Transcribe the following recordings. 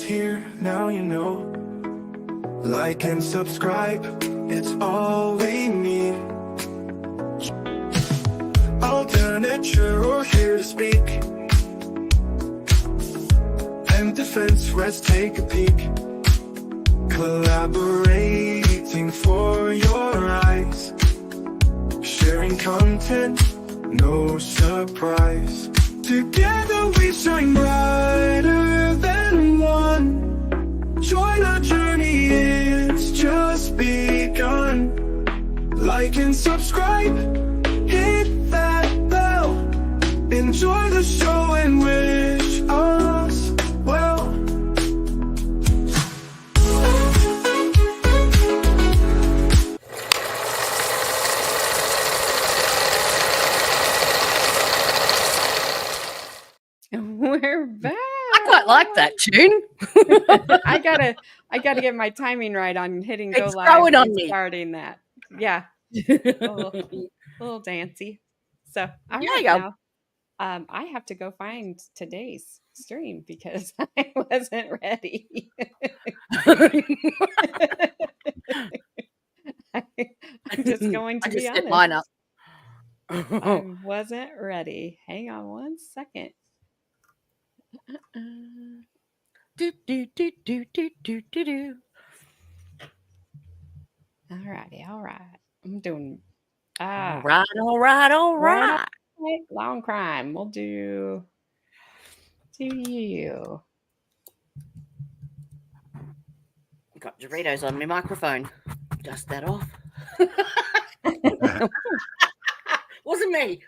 is here, now you know. Like and subscribe, it's all we need. Alternate, you're here to speak. And defense, let's take a peek. Collaborating for your eyes. Sharing content, no surprise. Together we shine brighter than one. Join our journey, it's just begun. Like and subscribe, hit that bell. Enjoy the show and wish us well. We're back. I quite like that tune. I gotta get my timing right on hitting go It's live growing on and me. starting that. Yeah, a little dancey. So all There right you go. now, I have to go find today's stream because I wasn't ready. I'm just going to I be just set honest. mine up. I wasn't ready. Hang on one second. Do, do, do, do, do, do, do, do. Alrighty, all right. I'm doing. All right. Long crime. We'll do you. Got Doritos on my microphone. Dust that off. Wasn't me.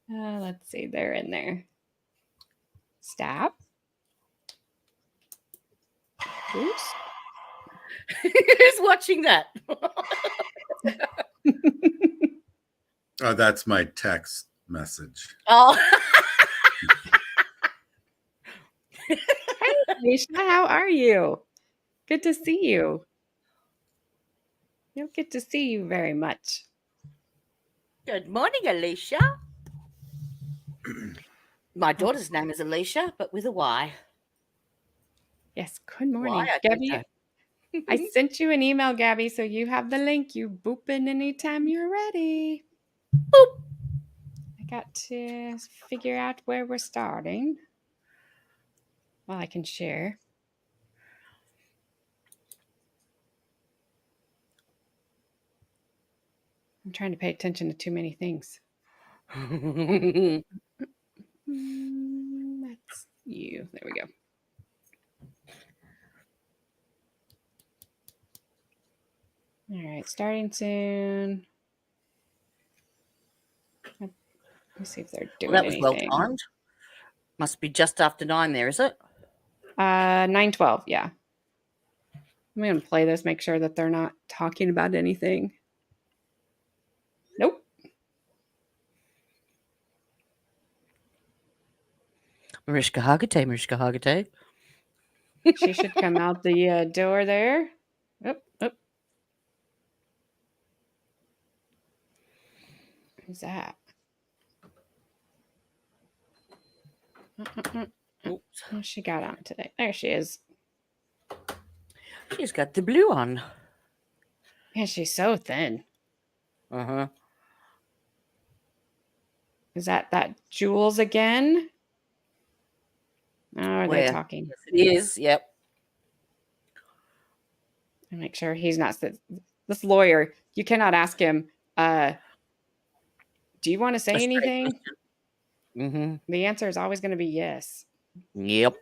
Let's see. They're in there. Stop. Oops. Who's watching that? Oh, that's my text message. Oh. Hey, Alicia, how are you? Good to see you. You don't get to see you very much. Good morning, Alicia. My daughter's name is Alicia, but with a Y. Yes, good morning. Why? I Gabby, don't know. I sent you an email, Gabby, so you have the link. You boop in anytime you're ready. Boop. I got to figure out where we're starting. Well, I can share. I'm trying to pay attention to too many things. That's you. There we go. All right, starting soon. Let me see if they're doing Well, that was anything. well timed. Must be just after 9 there, is it? 9:12, yeah. I'm going to play this, make sure that they're not talking about anything. Nope. Mariska Hargitay. She should come out the door there. Up. Who's that? Oops. What she got on today? There she is. She's got the blue on. Yeah, she's so thin. Uh-huh. Is that Jules again? Oh, are they talking? Yes, it is. Yep. And make sure he's not this lawyer. You cannot ask him, do you want to say anything? Mm-hmm. The answer is always going to be yes. Yep.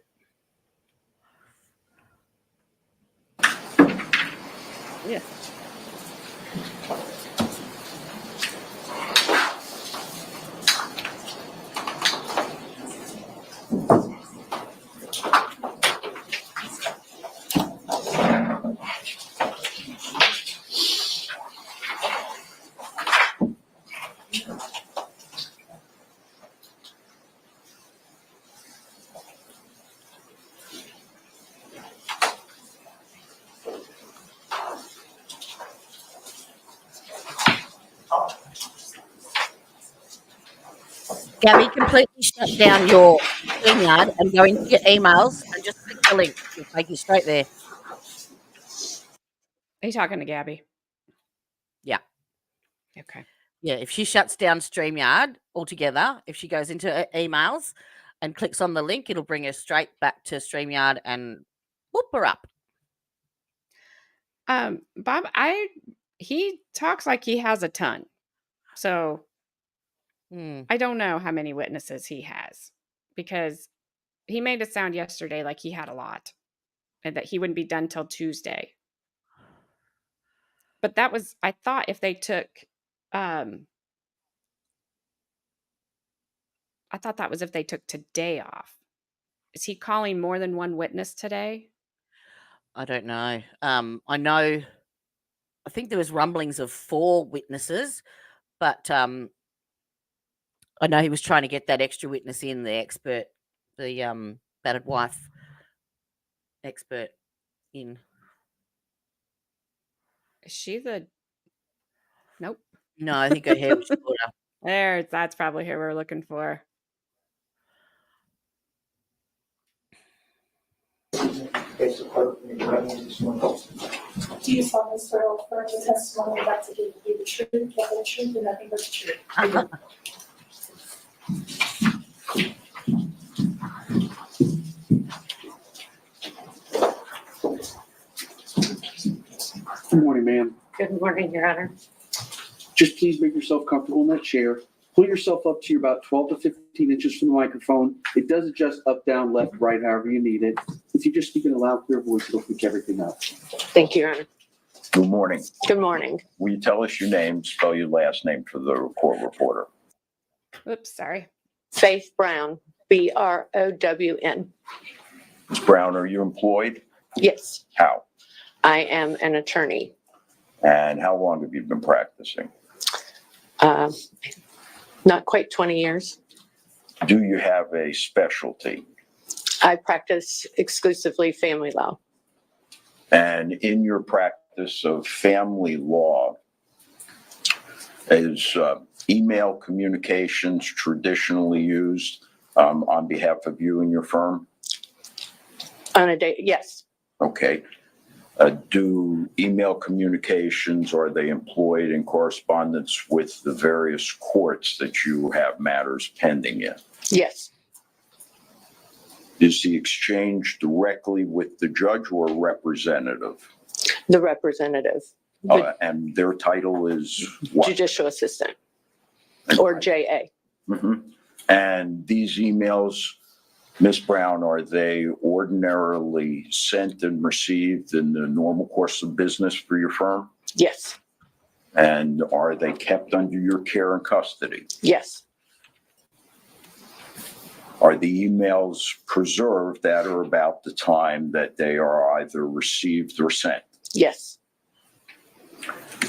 Yeah. Gabby, completely shut down your StreamYard and go into your emails and just click the link. It'll take you straight there. Are you talking to Gabby? Yeah. Okay. Yeah, if she shuts down StreamYard altogether, if she goes into her emails and clicks on the link, it'll bring her straight back to StreamYard and whoop her up. Bob, he talks like he has a ton. So I don't know how many witnesses he has, because he made it sound yesterday like he had a lot and that he wouldn't be done till Tuesday. But that was, I thought, if they took, I thought that was if they took today off. Is he calling more than one witness today? I don't know. I think there was rumblings of 4 witnesses, but I know he was trying to get that extra witness in, the expert, the battered wife expert in. Is she the? Nope. No, I think her hair was shorter. That's probably who we're looking for. Do you solemnly swear or affirm the testimony you're about to give to be the truth, the whole truth, and nothing but the truth? Good morning, ma'am. Good morning, Your Honor. Just please make yourself comfortable in that chair. Pull yourself up to about 12 to 15 inches from the microphone. It does adjust up, down, left, right, however you need it. If you just speak in a loud, clear voice, it'll pick everything up. Thank you, Your Honor. Good morning. Good morning. Will you tell us your name, spell your last name for the court reporter? Oops, sorry. Faith Brown, Brown. Ms. Brown, are you employed? Yes, How? I am an attorney. And how long have you been practicing? Not quite 20 years. Do you have a specialty? I practice exclusively family law. And in your practice of family law, is email communications traditionally used on behalf of you and your firm? On a day, yes. Okay. Do email communications, are they employed in correspondence with the various courts that you have matters pending in? Yes. Is the exchange directly with the judge or representative? The representative, the And their title is what? judicial assistant, or JA. Mhm. And these emails, Ms. Brown, are they ordinarily sent and received in the normal course of business for your firm? Yes. And are they kept under your care and custody? Yes. Are the emails preserved at or about the time that they are either received or sent? Yes.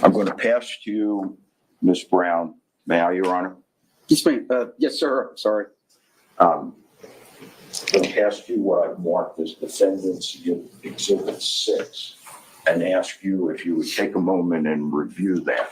I'm going to pass to you, Ms. Brown. May I, Your Honor? Yes, ma'am. Yes, sir. Sorry. I'm going to pass to you what I've marked as Defendant's Exhibit 6 and ask you if you would take a moment and review that.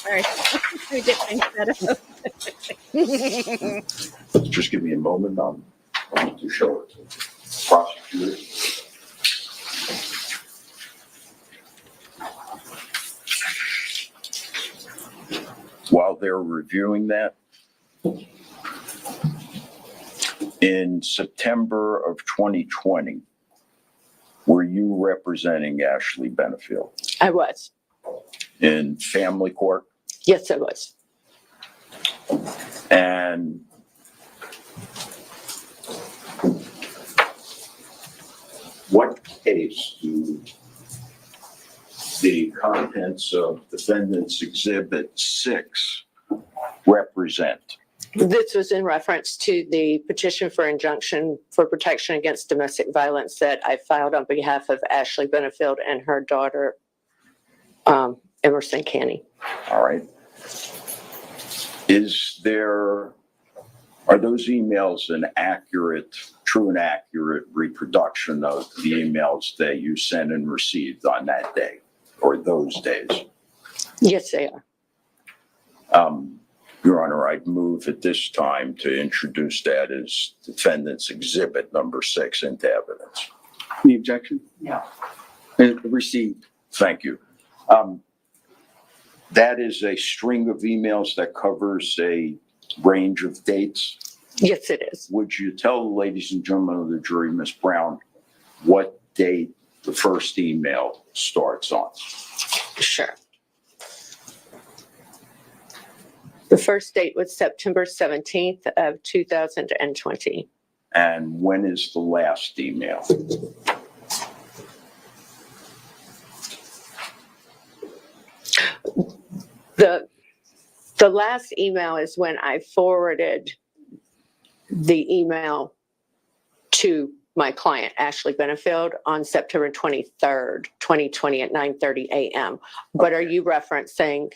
Sorry. I get things set up. Just give me a moment. I need to show it to the prosecutor. While they're reviewing that, in September of 2020, were you representing Ashley Benefield I was. in family court? Yes, I was. And what case do the contents of Defendant's Exhibit 6 represent? This was in reference to the petition for injunction for protection against domestic violence that I filed on behalf of Ashley Benefield and her daughter, Emerson Canny. All right. Are those emails an accurate, true and accurate reproduction of the emails that you sent and received on that day or those days? Yes, they are. Your Honor, I'd move at this time to introduce that as Defendant's Exhibit number 6 into evidence. Any objection? No. And received. Thank you. That is a string of emails that covers a range of dates. Yes, it is. Would you tell the ladies and gentlemen of the jury, Ms. Brown, what date the first email starts on? Sure. The first date was September 17th of 2020. And when is the last email? The last email is when I forwarded the email to my client, Ashley Benefield, on September 23rd, 2020 at 9:30 a.m. But are you referencing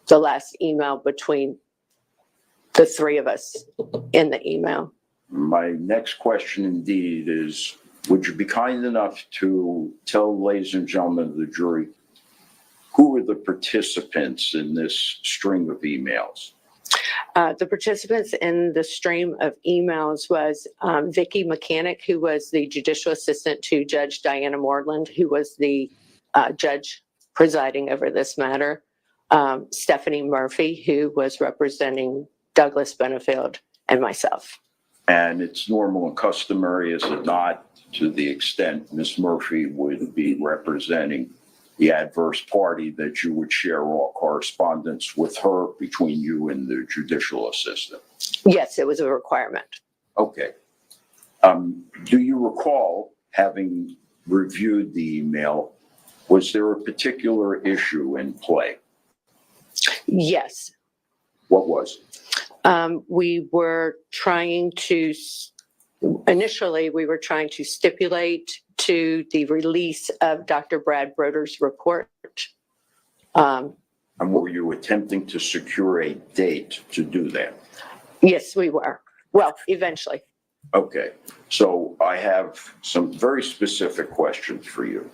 the last email between the three of us in the email? My next question indeed is, would you be kind enough to tell ladies and gentlemen of the jury who were the participants in this string of emails? The participants in the stream of emails was Vicki Mechanic, who was the judicial assistant to Judge Diana Moreland, who was the judge presiding over this matter, Stephanie Murphy, who was representing Douglas Benefield, and myself. And it's normal and customary, is it not, to the extent Ms. Murphy would be representing the adverse party, that you would share all correspondence with her between you and the judicial assistant? Yes, it was a requirement. Okay. Do you recall, having reviewed the email, was there a particular issue in play? Yes. What was it? We were trying to, initially, we were trying to stipulate to the release of Dr. Brad Broder's report. And were you attempting to secure a date to do that? Yes, we were. Well, eventually. Okay, so I have some very specific questions for you.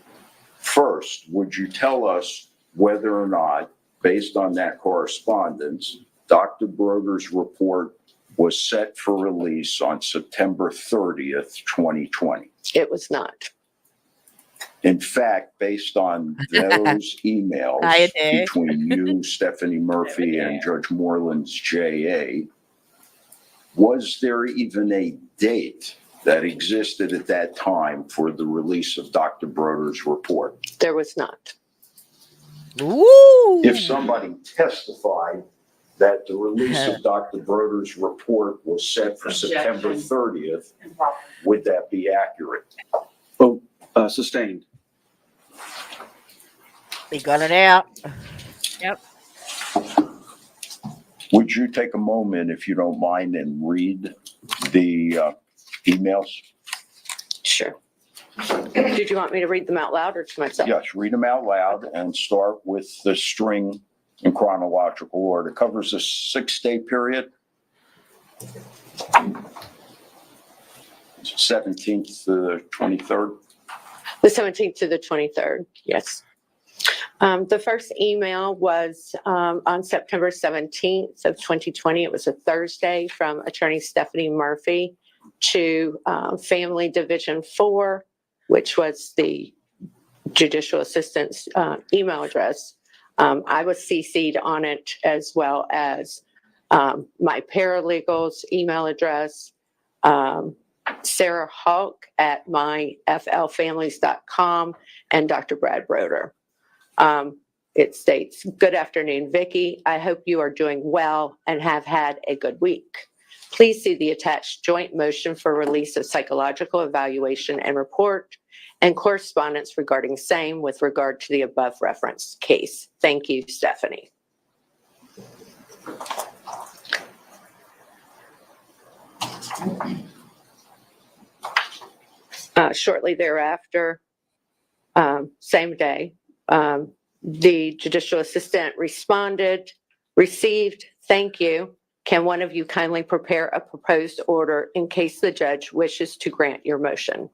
First, would you tell us whether or not, based on that correspondence, Dr. Broder's report was set for release on September 30th, 2020? It was not. In fact, based on those emails between you, Stephanie Murphy, and Judge Moreland's JA, was there even a date that existed at that time for the release of Dr. Broder's report? There was not. Ooh. If somebody testified that the release of Dr. Broder's report was set for September 30th, would that be accurate? Oh, sustained. We got it out. Would you take a moment, if you don't mind, and read the emails? Sure. Did you want me to read them out loud or to myself? Yes, read them out loud and start with the string in chronological order. It covers a 6-day period. 17th to the 23rd. The 17th to the 23rd, yes. The first email was on September 17th of 2020. It was a Thursday, from attorney Stephanie Murphy. to Family Division 4, which was the judicial assistant's email address. I was CC'd on it, as well as my paralegal's email address, Sarah Hawk at myflfamilies.com, and Dr. Brad Broder. It states, "Good afternoon, Vicki. I hope you are doing well and have had a good week. Please see the attached joint motion for release of psychological evaluation and report and correspondence regarding same with regard to the above referenced case. Thank you, Stephanie." Shortly thereafter, same day, the judicial assistant responded, "Received, thank you. Can one of you kindly prepare a proposed order in case the judge wishes to grant your motion?"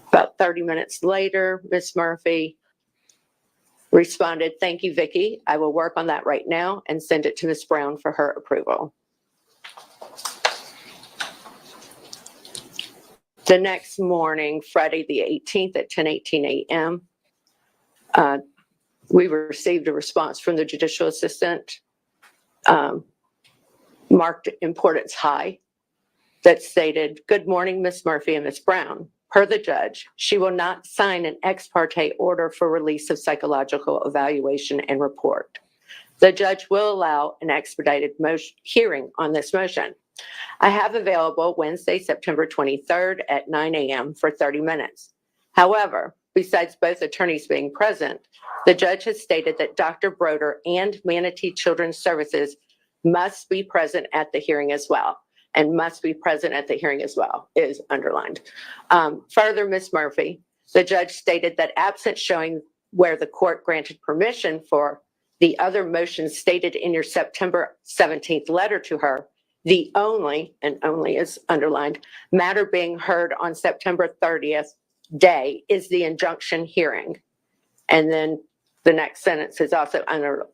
About 30 minutes later, Ms. Murphy responded, "Thank you, Vicki. I will work on that right now and send it to Ms. Brown for her approval." The next morning, Friday the 18th at 10:18 a.m., we received a response from the judicial assistant, marked importance high, that stated, "Good morning, Ms. Murphy and Ms. Brown. Per the judge, she will not sign an ex parte order for release of psychological evaluation and report. The judge will allow an expedited hearing on this motion. I have available Wednesday, September 23rd at 9 a.m. for 30 minutes. However, besides both attorneys being present, the judge has stated that Dr. Broder and Manatee Children's Services must be present at the hearing as well, and must be present at the hearing as well is underlined. Further, Ms. Murphy, the judge stated that absent showing where the court granted permission for the other motions stated in your September 17th letter to her, the only, and only is underlined, matter being heard on September 30th day is the injunction hearing." And then the next sentence is also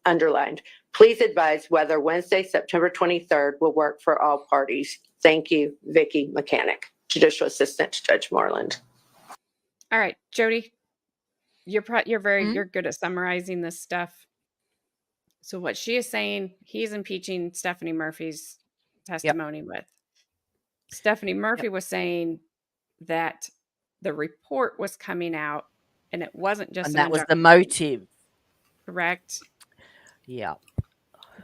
underlined. "Please advise whether Wednesday, September 23rd will work for all parties. Thank you, Vicki Mechanic, Judicial Assistant to Judge Moreland." All right, Jodie, you're good at summarizing this stuff. So what she is saying, he's impeaching Stephanie Murphy's testimony with. Stephanie Murphy was saying that the report was coming out and it wasn't just And an that was the injunction, motive. correct? Yeah.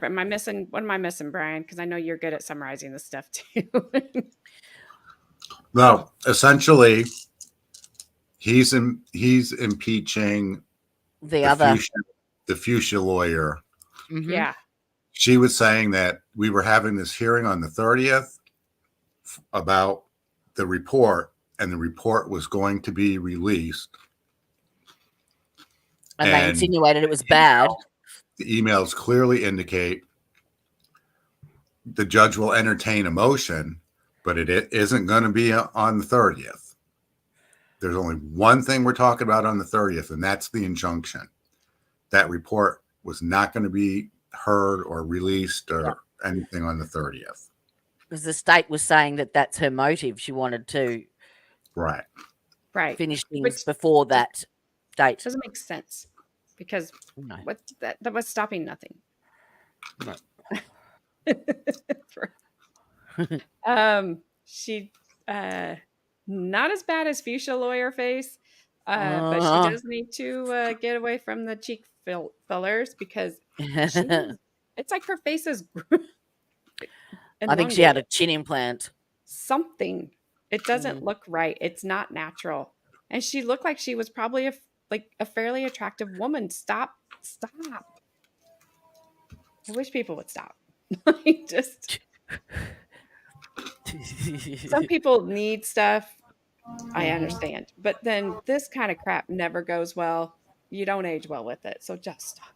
But what am I missing, Brian? Because I know you're good at summarizing this stuff too. No, essentially, he's impeaching The the fuchsia lawyer. Mhm. Yeah. She was saying that we were having this hearing on the 30th about the report, and the report was going to be released. And they insinuated it was bad. The emails clearly indicate the judge will entertain a motion, but it isn't going to be on the 30th. There's only one thing we're talking about on the 30th, and that's the injunction. That report was not going to be heard or released or anything on the 30th. Because the state was saying that that's her motive. She wanted to Right. finish things Which before that date. doesn't make sense because No. what that was stopping nothing. No. She not as bad as fuchsia lawyer face, but she does need to get away from the cheek fillers because it's like her face is I think she had a chin implant. Something. It doesn't look right. It's not natural. And she looked like she was probably a fairly attractive woman. Stop. I wish people would stop. Just some people need stuff. I understand. But then this kind of crap never goes well. You don't age well with it. So just stop.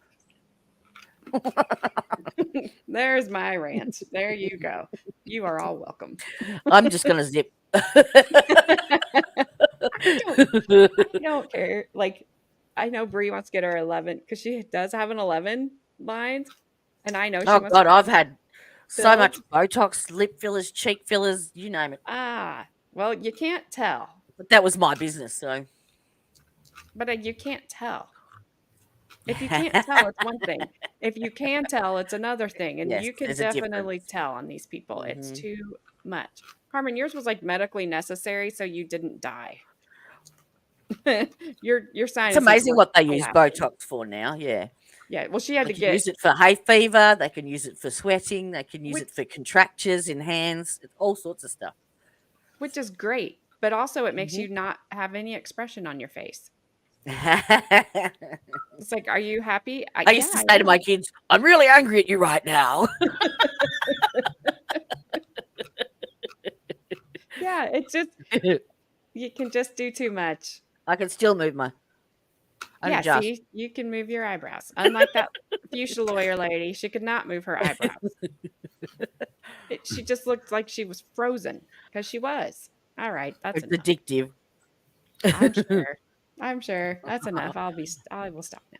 There's my rant. There you go. You are all welcome. I'm just going to zip. I don't care. Like, I know Bree wants to get her 11 because she does have an 11 lines, And I know she Oh wants God, I've had so filled. much Botox, lip fillers, cheek fillers, you name it. Well, you can't tell, But that was my business, so. but you can't tell. If you can't tell, it's one thing. If you can tell, it's another thing. And Yes, you can there's a definitely difference. tell on these people. It's Mhm. too much. Carmen, yours was like medically necessary, so you didn't die. your It's sinuses amazing were what they use collapsing. Botox for now. Yeah. Yeah, well, she had They to can use get, it for hay fever. They can use it for sweating. They can use which, it for contractures in hands. All sorts of stuff. which is great, but also it makes Mhm. you not have any expression on your face. I It's like, are you happy? used to Yeah, say to my kids, "I'm really angry at you right now." yeah, it's just, you can just do too much. I can still move my Yeah, unadjust. see, you can move your eyebrows. Unlike that fuchsia lawyer lady, she could not move her eyebrows. She just looked like she was frozen because she was. All right, that's It's enough. addictive. I'm sure. I'm sure. That's enough. I will stop now.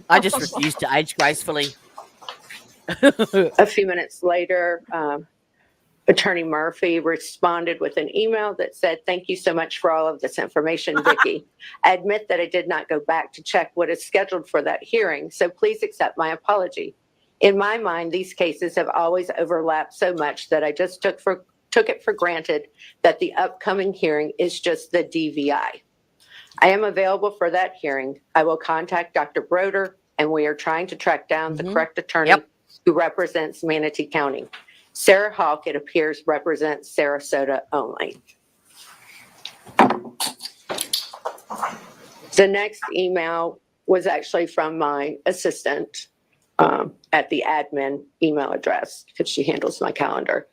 I just refuse to age gracefully. A few minutes later, Attorney Murphy responded with an email that said, "Thank you so much for all of this information, Vicki. I admit that I did not go back to check what is scheduled for that hearing, so please accept my apology. In my mind, these cases have always overlapped so much that I just took it for granted that the upcoming hearing is just the DVI. I am available for that hearing. I will contact Dr. Broder, and we are trying to track down the correct attorney who represents Manatee County. Sarah Hawk, it appears, represents Sarasota only." The next email was actually from my assistant at the admin email address, because she handles my calendar,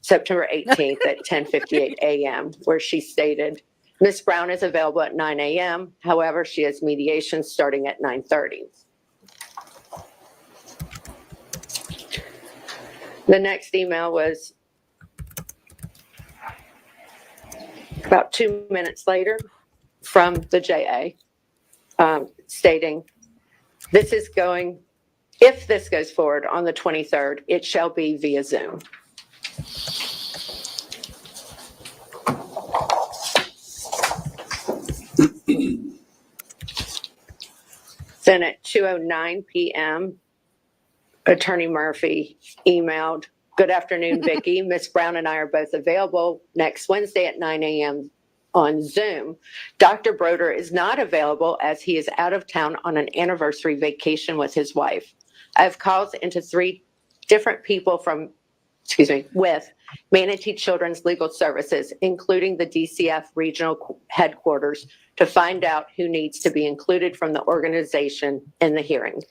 September 18th at 10:58 a.m., where she stated, "Ms. Brown is available at 9 a.m. However, she has mediation starting at 9:30. The next email was about 2 minutes later from the JA, stating, if this goes forward on the 23rd, it shall be via Zoom." Then at 2:09 p.m., Attorney Murphy emailed, "Good afternoon, Vicki. Ms. Brown and I are both available next Wednesday at 9 a.m. on Zoom. Dr. Broder is not available as he is out of town on an anniversary vacation with his wife. I have calls into 3 different people with Manatee Children's Legal Services, including the DCF regional headquarters, to find out who needs to be included from the organization in the hearing.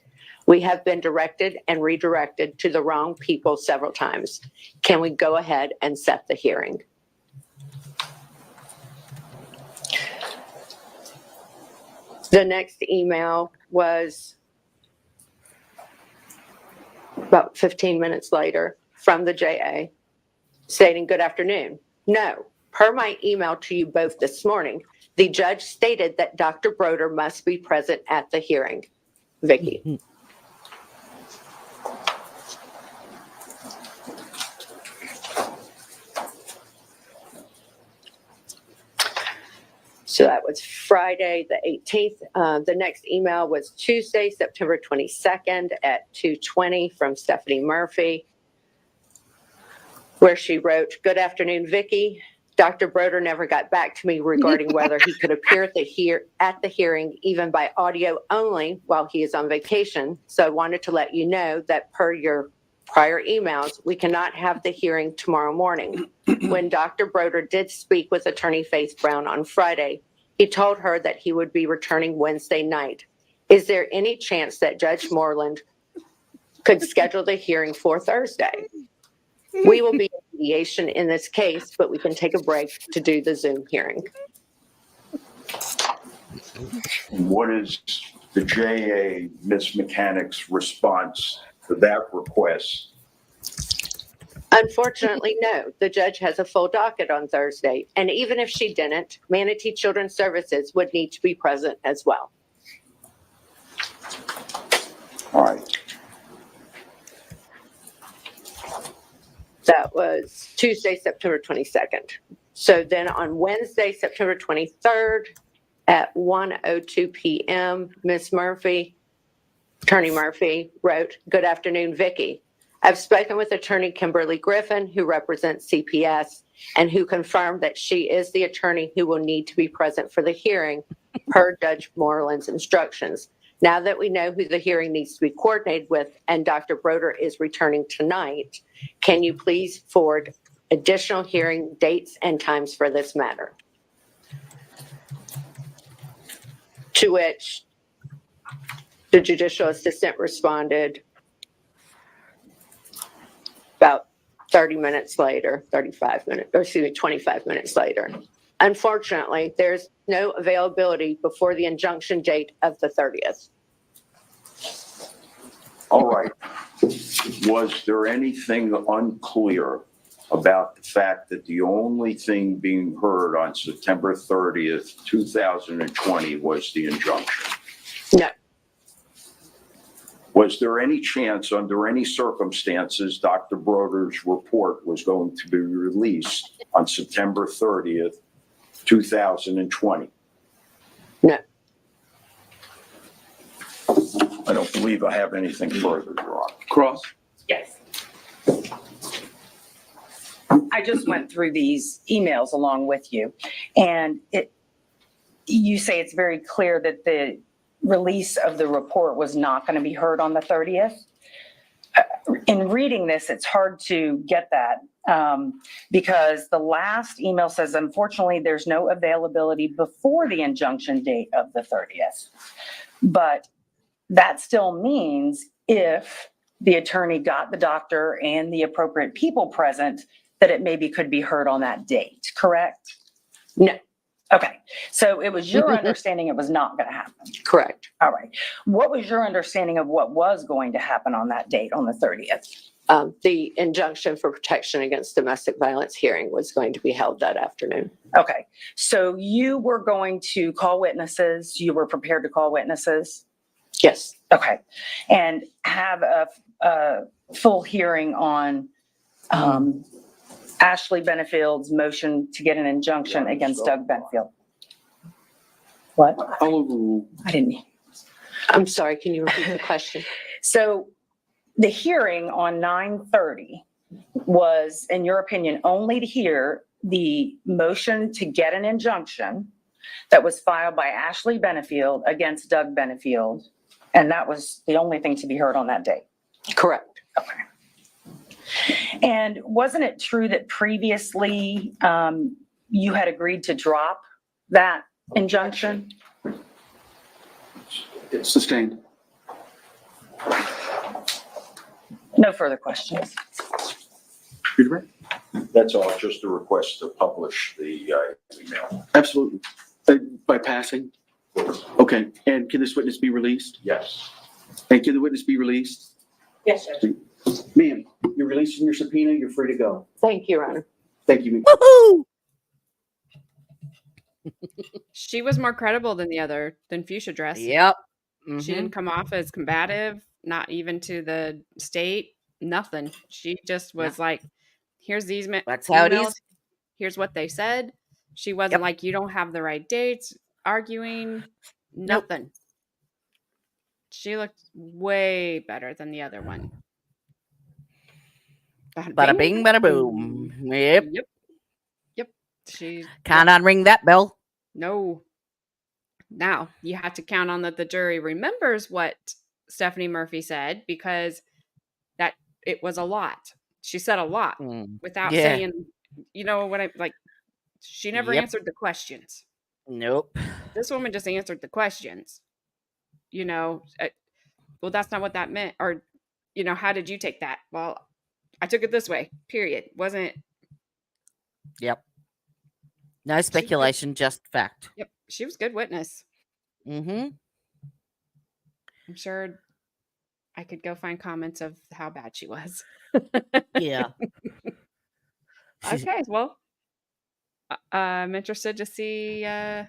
We have been directed and redirected to the wrong people several times. Can we go ahead and set the hearing?" The next email was about 15 minutes later from the JA stating, "Good afternoon. No, per my email to you both this morning, the judge stated that Dr. Broder must be present at the hearing. Vicki." So that was Friday, the 18th. The next email was Tuesday, September 22nd at 2:20 from Stephanie Murphy, where she wrote, "Good afternoon, Vicki. Dr. Broder never got back to me regarding whether he could appear at the hearing, even by audio only, while he is on vacation. So I wanted to let you know that per your prior emails, we cannot have the hearing tomorrow morning. When Dr. Broder did speak with Attorney Faith Brown on Friday, he told her that he would be returning Wednesday night. Is there any chance that Judge Moreland could schedule the hearing for Thursday? We will be in mediation in this case, but we can take a break to do the Zoom hearing." What is the JA, Ms. Mechanic's response to that request? Unfortunately, no. The judge has a full docket on Thursday. And even if she didn't, Manatee Children's Services would need to be present as well. All right. That was Tuesday, September 22nd. So then on Wednesday, September 23rd at 1:02 p.m., Ms. Murphy, Attorney Murphy wrote, "Good afternoon, Vicki. I've spoken with Attorney Kimberly Griffin, who represents CPS, and who confirmed that she is the attorney who will need to be present for the hearing per Judge Moreland's instructions. Now that we know who the hearing needs to be coordinated with and Dr. Broder is returning tonight, can you please forward additional hearing dates and times for this matter?" To which the judicial assistant responded about 30 minutes later, 35 minutes, or excuse me, 25 minutes later. Unfortunately, there's no availability before the injunction date of the 30th. All right. Was there anything unclear about the fact that the only thing being heard on September 30th, 2020 was the injunction? No, Was there any chance, under any circumstances, Dr. Broder's report was going to be released on September 30th, 2020? no. I don't believe I have anything further, Your Honor. Cross? Yes. I just went through these emails along with you, and you say it's very clear that the release of the report was not going to be heard on the 30th. In reading this, it's hard to get that because the last email says, unfortunately, there's no availability before the injunction date of the 30th. But that still means if the attorney got the doctor and the appropriate people present, that it maybe could be heard on that date, correct? No. Okay, so it was your understanding it was not going to happen. Correct. All right. What was your understanding of what was going to happen on that date, on the 30th? The injunction for protection against domestic violence hearing was going to be held that afternoon. Okay, so you were going to call witnesses, you were prepared to call witnesses? Yes. Okay, and have a full hearing on Ashley Benefield's motion to get an injunction against Doug Benefield. What? I'll overrule. I didn't. I'm sorry, can you repeat the question? So the hearing on 9:30 was, in your opinion, only to hear the motion to get an injunction that was filed by Ashley Benefield against Doug Benefield. And that was the only thing to be heard on that day. Correct. Okay. And wasn't it true that previously you had agreed to drop that injunction? It's sustained. No further questions. Peter? That's all, just a request to publish the email. Absolutely. By passing? Okay, and can this witness be released? Yes. And can the witness be released? Yes, Judge. Ma'am, you're releasing your subpoena, you're free to go. Thank you, Your Honor. Thank you, ma'am. Woohoo! She was more credible than Fuchsia Dress. Yep. She Mhm. didn't come off as combative, not even to the state, nothing. She just was like, here's these That's how it emails, is. here's what they said. She wasn't Yep. like, you don't have the right dates, arguing, Nope. nothing. She looked way better than the other one. Bada bing, bada boom. Yep. Yep. She Can't unring that bell. No. Now, you have to count on that the jury remembers what Stephanie Murphy said, because that it was a lot. She said a lot without Yeah. saying, you know what I like. She never Yep. answered the questions. Nope. This woman just answered the questions. You know, well, that's not what that meant. Or, you know, how did you take that? Well, I took it this way, period. Wasn't. Yep. No speculation, just fact. Yep. She was a good witness. Mm-hmm. I'm sure. I could go find comments of how bad she was. Yeah. Okay, well, I'm interested to see who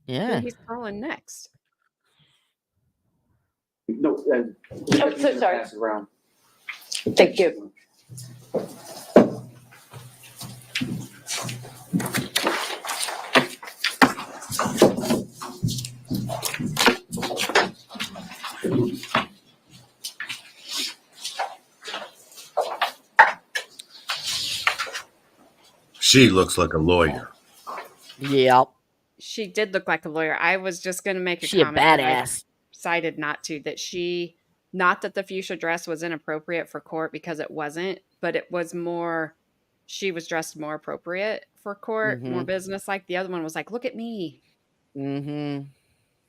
Yeah. he's calling next. No, Oh, so sorry. pass it around. Thank you. She looks like a lawyer. Yep. She did look like a lawyer. I was just going to make a She a comment that I badass. decided not to, not that the fuchsia dress was inappropriate for court, because it wasn't, but it was more, she was dressed more appropriate for court, more business-like. The other one was like, look at me. Mm-hmm.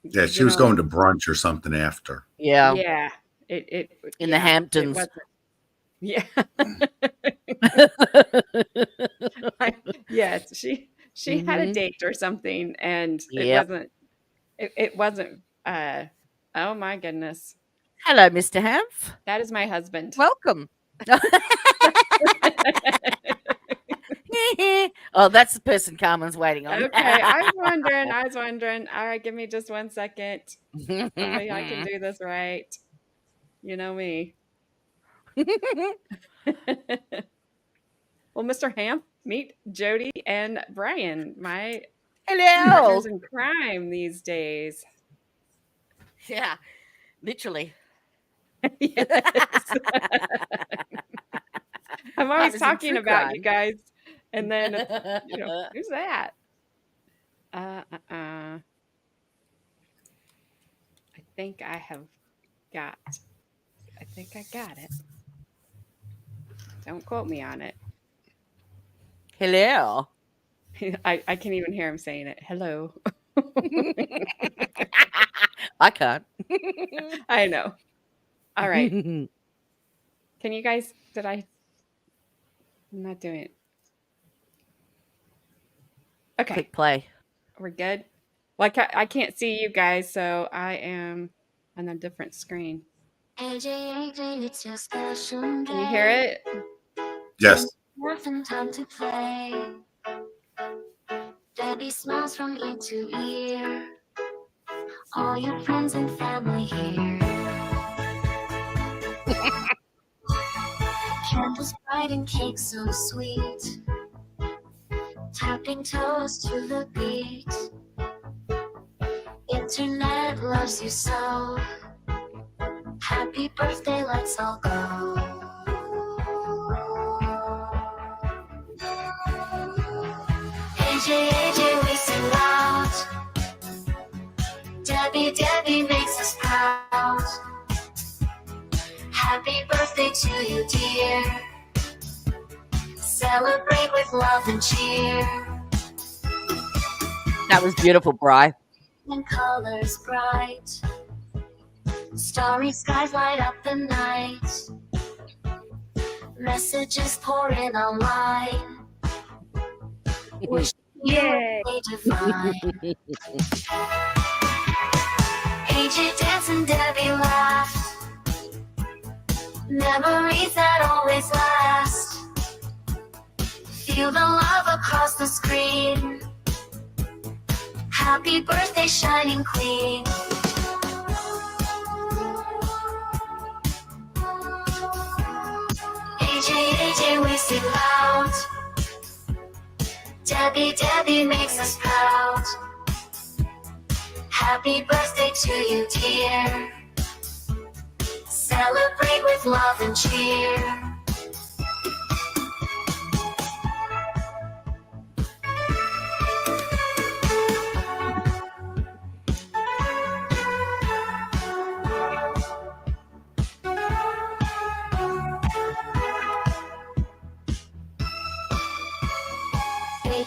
Yeah, she You was know, going to brunch or something after. Yeah. yeah. It In the yeah, it Hamptons. wasn't. Yeah. Yeah, she had a Mhm. date or something, and Yep. it wasn't oh my goodness. Hello, Mr. Hanf. That is my husband. Welcome. Oh, that's the person Carmen's waiting on. Okay, I was wondering. All right, give me just 1 second. Hopefully I can do this right. You know me. Well, Mr. Ham, meet Jody and Brian, my Hello. partners in crime these days. Yeah, literally. Yes. I'm always Partners in talking true about you crime. guys, and then who's that? I think I got it. Don't quote me on it. Hello. I can't even hear him saying it. Hello. I can't. I know. All right. Can you guys, I'm not doing it. Okay. Click play. We're good. Like I can't see you guys, so I am on a different screen. Can you hear it? Yes. Nothing time to play. Daddy smiles from ear to ear. All your friends and family here. Candles bright and cake so sweet. Tapping toes to the beat. Internet loves you so. Happy birthday, let's all go. AJ, we sing loud. Debbie makes us proud. Happy birthday to you, dear. Celebrate with love and cheer. That was beautiful, Bri. And colors bright. Starry skies light up the night. Messages pour in online. Wish you a day divine. AJ danced and Debbie laughed. Memories that always last. Feel the love across the screen. Happy birthday, shining queen. AJ, we sing loud. Debbie makes us proud. Happy birthday to you, dear. Celebrate with love and cheer.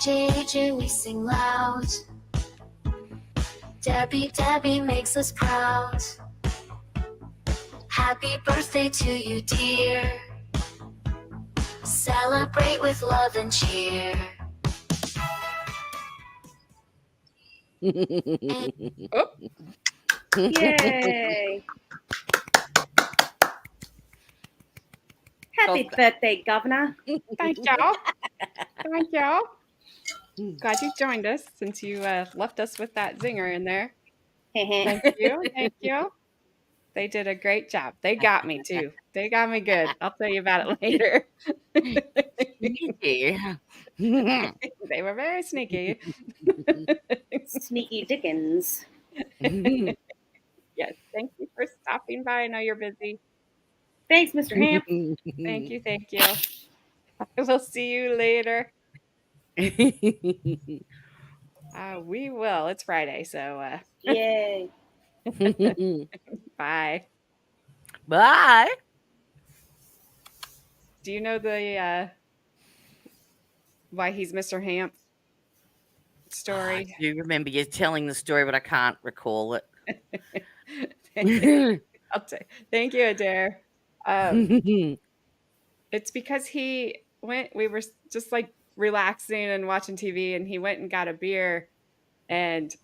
AJ, we sing loud. Debbie makes us proud. Happy birthday to you, dear. Celebrate with love and cheer. Oh. Yay. Happy birthday, Governor. Thank y'all. Thank y'all. Glad you joined us since you left us with that zinger in there. Thank you. Thank you. They did a great job. They got me too. They got me good. I'll tell you about it later. Sneaky. They were very sneaky. Sneaky Dickens. Yes. Thank you for stopping by. I know you're busy. Thanks, Mr. Hamp. Thank you. Thank you. I will see you later. We will. It's Friday, so Yay. bye. Bye. Do you know the why he's Mr. Hamp story? I do remember you telling the story, but I can't recall it. Thank you, Adair. It's because we were just like relaxing and watching TV, and he went and got a beer, and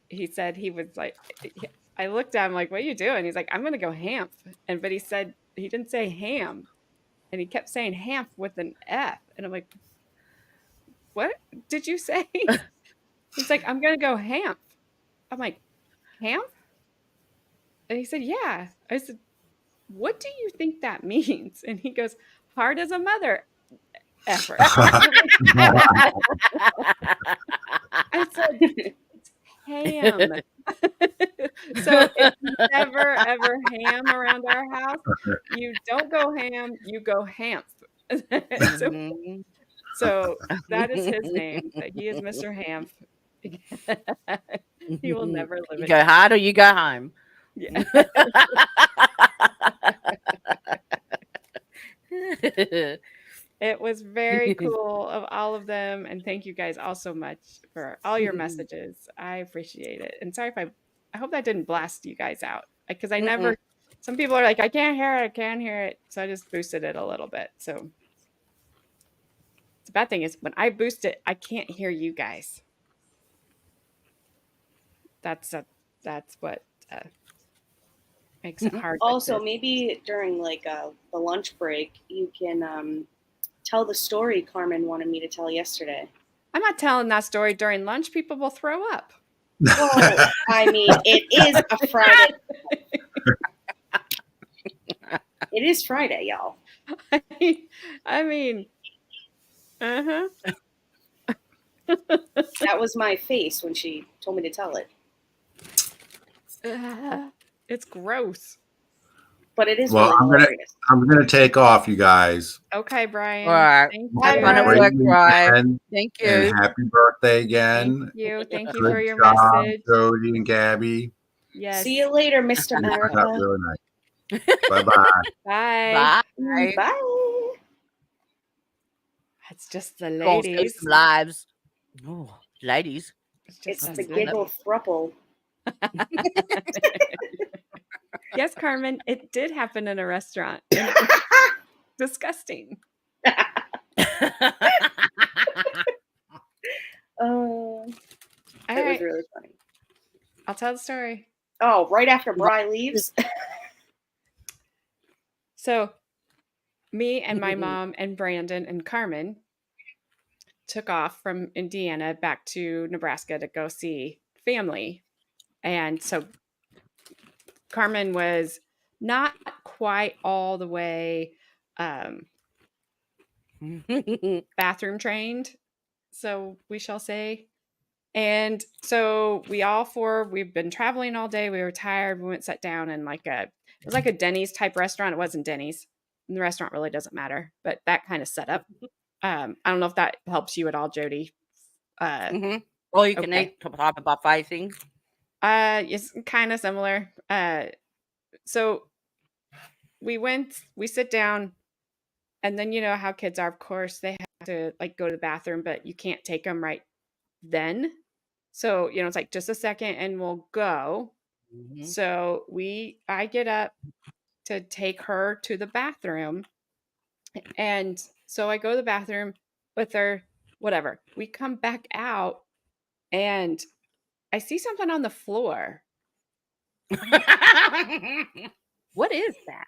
he said he was like, I looked at him like, what are you doing? He's like, I'm going to go hamp. But he said, he didn't say ham, and he kept saying hamp with an F. And I'm like, what did you say? He's like, I'm going to go hamp. I'm like, hamp? And he said, yeah. I said, what do you think that means? And he goes, hard as a mother effer. I said, it's ham. So if you never ever ham around our house, you don't go ham, you go hamp. So that is his name. He is Mr. Hamp. He will never live You it go down. hard or you go home. Yeah. It was very cool of all of them, and thank you guys all so much for all your messages. I appreciate it. And sorry if I hope that didn't blast you guys out, because I never. Some people are like, I can't hear it, so I just boosted it a little bit. So the bad thing is when I boost it, I can't hear you guys. That's what makes it hard. Also, maybe during like the lunch break, you can tell the story Carmen wanted me to tell yesterday. I'm not telling that story during lunch. People will throw up. Well, I mean, it is a Friday. It is Friday, y'all. I mean, That was my face when she told me to tell it. It's gross. But it is Well, really hilarious. I'm gonna take off, you guys. Okay, Brian. All right. Thank Have you. fun at Great work, Brian. weekend, Thank and you. happy birthday again. Thank you Good for your job, message. Jodie and Gabby. Yes. See you later, Mr. That America. was really nice. Bye-bye. Bye. Bye. Bye. That's just the Go save ladies. some lives. Oh, ladies. It's us the ladies. giggle thruple. Yes, Carmen, it did happen in a restaurant. Disgusting. It was really funny. I'll tell the story. Oh, right after Bri leaves. So me and my mom and Brandon and Carmen took off from Indiana back to Nebraska to go see family. And so Carmen was not quite all the way bathroom trained, so we shall say. And so we've been traveling all day. We were tired. We went, sat down in it was like a Denny's type restaurant. It wasn't Denny's. And the restaurant really doesn't matter, but that kind of setup. I don't know if that helps you at all, Jodie. Or you can eat type of buffet thing. It's kind of similar. So we sit down, and then you know how kids are, of course, they have to go to the bathroom, but you can't take them right then. So, it's like just a second and we'll go. So I get up to take her to the bathroom. And so I go to the bathroom with her, whatever. We come back out and I see something on the floor. What is that?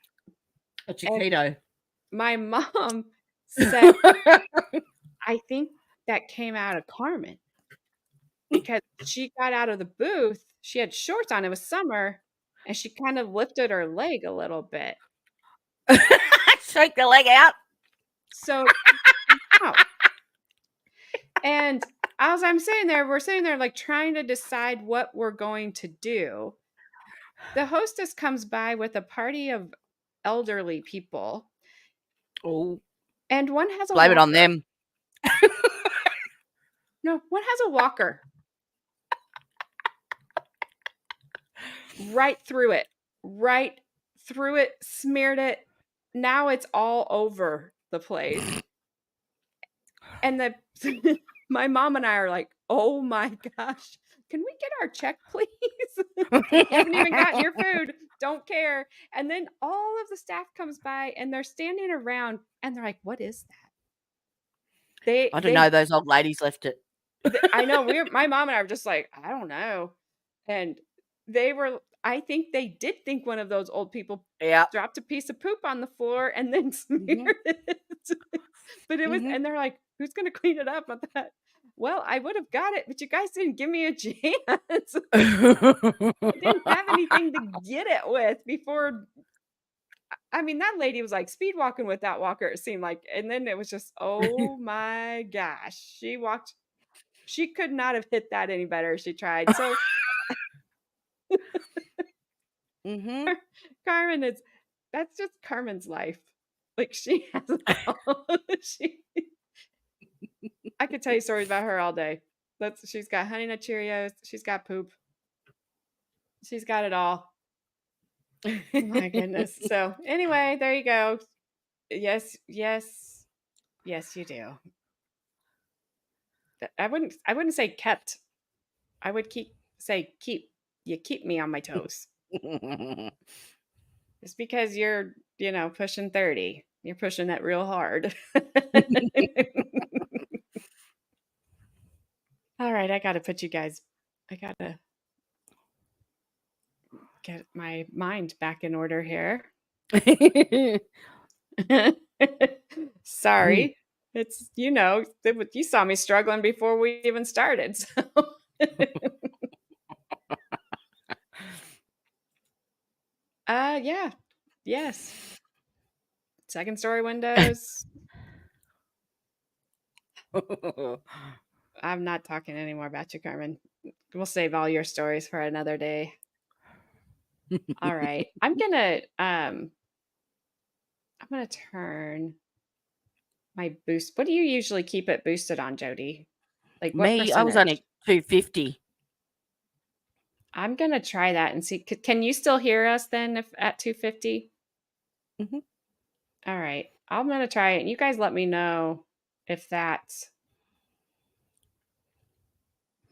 A chiquito. my mom said, I think that came out of Carmen because she got out of the booth. She had shorts on. It was summer, and she kind of lifted her leg a little bit. Shake the leg out. So, oh. And as I'm sitting there, we're sitting there like trying to decide what we're going to do. The hostess comes by with a party of elderly people, Oh, and one has a blame it on walker. them. No, one has a walker. Right through it, smeared it. Now it's all over the place. And my mom and I are like, oh my gosh, can we get our check, please? You haven't even gotten your food. Don't care. And then all of the staff comes by and they're standing around and they're like, what is that? I don't know. Those old ladies left it. I know. My mom and I were just like, I don't know. And I think they did think one of those old people dropped a piece of poop on the floor and then smeared it. But it was, and they're like, who's going to clean it up? I thought, well, I would have got it, but you guys didn't give me a chance. I didn't have anything to get it with before. I mean, that lady was like speed walking with that walker, it seemed like. And then it was just, oh my gosh. She could not have hit that any better if she tried. So Carmen that's just Carmen's life. Like she has it all. I could tell you stories about her all day. She's got Honey Nut Cheerios. She's got poop. She's got it all. Oh my goodness. So anyway, there you go. Yes, you do. I wouldn't say kept. I would say keep. You keep me on my toes. It's because you're, pushing 30. You're pushing that real hard. All right, I got to get my mind back in order here. Sorry. It's, you saw me struggling before we even started. So. Yeah. Yes. Second story windows. I'm not talking anymore about you, Carmen. We'll save all your stories for another day. All right. I'm gonna turn my boost. What do you usually keep it boosted on, Jodie? Like what Me, I was percentage? only 250. I'm gonna try that and see. Can you still hear us then if at 250? Mm-hmm. All right. I'm gonna try it. And you guys let me know if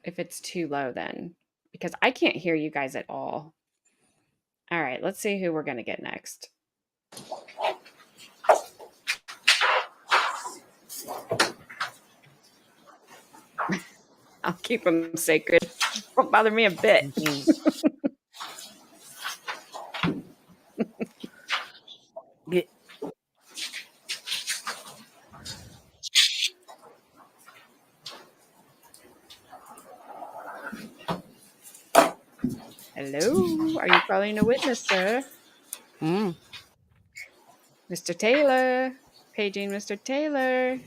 it's too low then. Because I can't hear you guys at all. All right, let's see who we're gonna get next. I'll keep them sacred. Won't bother me a bit. Yeah. Hello, are you calling a witness, sir? Mr. Taylor, paging Mr. Taylor.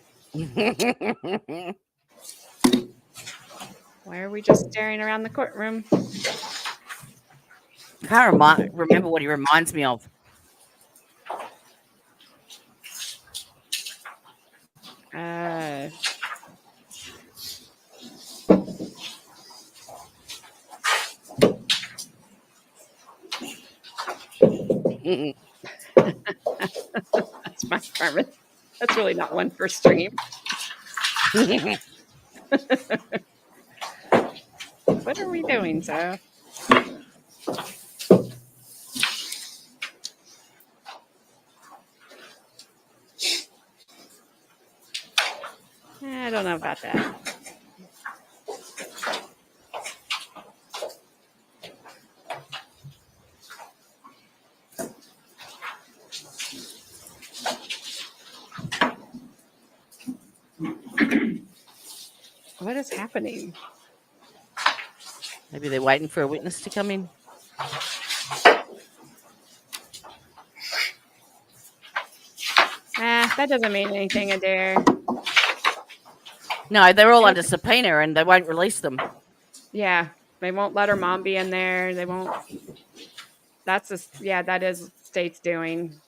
Why are we just staring around the courtroom? Can't remember what he reminds me of. That's my Carmen. That's really not one for stream. What are we doing, sir? I don't know about that. What is happening? Maybe they're waiting for a witness to come in. That doesn't mean anything, Adair. No, they're all under subpoena and they won't release them. Yeah, they won't let her mom be in there. They won't. That is state's doing.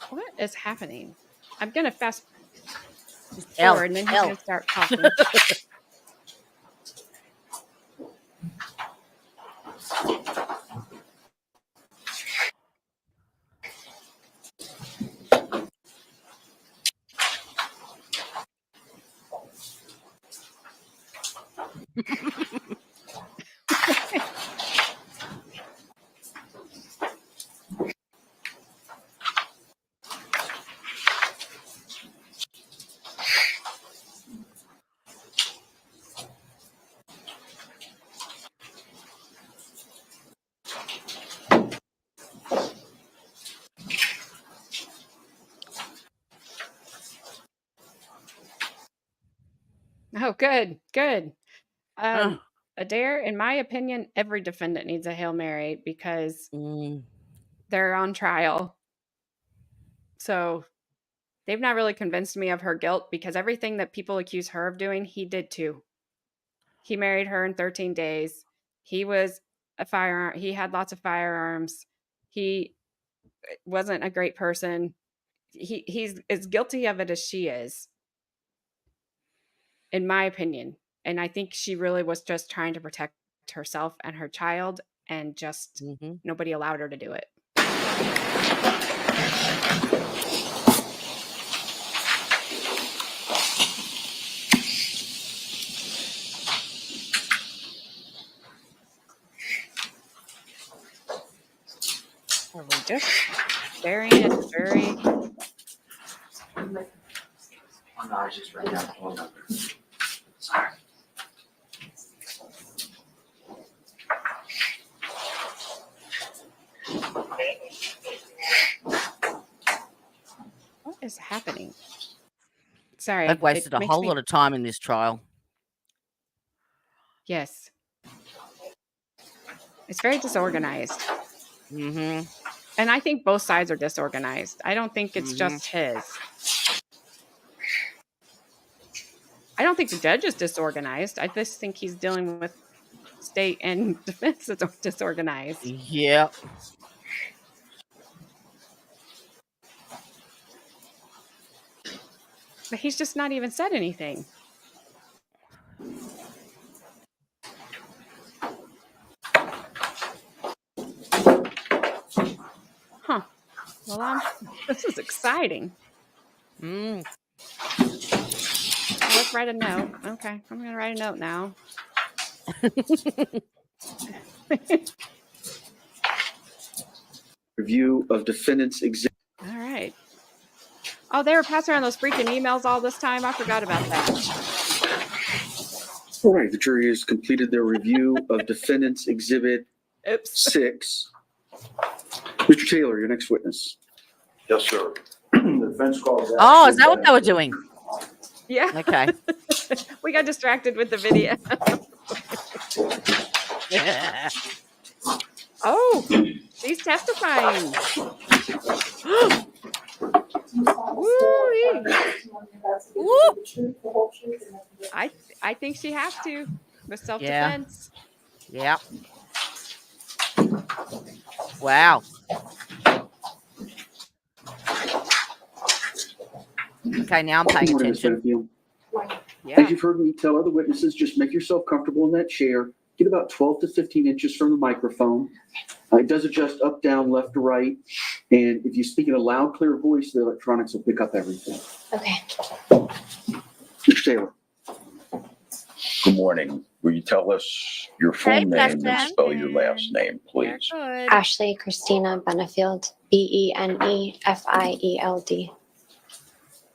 What is happening? I'm gonna fast forward, and then he's gonna start talking. Oh, good. Adair, in my opinion, every defendant needs a Hail Mary because they're on trial. So they've not really convinced me of her guilt because everything that people accuse her of doing, he did too. He married her in 13 days. He was a firearm. He had lots of firearms. He wasn't a great person. He's as guilty of it as she is, in my opinion. And I think she really was just trying to protect herself and her child, and just nobody allowed her to do it. Are we just staring at the jury? Sorry. What is happening? Sorry. They've wasted a whole lot of time in this trial. Yes. It's very disorganized. Mm-hmm. And I think both sides are disorganized. I don't think it's just his. I don't think the judge is disorganized. I just think he's dealing with state and defense that's disorganized. Yeah. But he's just not even said anything. Huh. Well, this is exciting. Let's write a note. Okay, I'm going to write a note now. Review of defendant's exhibit. All right. Oh, they were passing around those freaking emails all this time. I forgot about that. All right, the jury has completed their review of defendant's exhibit 6. Mr. Taylor, your next witness. Yes, sir. The defense calls. Oh, is that what they were doing? Yeah. Okay. We got distracted with the video. Yeah. Oh, she's testifying. I think she has to with self-defense. Yeah. Wow. Okay, now I'm paying attention. Yeah. As you've heard me tell other witnesses, just make yourself comfortable in that chair. Get about 12 to 15 inches from the microphone. It does adjust up, down, left to right. And if you speak in a loud, clear voice, the electronics will pick up everything. Okay. Mr. Taylor. Good morning. Will you tell us your full name and spell your last name, please? Ashley Christina Benefield, Benefield.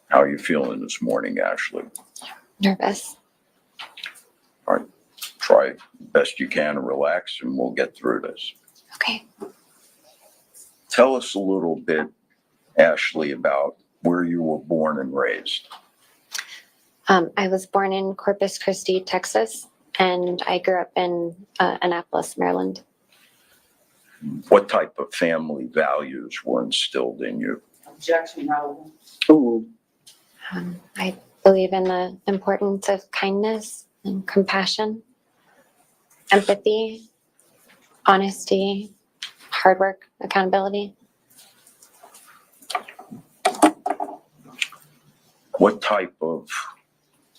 How are you feeling this morning, Ashley? Nervous. All right. try best you can to relax and we'll get through this. Okay. Tell us a little bit, Ashley, about where you were born and raised. I was born in Corpus Christi, Texas, and I grew up in Annapolis, Maryland. What type of family values were instilled in you? Objection, relevant. Oh, I believe in the importance of kindness and compassion, empathy, honesty, hard work, accountability. What type of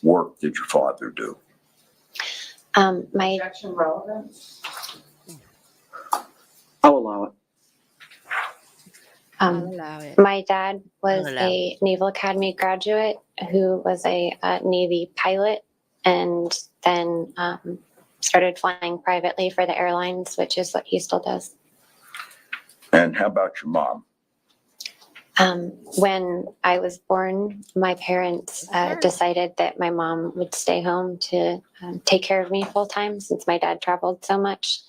work did your father do? My Objection, relevant. I'll allow it. Allow it. My dad was I'll allow a Naval Academy graduate who was a Navy pilot and then started flying privately for the airlines, which is what he still does. And how about your mom? When I was born, my parents decided that my mom would stay home to take care of me full time since my dad traveled so much.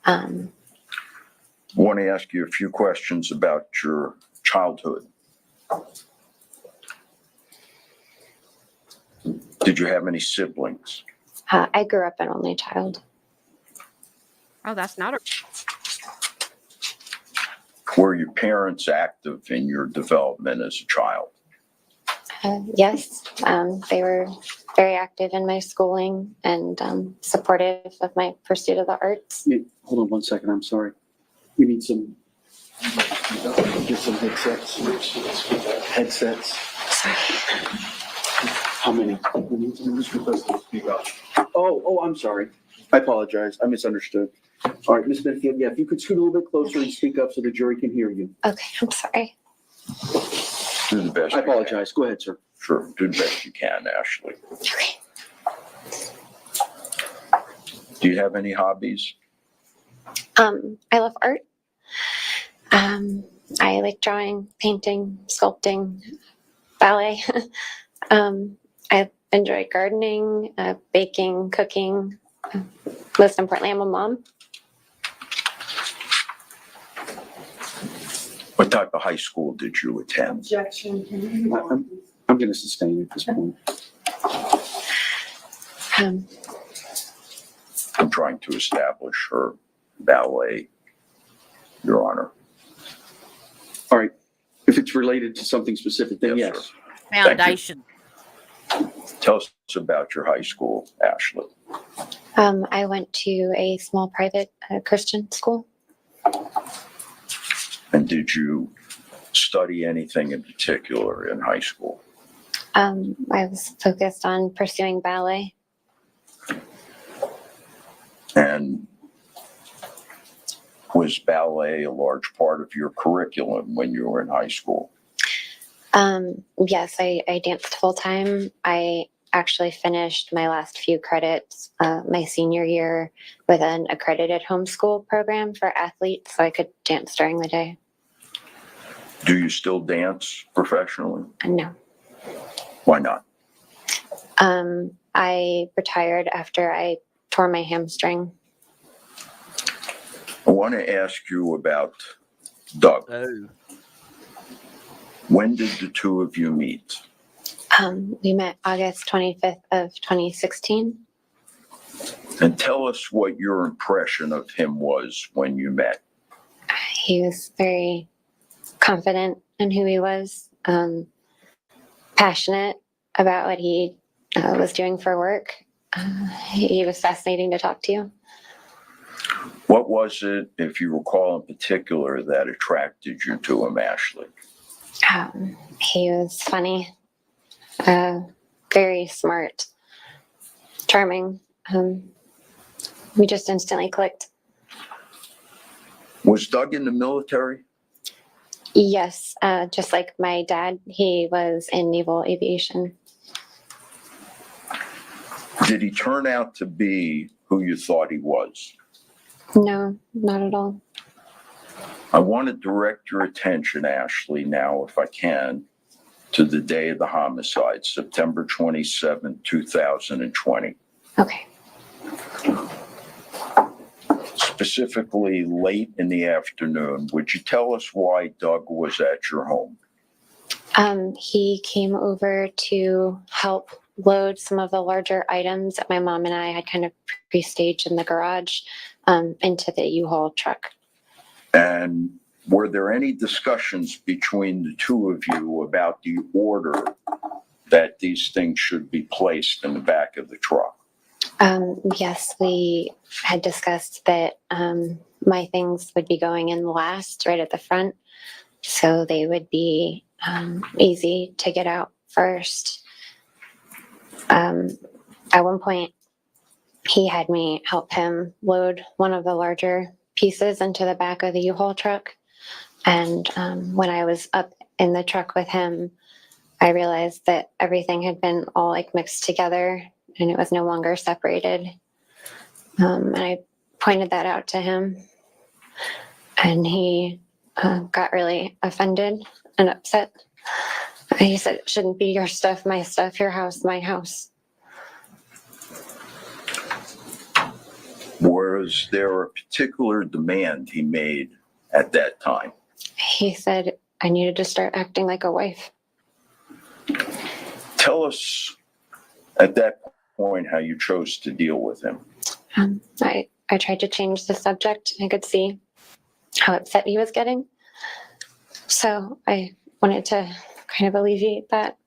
I want to ask you a few questions about your childhood. Did you have any siblings? I grew up an only child. Oh, that's not a. Were your parents active in your development as a child? Yes, they were very active in my schooling and supportive of my pursuit of the arts. Yeah, hold on one second. I'm sorry. We need some. Get some headsets. Headsets. How many? Oh, I'm sorry. I apologize. I misunderstood. All right, Ms. Benefield, yeah, if you could scoot a little bit closer and speak up so the jury can hear you. Okay, I'm sorry. Do the best. I you can. apologize. Go ahead, sir. Sure, do the best you can, Ashley. Okay. Do you have any hobbies? I love art. I like drawing, painting, sculpting, ballet. I enjoy gardening, baking, cooking. Most importantly, I'm a mom. What type of high school did you attend? Objection. I'm going to sustain at this point. Um, I'm trying to establish her ballet, Your Honor. All right. If it's related to something specific, then Yes, yes. sir. Foundation. Tell us about your high school, Ashley. I went to a small private Christian school. And did you study anything in particular in high school? I was focused on pursuing ballet. And was ballet a large part of your curriculum when you were in high school? Yes, I danced full time. I actually finished my last few credits my senior year with an accredited homeschool program for athletes, so I could dance during the day. Do you still dance professionally? No. Why not? I retired after I tore my hamstring. I want to ask you about Doug. Oh. When did the two of you meet? We met August 25th of 2016. And tell us what your impression of him was when you met. He was very confident in who he was, passionate about what he was doing for work. He was fascinating to talk to. What was it, if you recall in particular, that attracted you to him, Ashley? He was funny, very smart, charming. We just instantly clicked. Was Doug in the military? Yes, just like my dad, he was in naval aviation. Did he turn out to be who you thought he was? No, not at all. I want to direct your attention, Ashley, now, if I can, to the day of the homicide, September 27, 2020. Okay. Specifically late in the afternoon, would you tell us why Doug was at your home? He came over to help load some of the larger items that my mom and I had kind of pre-staged in the garage into the U-Haul truck. And were there any discussions between the two of you about the order that these things should be placed in the back of the truck? Yes, we had discussed that my things would be going in last, right at the front, so they would be easy to get out first. At one point, he had me help him load one of the larger pieces into the back of the U-Haul truck. And when I was up in the truck with him, I realized that everything had been all like mixed together and it was no longer separated. And I pointed that out to him, and he got really offended and upset. He said, "It shouldn't be your stuff, my stuff, your house, my house." Was there a particular demand he made at that time? He said I needed to start acting like a wife. Tell us at that point how you chose to deal with him. I tried to change the subject. I could see how upset he was getting. So I wanted to kind of alleviate that.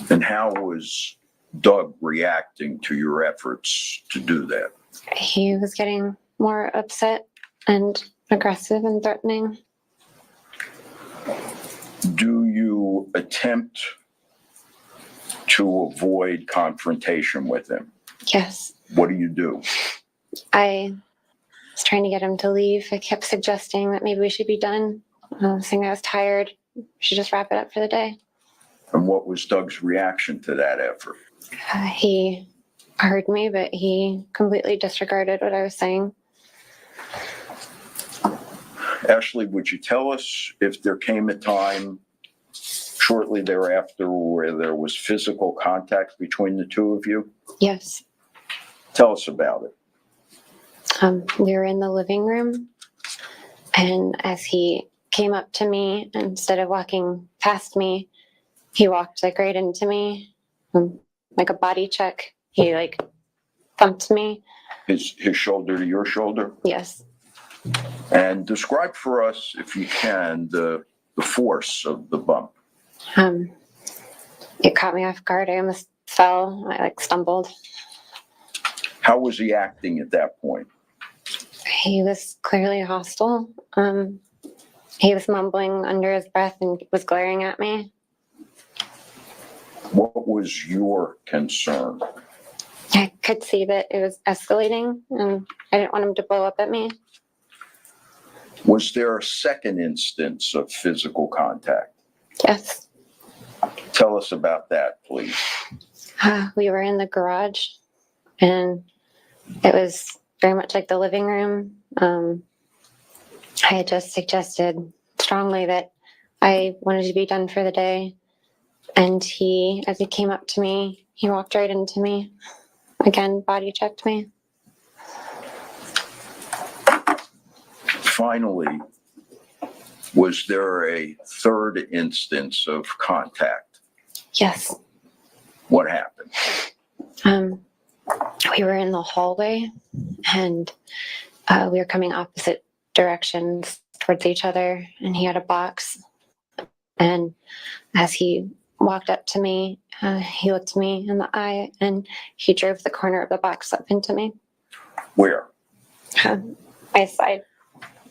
And how was Doug reacting to your efforts to do that? He was getting more upset and aggressive and threatening. Do you attempt to avoid confrontation with him? Yes. What do you do? I was trying to get him to leave. I kept suggesting that maybe we should be done. Saying I was tired. We should just wrap it up for the day. And what was Doug's reaction to that effort? He heard me, but he completely disregarded what I was saying. Ashley, would you tell us if there came a time shortly thereafter where there was physical contact between the two of you? Yes. Tell us about it. We were in the living room, and as he came up to me, instead of walking past me, he walked like right into me, like a body check. He like thumped me. His shoulder to your shoulder? Yes. And describe for us, if you can, the force of the bump. It caught me off guard. I almost fell. I like stumbled. How was he acting at that point? He was clearly hostile. He was mumbling under his breath and was glaring at me. What was your concern? I could see that it was escalating, and I didn't want him to blow up at me. Was there a second instance of physical contact? Yes. Tell us about that, please. We were in the garage, and it was very much like the living room. I had just suggested strongly that I wanted to be done for the day. And he, as he came up to me, he walked right into me. Again, body checked me. Finally, was there a third instance of contact? Yes. What happened? We were in the hallway, and we were coming opposite directions towards each other, and he had a box. And as he walked up to me, he looked me in the eye, and he drove the corner of the box up into me. Where? My side.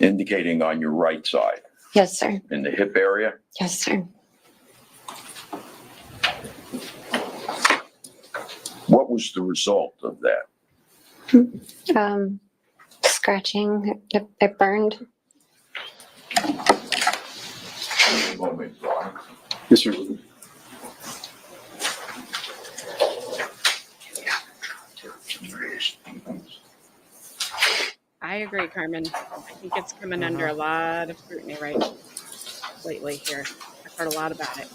Indicating on your right side. Yes, sir. In the hip area? Yes, sir. What was the result of that? Scratching. It burned. Yes, sir. I agree, Carmen. I think it's coming under a lot of scrutiny lately here. I've heard a lot about it.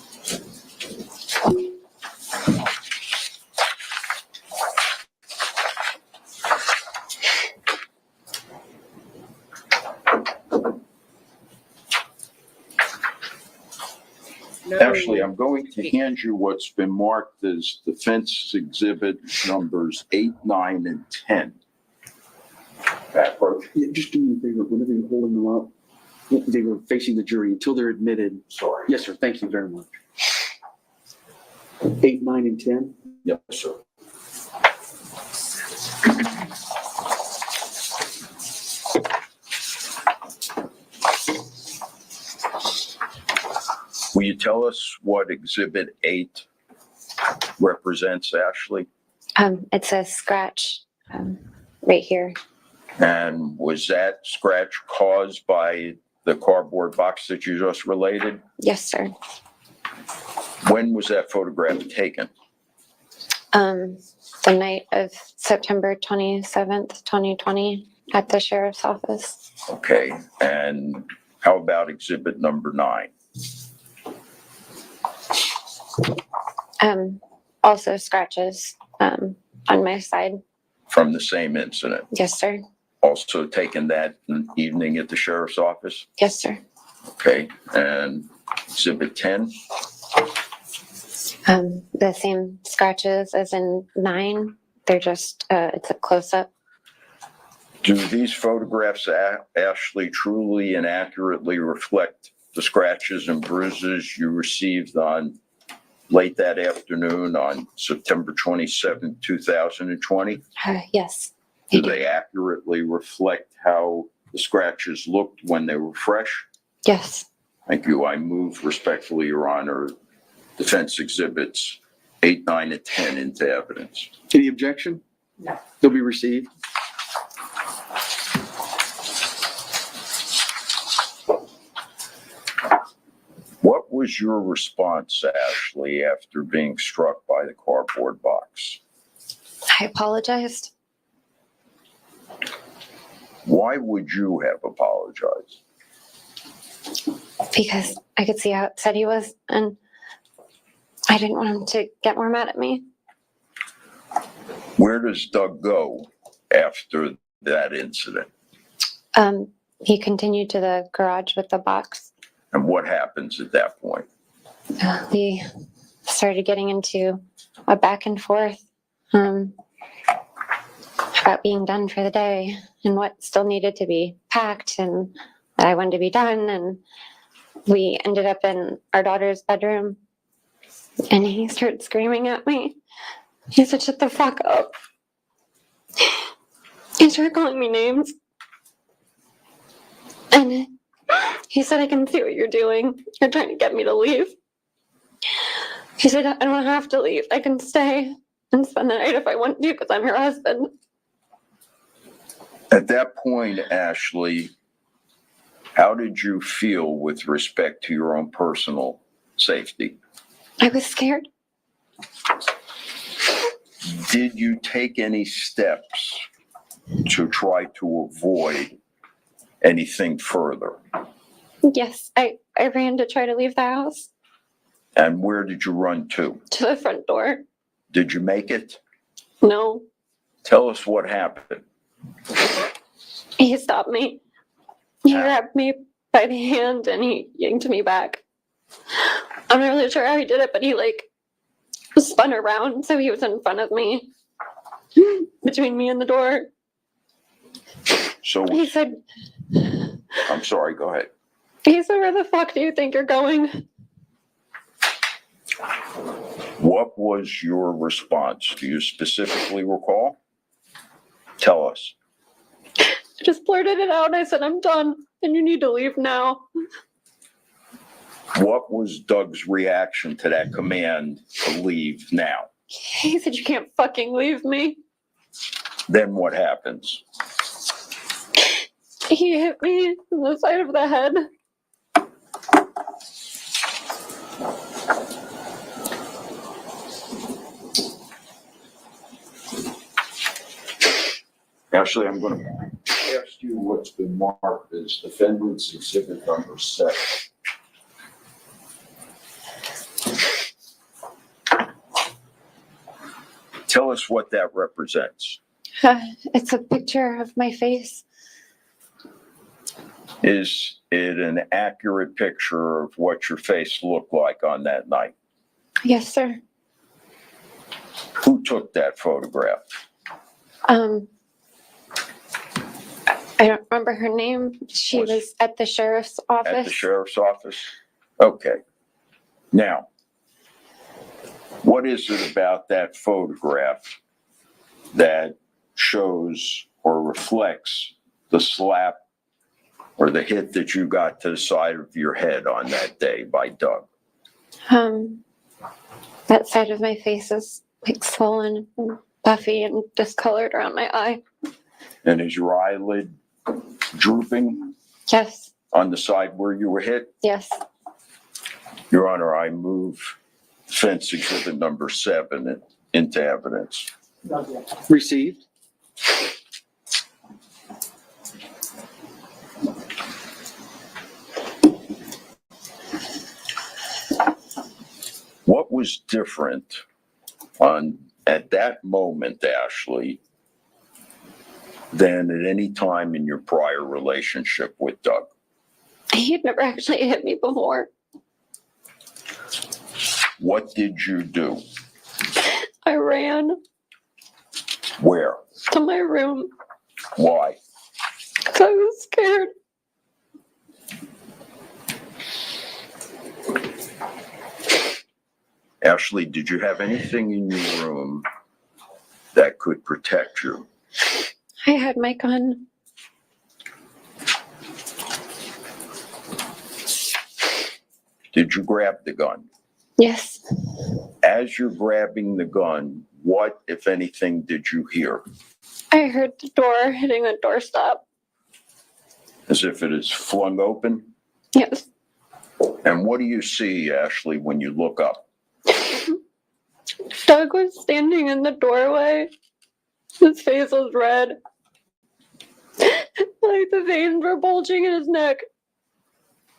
Ashley, I'm going to hand you what's been marked as defense exhibit numbers 8, 9, and 10. Backwards. Yeah, just do me a favor, whenever you're holding them up, they were facing the jury until they're admitted. Sorry. Yes, sir, thank you very much. 8, 9, and 10? Yes, sir. Will you tell us what Exhibit 8 represents, Ashley? It's a scratch right here. And was that scratch caused by the cardboard box that you just related? Yes, sir. When was that photograph taken? The night of September 27th, 2020 at the sheriff's office. Okay, and how about Exhibit number 9? Also scratches on my side. From the same incident? Yes, sir. Also taken that evening at the sheriff's office? Yes, sir. Okay, and Exhibit 10? The same scratches as in 9. They're just, it's a close-up. Do these photographs, Ashley, truly and accurately reflect the scratches and bruises you received on late that afternoon on September 27, 2020? Yes. Do they accurately reflect how the scratches looked when they were fresh? Yes. Thank you. I move respectfully, Your Honor, defense exhibits 8, 9, and 10 into evidence. Any objection? No. They'll be received. What was your response, Ashley, after being struck by the cardboard box? I apologized. Why would you have apologized? Because I could see how upset he was, and I didn't want him to get more mad at me. Where does Doug go after that incident? He continued to the garage with the box. And what happens at that point? We started getting into a back and forth about being done for the day and what still needed to be packed and that I wanted to be done. And we ended up in our daughter's bedroom, and he started screaming at me. He said, "Shut the fuck up." He started calling me names. And he said, "I can see what you're doing. You're trying to get me to leave." He said, "I don't have to leave. I can stay and spend the night if I want to because I'm your husband." At that point, Ashley, how did you feel with respect to your own personal safety? I was scared. Did you take any steps to try to avoid anything further? Yes, I ran to try to leave the house. And where did you run to? To the front door. Did you make it? No. Tell us what happened. He stopped me. He grabbed me by the hand and he yanked me back. I'm not really sure how he did it, but he spun around so he was in front of me, between me and the door. So He said, I'm sorry, go ahead. he said, "Where the fuck do you think you're going?" What was your response? Do you specifically recall? Tell us. I just blurted it out. I said, "I'm done and you need to leave now." What was Doug's reaction to that command to leave now? He said, "You can't fucking leave me." Then what happens? He hit me on the side of the head. Ashley, I'm going to ask you what's been marked as defendant's exhibit number 7. Tell us what that represents. It's a picture of my face. Is it an accurate picture of what your face looked like on that night? Yes, sir. Who took that photograph? I don't remember her name. She was at the sheriff's office. At the sheriff's office? Okay. Now, what is it about that photograph that shows or reflects the slap or the hit that you got to the side of your head on that day by Doug? That side of my face is like swollen and puffy and discolored around my eye. And is your eyelid drooping Yes, on the side where you were hit? yes. Your Honor, I move fence exhibit number 7 into evidence. Received. What was different at that moment, Ashley, than at any time in your prior relationship with Doug? He had never actually hit me before. What did you do? I ran Where? to my room Why? because I was scared. Ashley, did you have anything in your room that could protect you? I had my gun. Did you grab the gun? Yes. As you're grabbing the gun, what, if anything, did you hear? I heard the door hitting the doorstop. As if it is flung open? Yes. And what do you see, Ashley, when you look up? Doug was standing in the doorway. His face was red. Like the veins were bulging in his neck.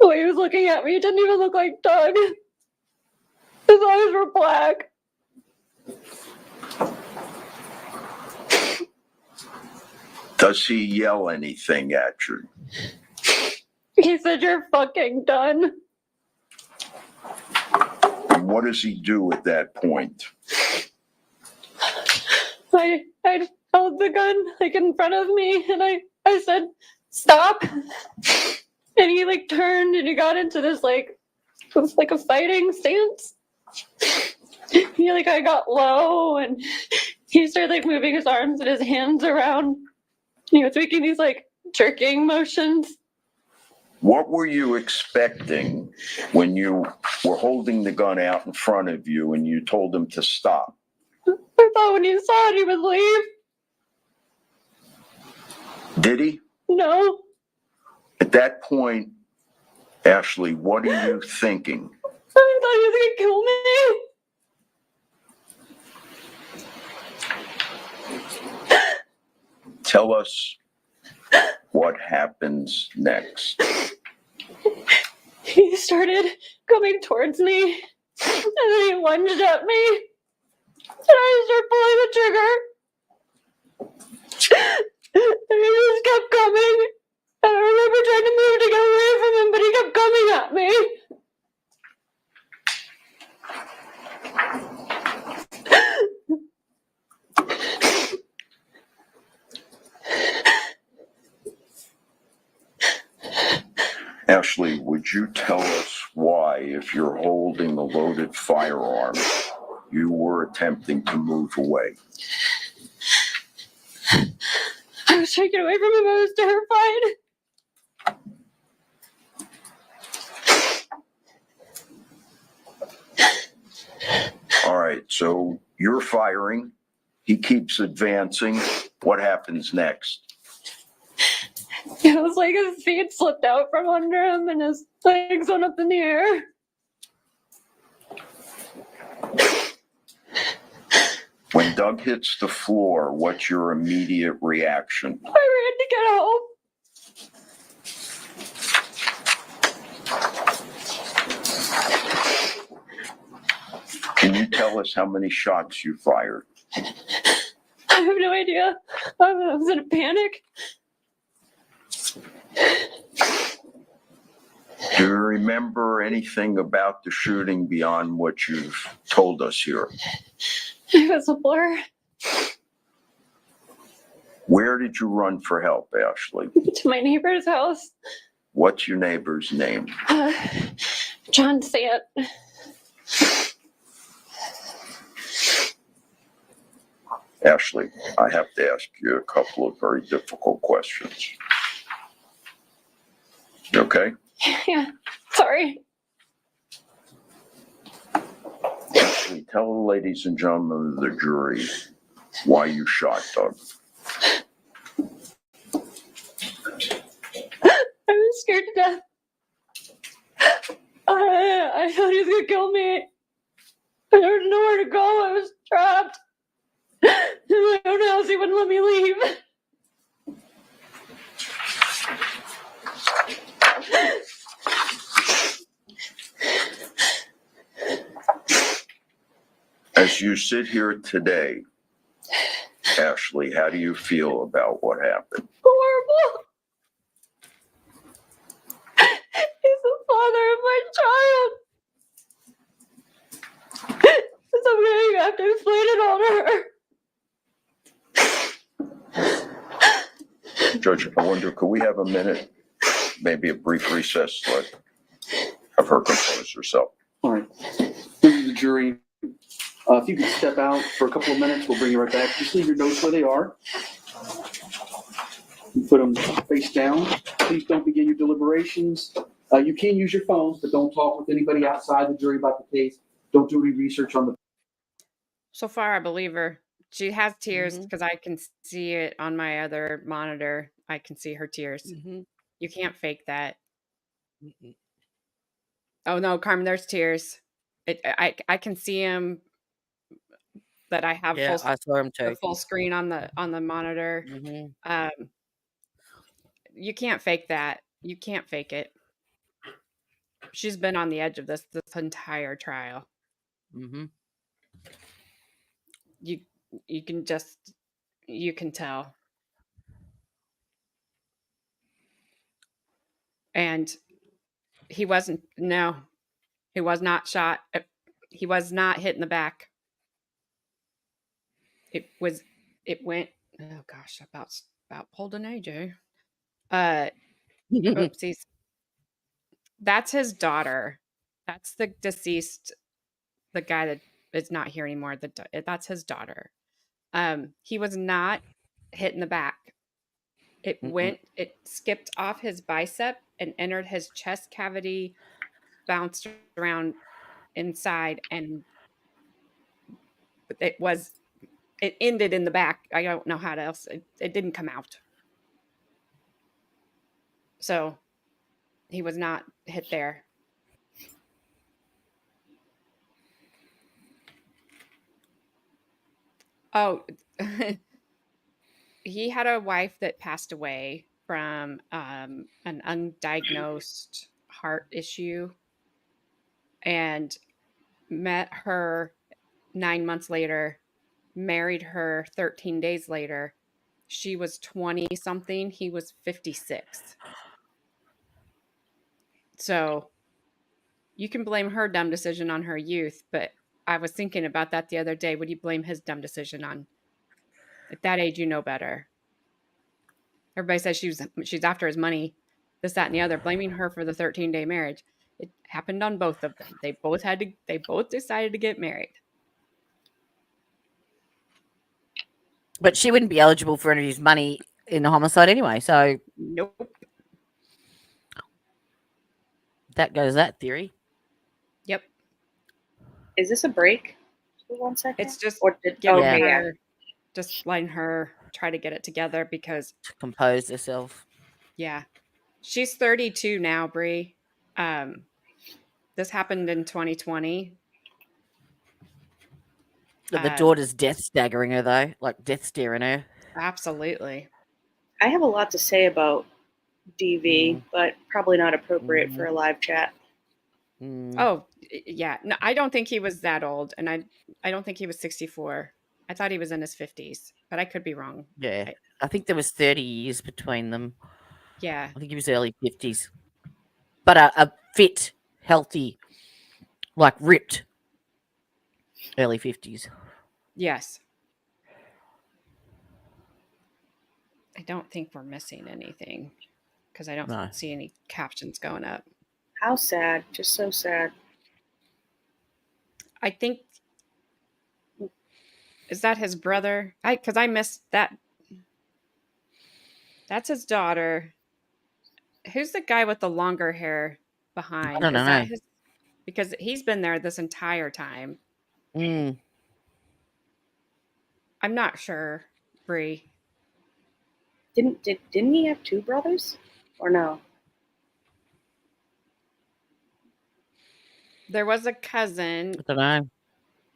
The way he was looking at me, it didn't even look like Doug. His eyes were black. Does he yell anything at you? He said, "You're fucking done." And what does he do at that point? I held the gun like in front of me and I said, "Stop." And he like turned and he got into this like, it was like a fighting stance. I got low and he started like moving his arms and his hands around. He was making these like jerking motions. What were you expecting when you were holding the gun out in front of you and you told him to stop? I thought when he saw it, he would leave. Did he? No. At that point, Ashley, what are you thinking? I thought he was going to kill me. Tell us what happens next. He started coming towards me, and then he lunged at me, and I started pulling the trigger. And he just kept coming, and I remember trying to move to get away from him, but he kept coming at me. Ashley, would you tell us why, if you're holding a loaded firearm, you were attempting to move away? I was trying to get away from him. I was terrified. All right, so you're firing. He keeps advancing. What happens next? It was like his feet slipped out from under him and his legs went up in the air. When Doug hits the floor, what's your immediate reaction? I ran to get home. Can you tell us how many shots you fired? I have no idea. I was in a panic. Do you remember anything about the shooting beyond what you've told us here? It was a blur. Where did you run for help, Ashley? To my neighbor's house. What's your neighbor's name? John Sept. Ashley, I have to ask you a couple of very difficult questions. You okay? Yeah, sorry. Ashley, tell the ladies and gentlemen of the jury why you shot Doug. I was scared to death. I thought he was gonna kill me. There was nowhere to go. I was trapped in my own house. He wouldn't let me leave. As you sit here today, Ashley, how do you feel about what happened? Horrible. He's the father of my child. So I'm gonna have to explain it all to her. Judge, I wonder, could we have a minute, maybe a brief recess, let have her compose herself? All right. Members of the jury, if you could step out for a couple of minutes, we'll bring you right back. Just leave your notes where they are. You put them face down. Please don't begin your deliberations. You can use your phones, but don't talk with anybody outside the jury about the case. Don't do any research on the. So far, I believe her. She has tears because I can see it on my other monitor. I can see her tears. You can't fake that. Oh no, Carmen, there's tears. I can see him. That I have Yeah, I saw him too. the full screen on the monitor. You can't fake that. You can't fake it. She's been on the edge of this entire trial. You can tell. And he was not shot. He was not hit in the back. It went, oh gosh, about pulled an AJ. Oopsies. That's his daughter. That's the deceased, the guy that is not here anymore. That's his daughter. He was not hit in the back. It skipped off his bicep and entered his chest cavity, bounced around inside, and it ended in the back. I don't know how else. It didn't come out. So he was not hit there. Oh, he had a wife that passed away from an undiagnosed heart issue and met her 9 months later, married her 13 days later. She was 20 something. He was 56. So you can blame her dumb decision on her youth, but I was thinking about that the other day. Would you blame his dumb decision on? At that age, you know better. Everybody says she's after his money, this, that, and the other, blaming her for the 13-day marriage. It happened on both of them. They both decided to get married. But she wouldn't be eligible for any of his money in the homicide anyway, so nope. That goes that theory. Yep. Is this a break? For 1 second. It's just okay, just letting her try to get it together because to compose herself. Yeah, she's 32 now, Bree. This happened in 2020. But the daughter's death staggering her though, like death staring her. Absolutely. I have a lot to say about DV, but probably not appropriate for a live chat. Oh, yeah. No, I don't think he was that old, and I don't think he was 64. I thought he was in his 50s, but I could be wrong. Yeah, I think there was 30 years between them. Yeah. I think he was early 50s. But fit, healthy, like ripped, early 50s. Yes. I don't think we're missing anything because I don't No. see any captions going up. How sad. Just so sad. I think, is that his brother? Because I missed that. That's his daughter. Who's the guy with the longer hair behind? I don't Is that know. his? Because he's been there this entire time. Mm. I'm not sure, Bree. Didn't he have two brothers? Or no? There was a cousin I don't know.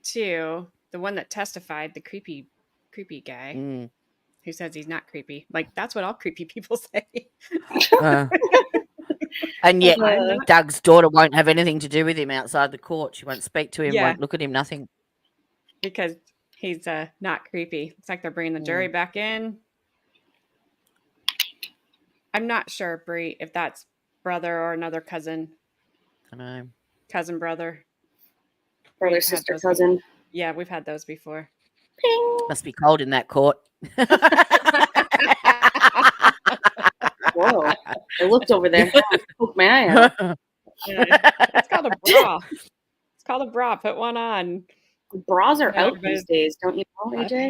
too, the one that testified, the creepy guy Mm. who says he's not creepy. Like that's what all creepy people say. And yet, Uh, Doug's daughter won't have anything to do with him outside the court. She won't speak to him, Yeah. won't look at him, nothing. Because he's not creepy. It's like they're bringing the jury back in. I'm not sure, Bree, if that's brother or another cousin. I know. Cousin, brother. brother, We've had sister, those cousin. Yeah, we've had those before. Ping. Must be cold in that court. Whoa. I looked over there. Poked my eye out. It's called a bra. It's called a bra. Put one on. Bras are No, out but these days, don't you know, AJ?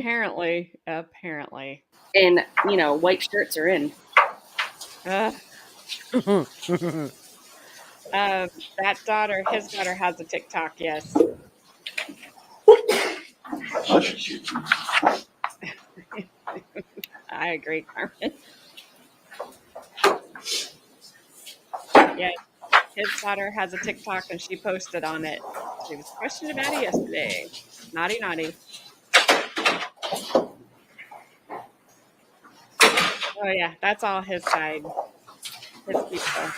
Apparently. And, white shirts are in. That daughter, his daughter has a TikTok, yes. I agree, Carmen. Yeah, his daughter has a TikTok and she posted on it. She was questioned about it yesterday. Naughty, naughty. Oh yeah, that's all his side. His people.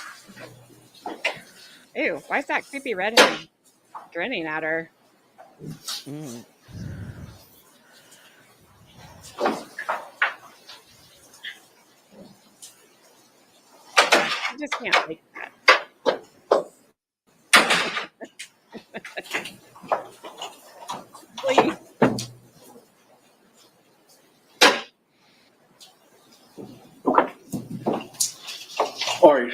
Ew, why is that creepy redhead grinning at her? Mm. I just can't like that. Please. All right,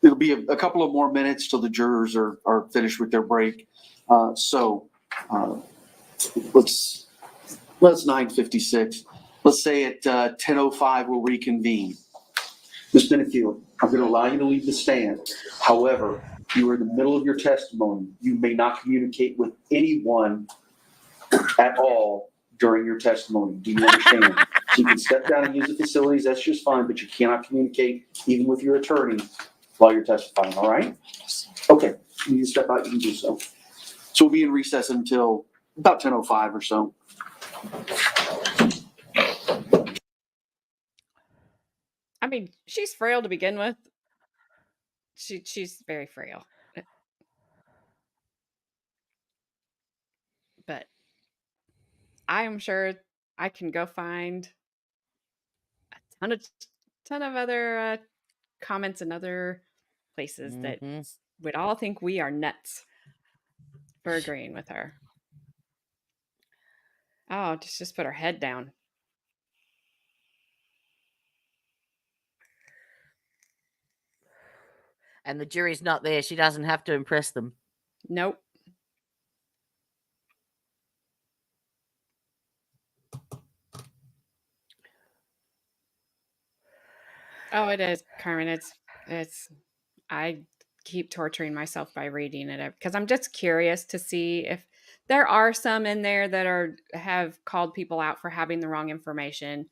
it'll be a couple of more minutes till the jurors are finished with their break. So let's 9:56. Let's say at 10:05 we'll reconvene. Ms. Benefield, I'm going to allow you to leave the stand. However, you are in the middle of your testimony. You may not communicate with anyone at all during your testimony. Do you understand? So you can step down and use the facilities, that's just fine, but you cannot communicate even with your attorney while you're testifying, all right? Okay, you need to step out, you can do so. So we'll be in recess until about 10:05 or so. I mean, she's frail to begin with. She's very frail. But I am sure I can go find a ton of other comments in other places that would all think we are nuts for agreeing with her. Oh, just put her head down. And the jury's not there. She doesn't have to impress them. Nope. Oh, it is, Carmen. It's I keep torturing myself by reading it because I'm just curious to see if there are some in there that have called people out for having the wrong information.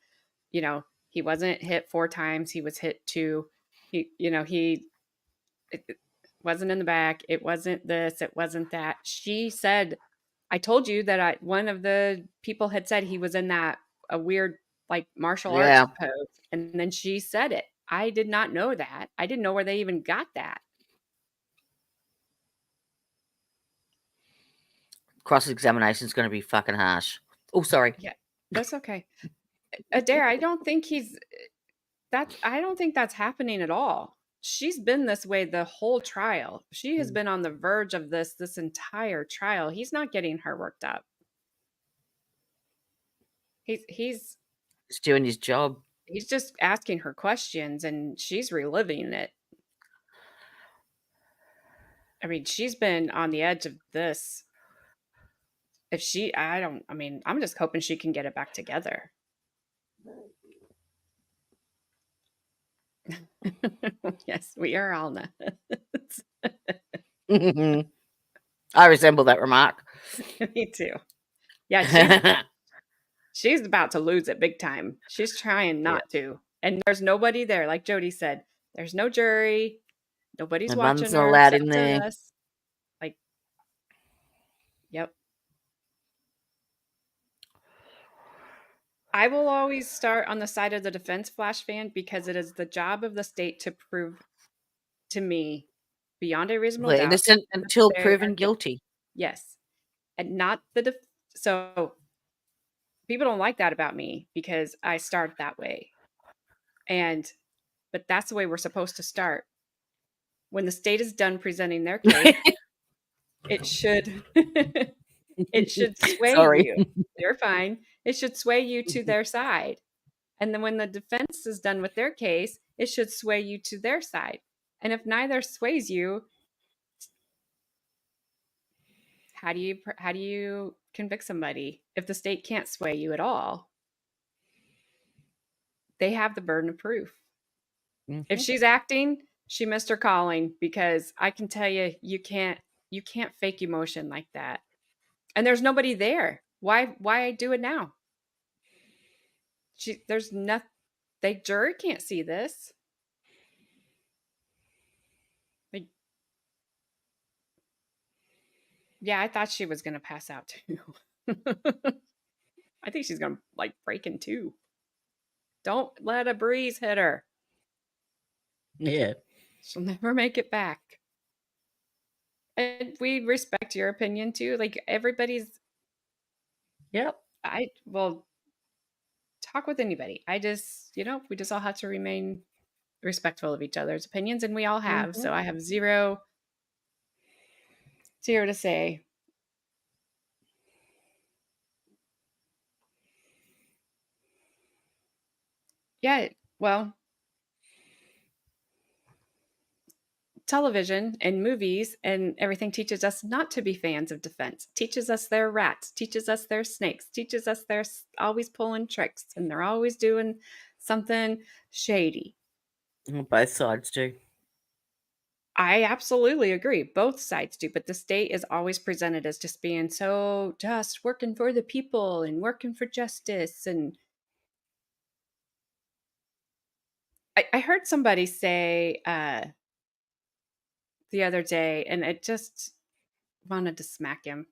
He wasn't hit 4 times, he was hit 2. It wasn't in the back, it wasn't this, it wasn't that. She said, I told you that one of the people had said he was in a weird like martial arts pose, and then she said it. I did not know that. I didn't know where they even got that. Cross-examination is going to be fucking harsh. Oh, sorry. Yeah, that's okay. Adair, I don't think that's happening at all. she's been this way the whole trial. She has Mm. been on the verge of this entire trial. He's not getting her worked up. He's He's doing his job. he's just asking her questions and she's reliving it. I mean, she's been on the edge of this. I'm just hoping she can get it back together. Yes, we are all nuts. I resemble that remark. Me too. Yeah, she's about to lose it big time. She's trying not to. And there's nobody there. Like Jodie said, there's no jury. Nobody's My watching mum's her not allowed except in for there. us. Like, yep. I will always start on the side of the defense, Flash fan, because it is the job of the state to prove to me beyond a reasonable We're doubt innocent that until they are proven guilty. guilty. Yes. And not so people don't like that about me because I start that way. But that's the way we're supposed to start. When the state is done presenting their case, it should it should sway Sorry. you. You're fine. It should sway you to their side. And then when the defense is done with their case, it should sway you to their side. And if neither sways you, how do you convict somebody if the state can't sway you at all? They have the burden of proof. If she's acting, she missed her calling, because I can tell you, you can't fake emotion like that. And there's nobody there. Why do it now? There's nothing. The jury can't see this. Like, yeah, I thought she was gonna pass out too. I think she's gonna like break in two. Don't let a breeze hit her. Yeah. She'll never make it back. And we respect your opinion too. Like, everybody's. Yep. Talk with anybody. We just all have to remain respectful of each other's opinions, and we all have. So I have zero to say. Yeah, well, television and movies and everything teaches us not to be fans of defense. Teaches us they're rats, teaches us they're snakes, teaches us they're always pulling tricks and they're always doing something shady. Both sides do. I absolutely agree. Both sides do, but the state is always presented as just being so just working for the people and working for justice. And I heard somebody say the other day, and it just wanted to smack him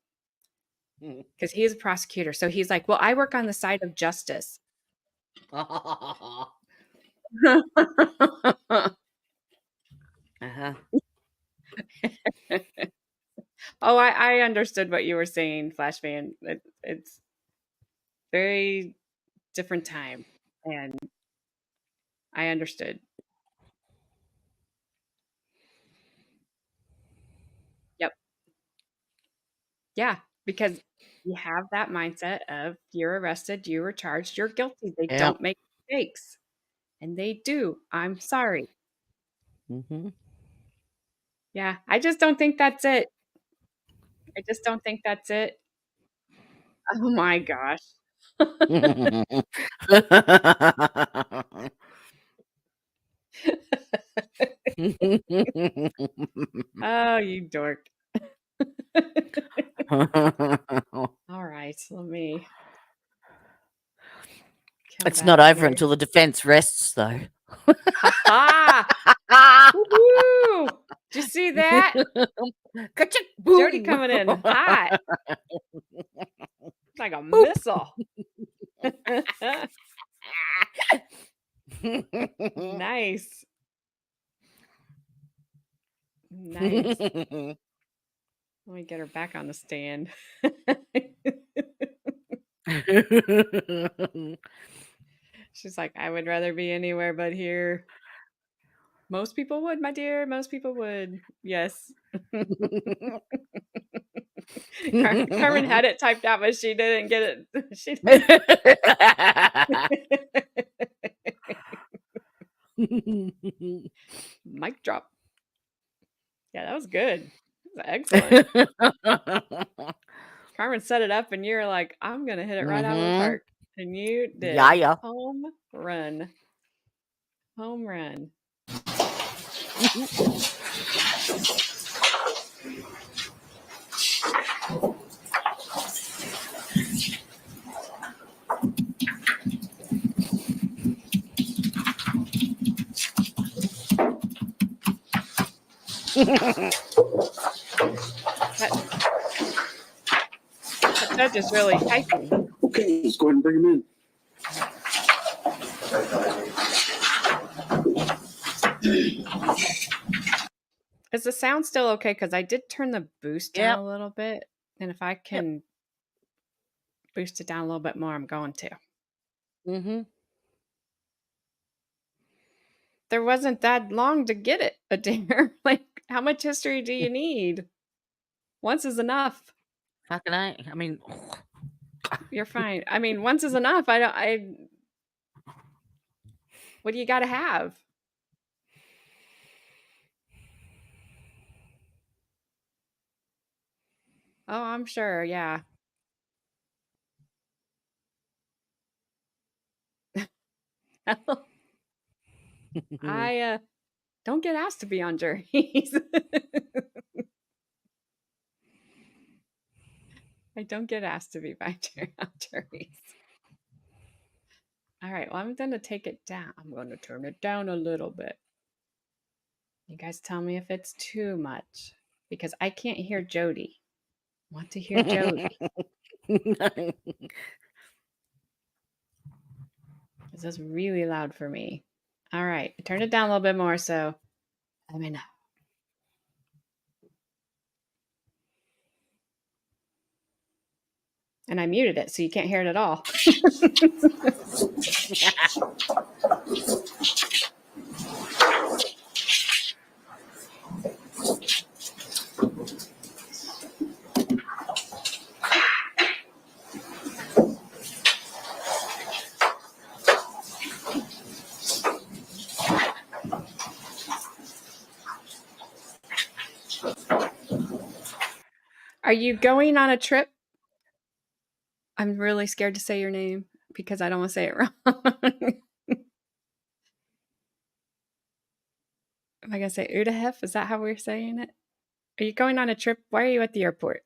because he is a prosecutor. So he's like, well, I work on the side of justice. Uh-huh. Oh, I understood what you were saying, Flashman. It's very different time, and I understood. Yep. Yeah, because you have that mindset of you're arrested, you were charged, you're guilty. They don't make mistakes, and they do. I'm sorry. Yeah, I just don't think that's it. I just don't think that's it. Oh my gosh. Oh, you dork. All right, let me. It's not over until the defense rests, though. Ha! Woo! Did you see that? Jodie coming in hot. It's like a missile. Nice. Nice. Let me get her back on the stand. She's like, I would rather be anywhere but here. Most people would, my dear. Most people would. Yes. Carmen had it typed out, but she didn't get it. She Mic drop. Yeah, that was good. That was excellent. Carmen set it up, and you're like, I'm going to hit it right out of the park. And you did. Yeah. Home run. Home run. That judge is really typing. Okay, let's go ahead and bring him in. Is the sound still okay? Because I did turn the boost down a little bit. And if I can boost it down a little bit more, I'm going to. Mm-hmm. There wasn't that long to get it, Adair. Like, how much history do you need? Once is enough. Fucking I mean, You're fine. I mean, once is enough. What do you got to have? Oh, I'm sure. Yeah. I don't get asked to be on juries. I don't get asked to be on juries. All right. Well, I'm going to take it down. I'm going to turn it down a little bit. You guys tell me if it's too much, because I can't hear Jodie. I want to hear Jodie. This is really loud for me. All right. I turned it down a little bit more, so let me know. And I muted it, so you can't hear it at all. Are you going on a trip? I'm really scared to say your name because I don't want to say it wrong. Am I going to say Udahef? Is that how we're saying it? Are you going on a trip? Why are you at the airport?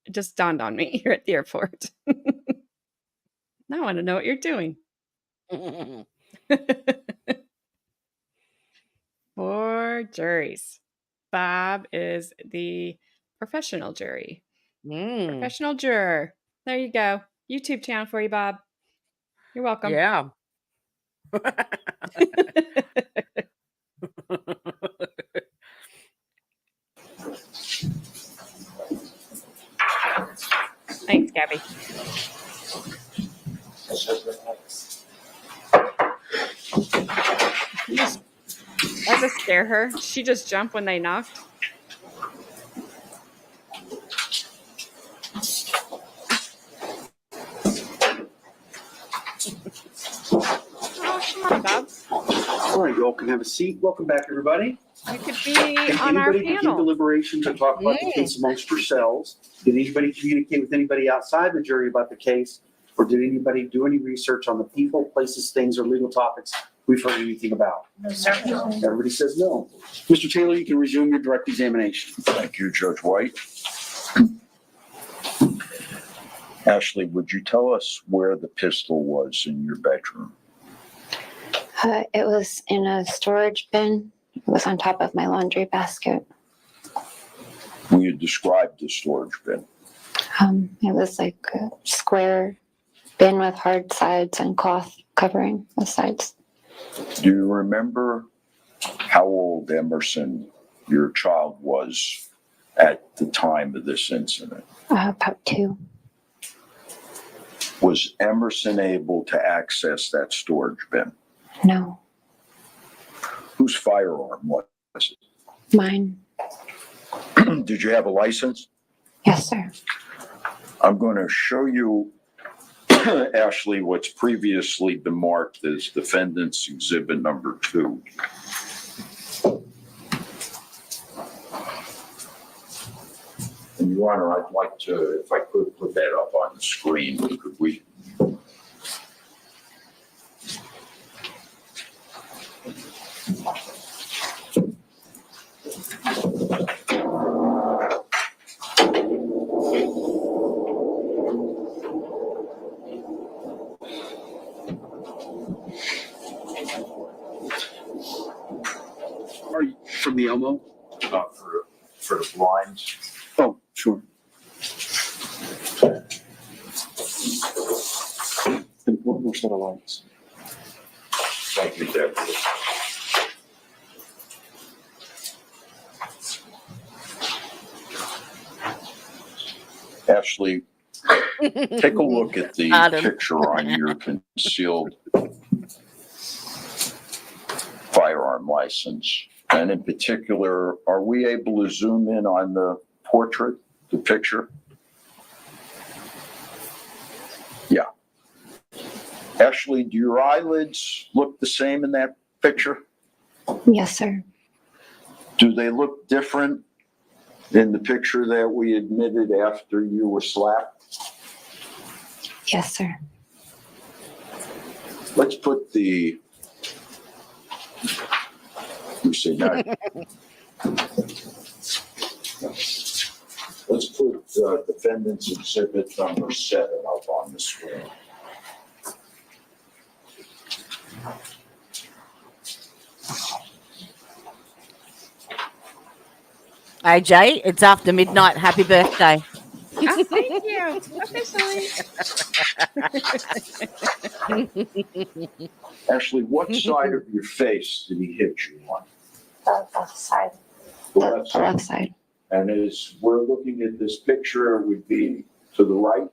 It just dawned on me. You're at the airport. Now I want to know what you're doing. 4 juries. Bob is the professional jury. Professional juror. There you go. YouTube channel for you, Bob. You're welcome. Yeah. Thanks, Gabby. Does it scare her? She just jumped when they knocked. Oh, come on, Bob. All right, you all can have a seat. Welcome back, everybody. You could be on our Anybody begin panel. deliberations and talk about the case amongst yourselves? Did anybody communicate with anybody outside the jury about the case? Or did anybody do any research on the people, places, things, or legal topics we've heard anything about? No, sir. Everybody says no. Mr. Taylor, you can resume your direct examination. Thank you, Judge White. Ashley, would you tell us where the pistol was in your bedroom? It was in a storage bin. It was on top of my laundry basket. Will you describe the storage bin? It was like a square bin with hard sides and cloth covering the sides. Do you remember how old Emerson, your child, was at the time of this incident? About 2. Was Emerson able to access that storage bin? No. Whose firearm was it? Mine. Did you have a license? Yes, sir. I'm going to show you, Ashley, what's previously been marked as Defendant's Exhibit Number 2. And Your Honor, I'd like to, if I could, put that up on the screen. Could we? Are you from the Elmo? For the blinds. Oh, sure. And one more set of lights. Thank you, Deputy. Ashley, take a look at the Adam. picture on your concealed firearm license. And in particular, are we able to zoom in on the portrait, the picture? Yeah. Ashley, do your eyelids look the same in that picture? Yes, sir. Do they look different in the picture that we admitted after you were slapped? Yes, sir. Let's put the, you say no. Let's put Defendant's Exhibit Number 7 up on the screen. AJ, it's after midnight. Happy birthday. Oh, thank you. Officially. Ashley, what side of your face did he hit you on? The left side. The The left side. left side. And as we're looking at this picture, it would be to the right.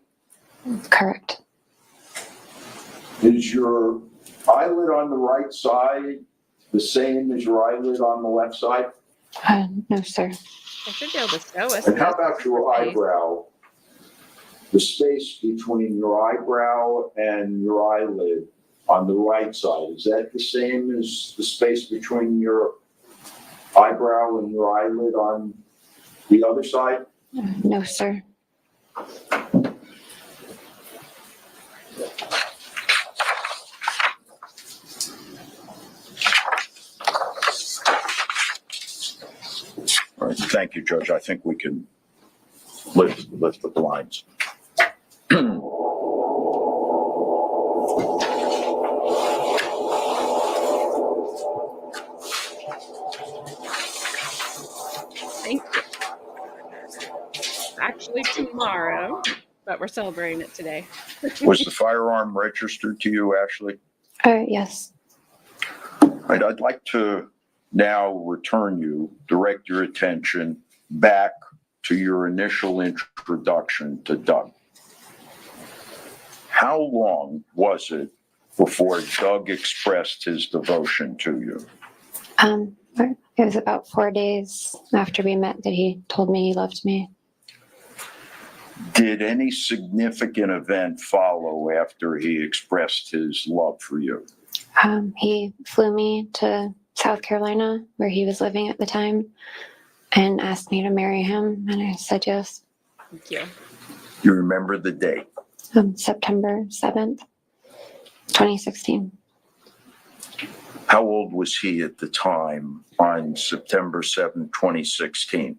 Correct. Is your eyelid on the right side the same as your eyelid on the left side? No, sir. I should be able to show us. And how this. about your eyebrow? The space between your eyebrow and your eyelid on the right side, is that the same as the space between your eyebrow and your eyelid on the other side? No, sir. All right, thank you, Judge. I think we can lift the blinds. Thank you. Actually, tomorrow, but we're celebrating it today. Was the firearm registered to you, Ashley? Yes. Right, I'd like to now direct your attention back to your initial introduction to Doug. How long was it before Doug expressed his devotion to you? It was about 4 days after we met that he told me he loved me. Did any significant event follow after he expressed his love for you? He flew me to South Carolina, where he was living at the time, and asked me to marry him, and I said yes. Thank you. You remember the date? September 7th, 2016. How old was he at the time on September 7th, 2016?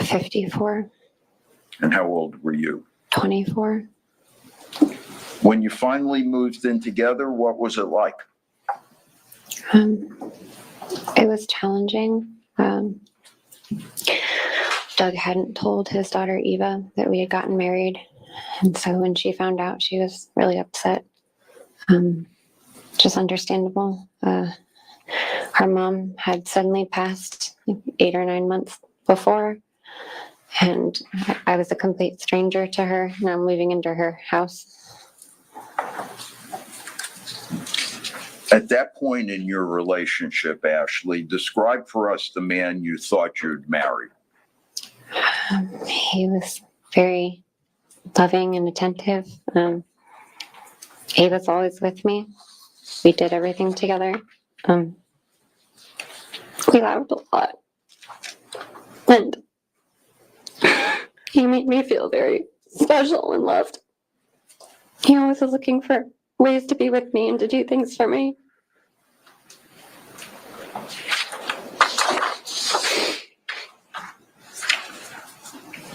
54, And how old were you? 24. When you finally moved in together, what was it like? It was challenging. Doug hadn't told his daughter Eva that we had gotten married, and so when she found out, she was really upset. Just understandable. Her mom had suddenly passed 8 or 9 months before, and I was a complete stranger to her, and I'm moving into her house. At that point in your relationship, Ashley, describe for us the man you thought you'd marry. He was very loving and attentive. He was always with me. We did everything together. We laughed a lot. And he made me feel very special and loved. He always was looking for ways to be with me and to do things for me.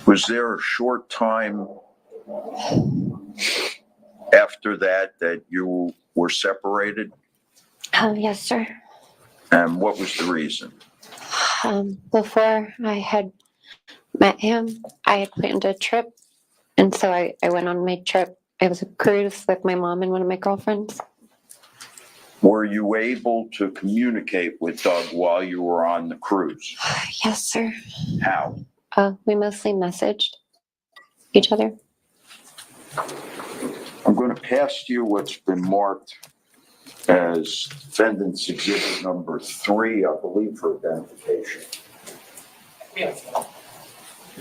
Was there a short time after that you were separated? Yes, sir. And what was the reason? Before I had met him, I had planned a trip. And so I went on my trip. It was a cruise with my mom and one of my girlfriends. Were you able to communicate with Doug while you were on the cruise? Yes, sir. How? We mostly messaged each other. I'm going to pass to you what's been marked as defendant's exhibit number 3, I believe, for identification. Yes.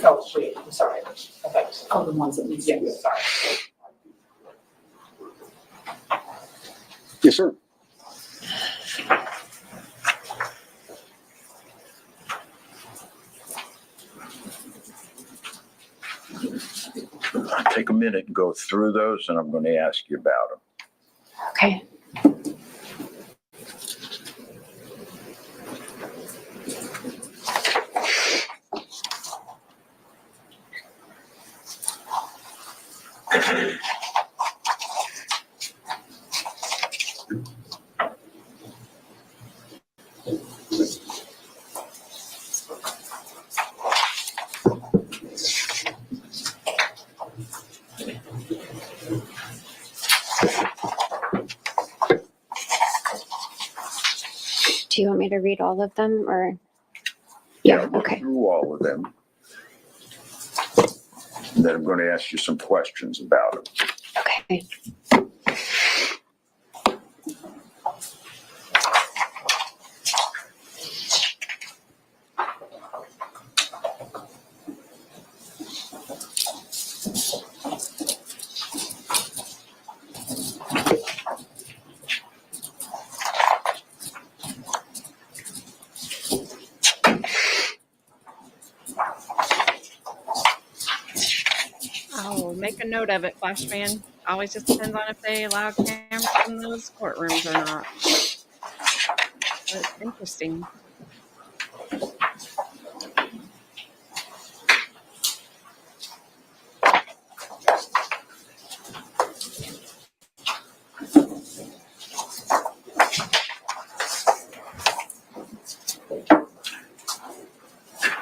Oh, wait, I'm sorry. Okay. Oh, the ones that we, yes, sorry. Yes, sir. I'll take a minute and go through those, and I'm going to ask you about them. Okay. Do you want me to read all of them or? Yeah, go Okay. through all of them. And then I'm going to ask you some questions about them. Okay. I'll make a note of it, Flashman. Always just depends on if they allow cameras in those courtrooms or not. But interesting.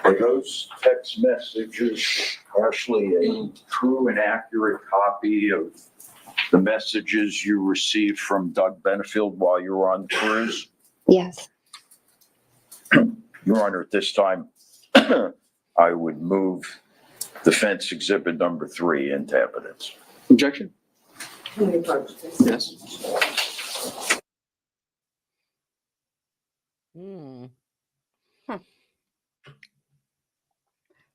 Are those text messages actually a true and accurate copy of the messages you received from Doug Benefield while you were on the cruise? Yes. Your Honor, at this time, I would move defense exhibit number 3 into evidence. Objection? Yes.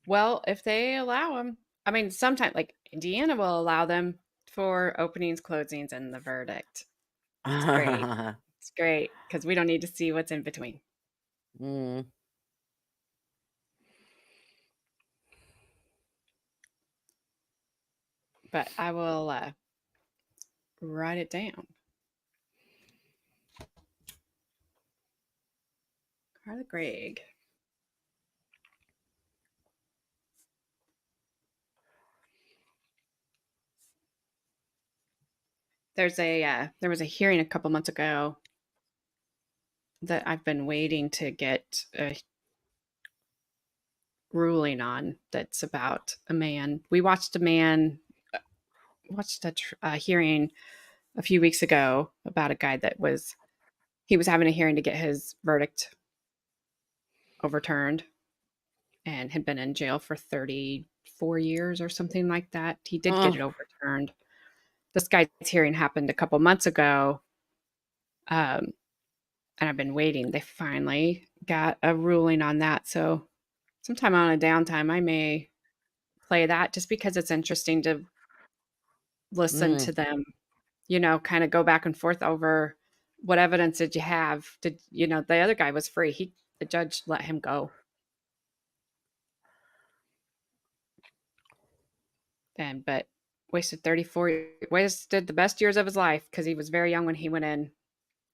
Well, if they allow them, I mean, sometimes, like Indiana will allow them for openings, closings, and the verdict. It's great. It's great because we don't need to see what's in between. But I will write it down. Carla Gregg. There was a hearing a couple months ago that I've been waiting to get a ruling on. That's about a man. We watched a hearing a few weeks ago about a guy that was having a hearing to get his verdict overturned and had been in jail for 34 years or something like that. He did get it overturned. This guy's hearing happened a couple months ago, And I've been waiting. They finally got a ruling on that. So sometime on a downtime, I may play that just because it's interesting to listen to them, kind of go back and forth over what evidence did you have? The other guy was free. The judge let him go. But wasted the best years of his life because he was very young when he went in.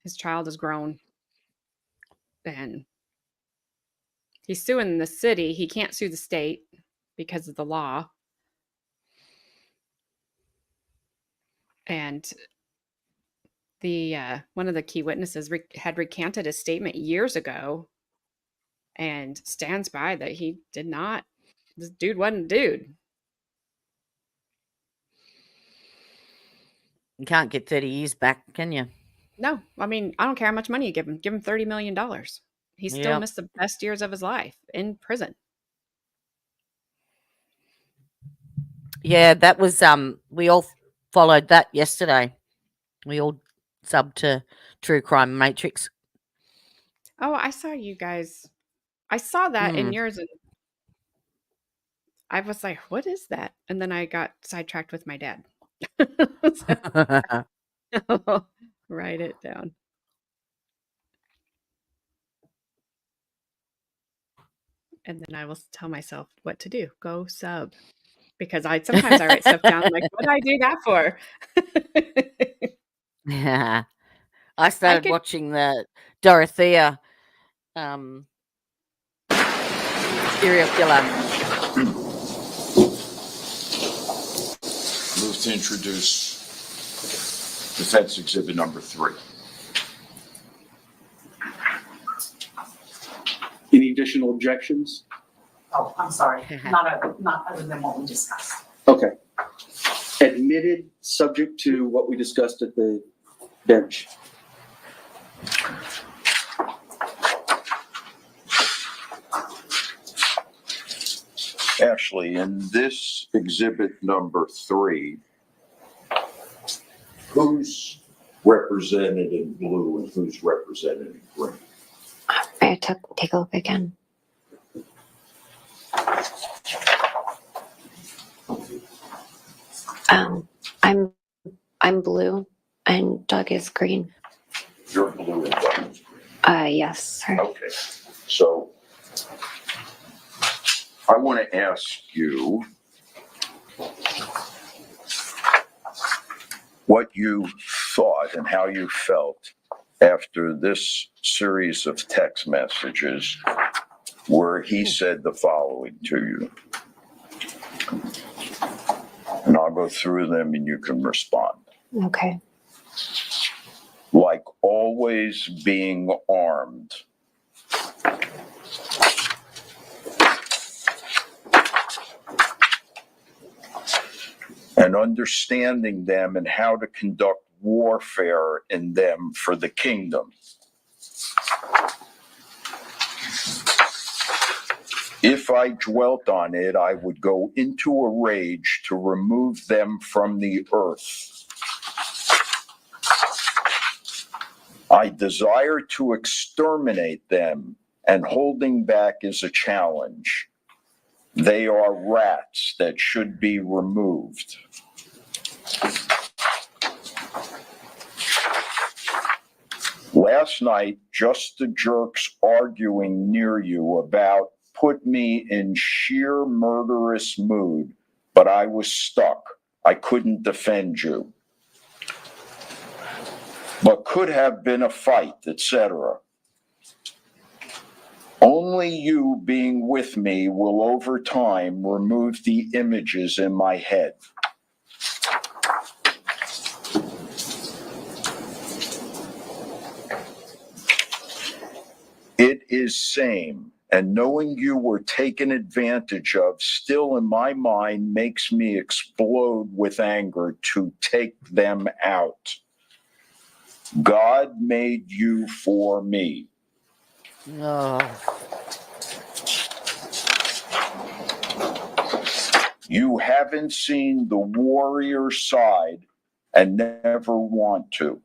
His child is grown. And he's suing the city. He can't sue the state because of the law. And the one of the key witnesses had recanted his statement years ago and stands by that he did not. This dude wasn't a dude. You can't get 30 years back, can you? No, I mean, I don't care how much money you give him. Give him $30 million. He still Yep. missed the best years of his life in prison. Yeah, that was we all followed that yesterday. We all subbed to True Crime Matrix. Oh, I saw you guys. I saw that in yours, and I was like, what is that? And then I got sidetracked with my dad. Write it down. And then I will tell myself what to do. Go sub. Because sometimes I write stuff down. I'm like, what did I do that for? Yeah. I started watching the Dorothea serial killer. Move to introduce defense exhibit number 3. Any additional objections? Oh, I'm sorry, not other than what we discussed. Okay. Admitted, subject to what we discussed at the bench. Ashley, in this exhibit number 3, who's represented in blue and who's represented in green? I take a look again. I'm blue and Doug is green. You're blue and Doug is green. Yes, sir. Okay, so I want to ask you what you thought and how you felt after this series of text messages where he said the following to you. And I'll go through them and you can respond. Okay. Like always being armed. And understanding them and how to conduct warfare in them for the kingdom. If I dwelt on it, I would go into a rage to remove them from the earth. I desire to exterminate them, and holding back is a challenge. They are rats that should be removed. Last night, just the jerks arguing near you about put me in sheer murderous mood, but I was stuck. I couldn't defend you. But could have been a fight, etc. Only you being with me will over time remove the images in my head. It is same, and knowing you were taken advantage of still in my mind makes me explode with anger to take them out. God made you for me. Oh. You haven't seen the warrior side and never want to.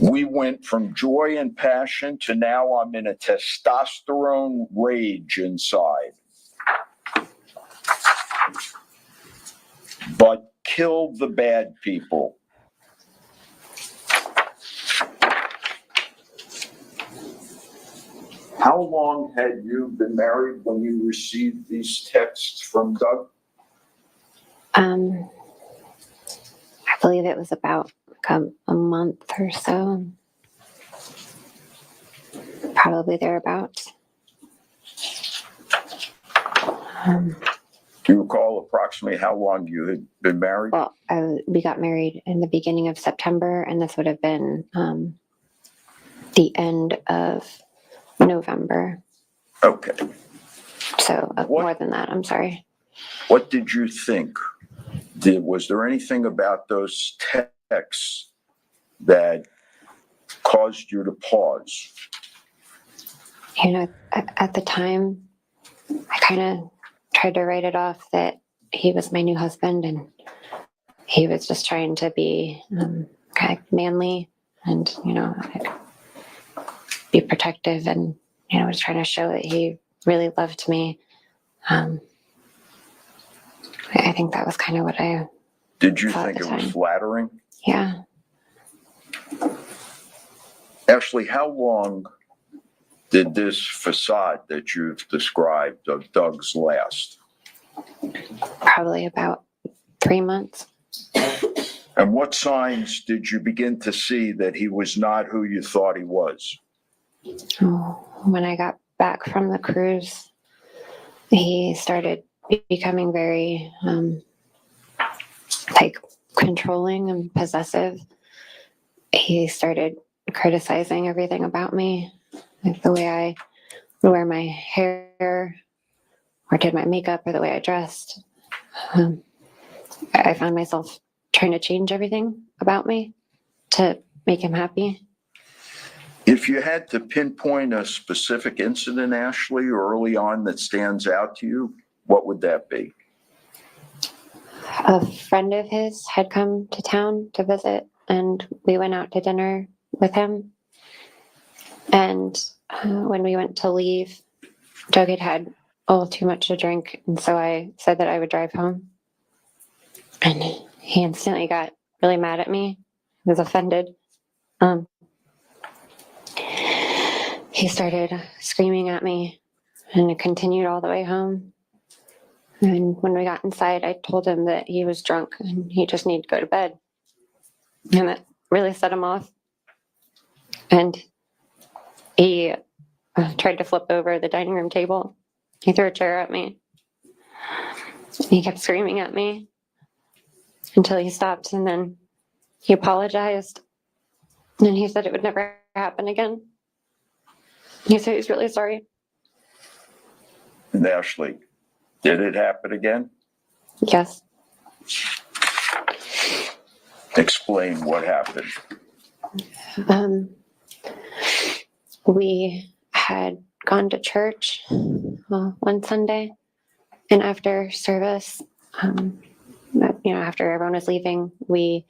We went from joy and passion to now I'm in a testosterone rage inside. But kill the bad people. How long had you been married when you received these texts from Doug? I believe it was about a month or so. Probably thereabouts. Do you recall approximately how long you had been married? Well, we got married in the beginning of September, and this would have been the end of November. Okay. So more than that, I'm sorry. What did you think? Was there anything about those texts that caused you to pause? You know, at the time, I kind of tried to write it off that he was my new husband and he was just trying to be kind of manly and, you know, be protective and, you know, was trying to show that he really loved me. I think that was kind of what I Did you thought think at it the was time. flattering? Yeah. Ashley, how long did this facade that you've described of Doug's last? Probably about 3 months. And what signs did you begin to see that he was not who you thought he was? When I got back from the cruise, he started becoming very like controlling and possessive. He started criticizing everything about me, like the way I would wear my hair or did my makeup or the way I dressed. I found myself trying to change everything about me to make him happy. If you had to pinpoint a specific incident, Ashley, early on that stands out to you, what would that be? A friend of his had come to town to visit, and we went out to dinner with him. And when we went to leave, Doug had had a little too much to drink, and so I said that I would drive home. And he instantly got really mad at me. He was offended. He started screaming at me, and it continued all the way home. And when we got inside, I told him that he was drunk and he just needed to go to bed. And that really set him off. And he tried to flip over the dining room table. He threw a chair at me. He kept screaming at me until he stopped, and then he apologized. And he said it would never happen again. He said he's really sorry. And Ashley, did it happen again? Yes. Explain what happened. We had gone to church one Sunday, and after service, after everyone was leaving, we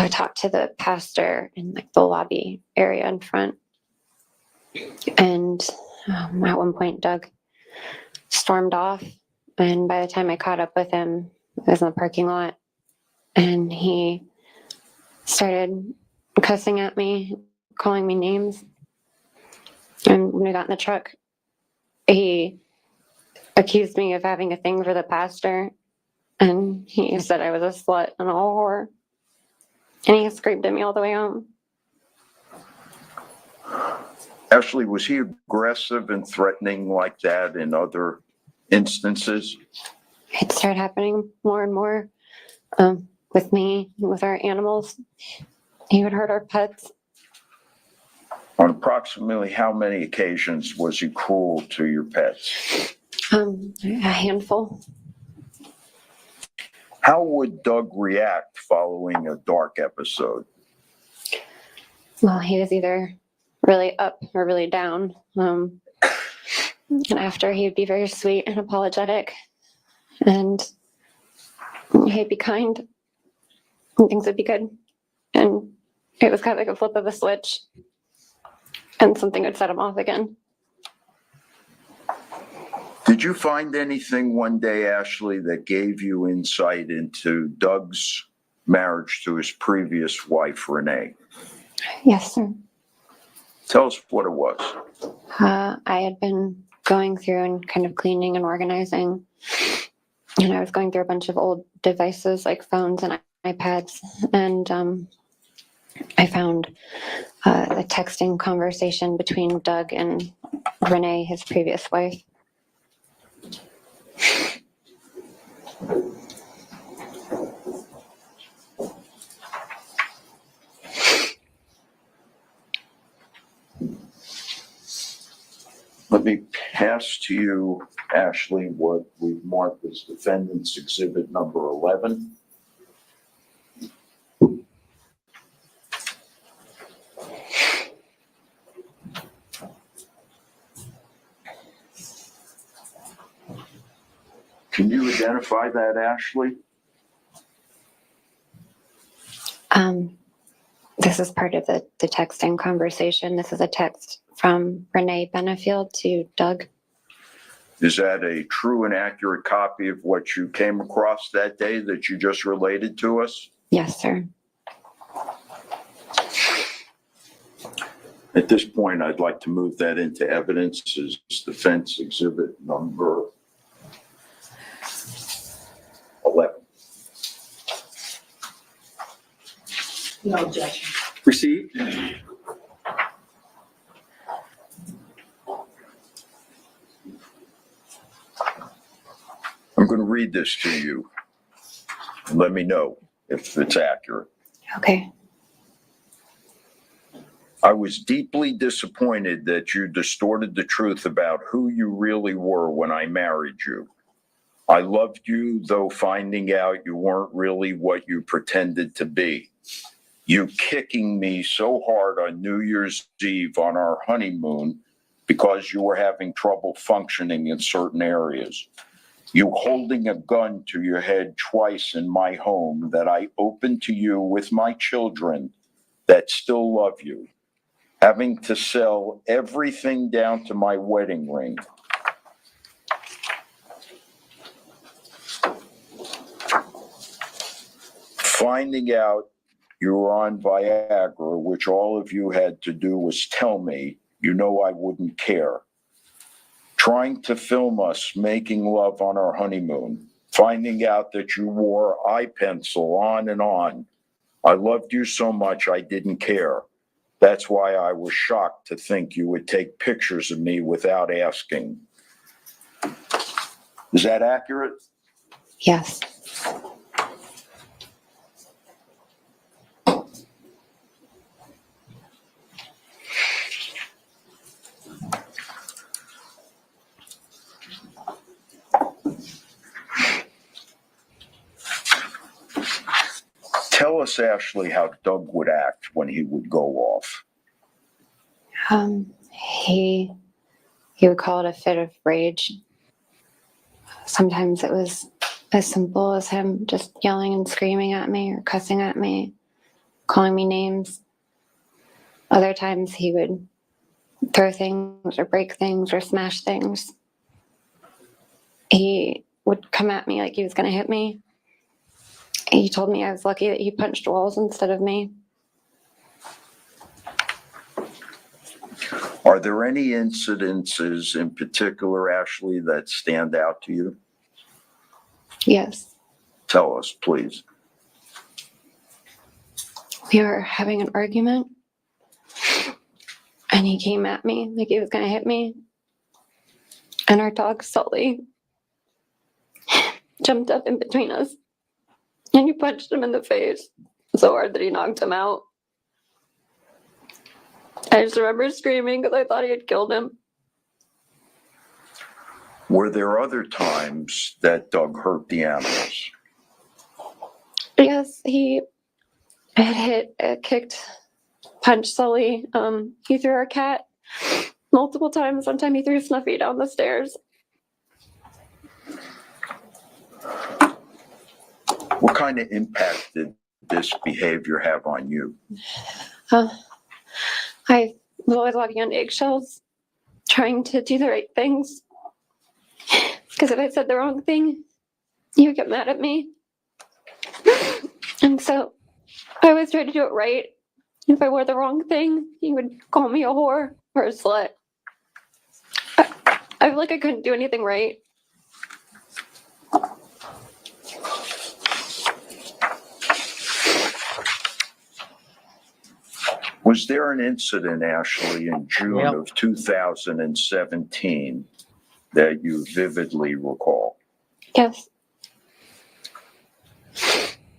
talked to the pastor in like the lobby area in front. And at one point, Doug stormed off, and by the time I caught up with him, I was in the parking lot, and he started cussing at me, calling me names. And when we got in the truck, he accused me of having a thing for the pastor, and he said I was a slut and a whore, and he screamed at me all the way home. Ashley, was he aggressive and threatening like that in other instances? It started happening more and more with me and with our animals. He would hurt our pets. On approximately how many occasions was he cruel to your pets? A handful. How would Doug react following a dark episode? Well, he was either really up or really down. And after, he'd be very sweet and apologetic, and he'd be kind, and things would be good. And It was kind of like a flip of a switch, and something would set him off again. Did you find anything one day, Ashley, that gave you insight into Doug's marriage to his previous wife, Renee? Yes, sir. Tell us what it was. I had been going through and kind of cleaning and organizing, and I was going through a bunch of old devices like phones and iPads, and I found a texting conversation between Doug and Renee, his previous wife. Let me pass to you, Ashley, what we've marked as defendant's exhibit number 11. Can you identify that, Ashley? This is part of the texting conversation. This is a text from Renee Benefield to Doug. Is that a true and accurate copy of what you came across that day that you just related to us? Yes, sir. At this point, I'd like to move that into evidence as defense exhibit number 11. No objection. Received. I'm going to read this to you. And let me know if it's accurate. Okay. I was deeply disappointed that you distorted the truth about who you really were when I married you. I loved you, though finding out you weren't really what you pretended to be. You kicking me so hard on New Year's Eve on our honeymoon because you were having trouble functioning in certain areas. You holding a gun to your head twice in my home that I opened to you with my children that still love you. Having to sell everything down to my wedding ring. Finding out you were on Viagra, which all of you had to do was tell me, you know I wouldn't care. Trying to film us making love on our honeymoon. Finding out that you wore eye pencil on and on. I loved you so much I didn't care. That's why I was shocked to think you would take pictures of me without asking. Is that accurate? Yes. Tell us, Ashley, how Doug would act when he would go off. He would call it a fit of rage. Sometimes it was as simple as him just yelling and screaming at me or cussing at me, calling me names. Other times he would throw things or break things or smash things. He would come at me like he was going to hit me. He told me I was lucky that he punched walls instead of me. Are there any incidences in particular, Ashley, that stand out to you? Yes. Tell us, please. We were having an argument, and he came at me like he was going to hit me. And our dog, Sully, jumped up in between us, and he punched him in the face so hard that he knocked him out. I just remember screaming because I thought he had killed him. Were there other times that Doug hurt the animals? Yes, he had hit, kicked, punched Sully. He threw our cat multiple times. One time he threw Snuffy down the stairs. What kind of impact did this behavior have on you? I was always walking on eggshells, trying to do the right things. Because if I said the wrong thing, he would get mad at me. And so I always tried to do it right. If I wore the wrong thing, he would call me a whore or a slut. I feel like I couldn't do anything right. Was there an incident, Ashley, in June Yep. of 2017 that you vividly recall? Yes.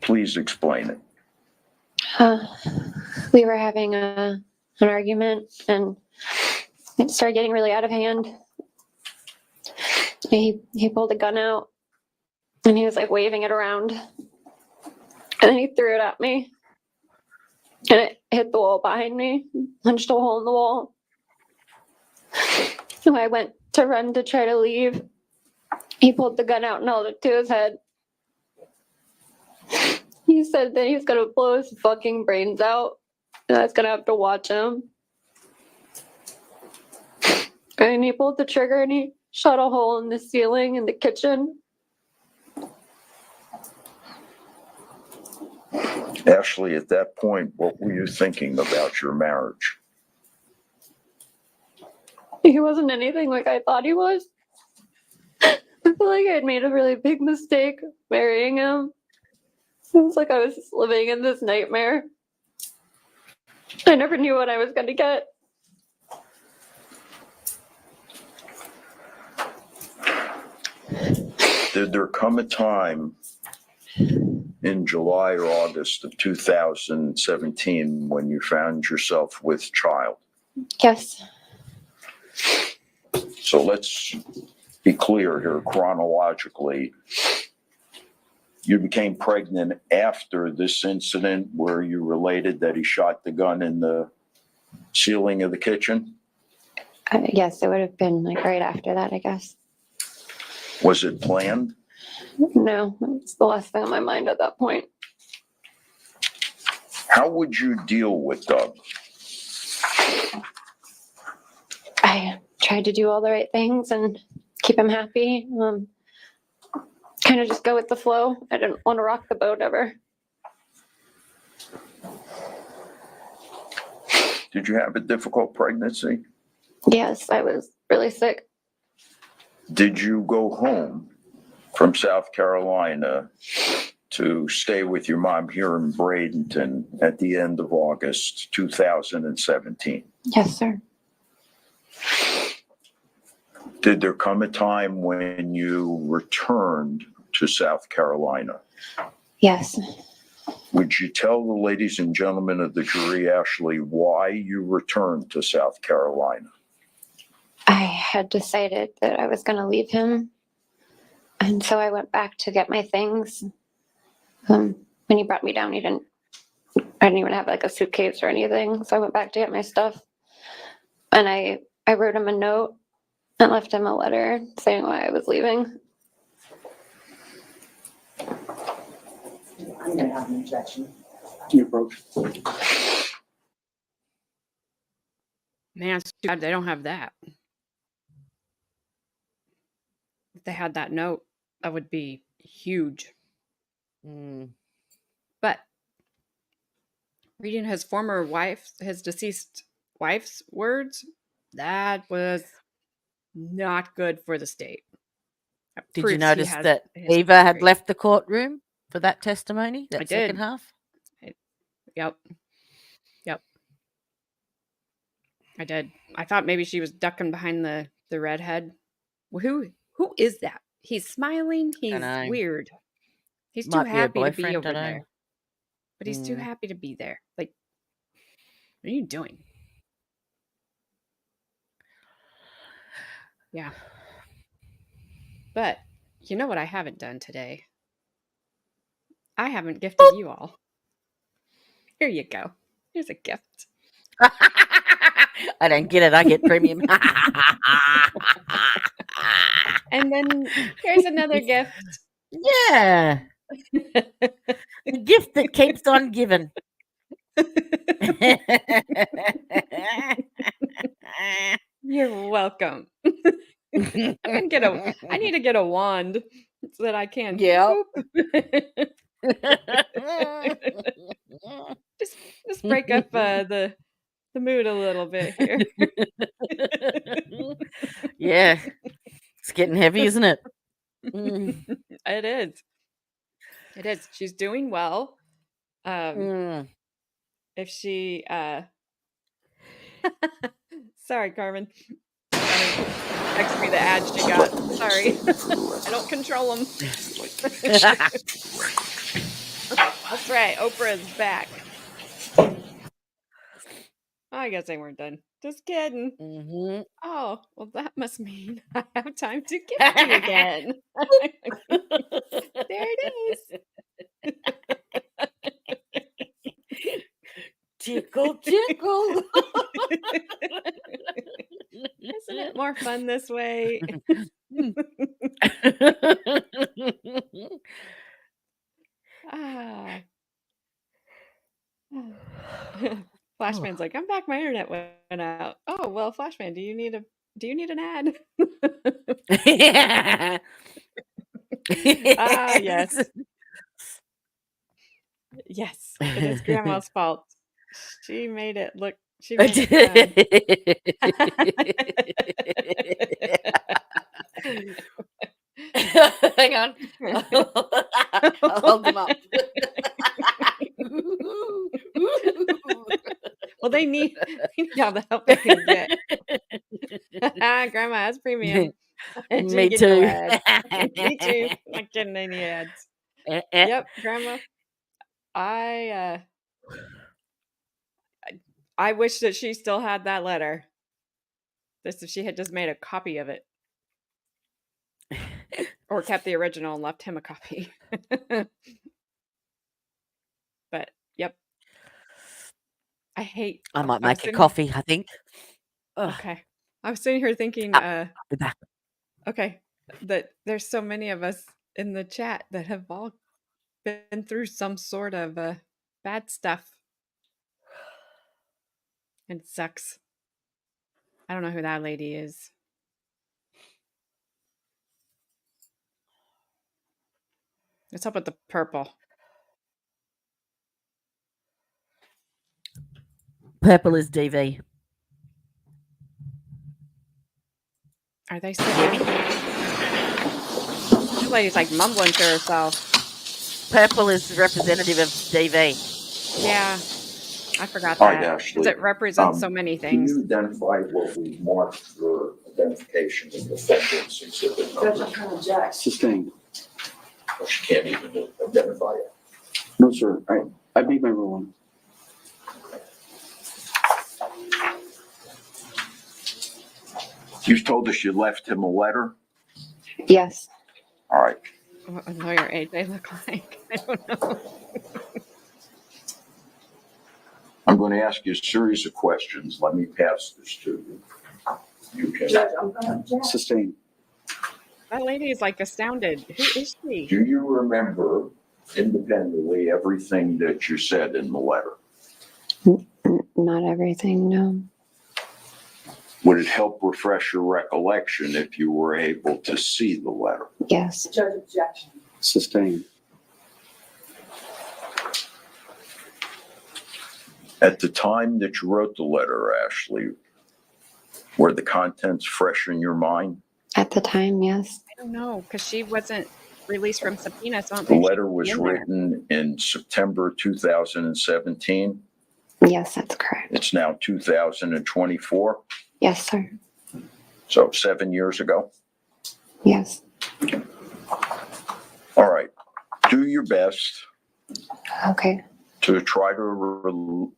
Please explain it. We were having an argument, and it started getting really out of hand. He pulled a gun out, and he was like waving it around, and then he threw it at me, and it hit the wall behind me, punched a hole in the wall. So I went to run to try to leave. He pulled the gun out and held it to his head. He said that he's gonna blow his fucking brains out, and I was gonna have to watch him. And he pulled the trigger and he shot a hole in the ceiling in the kitchen. Ashley, at that point, what were you thinking about your marriage? He wasn't anything like I thought he was. I feel like I had made a really big mistake marrying him. It was like I was just living in this nightmare. I never knew what I was going to get. Did there come a time in July or August of 2017 when you found yourself with child? Yes. So let's be clear here chronologically. You became pregnant after this incident where you related that he shot the gun in the ceiling of the kitchen? Yes, it would have been like right after that, I guess. Was it planned? No, it's the last thing on my mind at that point. How would you deal with Doug? I tried to do all the right things and keep him happy. Kind of just go with the flow. I didn't want to rock the boat ever. Did you have a difficult pregnancy? Yes, I was really sick. Did you go home from South Carolina to stay with your mom here in Bradenton at the end of August 2017? Yes, sir. Did there come a time when you returned to South Carolina? Yes. Would you tell the ladies and gentlemen of the jury, Ashley, why you returned to South Carolina? I had decided that I was going to leave him. And so I went back to get my things. When he brought me down, I didn't even have like a suitcase or anything. So I went back to get my stuff. And I wrote him a note and left him a letter saying why I was leaving. I'm gonna have an objection. You approach. Man, it's too bad they don't have that. If they had that note, that would be huge. But reading his deceased wife's words, that was not good for the state. That Did you proves he notice has that a Eva had history. left the courtroom for that testimony, that I second did. half? Yep. I did. I thought maybe she was ducking behind the redhead. Who is that? He's smiling. He's Dunno. weird. He's Might too be a happy to be boyfriend, over dunno. there. But he's too happy to be there. Like, what are you doing? Yeah. But you know what I haven't done today? I haven't gifted you all. Here you go. Here's a gift. I don't get it. I get premium. And then here's another gift. Yeah. The gift that keeps on giving. You're welcome. I need to get a wand so that I can. Yep. boop. Just break up the mood a little bit here. Yeah. It's getting heavy, isn't it? Mm. It is. It is. She's doing well. Mm. If she sorry, Carmen. Text me the ad she got. Sorry. I don't control them. That's right. Oprah is back. I guess they weren't done. Just kidding. Mm-hmm. Oh, well, that must mean I have time to gift you again. There it is. Tickle, tickle. Isn't it more fun this way? Ah. Flashman's like, I'm back. My internet went out. Oh well, Flashman, do you need an ad? Ah, yes. Yes, it is Grandma's fault. She made it look. She made it fun. Hang on. I'll hold them up. Well, they need all the help they can get. Grandma has premium. Me too. Me too. Not getting any ads. Yep, Grandma. I wish that she still had that letter. This if she had just made a copy of it. Or kept the original and left him a copy. But yep. I might make a coffee, I think. Okay. I was sitting here thinking, I'll be back. okay, that there's so many of us in the chat that have all been through some sort of bad stuff. And it sucks. I don't know who that lady is. What's up with the purple? Purple is DV. Are they singing? This lady's like mumbling to herself. Purple is the representative of DV. Yeah, I forgot Hi, that. Ashley. Because it represents so many things. Can you identify what we marked for identification of defendants exhibit number? Sustained. Well, she can't even identify it. No, sir. I made my ruling. You told us you left him a letter? Yes. All right. What would lawyer AJ look like? I don't know. I'm going to ask you a series of questions. Let me pass this to you. You can. Sustained. That lady is like astounded. Who is she? Do you remember independently everything that you said in the letter? Not everything, no. Would it help refresh your recollection if you were able to see the letter? Yes. Judge objection. Sustained. At the time that you wrote the letter, Ashley, were the contents fresh in your mind? At the time, yes. I don't know, because she wasn't released from subpoena, so I don't The think letter was written in September 2017. Yes, that's correct. It's now 2024, Yes, sir. so 7 years ago. Yes. All right. Do your best Okay. to try to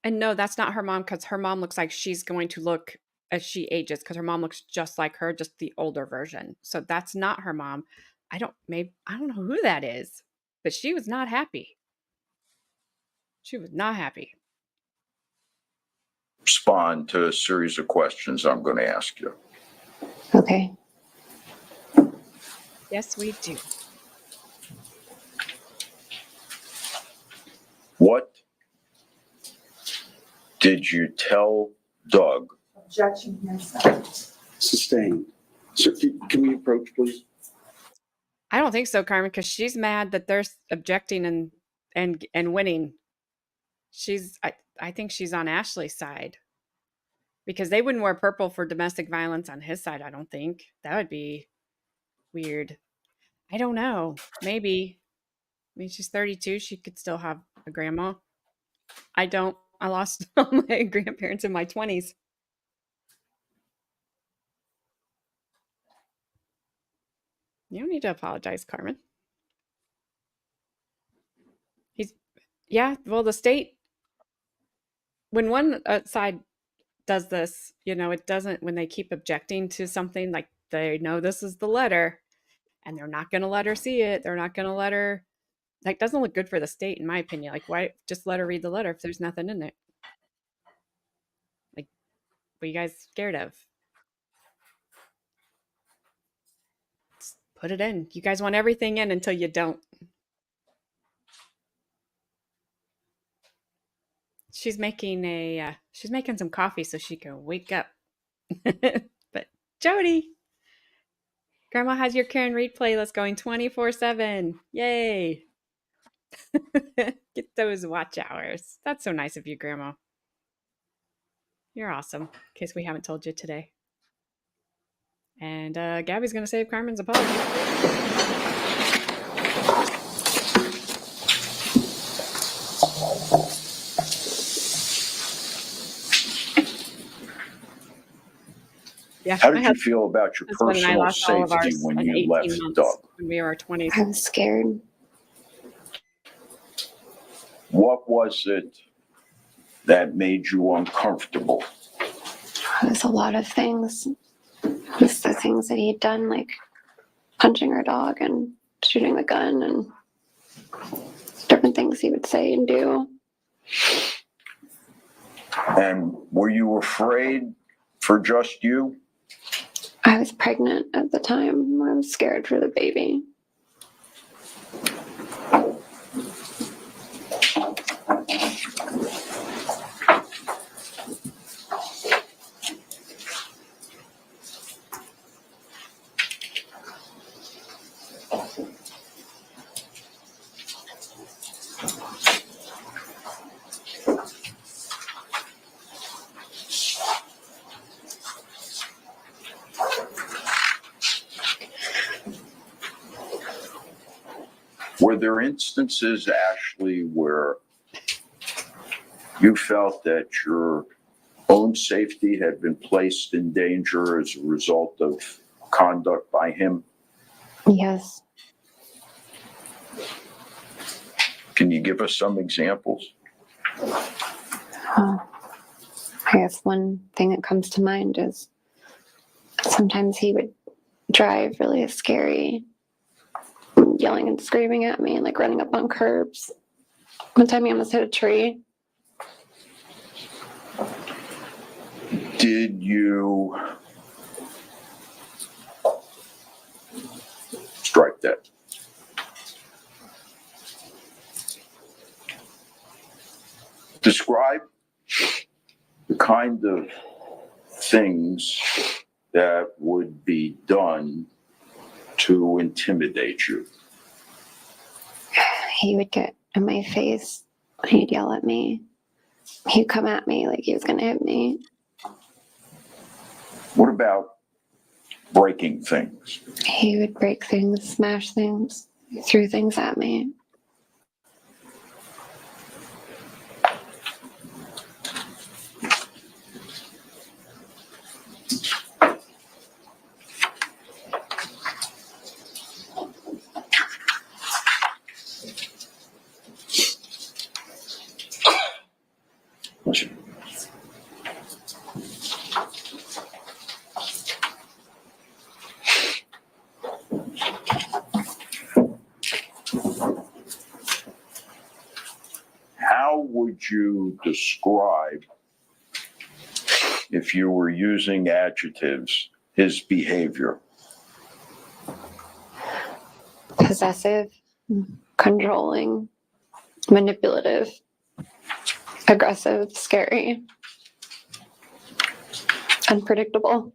And no, that's not her mom, because her mom looks like she's going to look as she ages, because her mom looks just like her, just the older version. So that's not her mom. I don't know who that is, but she was not happy. She was not happy. respond to a series of questions I'm going to ask you. Okay. Yes, we do. Did you tell Doug? Objection, hearsay. Sustained. Sir, can we approach, please? I don't think so, Carmen, because she's mad that they're objecting and winning. I think she's on Ashley's side because they wouldn't wear purple for domestic violence on his side. I don't think that would be weird. I don't know. Maybe. I mean, she's 32. She could still have a grandma. I don't. I lost all my grandparents in my 20s. You don't need to apologize, Carmen. Well, the state, when one side does this, it doesn't, when they keep objecting to something, like they know this is the letter and they're not going to let her see it. They're not going to let her, that doesn't look good for the state, in my opinion. Like, why just let her read the letter if there's nothing in it? Like, what are you guys scared of? Just put it in. You guys want everything in until you don't. She's making some coffee so she can wake up. But Jodie, Grandma has your Karen Reed playlist going 24/7. Yay. Get those watch hours. That's so nice of you, Grandma. You're awesome, in case we haven't told you today. And Gabby's going to save Carmen's apology. Yeah, How did you feel about your husband and I personal lost all of safety ours when in you 18 left months Doug? when we were our 20s. I was scared. What was it that made you uncomfortable? It was a lot of things. It was the things that he'd done, like punching our dog and shooting the gun and different things he would say and do. And were you afraid for just you? I was pregnant at the time. I was scared for the baby. Were there instances, Ashley, where you felt that your own safety had been placed in danger as a result of conduct by him? Yes. Can you give us some examples? I guess one thing that comes to mind is sometimes he would drive really scary, yelling and screaming at me and like running up on curbs. One time he almost hit a tree. Did you strike that? Describe the kind of things that would be done to intimidate you. He would get in my face. He'd yell at me. He'd come at me like he was going to hit me. What about breaking things? He would break things, smash things, threw things at me. How would you describe, if you were using adjectives, his behavior? Possessive, controlling, manipulative. aggressive, scary, unpredictable.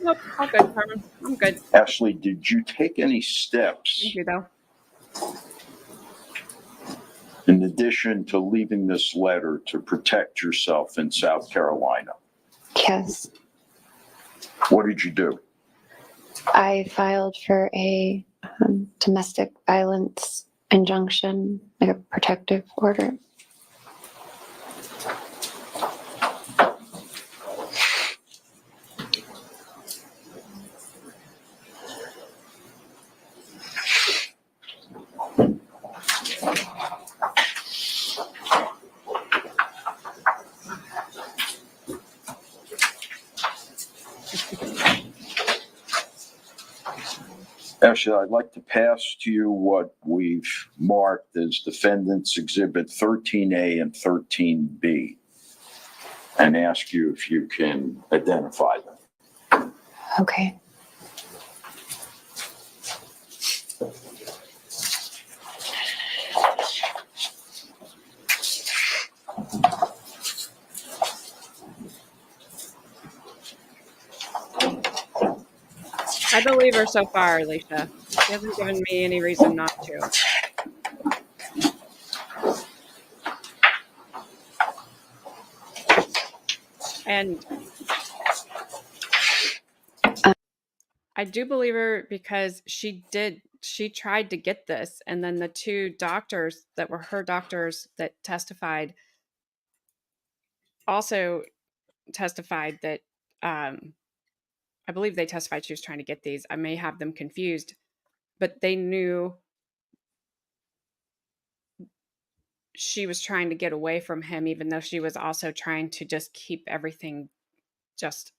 Nope, all good, Carmen. I'm good. Ashley, did you take any Thank steps you, though. in addition to leaving this letter to protect yourself in South Carolina? Yes. What did you do? I filed for a domestic violence injunction, like a protective order. Ashley, I'd like to pass to you what we've marked as Defendants Exhibit 13A and 13B and ask you if you can identify them. Okay. I believe her so far, Alicia. She hasn't given me any reason not to. And I do believe her because she tried to get this, and then the two doctors that were her doctors that testified also testified that I believe they testified she was trying to get these. I may have them confused, but they knew she was trying to get away from him, even though she was also trying to just keep everything just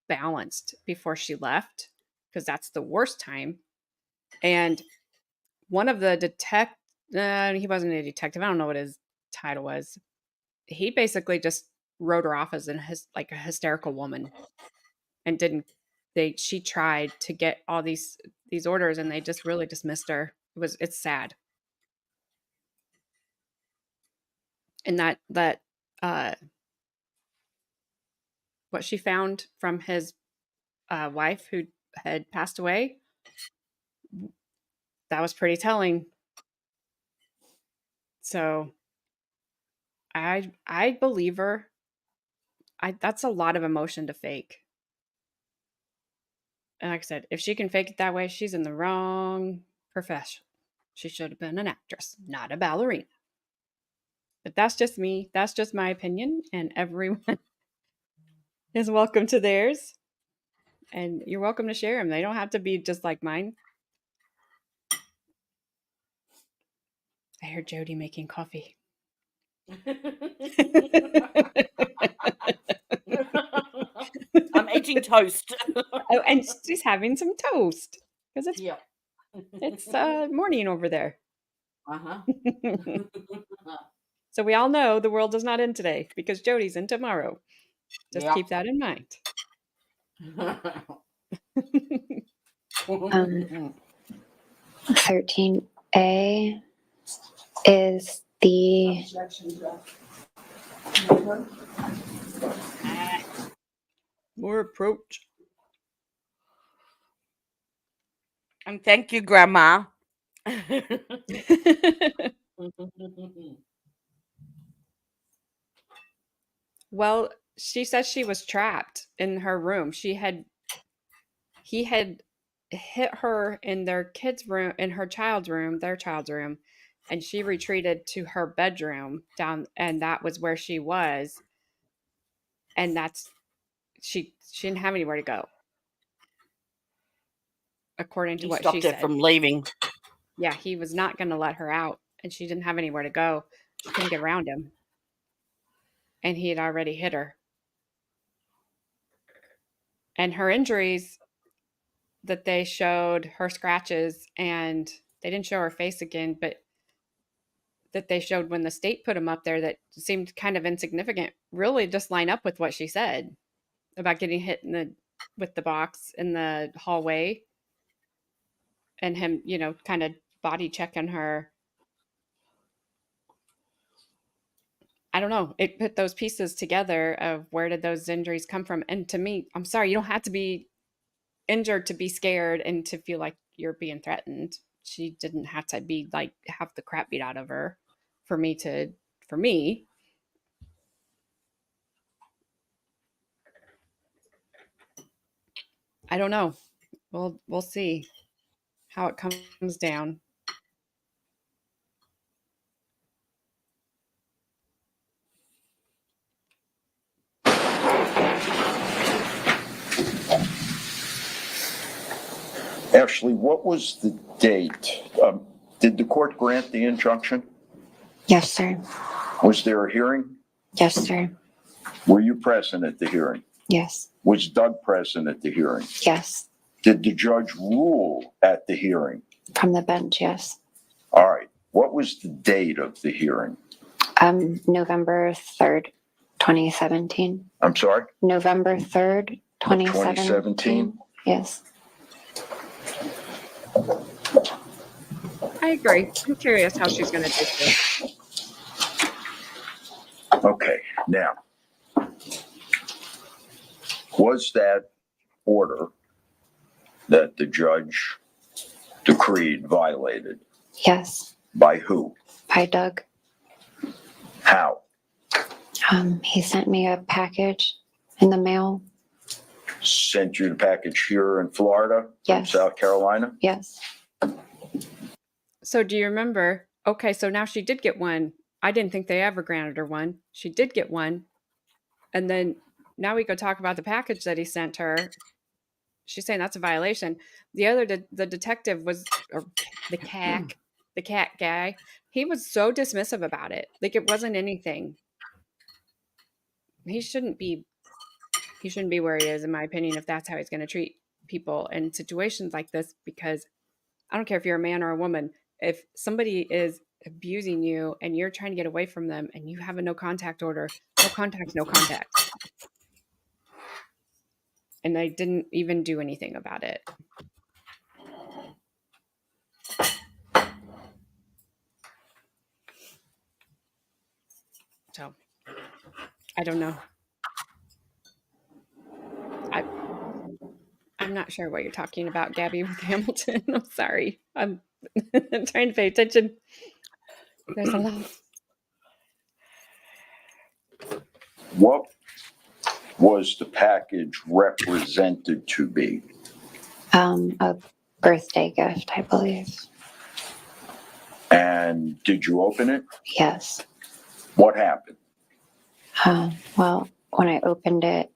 balanced before she left, because that's the worst time. And one of the he wasn't a detective. I don't know what his title was. He basically just wrote her off as like a hysterical woman, and she tried to get all these orders, and they just really dismissed her. It's sad. And that what she found from his wife who had passed away, that was pretty telling. So I believe her. That's a lot of emotion to fake. And like I said, if she can fake it that way, she's in the wrong profession. She should have been an actress, not a ballerina. But that's just me. That's just my opinion. And everyone is welcome to theirs. And you're welcome to share them. They don't have to be just like mine. I heard Jodie making coffee. I'm eating toast. Oh, and she's having some toast because it's morning over there. So we all know the world does not end today because Jodie's in tomorrow. Just keep that in mind. 13A is the more approach. And thank you, Grandma. Well, she says she was trapped in her room. He had hit her in their kids' room, in their child's room, and she retreated to her bedroom down, and that was where she was. And she didn't have anywhere to go, according to what she said. Stopped her from leaving. Yeah, he was not going to let her out, and she didn't have anywhere to go. She couldn't get around him, and he had already hit her. And her injuries that they showed, her scratches, and they didn't show her face again, but that they showed when the state put them up there that seemed kind of insignificant really just line up with what she said about getting hit with the box in the hallway and him, kind of body checking her. I don't know. It put those pieces together of where did those injuries come from? And to me, I'm sorry, you don't have to be injured to be scared and to feel like you're being threatened. She didn't have to be like have the crap beat out of her for me. I don't know. We'll see how it comes down. Ashley, what was the date? Did the court grant the injunction? Yes, sir. Was there a hearing? Yes, sir. Were you present at the hearing? Yes. Was Doug present at the hearing? Yes. Did the judge rule at the hearing? From the bench, yes. All right. What was the date of the hearing? November 3rd, 2017. I'm sorry? November 3rd, 2017? Yes. I agree. I'm curious how she's going to take this. Okay. Now, was that order that the judge decreed violated? Yes. By who? By Doug. How? He sent me a package in the mail. Sent you the package here in Florida? Yes. From South Carolina? Yes. So do you remember? Okay, so now she did get one. I didn't think they ever granted her one. She did get one. And then now we go talk about the package that he sent her. She's saying that's a violation. The detective was, or the cat guy, he was so dismissive about it. Like it wasn't anything. He shouldn't be where he is, in my opinion, if that's how he's going to treat people in situations like this, because I don't care if you're a man or a woman, if somebody is abusing you and you're trying to get away from them and you have a no contact order, no contact. And they didn't even do anything about it. So, I don't know. I'm not sure what you're talking about, Gabby, with Hamilton. I'm sorry. I'm trying to pay attention. There's a lot. What was the package represented to be? A birthday gift, I believe. And did you open it? Yes. What happened? Well, when I opened it,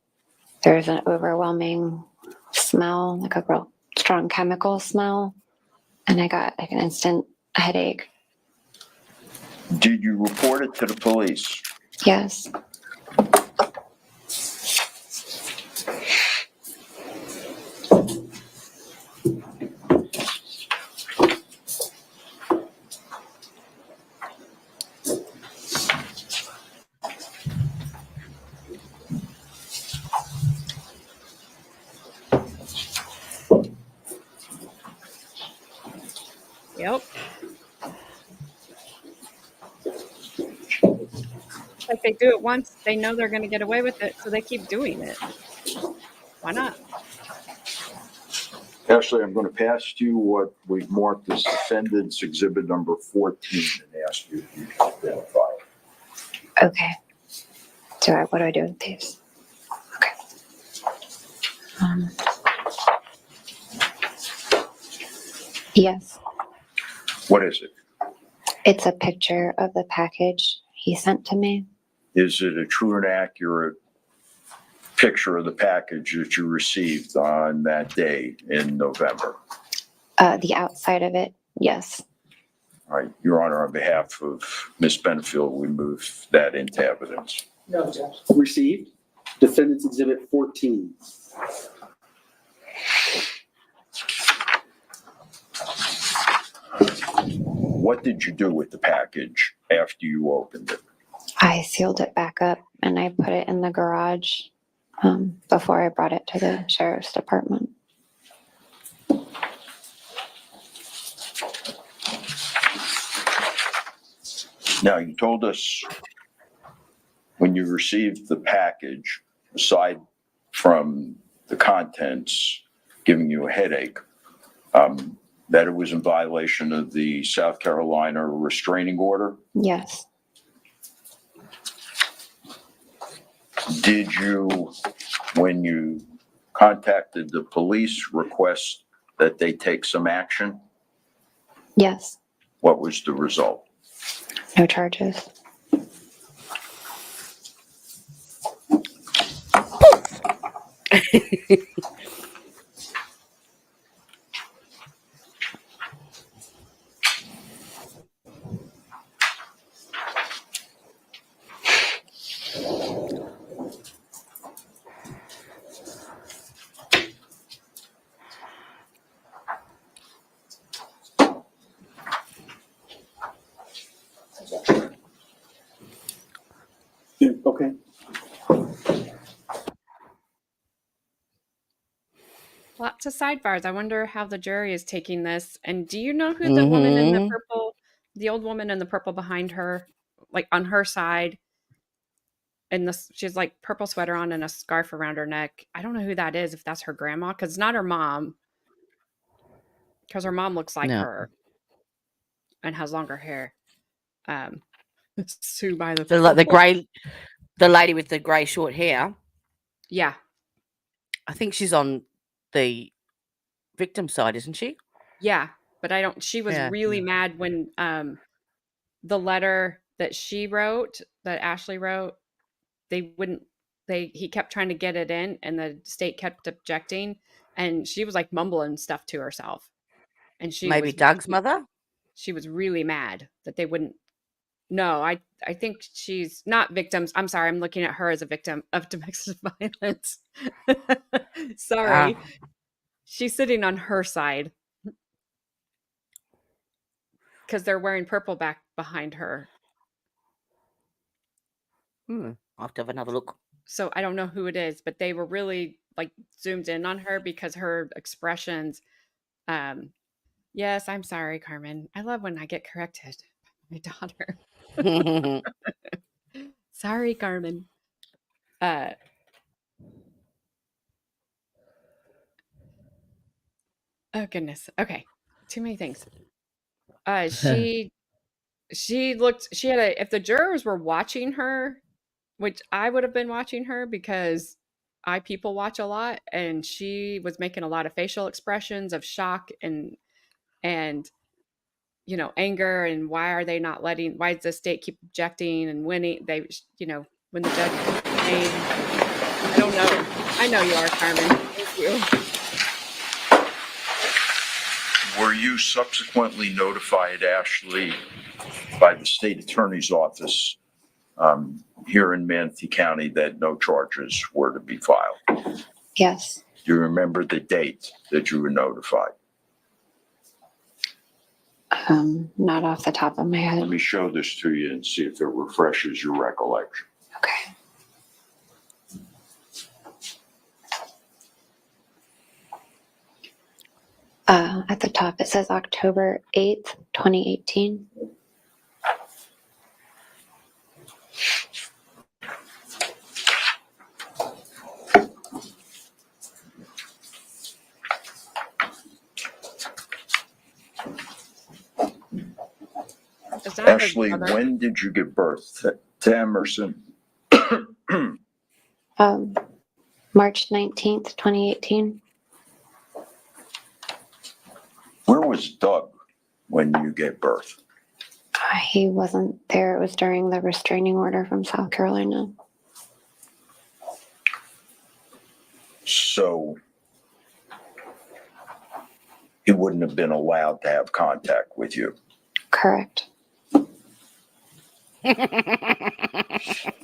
there was an overwhelming smell, like a real strong chemical smell. And I got like an instant headache. Did you report it to the police? Yes. Yep. Like they do it once, they know they're going to get away with it, so they keep doing it. Why not? Ashley, I'm going to pass you what we've marked as defendant's exhibit number 14 and ask you if you can identify it. Okay. What do I do with these? Okay. Yes. What is it? It's a picture of the package he sent to me. Is it a true and accurate picture of the package that you received on that day in November? The outside of it, yes. All right, Your Honor, on behalf of Ms. Benefield, we move that into evidence. No, Judge. Received. Defendant's exhibit 14. What did you do with the package after you opened it? I sealed it back up and I put it in the garage before I brought it to the sheriff's department. Now, you told us when you received the package, aside from the contents giving you a headache, that it was in violation of the South Carolina restraining order. Yes. Did you, when you contacted the police, request that they take some action? Yes. What was the result? No charges. Okay. Lots of sidebars. I wonder how the jury is taking this. And do you know who the woman in the purple, the old woman in the purple behind her, like on her side, and this, she's like purple sweater on and a scarf around her neck. I don't know who that is, if that's her grandma, because it's not her mom. Because her mom looks like her and has longer hair. Sue by the The lady with the grey short hair. Yeah. I think she's on the victim side, isn't she? Yeah, but she was really mad when the letter that she wrote, that Ashley wrote, he kept trying to get it in and the state kept objecting, and she was like mumbling stuff to herself. And Maybe Doug's mother? She was really mad that they wouldn't. No, I think she's not victims. I'm sorry, I'm looking at her as a victim of domestic violence. Sorry. She's sitting on her side. Because they're wearing purple back behind her. I'll have to have another look. So I don't know who it is, but they were really like zoomed in on her because her expressions. Yes, I'm sorry, Carmen. I love when I get corrected by my daughter. Sorry, Carmen. Oh goodness. Okay. Too many things. She had if the jurors were watching her, which I would have been watching her because I people watch a lot, and she was making a lot of facial expressions of shock and anger, and why does the state keep objecting and winning? When the judge came, I don't know. I know you are, Carmen. Thank you. Were you subsequently notified, Ashley, by the state attorney's office here in Manatee County that no charges were to be filed? Yes. Do you remember the date that you were notified? Not off the top of my head. Let me show this to you and see if it refreshes your recollection. Okay. At the top, it says October 8th, 2018. Ashley, when did you give birth to Emerson? March 19th, 2018. Where was Doug when you gave birth? He wasn't there. It was during the restraining order from South Carolina. So he wouldn't have been allowed to have contact with you. Correct. Do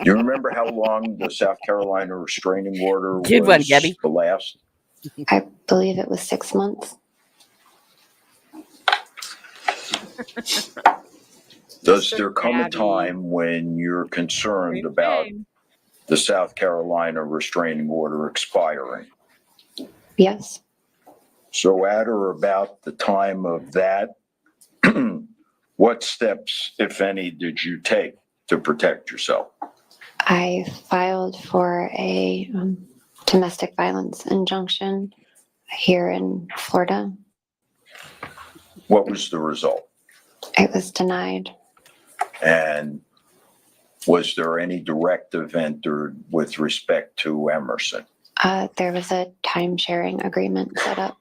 you remember how long the South Carolina restraining order Good one, Gabby. to last? I believe it was 6 months. Does there come a Abby. time when you're concerned about Okay. the South Carolina restraining order expiring? Yes. So at or about the time of that, what steps, if any, did you take to protect yourself? I filed for a domestic violence injunction here in Florida. What was the result? It was denied. And was there any directive entered with respect to Emerson? There was a time sharing agreement set up.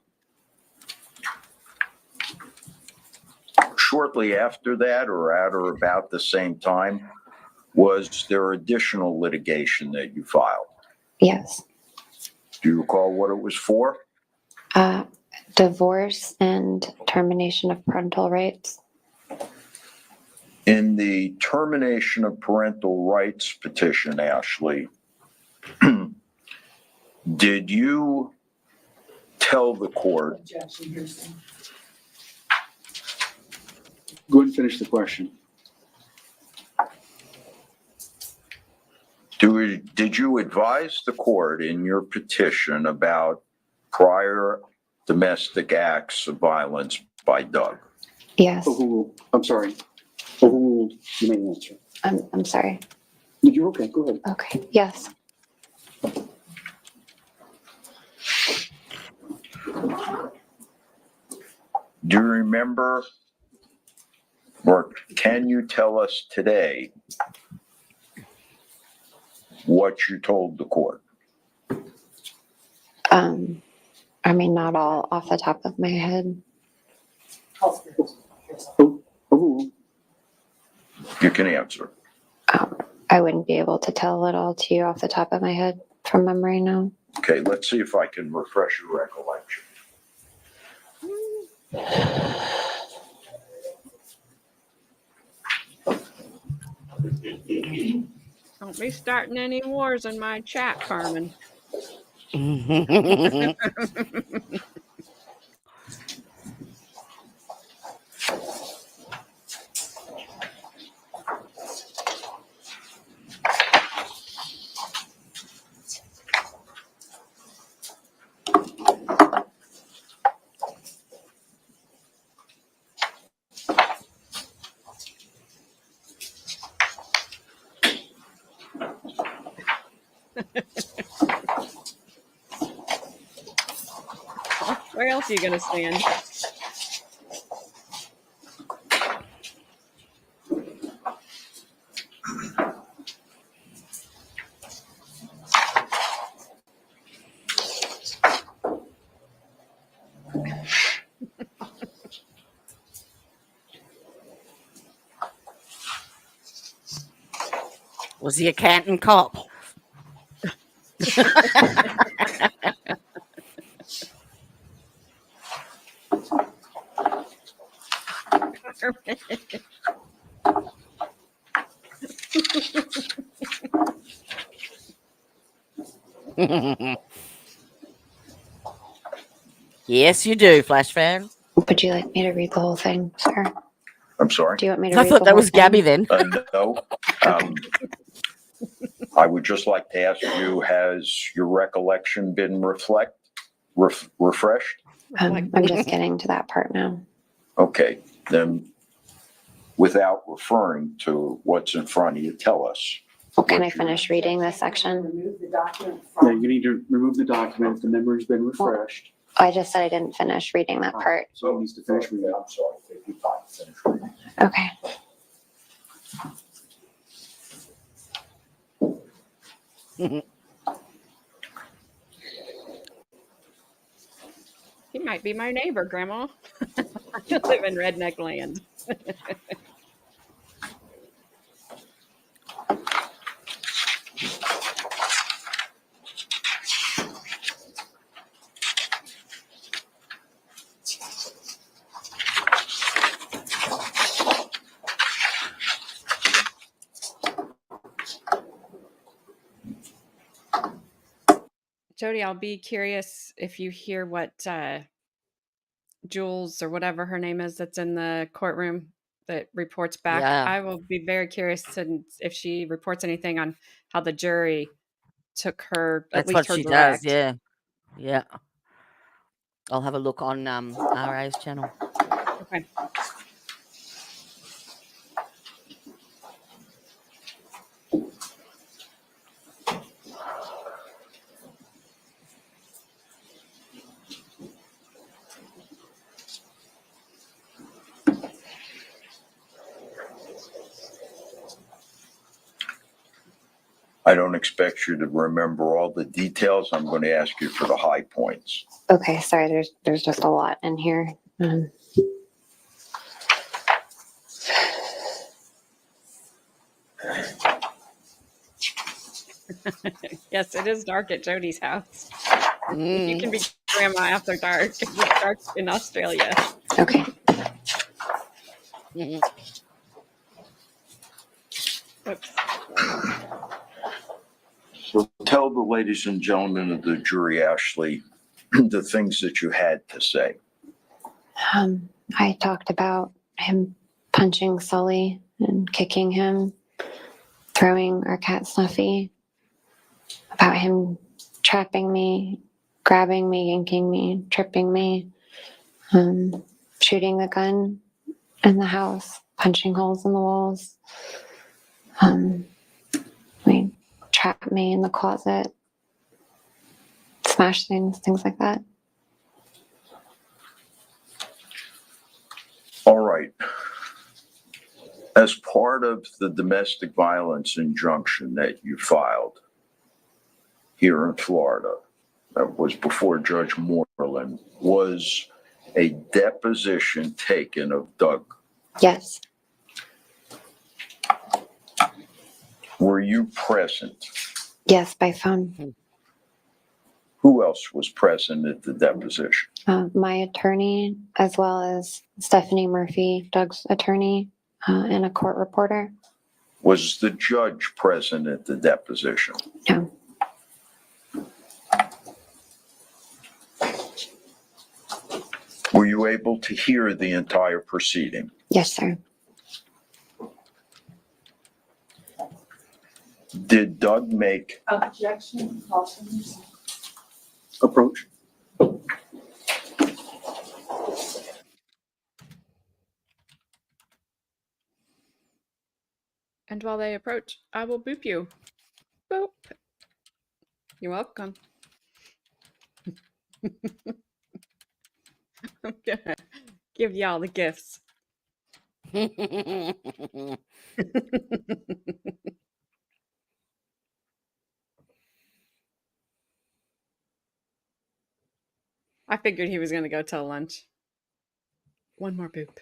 Shortly after that, or at or about the same time, was there additional litigation that you filed? Yes. Do you recall what it was for? Divorce and termination of parental rights. In the termination of parental rights petition, Ashley, did you tell the court? Objection, hearsay. Go ahead and finish the question. Did you advise the court in your petition about prior domestic acts of violence by Doug? Yes. I'm sorry. You may answer. I'm sorry. You're okay. Go ahead. Okay. Yes. Do you remember, or can you tell us today what you told the court? I mean, not all off the top of my head. You can answer. I wouldn't be able to tell it all to you off the top of my head from memory now. Okay, let's see if I can refresh your recollection. Don't be starting any wars in my chat, Carmen. Where else are you going to stand? Was he a Canton cop? Yes, you do, Flash fan. Would you like me to read the whole thing, sir? I'm sorry? Do you want me to I read thought the that whole was thing? Gabby then. No. I would just like to ask you, has your recollection been refreshed? I'm just getting to that part now. Okay, then without referring to what's in front of you, tell us. Can I finish reading this section? Remove the document Yeah, from. you need to remove the document if the memory's been refreshed. I just said I didn't finish reading that part. So it needs to finish reading. I'm sorry, take your time, finish reading. Okay. He might be my neighbor, Grandma. I live in redneck land. Jodie, I'll be curious if you hear what Jules or whatever her name is that's in the courtroom that reports back. Yeah. I will be very curious if she reports anything on how the jury took at That's least what her she does. direct. Yeah. Yeah. I'll have a look on RA's channel. Okay. I don't expect you to remember all the details. I'm going to ask you for the high points. Okay, sorry, there's just a lot in here. Yes, it is dark at Jodie's house. You can be grandma after dark. It's dark in Australia. Okay. Oops. So tell the ladies and gentlemen of the jury, Ashley, the things that you had to say. I talked about him punching Sully and kicking him, throwing our cat Snuffy, about him trapping me, grabbing me, yanking me, tripping me, shooting the gun in the house, punching holes in the walls. He trapped me in the closet, smash things like that. All right. As part of the domestic violence injunction that you filed here in Florida, that was before Judge Moreland, was a deposition taken of Doug. Yes. Were you present? Yes, by phone. Who else was present at the deposition? My attorney, as well as Stephanie Murphy, Doug's attorney, and a court reporter. Was the judge present at the deposition? No. Were you able to hear the entire proceeding? Yes, sir. Did Doug make Objection, Approach. And while they approach, I will boop you. Boop. You're welcome. I'm gonna give y'all the gifts. I figured he was going to go till lunch. One more boop.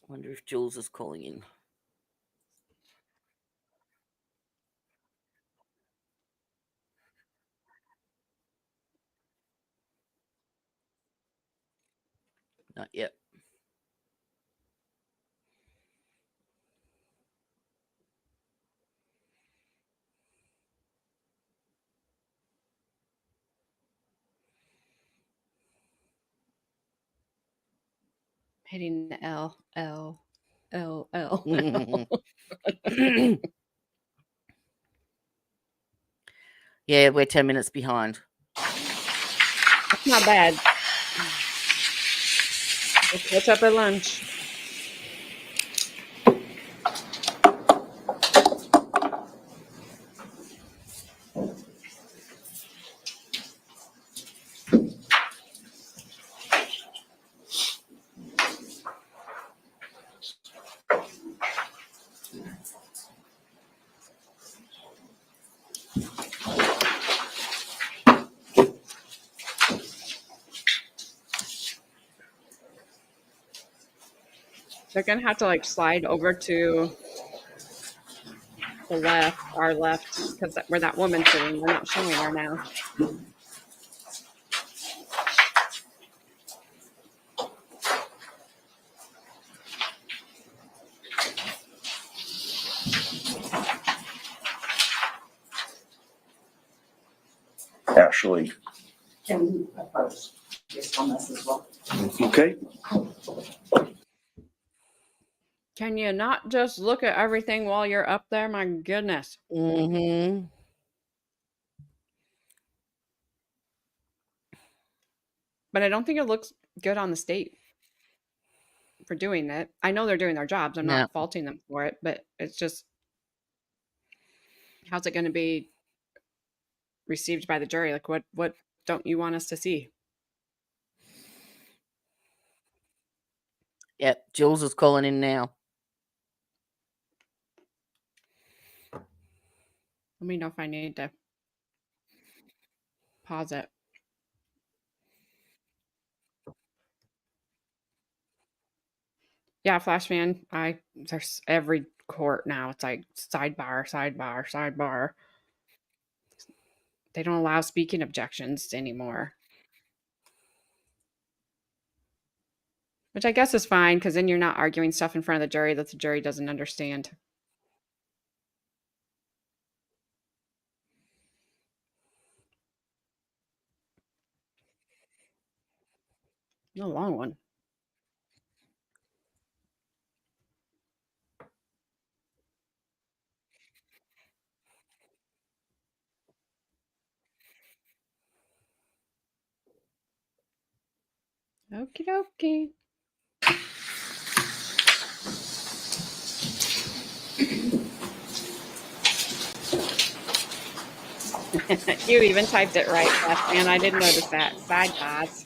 Wonder if Jules is calling in. Not yet. Hitting the L, L, L, L. Yeah, we're 10 minutes behind. That's not bad. Let's catch up at lunch. They're gonna have to like slide over to the left, our left, because where that woman's sitting, they're not showing her now. Ashley? Can you approach? based on this as well. Okay? Can you not just look at everything while you're up there? My goodness. Mm-hmm. But I don't think it looks good on the state for doing it. I know they're doing their jobs. I'm No. not faulting them for it, but it's just, how's it going to be received by the jury? Like, what don't you want us to see? Yep. Jules is calling in now. Let me know if I need to pause it. Yeah, Flash fan. There's every court now. It's like sidebar, sidebar, sidebar. They don't allow speaking objections anymore. Which I guess is fine, because then you're not arguing stuff in front of the jury that the jury doesn't understand. A long one. Okie dokie. You even typed it right, and I didn't notice that. Side pass.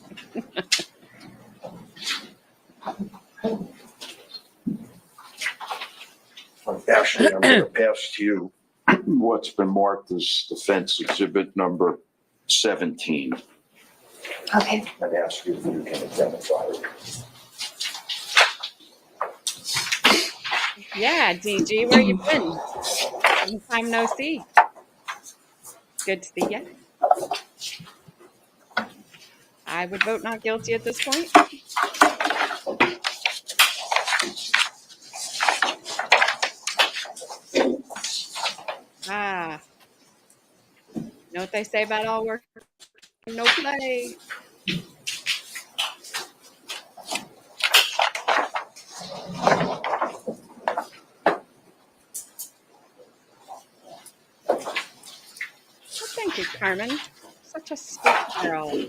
Actually, I'm going to pass to you what's been marked as defense exhibit number 17. Okay. And ask you if you can identify it. Yeah, DG, where you been? Long time no see. Good to see you. I would vote not guilty at this point. Ah. Know what they say about all work? No play. Well, thank you, Carmen. Such a sweet girl.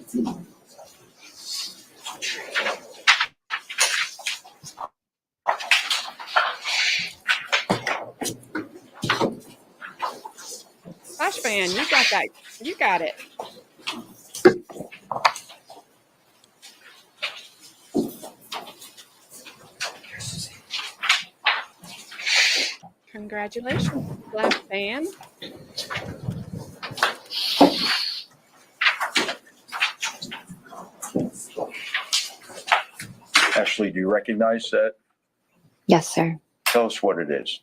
Flash fan, you got that. You got it. Congratulations, Flash fan. Ashley, do you recognize that? Yes, sir. Tell us what it is.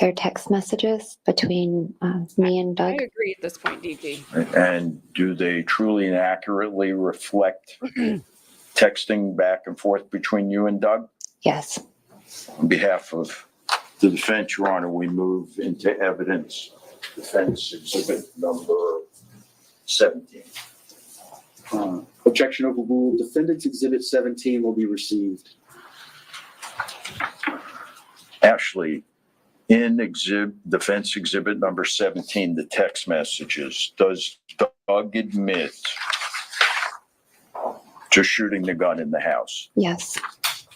They're text messages between me and I Doug. agree at this point, DG. And do they truly and accurately reflect texting back and forth between you and Doug? Yes. On behalf of the defense, Your Honor, we move into evidence defense exhibit number 17. Objection overruled. Defendant's Exhibit 17 will be received. Ashley, in defense exhibit number 17, the text messages, does Doug admit to shooting the gun in the house? Yes.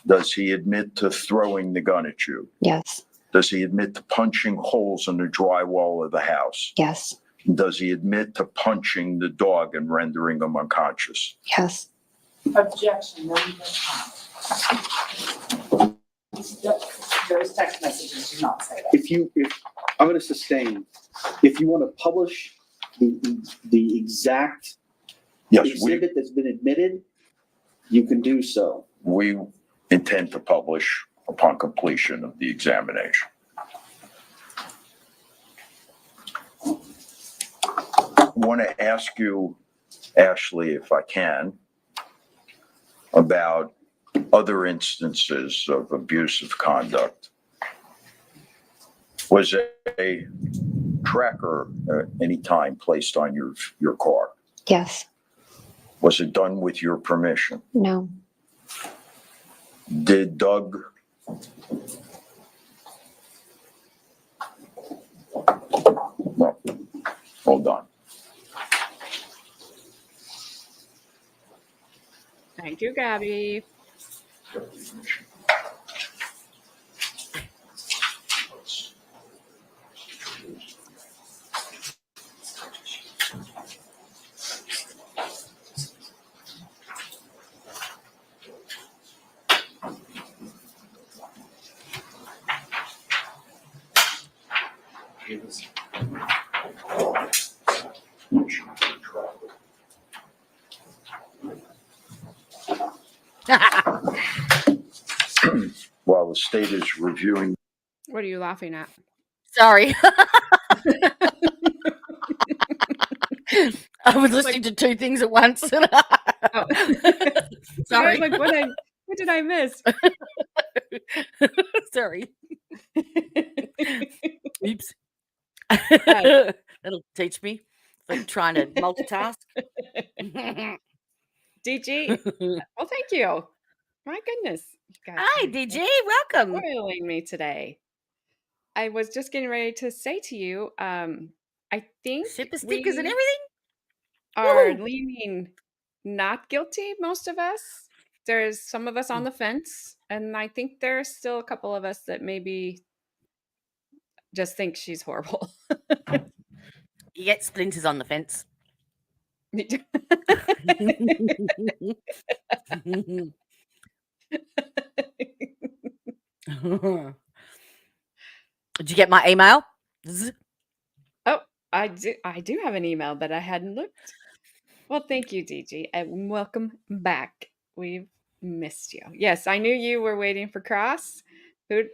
Does he admit to throwing the gun at you? Yes. Does he admit to punching holes in the drywall of the house? Yes. Does he admit to punching the dog and rendering him unconscious? Yes. Objection, no, he does not. Those text messages do not say that. If I'm going to sustain, if you want to publish the exact Yes, exhibit that's been admitted, you can do so. we intend to publish upon completion of the examination. I want to ask you, Ashley, if I can, about other instances of abusive conduct. Was a tracker at any time placed on your car? Yes. Was it done with your permission? No. Did Doug? No. Hold on. Thank you, Gabby. While the state is reviewing. What are you laughing at? Sorry. I was listening to two things at once. Oh. Sorry. I was like, what did I miss? Sorry. Oops. That'll teach me. Like trying to multitask. DG. Well, thank you. My goodness. You guys Hi, are DG. Welcome. spoiling me today. I was just getting ready to say to you, I think Super stickers and we everything. are Woohoo. leaning not guilty, most of us. There's some of us on the fence, and I think there's still a couple of us that maybe just think she's horrible. You get splinters on the fence. Did you get my email? Oh, I do have an email, but I hadn't looked. Well, thank you, DG, and welcome back. We've missed you. Yes, I knew you were waiting for Cross. Who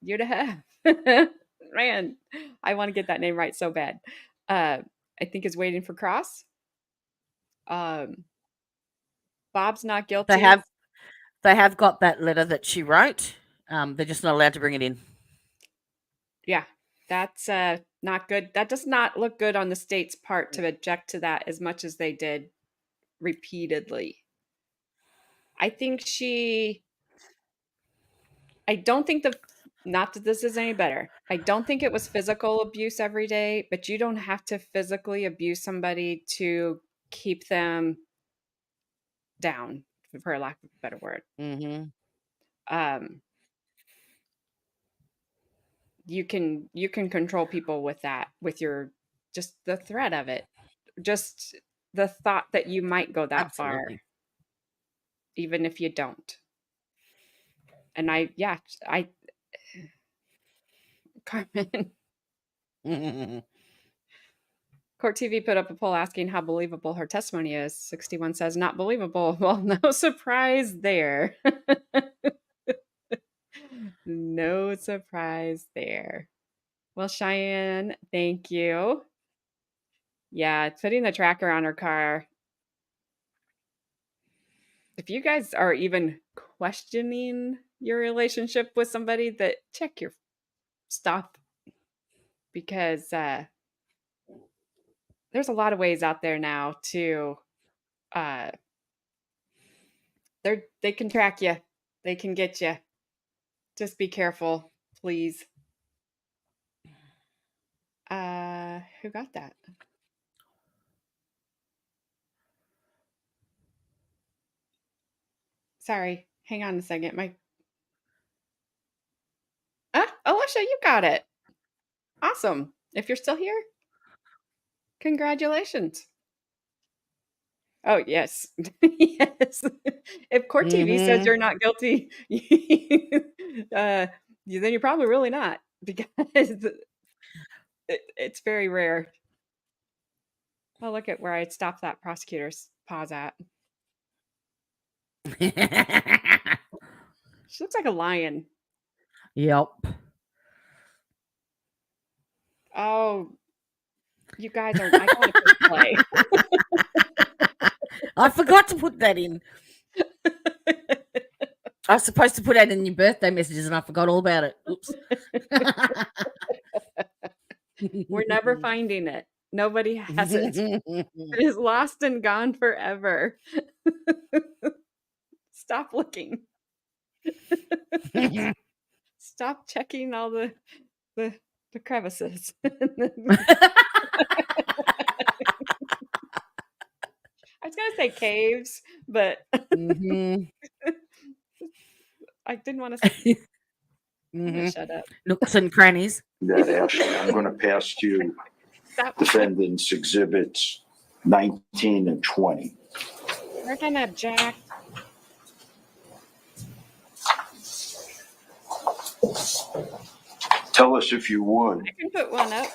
you'd have. Man, I want to get that name right so bad. I think is waiting for Cross. Bob's not guilty. They have got that letter that she wrote. They're just not allowed to bring it in. Yeah, that's not good. That does not look good on the state's part to object to that as much as they did repeatedly. I don't think not that this is any better. I don't think it was physical abuse every day, but you don't have to physically abuse somebody to keep them down, for lack of a better word. You can control people with that, with your just the threat of it, just the thought that you might go that far, even if you don't. And Carmen. Court TV put up a poll asking how believable her testimony is. 61 says not believable. Well, no surprise there. No surprise there. Well, Cheyenne, thank you. Yeah, putting the tracker on her car. If you guys are even questioning your relationship with somebody, that check your stuff, because there's a lot of ways out there now to they can track you. They can get you. Just be careful, please. Who got that? Sorry, hang on a second. Alicia, you got it. Awesome. If you're still here, congratulations. Oh, yes. Yes. If Court TV says you're not guilty, then you're probably really not, because it's very rare. Oh, look at where I stopped that prosecutor's pause at. She looks like a lion. Yep. Oh, you guys are. I gotta push play. I forgot to put that in. I was supposed to put that in your birthday messages, and I forgot all about it. Oops. We're never finding it. Nobody has it. It is lost and gone forever. Stop looking. Stop checking all the crevices. I was gonna say caves, but Mhm. I didn't want to. I'm gonna Mhm. shut up. Nooks and crannies. That Ashley, I'm going to pass to you Stop. defendants exhibits 19 and 20. We're gonna Jack. Tell us, if you would, I can put one up.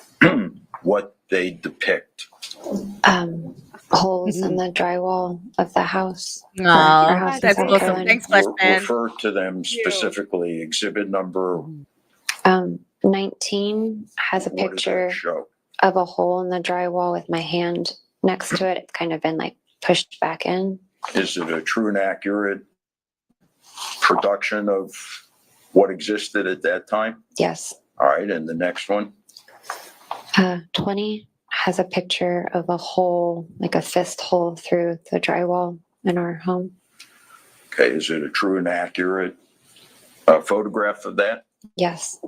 what they depict. Holes in the drywall of the house. Our Oh, house in that's South awesome. Carolina. Thanks, Flash Man. Refer to them specifically. Exhibit number, 19 has a what does picture that show? of a hole in the drywall with my hand next to it. It's kind of been like pushed back in. Is it a true and accurate production of what existed at that time? Yes. All right, and the next one? 20 has a picture of a hole, like a fist hole through the drywall in our home. Okay, is it a true and accurate photograph of that? Yes.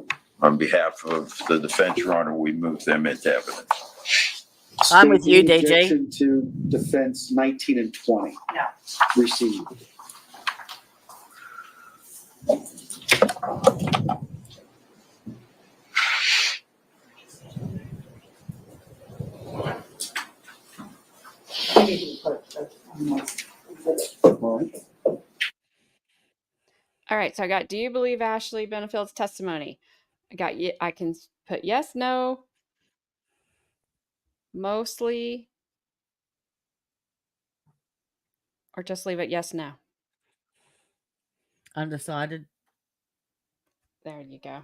On behalf of the defense, Your Honor, we move them into evidence. I'm with you, State the DJ. objection to defense 19 and 20. Yeah. Received. All right, so I got, do you believe Ashley Benefield's testimony? I can put yes, no, mostly, or just leave it yes, no. Undecided. There you go.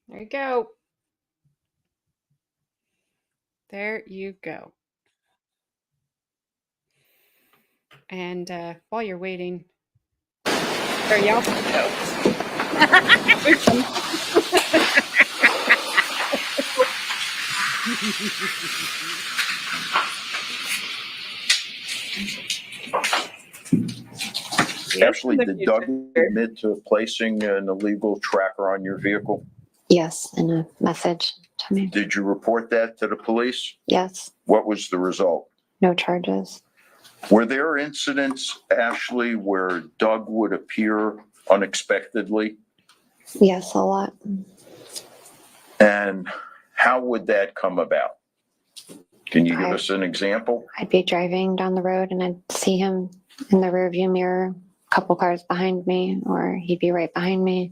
There you go. There you go. And while you're waiting, there you also go. Ashley, did Doug admit to placing an illegal tracker on your vehicle? Yes, in a message to me. Did you report that to the police? Yes. What was the result? No charges. Were there incidents, Ashley, where Doug would appear unexpectedly? Yes, a lot. And how would that come about? Can you give us an example? I'd be driving down the road and I'd see him in the rearview mirror, a couple cars behind me, or he'd be right behind me.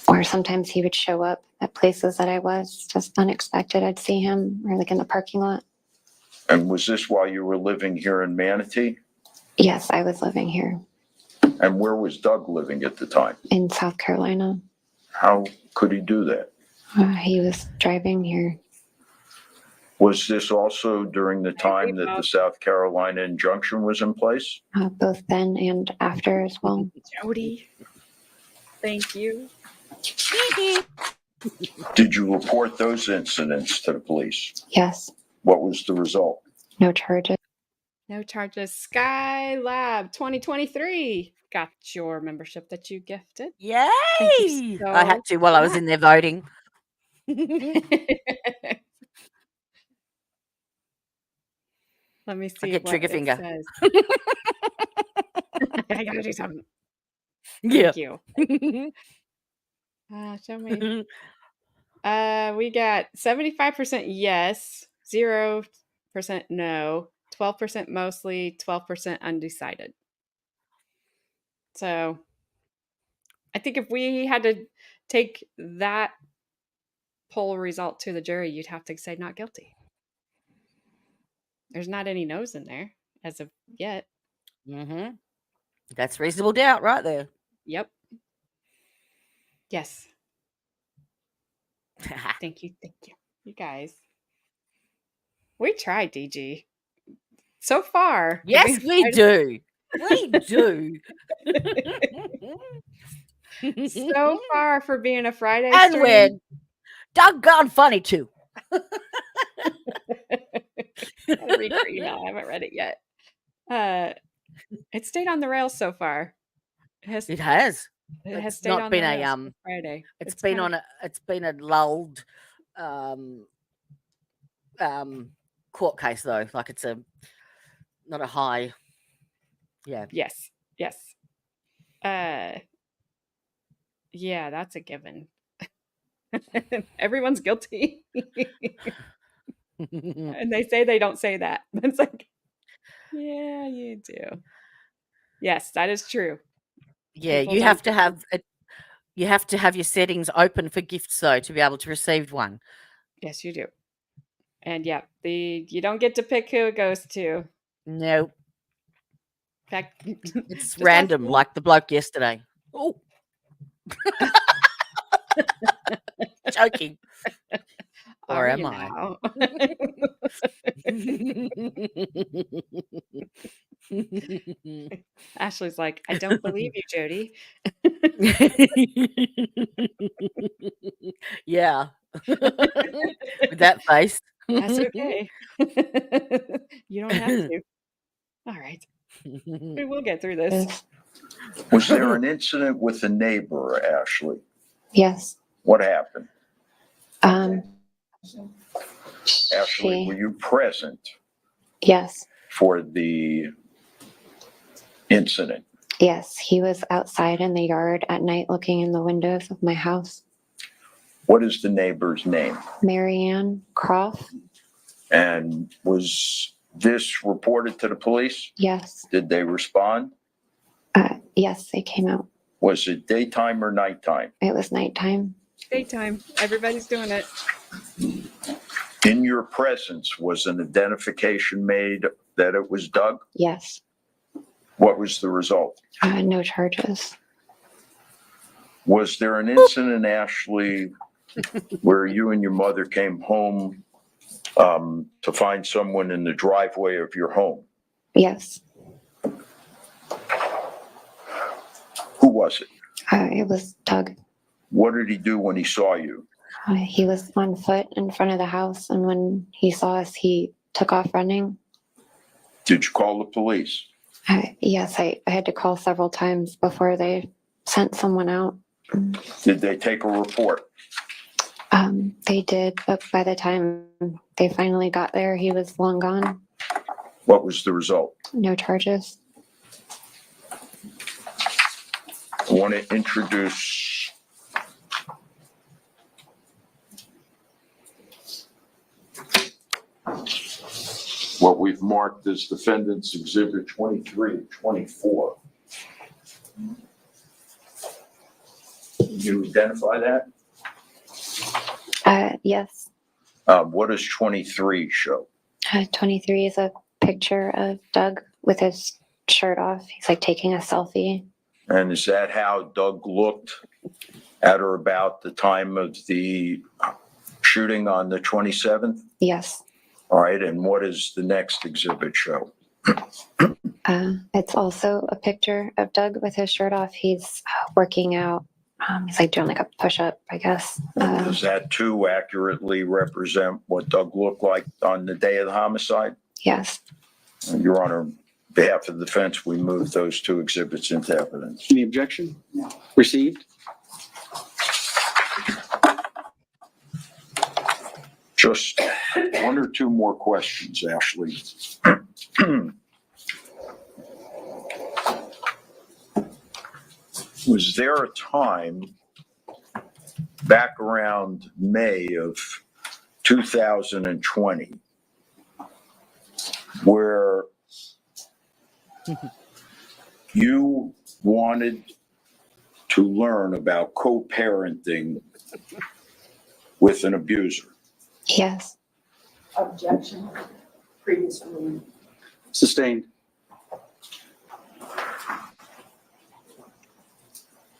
Or sometimes he would show up at places that I was, just unexpected. I'd see him, or like in the parking lot. And was this while you were living here in Manatee? Yes, I was living here And where was Doug living at the time? in South Carolina. How could he do that? He was driving here. Was this also during the time that the South Carolina injunction was in place? Both then and after as well. Jodie, thank you. Did you report those incidents to the police? Yes. What was the result? No charges. No charges. Skylab 2023 got your membership that you gifted. Yay! Thank you so I had to while I was in there voting. Let me I see get what trigger it finger. says. I gotta do something. Yeah. Thank you. Show me. We got 75% yes, 0% no, 12% mostly, 12% undecided. So I think if we had to take that poll result to the jury, you'd have to say not guilty. There's not any no's in there as of yet. Mm-hmm. That's reasonable doubt right there. Yep. Yes. Thank you. You guys. We tried, DG. So far. Yes, we do. We do. So far for being a Friday And stream. we're doggone funny too. Gotta read your email. I haven't read it yet. It stayed on the rails so far. It has It's stayed not on been the a rails for Friday. It's been kind it's been a lulled court case though. Like it's not a high. Yeah. Yes. Yeah, that's a given. Everyone's guilty. And they say they don't say that. It's like, yeah, you do. Yes, that is true. Yeah, People you don't have to do have it. You have to have your settings open for gifts though to be able to receive one. Yes, you do. And yeah, you don't get to pick who it goes to. No. In fact, It's just random, ask me. like the bloke yesterday. Oh. Joking. Or Are am you I? now? Ashley's like, I don't believe you, Jodie. Yeah. With that face. That's okay. You don't have to. All right. We will get through this. Was there an incident with a neighbor, Ashley? Yes. What happened? Ashley, She, were you present yes. for the incident? Yes. He was outside in the yard at night looking in the windows of my house. What is the neighbor's name? Marianne Croft. And was this reported to the police? Yes. Did they respond? Yes, they came out. Was it daytime or nighttime? It was nighttime. Daytime. Everybody's doing it. In your presence, was an identification made that it was Doug? Yes. What was the result? No charges. Was there an incident, Ashley, where you and your mother came home to find someone in the driveway of your home? Yes. Who was it? It was Doug. What did he do when he saw you? He was on foot in front of the house, and when he saw us, he took off running. Did you call the police? Yes, I had to call several times before they sent someone out. Did they take a report? They did, but by the time they finally got there, he was long gone. What was the result? No charges. I want to introduce what we've marked as Defendant's Exhibit 23 and 24. Can you identify that? Yes. What does 23 show? 23 is a picture of Doug with his shirt off. He's like taking a selfie. And is that how Doug looked at or about the time of the shooting on the 27th? Yes. All right. And what does the next exhibit show? It's also a picture of Doug with his shirt off. He's working out. He's like doing like a push-up, I guess. Does that too accurately represent what Doug looked like on the day of the homicide? Yes. Your Honor, on behalf of the defense, we move those two exhibits into evidence. Any objection? No. Received. Just one or two more questions, Ashley. Was there a time back around May of 2020 where you wanted to learn about co-parenting with an abuser? Yes. Objection. Previous ruling. Sustained.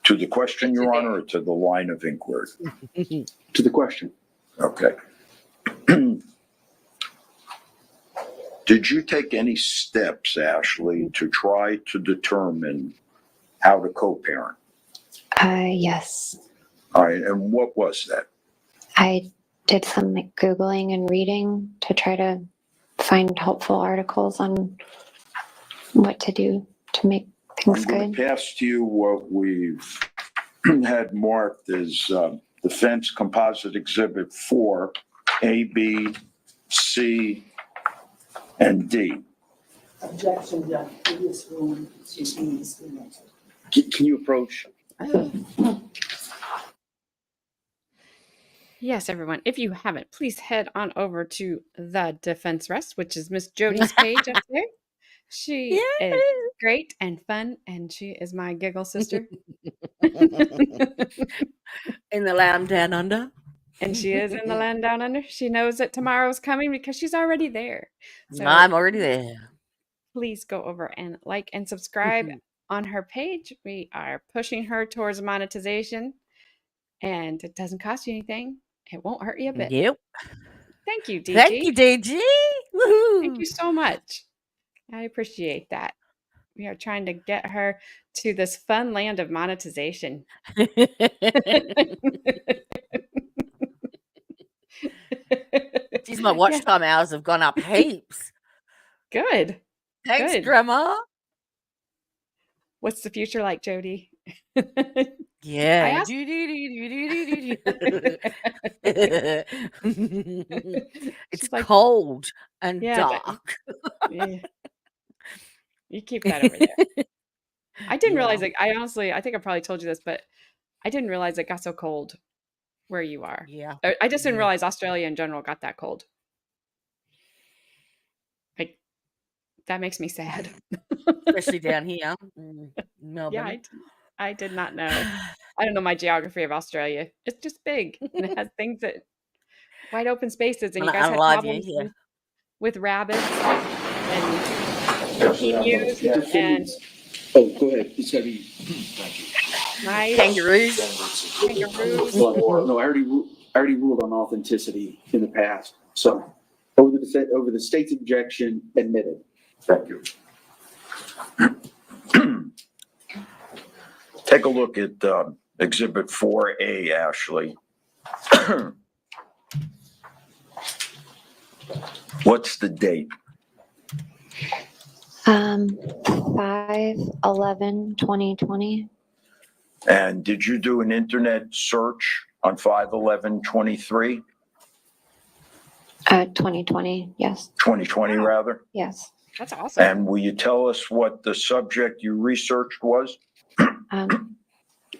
To the question, Your Honor, or to the line of inquiry? To the question. Okay. Did you take any steps, Ashley, to try to determine how to co-parent? Yes. All right, and what was that? I did some like Googling and reading to try to find helpful articles on what to do to make things I'm going good. to pass to you what we've had marked as Defense Composite Exhibit 4, A, B, C, and D. Objection, Judge. Previous ruling. She's being discriminated. Can you approach? Yes, everyone. If you haven't, please head on over to the Defense Rest, which is Miss Jodie's page up there. She is great and fun, and she is my giggle sister. In the land down under. And she is in the land down under. She knows that tomorrow's coming because she's already there. So I'm already there. please go over and like and subscribe on her page. We are pushing her towards monetization, and it doesn't cost you anything. It won't hurt you a bit. Yep. Thank you, DG. Thank you, DG. Woohoo. Thank you so much. I appreciate that. We are trying to get her to this fun land of monetization. Geez, my watch time hours have gone up heaps. Good. Thanks, Good. Grandma. What's the future like, Jodie? Yeah. asked- It's like, cold and yeah, but- dark. Yeah. You keep that over there. I didn't realize Yeah. it. I think I probably told you this, but I didn't realize it got so cold where you are. Yeah. I just didn't Yeah. realize Australia in general got that cold. Like, that makes me sad. Especially down here in Melbourne. Yeah, I did not know. I don't know my geography of Australia. It's just big, and it has things that wide open spaces, and you guys had problems with rabbits and emus and Oh, go ahead. It's gonna be. mice, Kangaroos. No, I already ruled on authenticity in the past. So over the state's objection, admitted. Thank you. Take a look at Exhibit 4A, Ashley. What's the date? 5/11/2020. And did you do an internet search on 5/11/23? 2020. Yes. 2020, rather? Yes. That's awesome. And will you tell us what the subject you researched was?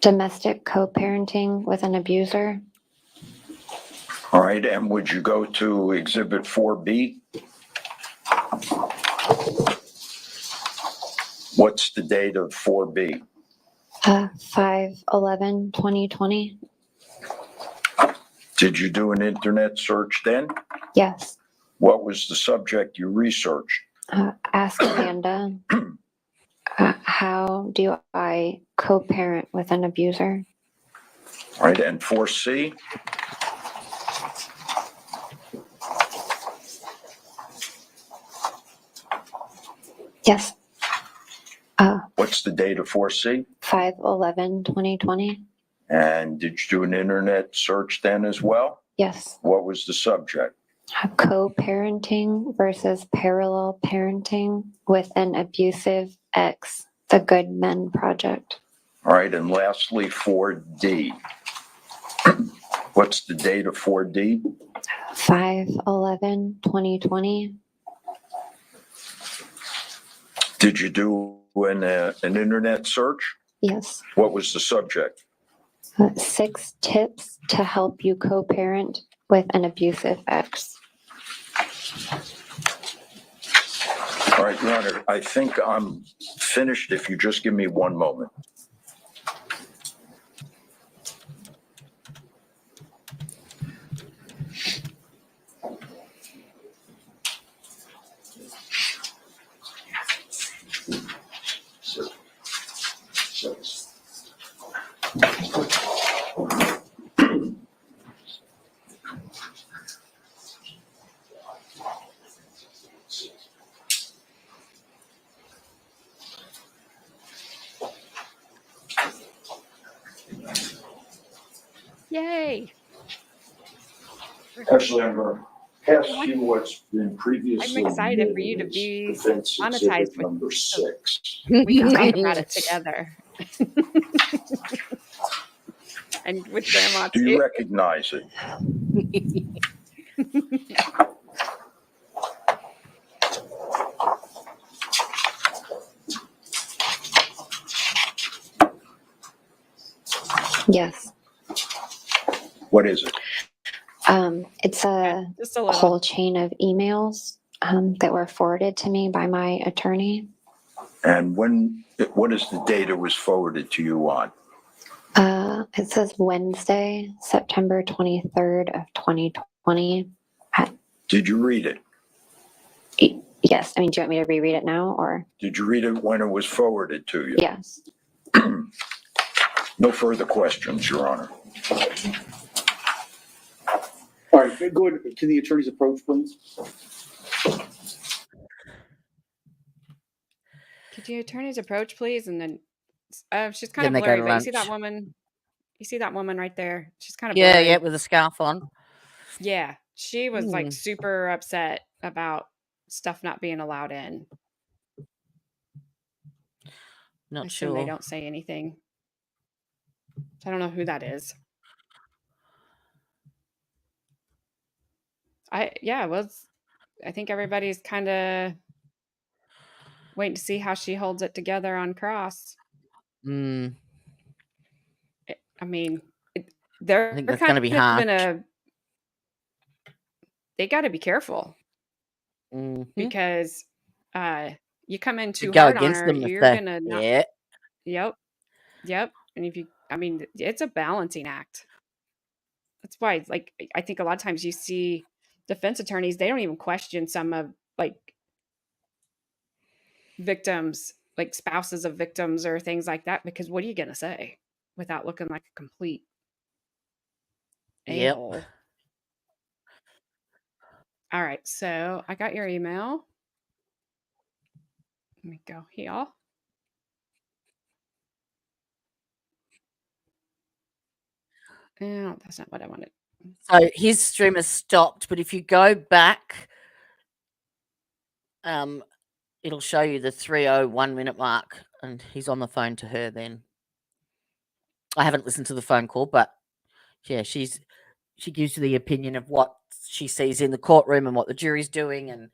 Domestic co-parenting with an abuser. All right, and would you go to Exhibit 4B? What's the date of 4B? 5/11/2020. Did you do an internet search then? Yes. What was the subject you researched? Ask Amanda. How do I co-parent with an abuser? All right, and 4C? Yes. What's the date of 4C? 5/11/2020. And did you do an internet search then as well? Yes. What was the subject? Co-parenting versus parallel parenting with an abusive ex, the Good Men Project. All right, and lastly, 4D. What's the date of 4D? 5/11/2020. Did you do an internet search? Yes. What was the subject? 6 tips to help you co-parent with an abusive ex. All right, Your Honor, I think I'm finished if you just give me one moment. Yay! Actually, I'm going to pass you what's been previously I'm excited for you to admitted as be defense monetized exhibit with number so 6. we can talk about it together. And with Grandma Do you too. recognize it? Yes. What is it? It's a Just a little. whole chain of emails that were forwarded to me by my attorney. And what is the date it was forwarded to you on? It says Wednesday, September 23rd of 2020. Did you read it? Yes. I mean, do you want me to reread it now or? Did you read it when it was forwarded to you? Yes. No further questions, Your Honor. All right, go ahead. Can the attorneys approach, please? Could the attorneys approach, please? And then she's kind Then of they go blurry, to but you see that lunch. woman? You see that woman right there? She's kind of Yeah, blurry. yeah, with a scarf on. Yeah, she was like Mm. super upset about stuff not being allowed in. Not I assume they sure. don't say anything. I don't know who that is. I think everybody's kind of waiting to see how she holds it together on cross. Mm. I mean, I they're think that's kind going to be of harsh. in a. They got to be careful Mhm. because you come in To too go hard on against her, them with you're the gonna not. yeah. Yep. And if you, I mean, it's a balancing act. That's why, like, I think a lot of times you see defense attorneys, they don't even question some of like victims, like spouses of victims or things like that, because what are you gonna say without looking like a complete Yep. a-hole? All right, so I got your email. Let me go here. No, that's not what I wanted. So his stream has stopped, but if you go back, it'll show you the 3:01 minute mark, and he's on the phone to her then. I haven't listened to the phone call, but yeah, she gives you the opinion of what she sees in the courtroom and what the jury's doing, and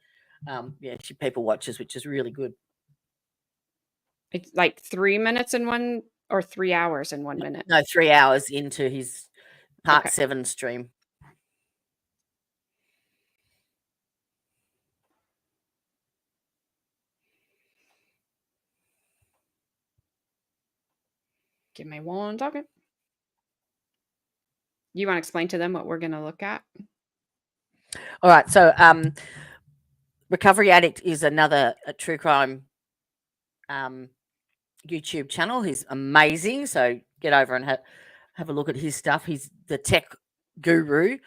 yeah, she people watches, which is really good. It's like 3 minutes in one or 3 hours in 1 minute. No, 3 hours into his part Okay. 7 stream. Give me 1 second. You want to explain to them what we're going to look at? All right, so Recovery Addict is another true crime YouTube channel. He's amazing, so get over and have a look at his stuff. He's the tech guru.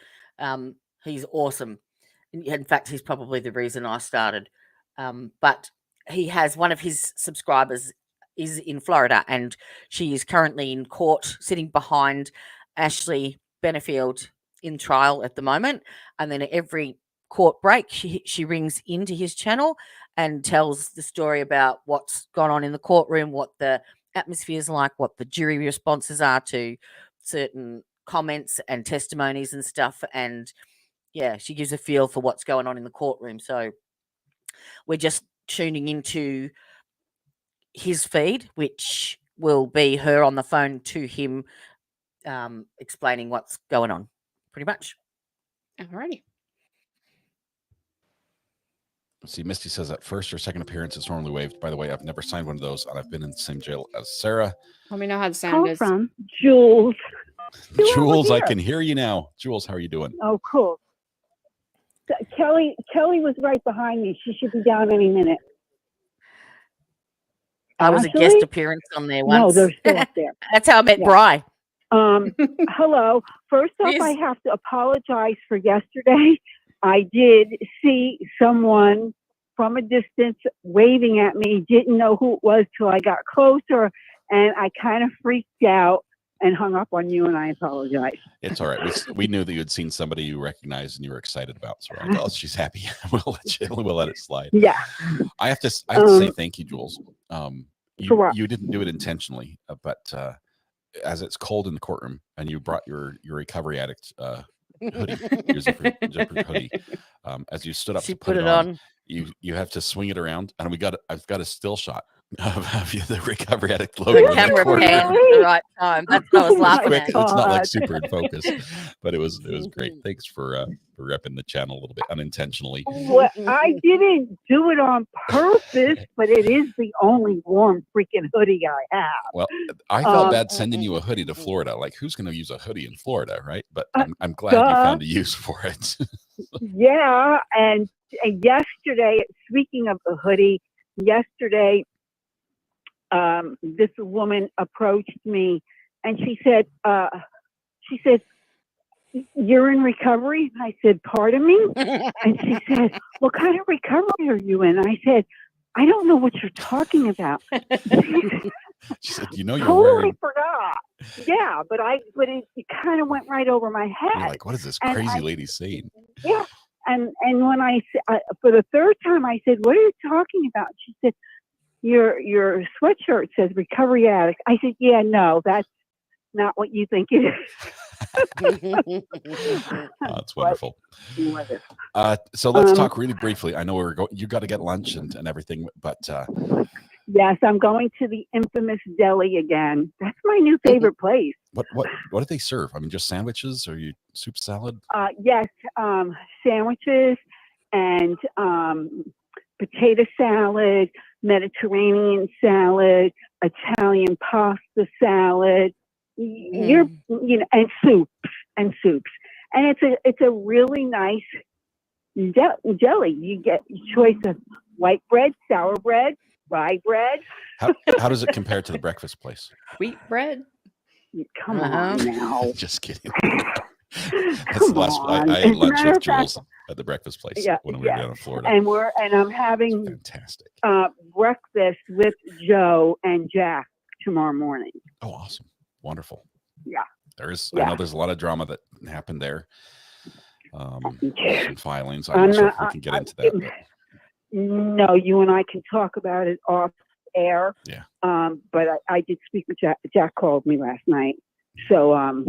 He's awesome. In fact, he's probably the reason I started. But he has one of his subscribers is in Florida, and she is currently in court sitting behind Ashley Benefield in trial at the moment. And then at every court break, she rings into his channel and tells the story about what's gone on in the courtroom, what the atmosphere is like, what the jury responses are to certain comments and testimonies and stuff. And yeah, she gives a feel for what's going on in the courtroom. So we're just tuning into his feed, which will be her on the phone to him, explaining what's going on, pretty much. Alrighty. Let's see, Misty says that first or second appearance is normally waived. By the way, I've never signed one of those, and I've been in the same jail as Sarah. Let me know how the sound is. From Jules. Jules, I can hear you now. Jules, how are you doing? Oh, cool. Kelly was right behind me. She should be down any minute. I was a guest appearance on there once. No, they're still up there. That's how I met Bri. Hello. First off, I have to apologize for yesterday. I did see someone from a distance waving at me. Didn't know who it was till I got closer, and I kind of freaked out. and hung up on you, and I apologize. It's all right. We knew that you had seen somebody you recognized and you were excited about. So we're like, oh, she's happy. we'll let it slide. Yeah. I have to say thank you, Jules. For what? You didn't do it intentionally, but as it's cold in the courtroom and you brought your recovery addict hoodie, your zipper hoodie, as you stood up She to put it on. you have to swing it around, and I've got a still shot of the recovery addict logo. The in camera corner. pan at the right time. That's what I was laughing Quick, at. it's not like super in focus, but it was great. Thanks for repping the channel a little bit unintentionally. Well, I didn't do it on purpose, but it is the only warm freaking hoodie I have. Well, I felt bad sending you a hoodie to Florida. Like, who's going to use a hoodie in Florida, right? But I'm glad you found a use for it. Yeah, and yesterday, speaking of the hoodie, yesterday, this woman approached me, and she said, "You're in recovery?" I said, "Pardon me?" And she said, "What kind of recovery are you in?" I said, "I don't know what you're talking about." She said, "You know, you're totally wearing." Forgot. Yeah, but it kind of went right over my head. You're like, what is this crazy lady saying? Yeah, and when I for the third time, I said, "What are you talking about?" She said, Your sweatshirt says recovery addict." I said, "Yeah, no, that's not what you think it is." That's wonderful. But, so let's talk really briefly. I know you got to get lunch and everything, but yes, I'm going to the infamous deli again. That's my new favorite place. what do they serve? I mean, just sandwiches, or you soup salad? Yes, sandwiches and potato salad, Mediterranean salad, Italian pasta salad, and soups, and it's a really nice deli. You get a choice of white bread, sour bread, rye bread. How does it compare to the breakfast place? Wheat bread? Come on now. Just kidding. That's the last. I ate lunch with Jules at the breakfast place when we were down in Florida. And I'm having fantastic breakfast with Joe and Jack tomorrow morning. Oh, awesome. Wonderful. Yeah. I know there's a lot of drama that happened there. Some filings. I'm not sure if we can get into that. But. No, you and I can talk about it off air. Yeah. But I did speak with Jack. Jack called me last night. So,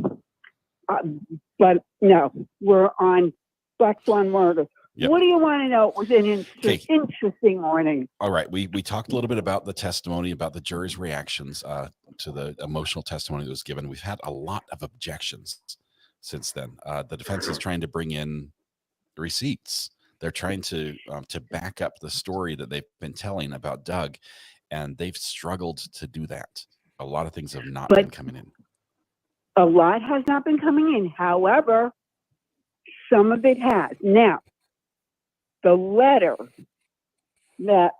but no, we're on Black Swan murder. Yep. What do you want to know? It was an interesting morning. All right. We talked a little bit about the testimony, about the jury's reactions to the emotional testimony that was given. We've had a lot of objections since then. The defense is trying to bring in receipts. They're trying to back up the story that they've been telling about Doug, and they've struggled to do that. A lot of things have not been coming in. A lot has not been coming in. However, some of it has. Now, the letter that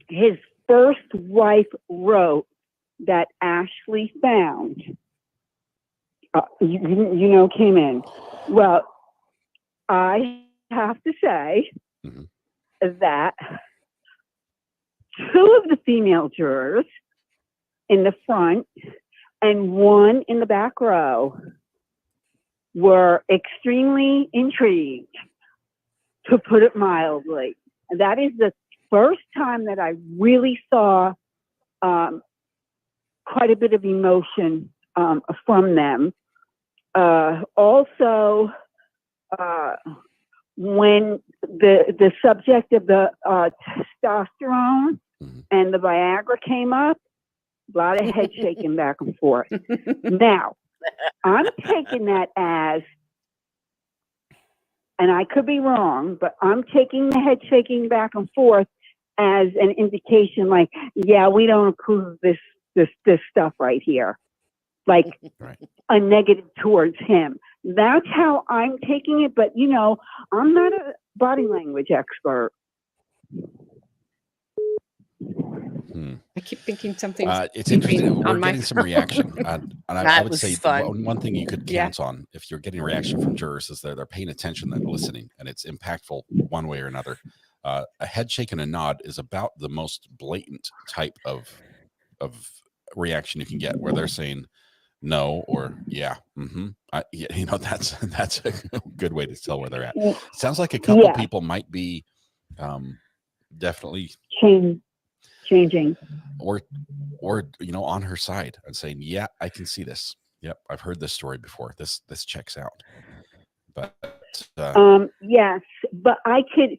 his first wife wrote that Ashley found, came in. Well, I have to say that two of the female jurors in the front and one in the back row were extremely intrigued, to put it mildly. And that is the first time that I really saw quite a bit of emotion from them. Also, when the subject of the testosterone and the Viagra came up, a lot of head shaking back and forth. Now, I'm taking that as, and I could be wrong, but I'm taking the head shaking back and forth as an indication, like, yeah, we don't approve this stuff right here, like a negative towards him. That's how I'm taking it, but I'm not a body language expert. I keep thinking something. It's interesting. We're getting some reaction, and I would say one thing you could count on if you're getting a reaction from jurors is that they're paying attention and listening, and it's impactful one way or another. A head shake and a nod is about the most blatant type of reaction you can get, where they're saying, no, or yeah. You know, that's a good way to tell where they're at. It sounds like a couple people might be definitely changing, or you know, on her side and saying, yeah, I can see this. Yep, I've heard this story before. This checks out. But yes, but I could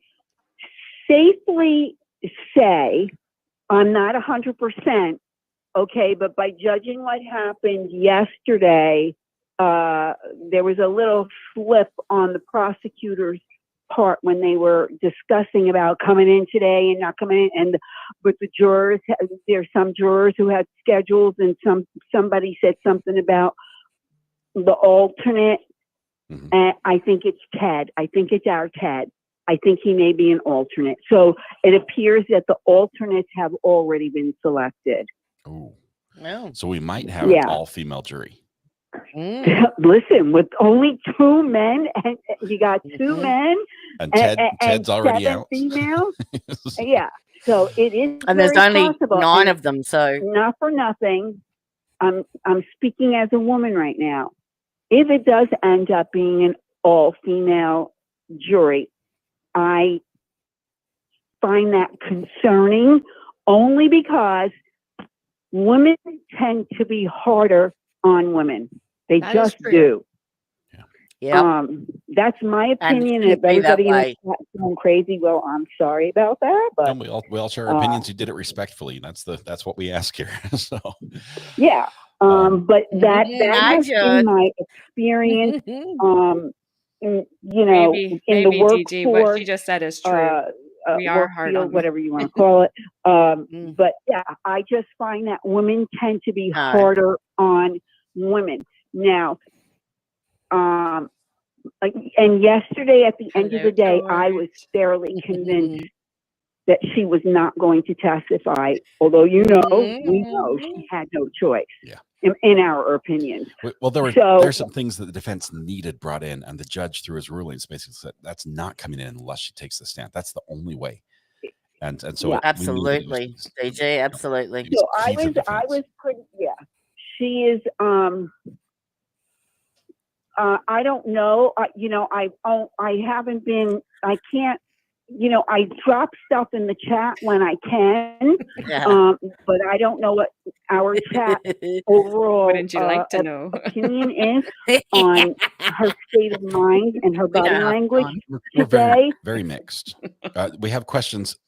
safely say I'm not 100%. Okay, but by judging what happened yesterday, there was a little slip on the prosecutor's part when they were discussing about coming in today and not coming in. But the jurors, there's some jurors who had schedules, and somebody said something about the alternate. And I think it's Ted. I think it's our Ted. I think he may be an alternate. So it appears that the alternates have already been selected. Oh, no. So we might have an all-female jury. Listen, with only 2 men, and you got 2 men, and Ted's already 7 out. females. Yeah, so it is. And there's very only possible. 9 And of them. So not for nothing, I'm speaking as a woman right now. If it does end up being an all-female jury, I find that concerning only because women tend to be harder on women. They That is just true. do. Yeah. That's my And opinion. shouldn't If be that everybody in the way. chat is going crazy, well, I'm sorry about that. But And we all share our opinions. You did it respectfully. That's what we ask here. So yeah. But that has been my experience. You know, Maybe in the Gigi, what workforce, she just said is true. We are work hard field, on whatever you want to call it. But yeah, I just find that women tend to be harder on women. Now, and yesterday at the end of the day, I was fairly convinced that she was not going to testify, although we know she had no choice. Yeah. In our opinion. Well, there's some things that the defense needed brought in, and the judge, through his rulings, basically said that's not coming in unless she takes the stand. That's the only way. And so absolutely, DJ, absolutely. So I was pretty. Yeah, she is. I don't know. I haven't been. I can't. I drop stuff in the chat when I can, but I don't know what our chat overall Wouldn't you like to know? opinion is on her state of mind and her body language We're today. very mixed. We have questions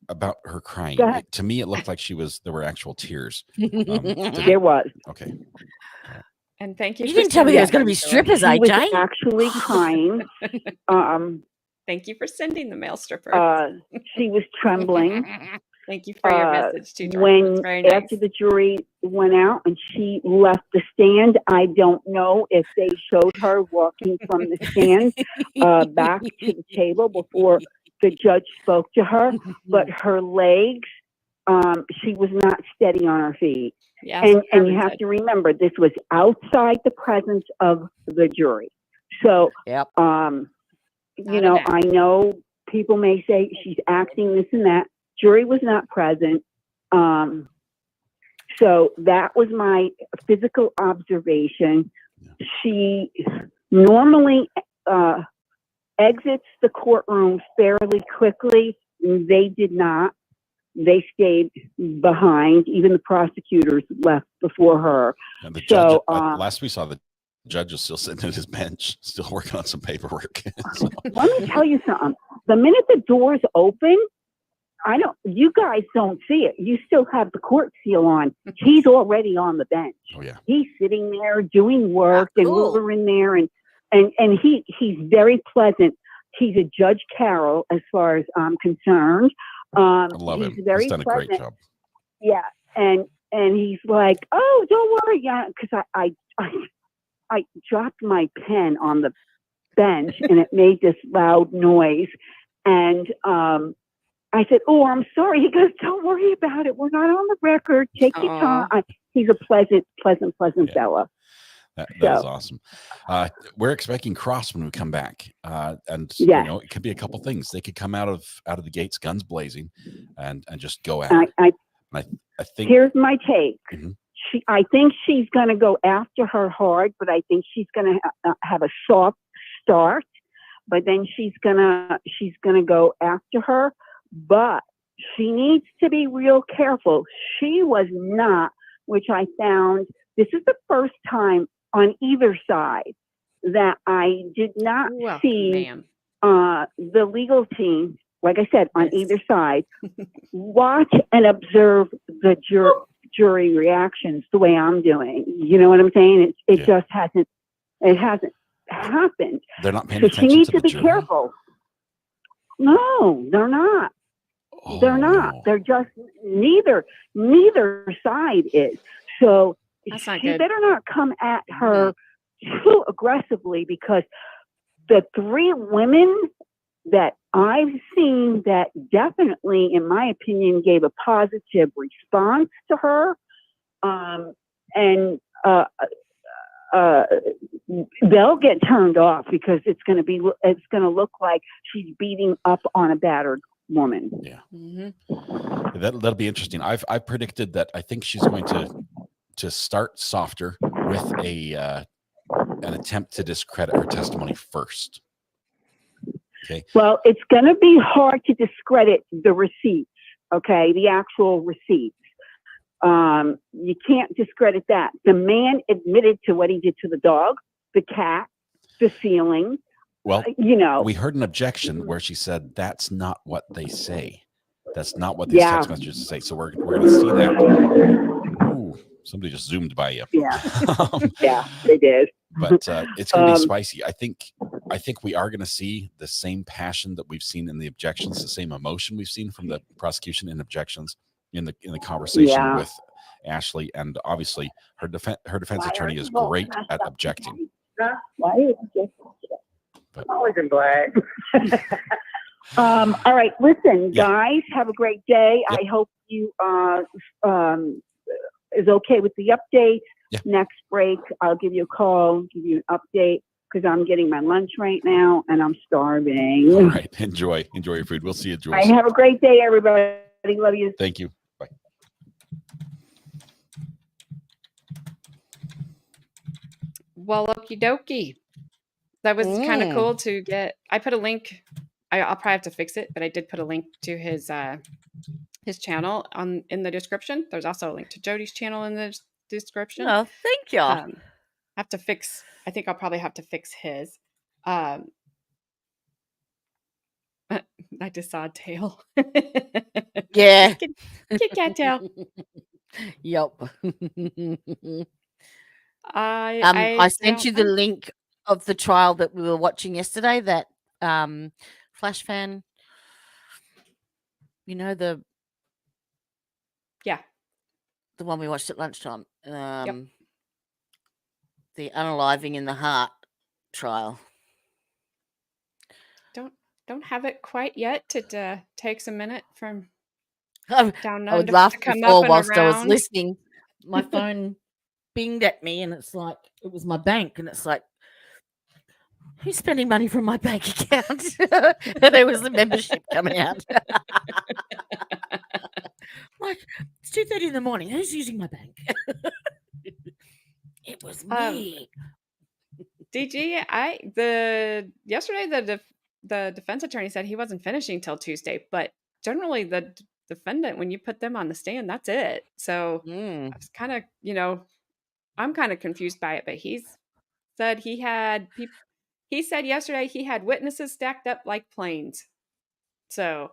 about her crying. To me, it looked like there were actual tears. There was. Okay. And thank you. You didn't tell me there was going to be strippers, She was AJ. actually crying. Thank you for sending the male stripper. She was trembling. Thank you for your message too, George. When That's very nice. after the jury went out and she left the stand, I don't know if they showed her walking from the stand back to the table before the judge spoke to her, but her legs, she was not steady on her feet. Yeah, and you have to remember, this was outside the presence of the jury. So, I know people may say she's acting this and that. Jury was not present. So that was my physical observation. She normally exits the courtroom fairly quickly. They did not. They stayed behind. Even the prosecutors left before her. And the judge, last we saw, the judge is still sitting at his bench, still working on some paperwork. So. Let me tell you something. The minute the doors open, you guys don't see it. You still have the court seal on. He's already on the bench. Oh yeah. He's sitting there doing work, and we're in there, and he's very pleasant. He's a Judge Carroll, as far as I'm concerned. I love him. Very He's done pleasant. a great job. Yeah, and he's like, "Oh, don't worry," because I dropped my pen on the bench and it made this loud noise, and I said, "Oh, I'm sorry." He goes, "Don't worry about it. We're not on the record. Take your time." He's a pleasant fella. That is awesome. We're expecting Cross when we come back, and it could be a couple things. They could come out of the gates, guns blazing, and just go at it. I think here's my take. I think she's going to go after her hard, but I think she's going to have a soft start, but then she's going to go after her, but she needs to be real careful. She was not, which I found, this is the first time on either side that I did not see the legal team, like I said, on either side, watch and observe the jury reactions the way I'm doing. You know what I'm saying? It just hasn't happened. They're not paying so she attention needs to to the be jury? careful. No, they're not. Oh, they're not. no. They're just neither side is. So That's not she good. better not come at her too aggressively, because the three women that I've seen that definitely, in my opinion, gave a positive response to her, they'll get turned off, because it's going to look like she's beating up on a battered woman. Yeah. That'll be interesting. I've predicted that I think she's going to start softer with an attempt to discredit her testimony first. Okay. Well, it's going to be hard to discredit the receipts. Okay, the actual receipts. You can't discredit that. The man admitted to what he did to the dog, the cat, the ceiling. Well, you know, we heard an objection where she said that's not what they say. That's not what these text messages say. So we're going to see that. Ooh, somebody just zoomed by you. Yeah, yeah, they did. But it's going to be spicy. I think we are going to see the same passion that we've seen in the objections, the same emotion we've seen from the prosecution in objections in the conversation with Ashley, and obviously her defense attorney is great at objecting. Why are you objecting? I'm always in black. All right, listen, guys, have a great day. Yep. I hope you is okay with the updates. Yeah. Next break, I'll give you a call, give you an update, because I'm getting my lunch right now and I'm starving. All right, enjoy your food. We'll see you, Jules. Have a great day, everybody. Love you. Thank you. Bye. Well, okie dokie. That was kind of cool to get. I put a link. I'll probably have to fix it, but I did put a link to his channel in the description. There's also a link to Jodie's channel in the description. Oh, thank you. Have to fix. I think I'll probably have to fix his. I just saw a tail. Yeah. Kit kat tail. Yep. I sent you the link of the trial that we were watching yesterday, that Flash fan, you know, the one we watched at lunchtime, the unaliving in the heart trial. Don't have it quite yet. It takes a minute from down I would under laugh to come before up and whilst I was around. listening. My phone binged at me, and it's like, it was my bank, and it's like, who's spending money from my bank account? There was the membership coming out. Like, it's 2:30 in the morning. Who's using my bank? It was me. DG, yesterday the defense attorney said he wasn't finishing till Tuesday, but generally the defendant, when you put them on the stand, that's it. So I was kind of, I'm kind of confused by it, but he said he said yesterday he had witnesses stacked up like planes. So,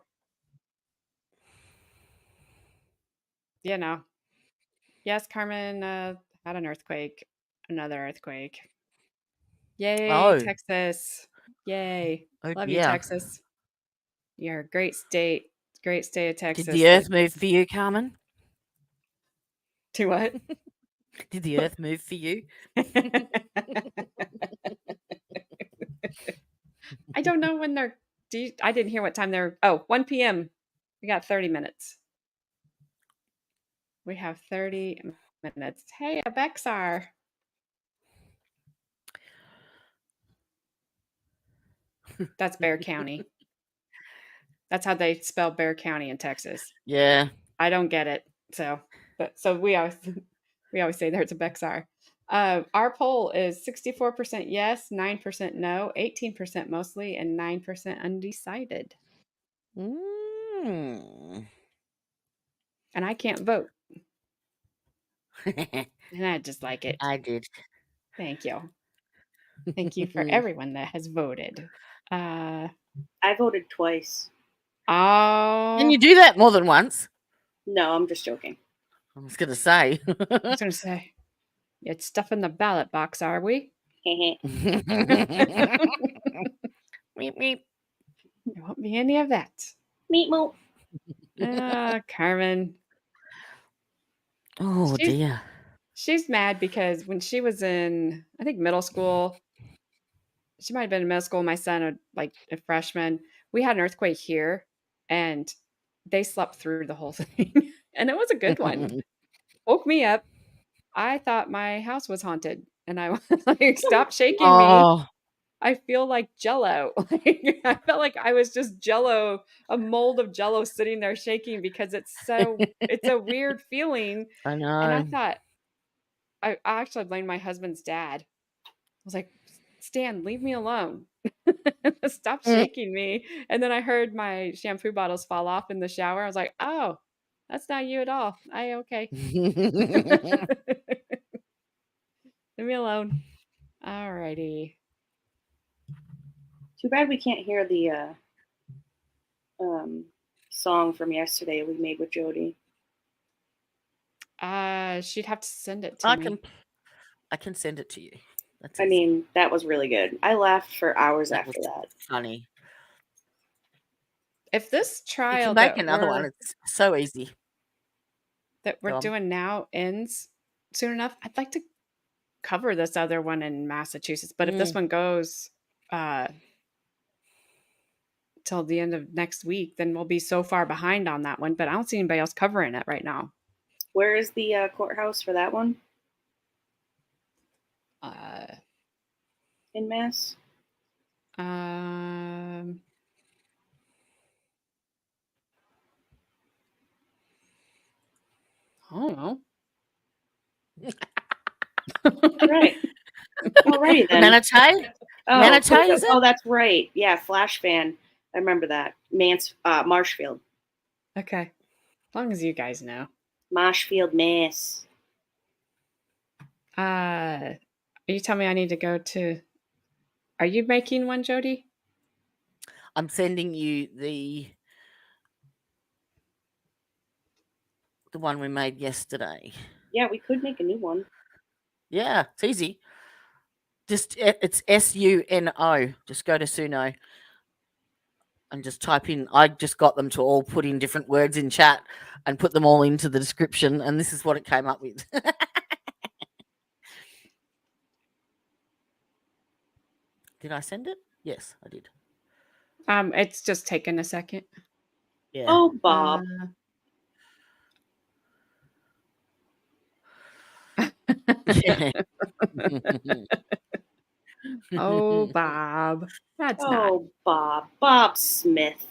yes, Carmen had an earthquake, another earthquake. Yay, Texas. Yay. Love you, Texas. You're a great state. Great state of Texas. Did the earth move for you, Carmen? To what? Did the earth move for you? I don't know when I didn't hear what time they're. 1 p.m. We got 30 minutes. We have 30 minutes. Hey, Abexar. That's Bear County. That's how they spell Bear County in Texas. Yeah. I don't get it. So we We always say there's a Bexar. Our poll is 64% yes, 9% no, 18% mostly, and 9% undecided. Mm. And I can't vote. And I just like it. I did. Thank you. Thank you for everyone that has voted. I voted twice. Can you Oh, do that more than once? No, I'm just joking. I was going to say. I was going to say, it's stuff in the ballot box, are we? Meep, meep. There won't be any of that. Meat moat. Carmen. Oh, She's, dear. she's mad because when she was in, I think, middle school, she might have been in middle school, my son, like a freshman, we had an earthquake here, and they slept through the whole thing. And it was a good one. Woke me up. I thought my house was haunted, and I was like, stop shaking me. Oh, I feel like Jello. Like, I felt like I was just Jello, a mold of Jello sitting there shaking because it's a weird feeling. I And I know. thought, I actually blamed my husband's dad. I was like, Stan, leave me alone. Stop shaking me. And then I heard my shampoo bottles fall off in the shower. I was like, oh, that's not you at all. Okay. Leave me alone. All righty. Too bad we can't hear the song from yesterday we made with Jodie. She'd have to send it to me. I can send it to you. That's I easy. mean, that was really good. I laughed for hours That after was that. funny. If this You trial can make another one. It's so easy. that we're Go on. doing now ends soon enough, I'd like to cover this other one in Massachusetts. But if this one goes till the end of next week, then we'll be so far behind on that one. But I don't see anybody else covering it right now. Where is the courthouse for that one? In Mass? I don't know. Right. Alrighty then. Manatee? Oh, Manatee, is it? oh, that's right. Yeah, Flash fan. I remember that. Marshfield. Okay. As long as you guys know. Marshfield, Mass. You tell me I need to go to. Are you making one, Jodie? I'm sending you the one we made yesterday. Yeah, we could make a new one. Yeah, it's easy. It's SUNO. Just go to Suno and just type in. I just got them to all put in different words in chat and put them all into the description, and this is what it came up with. Did I send it? Yes, I did. It's just taken a second. Yeah. Oh, Bob. Oh, Bob. That's not. Oh, Bob. Bob Smith.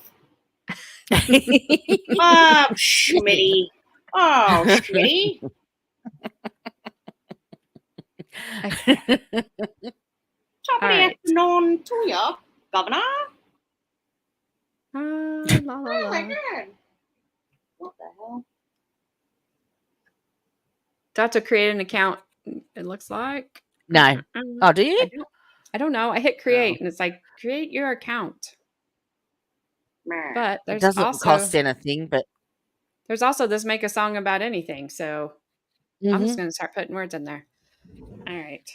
Bob Schmitty. Oh, Schmitty. Top of the afternoon to you, Governor. Oh my God. What the hell? Do I have to create an account? It looks like. No. Oh, do you? I don't know. I hit create and it's like, create your account. But It doesn't cost anything, but there's also this make a song about anything. So I'm just going to start putting words in there. All right.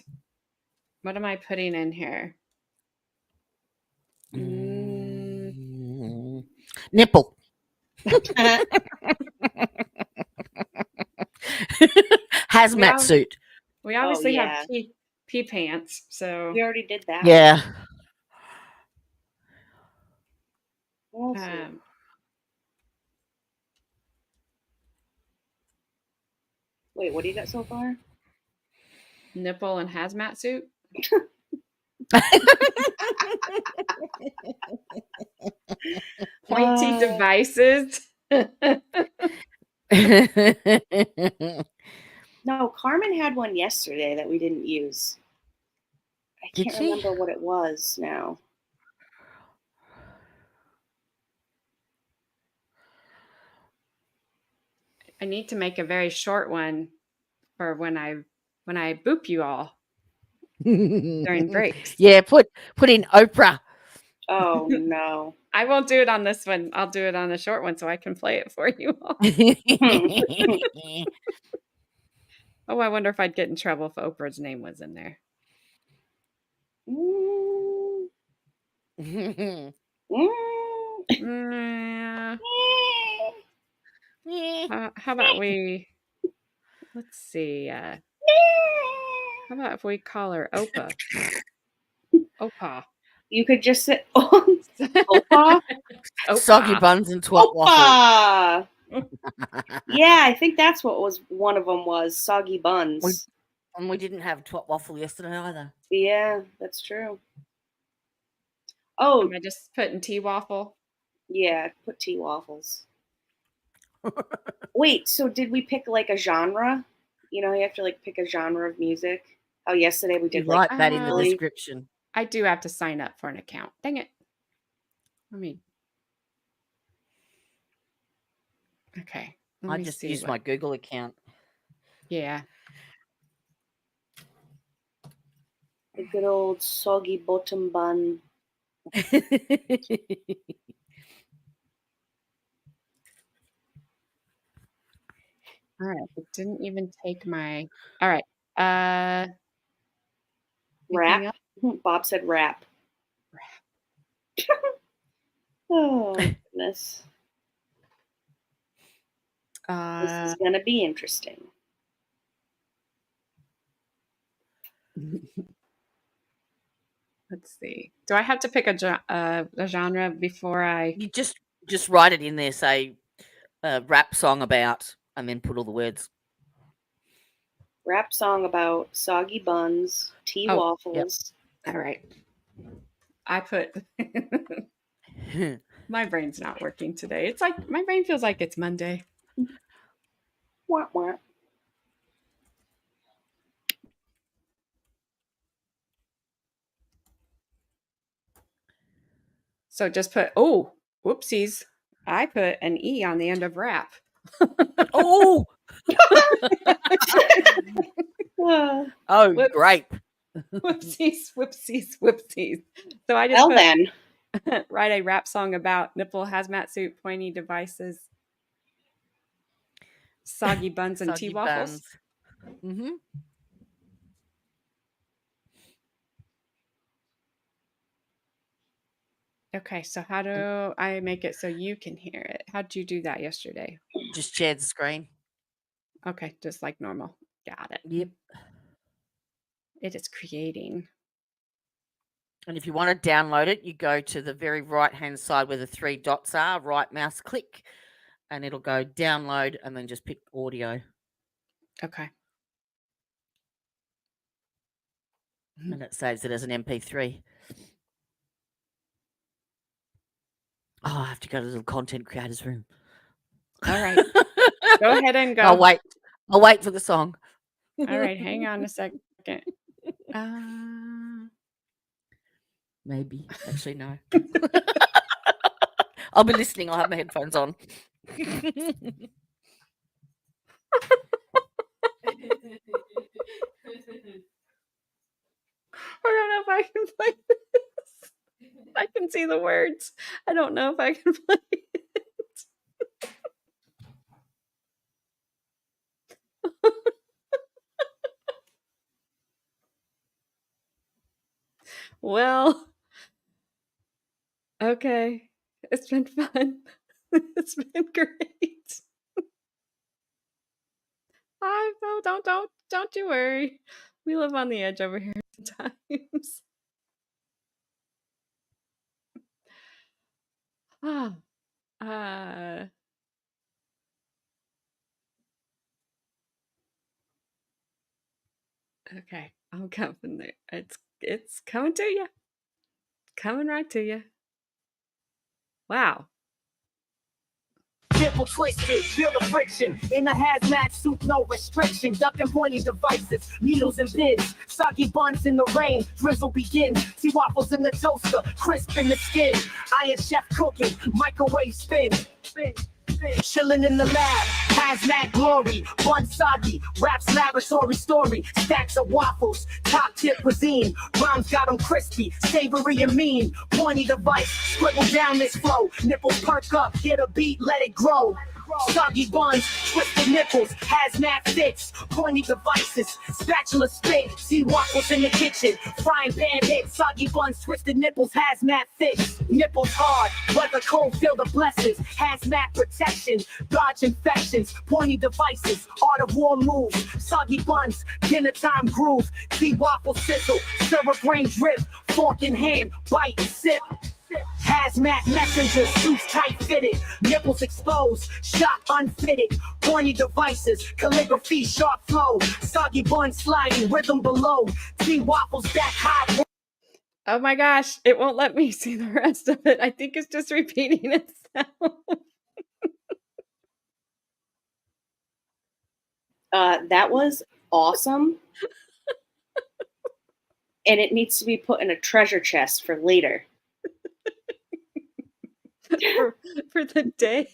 What am I putting in here? Nipple. Hazmat suit. We obviously have pee pants. So we already did that. Yeah. Wait, what do you got so far? Nipple and hazmat suit. Pointy devices. Not No, Carmen had one yesterday that we didn't use. I Did can't she? remember what it was now. I need to make a very short one for when I boop you all during breaks. Yeah, put in Oprah. Oh no. I won't do it on this one. I'll do it on a short one so I can play it for you all. Oh, I wonder if I'd get in trouble if Oprah's name was in there. How about we? Let's see. How about if we call her Opa? Opa. You could just say Opa. Soggy buns and twat waffle. Opa. Yeah, I think that's what was one of them was soggy buns. And we didn't have twat waffle yesterday either. Yeah, that's true. Oh, Am I just putting tea waffle? Yeah, put tea waffles. Wait, so did we pick like a genre? You know, you have to like pick a genre of music. Oh, yesterday we did Write that in the description. I do have to sign up for an account. Dang it. Okay. I just used my Google account. Yeah. The good old soggy bottom bun. All right. It didn't even take my. All right. Rap. Bob said rap. Oh goodness. This is gonna be interesting. Let's see. Do I have to pick a genre before I? You just write it in there. Say rap song about, and then put all the words. Rap song about soggy buns, tea waffles. Yep. All right. I put. My brain's not working today. It's like my brain feels like it's Monday. Wah, wah. So just put, whoopsies. I put an E on the end of rap. Oh! Great. Whoopsies, whoopsies, whoopsies. So I just write a rap song about nipple hazmat suit, pointy devices, soggy buns, and tea waffles. Mm-hmm. Okay, so how do I make it so you can hear it? How did you do that yesterday? Just share the screen. Okay, just like normal. Got it. Yep. It is creating. And if you want to download it, you go to the very right-hand side where the 3 dots are, right mouse click, and it'll go download, and then just pick audio. Okay. And it saves it as an MP3. Oh, I have to go to the little content creators room. All right. Go ahead and go. I'll wait for the song. All right, hang on a second. Maybe. Actually, no. I'll be listening. I'll have my headphones on. I don't know if I can play this. I can see the words. I don't know if I can play it. Well, okay. It's been fun. It's been great. Don't you worry. We live on the edge over here sometimes. Okay, I'm coming there. It's coming to you. Coming right to you. Wow. Nipple twisted, feel the friction. In a hazmat suit, no restriction. Ducking pointy devices, needles and pins. Soggy buns in the rain, drizzle begins. See waffles in the toaster, crisp in the skin. Iron chef cooking, microwave spin. Chillin' in the lab, hazmat glory, bun soggy, raps laboratory story, stacks of waffles, top tip cuisine, rhymes got 'em crispy, savory and mean, pointy device, scribble down this flow, nipples perk up, get a beat, let it grow. Soggy buns, twisted nipples, hazmat fits, pointy devices, spatula spit, see waffles in the kitchen, frying pan hit, soggy buns, twisted nipples, hazmat fits, nipples hard, weather cold, feel the blessings, hazmat protection, dodge infections, pointy devices, art of war moves, soggy buns, dinner time groove, see waffle sizzle, syrup rain drip, fork in hand, bite, sip. Hazmat messenger, suits tight fitted, nipples exposed, shot unfitted, pointy devices, calligraphy, sharp flow, soggy bun sliding, rhythm below, see waffles back high. Oh my gosh, it won't let me see the rest of it. I think it's just repeating itself. That was awesome. And it needs to be put in a treasure chest for later. for the day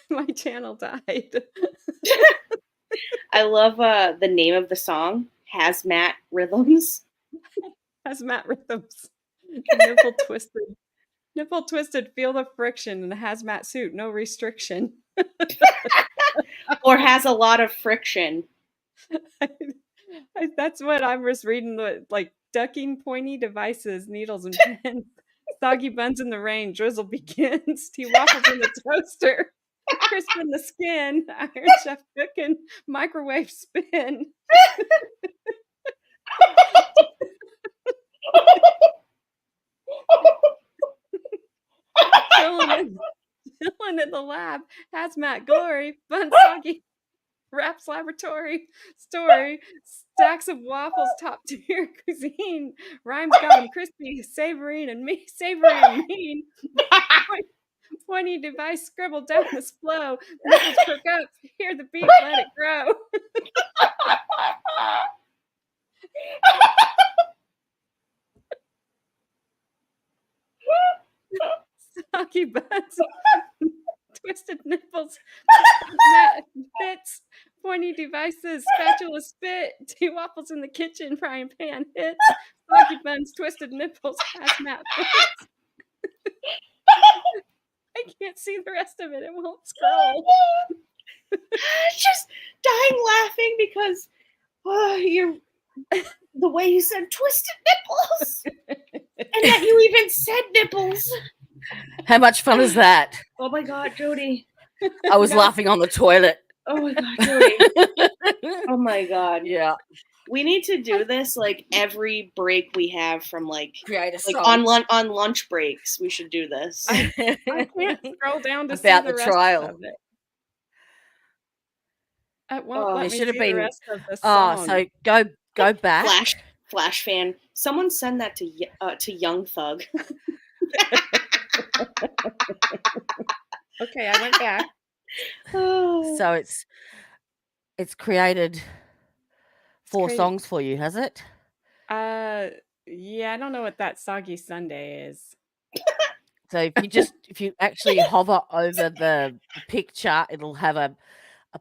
my channel died. I love the name of the song, Hazmat Rhythms. Hazmat rhythms. Nipple twisted. Nipple twisted, feel the friction in a hazmat suit, no restriction. Or has a lot of friction. That's what I was reading, like ducking pointy devices, needles and pins. Soggy buns in the rain, drizzle begins. Tea waffles in the toaster, crisp in the skin. Iron chef cooking, microwave spin. Chilling in the lab, hazmat glory, bun soggy, Raps laboratory story, stacks of waffles, top tier cuisine. Rhymes got 'em crispy, savory and mean. Pointy device scribbled down this flow. Nipples perk up, hear the beat, let it grow. Soggy buns, twisted nipples, fits, pointy devices, spatula spit, tea waffles in the kitchen, frying pan hits, soggy buns, twisted nipples, hazmat fits. I can't see the rest of it. It won't scroll. Just dying laughing because you're the way you said twisted nipples, and that you even said nipples. How much fun is that? Oh my God, Jodie. I was laughing on the toilet. Oh my God, Jodie. Oh my God. Yeah. We need to do this like every break we have from like song. on lunch breaks. We should do this. I can't scroll down to About see the the trial. rest of it. It won't let There me should have see been. the rest of the song. So go back. Flash fan. Someone send that to Young Thug. Okay, I went back. So it's created four songs for you, has it? Yeah, I don't know what that Soggy Sunday is. So if you actually hover over the picture, it'll have a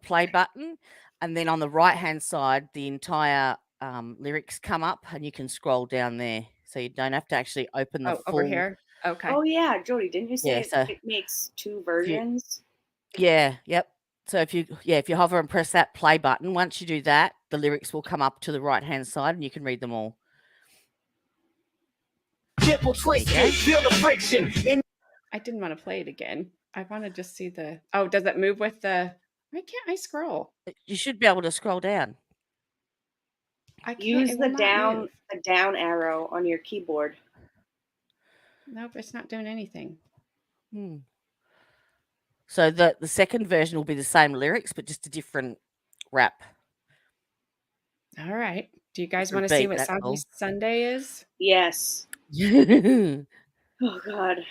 play button, and then on the right hand side, the entire lyrics come up, and you can scroll down there, so you don't have to actually open the full. Over here. Okay. Oh yeah, Jodie, didn't you say Yeah, it makes two versions? Yep. So if you hover and press that play button, once you do that, the lyrics will come up to the right hand side, and you can read them all. Nipple twisted, feel the friction. I didn't want to play it again. I want to just see the. Oh, does it move with the? Why can't I scroll? You should be able to scroll down. I can't. Use it will the not move. down arrow on your keyboard. Nope, it's not doing anything. So the second version will be the same lyrics, but just a different rap. All right. Do you guys want to Repeat, see what that's Soggy all. Sunday is? Yes. Oh God.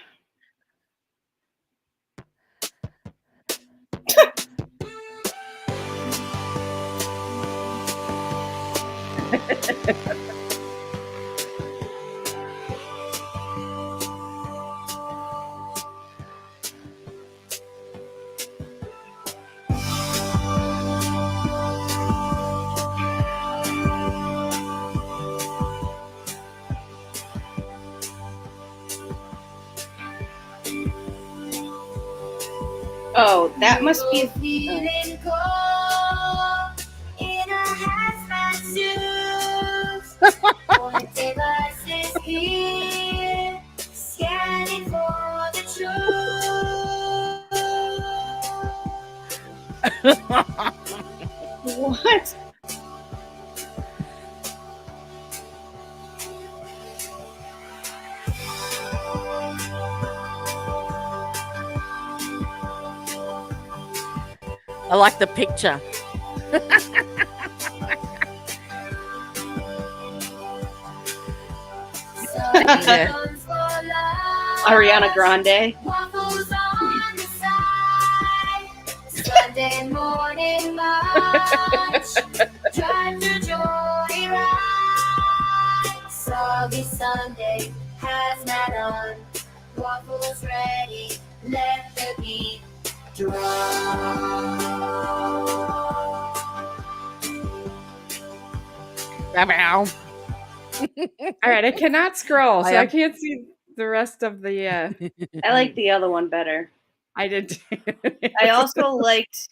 Oh, that must be. You're feeling cold in a hazmat suit. Point devices here, scanning for the truth. What? I like the picture. Yeah. Ariana Grande. Waffles on the side. Sunday morning lunch. Drive to Joyride. Soggy Sunday, hazmat on. Waffles ready, let the beat All right, I cannot scroll, so I I am- can't see the rest of the. I like the other one better. I did. Too. I also liked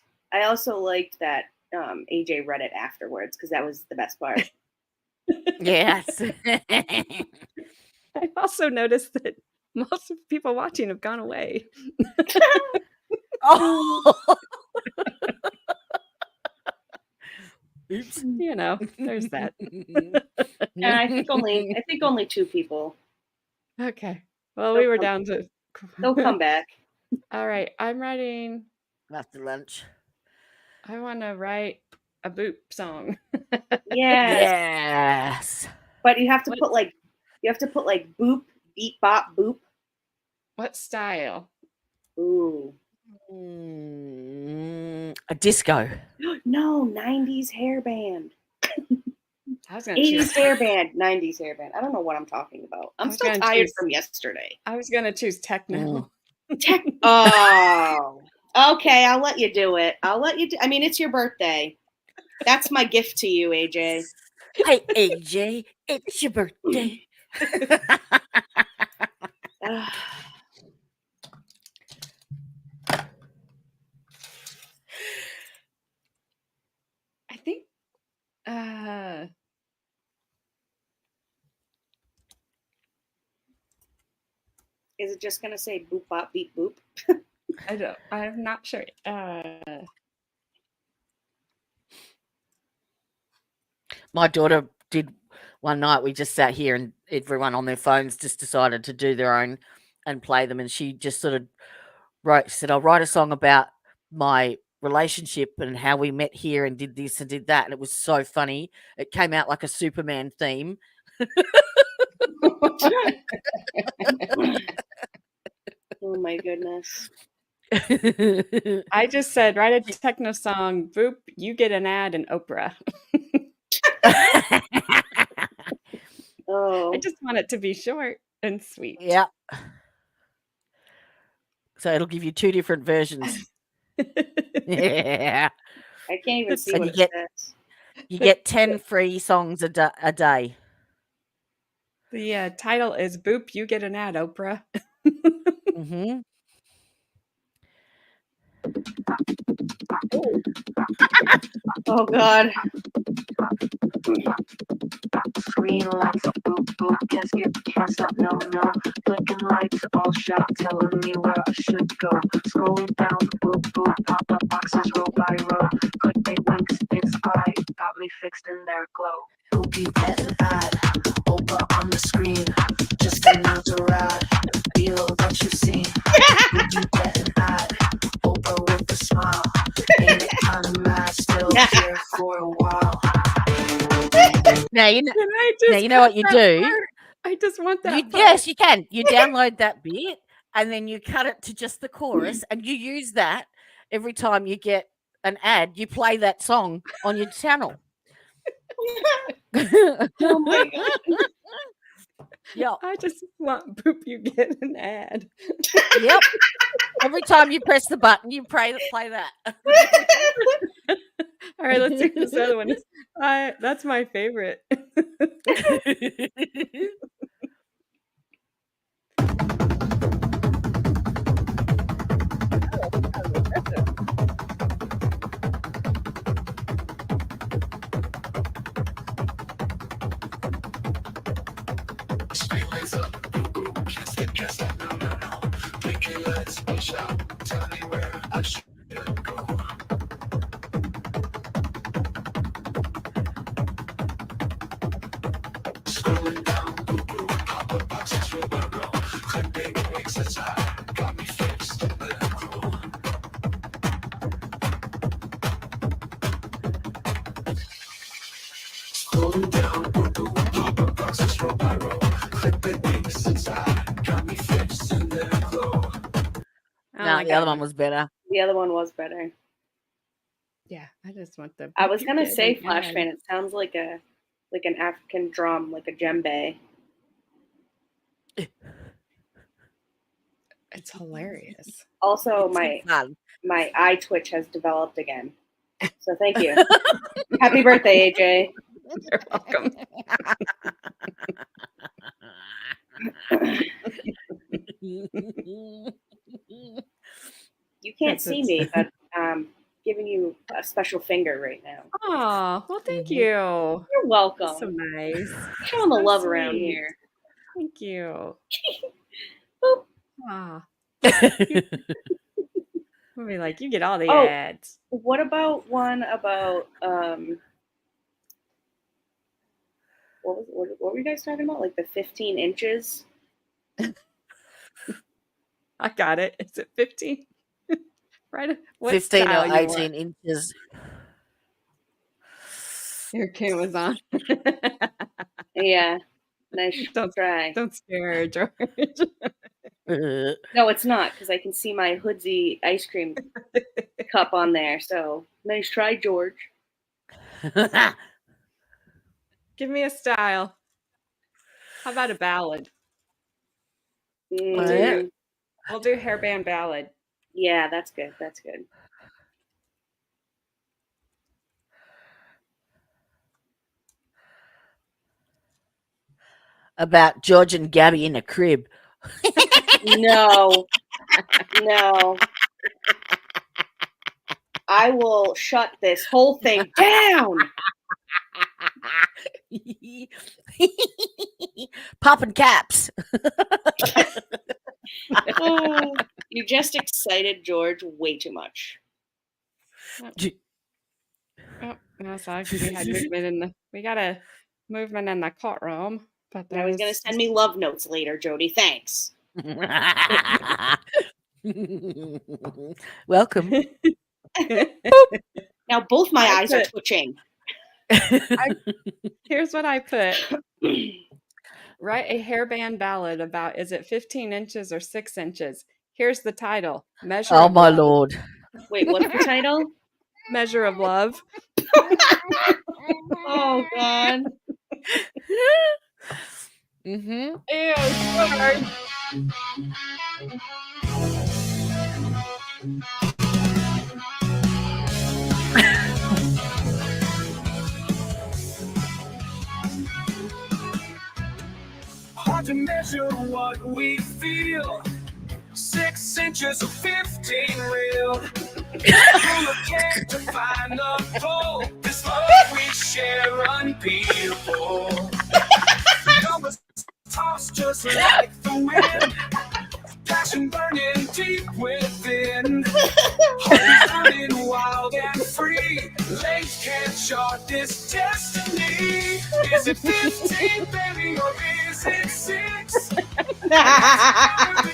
that AJ read it afterwards because that was the best part. Yes. I also noticed that most of the people watching have gone away. Oh. Oops. You know, there's that. And I think only 2 people. Okay. Well, we were down to. They'll come back. All right, I'm writing. After lunch. I want to write a boop song. Yes. But you have to put like boop, beep, bop, boop. What style? Ooh. A disco. No, 90s hair band. I was gonna 80s choose hair band, 90s hair band. I don't know what I'm talking about. I'm still tired from yesterday. I was gonna choose techno. Oh. Okay, I'll let you do it. I mean, it's your birthday. That's my gift to you, AJ. Hey, AJ, it's your birthday. I think Is it just gonna say boop bop beep boop? I'm not sure. My daughter did one night. We just sat here and everyone on their phones just decided to do their own and play them. And she just sort of said, I'll write a song about my relationship and how we met here and did this and did that. And it was so funny. It came out like a Superman theme. Oh my goodness. I just said, write a techno song, boop, you get an ad in Oprah. Oh. I just want it to be short and sweet. Yeah. So it'll give you 2 different versions. Yeah. I can't even see And what you it get, says. you get 10 free songs a day. The title is Boop, You Get an Ad, Oprah. Mm-hmm. Oh God. Green lights, boop, boop, can't stop, no, no. Blinking lights, all shot, telling me where I should go. Scrolling down, boop, boop, pop-up boxes, row by row. Clickbait links, it's I, got me fixed in their glow. Boop, you get an ad, Oprah on the screen. Just another rad, feel that you've seen. Boop, you get an ad, Oprah with a smile. Ain't it kinda mad, still here for a while. Now you know what you do. Part? I just want that part. Yes, you can. You download that bit and then you cut it to just the chorus and you use that every time you get an ad. You play that song on your channel. Oh my god. Yeah. I just want Boop You Get an ad. Yep. Every time you press the button, you play that. All right, let's do this other one. That's my favorite. No, the other one was better. The other one was better. Yeah, I just want the. I was Boop You gonna Get say an flash ad. fan. It sounds like an African drum, like a djembe. It's hilarious. Also, It's my eye twitch has developed again. So thank you. Happy birthday, AJ. You're welcome. You can't see me, but giving you a special finger right now. Oh, well, thank you. You're welcome. That's so nice. Showing the So love around sweet. here. Thank you. Boop. Ah. We'll be like, you get all the Oh. ads. What about one about what were you guys talking about? Like the 15 inches? I got it. Is it 15? Right. What 15 or style you 18 want? inches. Your camera's on. Yeah. Nice try. Don't scare her, George. No, it's not, because I can see my Hoodsy ice cream cup on there. So nice try, George. Give me a style. How about a ballad? Mm, We'll do hairband ballad. yeah, that's good. That's good. About George and Gabby in a crib. No. No. I will shut this whole thing down. Popping caps. Oh, you just excited George way too much. Oh, no, sorry. We got a movement in the courtroom. But Now he's gonna send me love notes later, Jodie. Thanks. Welcome. Now both my eyes are twitching. Here's what I put. Write a hairband ballad about, is it 15 inches or 6 inches? Here's the title. Measure Oh of my Love. Lord. Wait, what's the title? Measure of Love. Oh God. Mm-hmm. Ew, George. Hard to measure what we feel. 6 inches or 15 real. Can't define the pole. This love we share unbeatable. Numbers toss just like the wind. Passion burning deep within. Heart running wild and free. Legs can't chart this destiny. Is it 15, baby, or is it 6?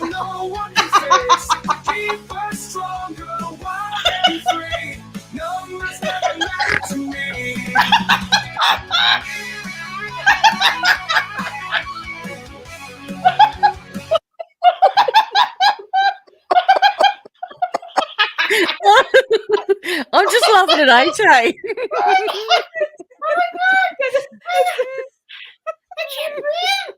No one can fix. Keep us stronger, wild and free. Numbers never matter to me. I'm just laughing at AJ. I can't breathe.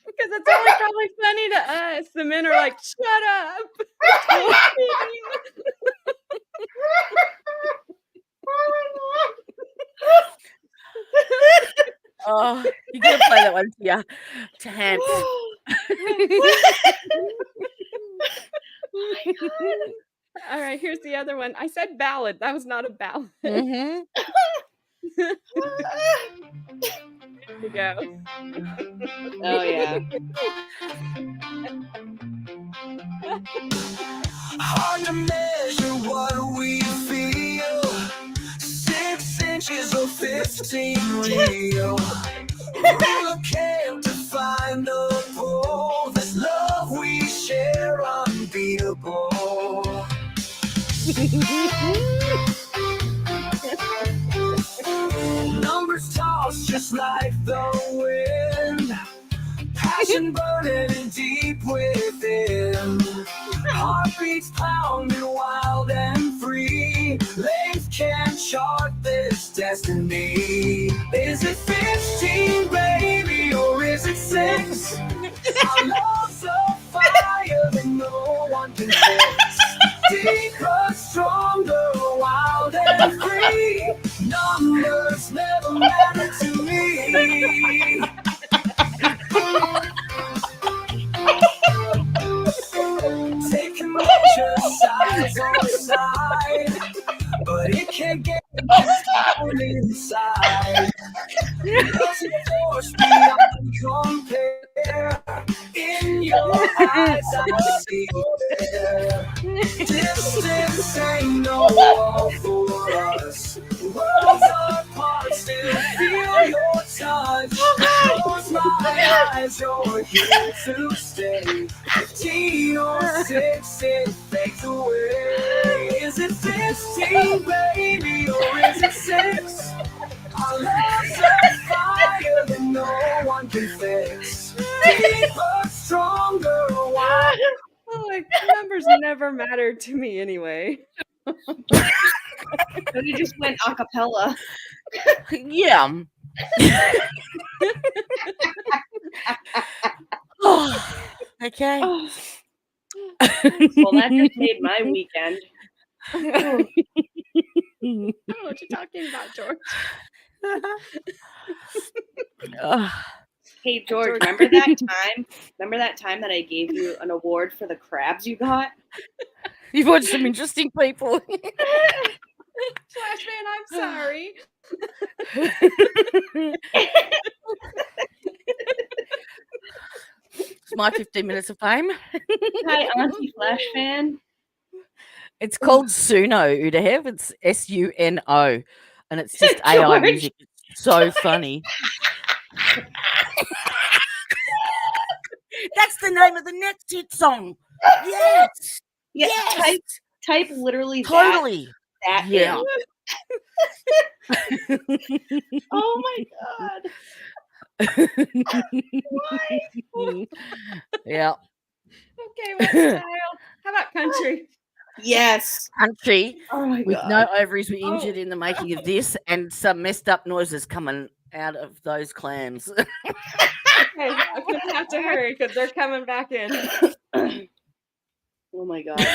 Because it's only probably funny to us. The men are like, shut up. Oh, you gotta play that one to Hamp. All right, here's the other one. I said ballad. That was not a ballad. Mm-hmm. Here we go. Oh yeah. Hard to measure what we feel. 6 inches or 15 real. Ruler can't define the pull. This love we share unbeatable. Numbers toss just like the wind. Passion burning deep within. Heartbeats pounding wild and free. Length can't chart this destiny. Is it 15, baby, or is it 6? Our love's a fire that no one can fix. Deeper, stronger, wild and free. Numbers never matter to me. Take a measure sides on side, but it can't get down inside. Doesn't force beyond compare. In your eyes, I see there. Distance ain't no wall for us. Worlds apart, still feel your touch. Close my eyes, you're here to stay. 15 or 6, it fades away. Is it 15, baby, or is it 6? Our love's a fire that no one can fix. Deeper, stronger, wild. Oh, like, numbers never mattered to me anyway. You just went a cappella. Yeah. Okay. Well, that just made my weekend. I don't know what you're talking about, George. Hey George, remember that time? Remember that time that I gave you an award for the crabs you got? You've watched some interesting people. Slash man, I'm sorry. It's my 15 minutes of fame. Hi, Auntie Flash fan. It's called Suno, Udahev. It's SUNO. And it's just AI George. music. It's so funny. That's the name of the next hit song. Yes. Yeah, Yes. type literally Totally. that Yeah. in. Oh my god. Yeah. Okay, what style? How about country? Yes. Country Oh my with god. no ovaries were injured in the making of this, and some messed up noises coming out of those clams. Okay, I'm gonna have to hurry because they're coming back in. Oh my god.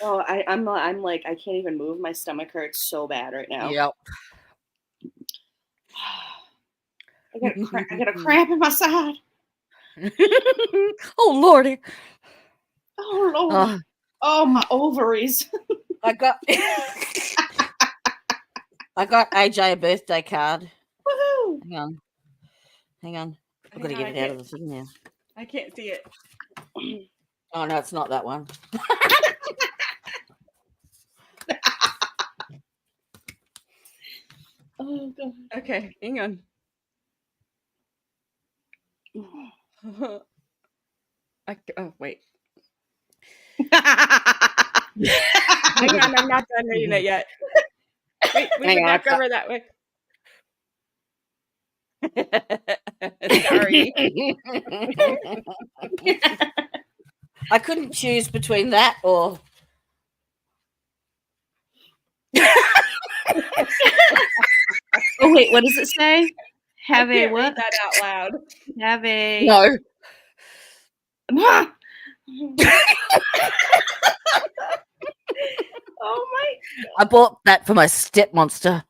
Oh, I'm like I can't even move. My stomach hurts so bad right now. Yep. I got a cramp in my side. Oh Lordy. Oh Lord. Oh, my ovaries. I got AJ a birthday card. Woohoo! Hang on. I've got to get it out of the thing now. I can't see it. Oh no, it's not that one. Oh god. Okay, hang on. Oh wait. Hang on, I'm not done reading it yet. Wait, we can back over that way. Sorry. I couldn't choose between that or Oh wait, what does it say? Have I a can't what? read that out loud. Have a No. Oh my! I bought that for my step monster.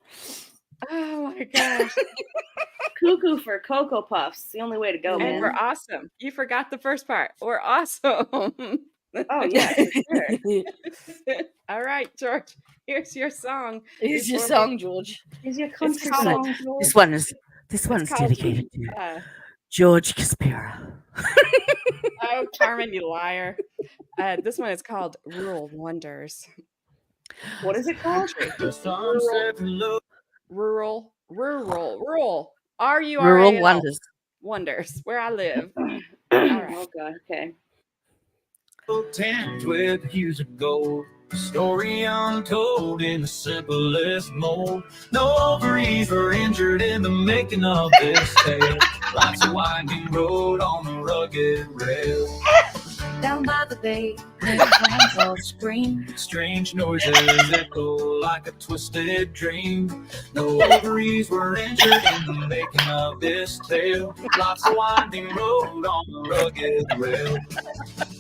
Oh my gosh. Cuckoo for Cocoa Puffs. The only way to go, And man. we're awesome. You forgot the first part. We're awesome. Oh yeah, for sure. All right, George. Here's your song. Here's your before we- song, George. Here's your It's country called- song, This George. one's called, dedicated to George Caspera. Oh, Carmen, you liar. This one is called Rural Wonders. What is it called? Rural. Rural R-U-R-A-L. Wonders. Wonders, where I live. All right. Oh god, okay. 10, 12 years ago, a story untold in the simplest mold. No ovaries were injured in the making of this tale. Life's a winding road on a rugged rail. Down by the bay, where the clouds all scream. Strange noises echo like a twisted dream. No ovaries were injured in the making of this tale. Life's a winding road on a rugged rail.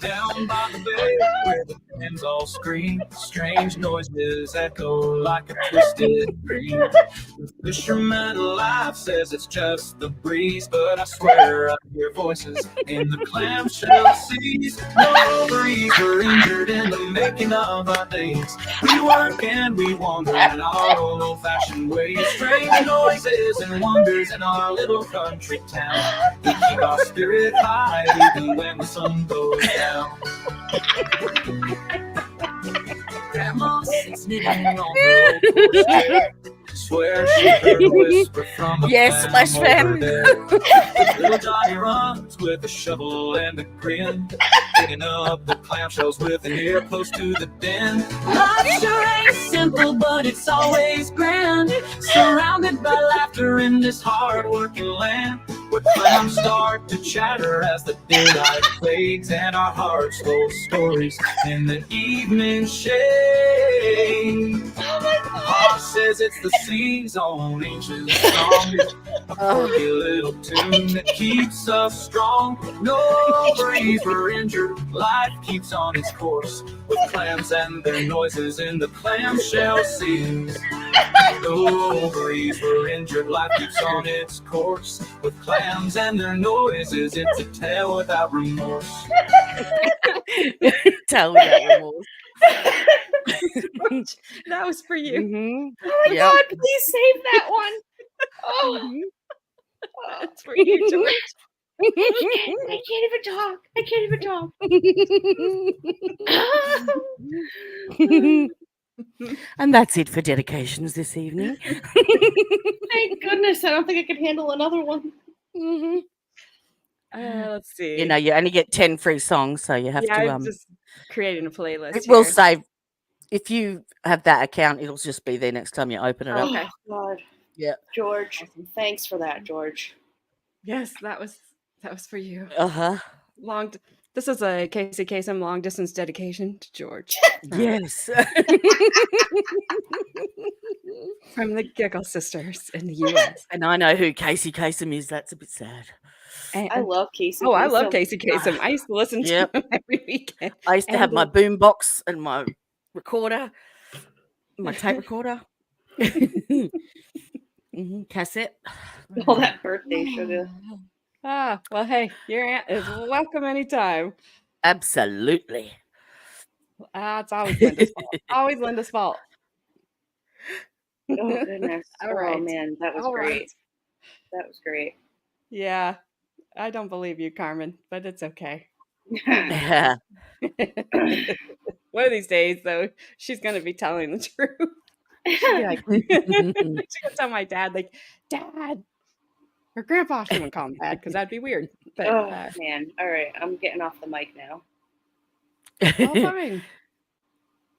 Down by the bay, where the winds all scream. Strange noises echo like a twisted dream. The fisherman alive says it's just the breeze, but I swear I hear voices in the clamshell seas. No ovaries were injured in the making of our days. We work and we wander in our old-fashioned ways. Strange noises and wonders in our little country town. We keep our spirit high even when the sun goes down. Grandma sits knitting on the old porch chair. Swear she heard a whisper from a Yes, Splash Fan. Little Johnny runs with a shovel and a grin, picking up the clamshells with an ear close to the den. Life sure ain't simple, but it's always grand. Surrounded by laughter in this hard-working land, where clams start to chatter as the daylight fades, and our hearts told stories in the evening shade. Heart says it's the sea's own ancient song, a quirky little tune that keeps us strong. No ovaries were injured, life keeps on its course, with clams and their noises in the clamshell seas. No ovaries were injured, life keeps on its course, with clams and their noises. It's a tale without remorse. Tell without remorse. That was for you. Mm-hmm. Oh my god, please save that one. Oh, It's for you, George. I can't even talk. I can't even talk. And that's it for dedications this evening. Thank goodness. I don't think I could handle another one. Mm-hmm. Let's see. You know, you only get 10 free songs, so you have yeah, to I'm just creating a playlist. it will here. save if you have that account, it'll just be there next time you open it up. Okay. Oh god. Yeah. George, thanks for that, George. Yes, that was for you. Uh-huh. This is a Casey Kasem long distance dedication to George. Yes. From the Giggle Sisters in the US. And I know who Casey Kasem is. That's a bit sad. I love Casey. Oh, I love Kasem. Casey Kasem. I used to listen to Yep. him every weekend. I used to have my boom box and my recorder, my tape recorder, cassette. All that birthday sugar. Ah, well, hey, your aunt is welcome anytime. Absolutely. It's always Linda's fault. Always Linda's fault. Oh goodness. All Oh right. man, that was All great. right. That was great. Yeah, I don't believe you, Carmen, but it's okay. Yeah. One of these days, though, she's going to be telling the truth. She'll be like, she's going to tell my dad, like, Dad, or Grandpa. She wouldn't call him Dad because that'd be weird. But Oh man. All right. I'm getting off the mic now. well, fine.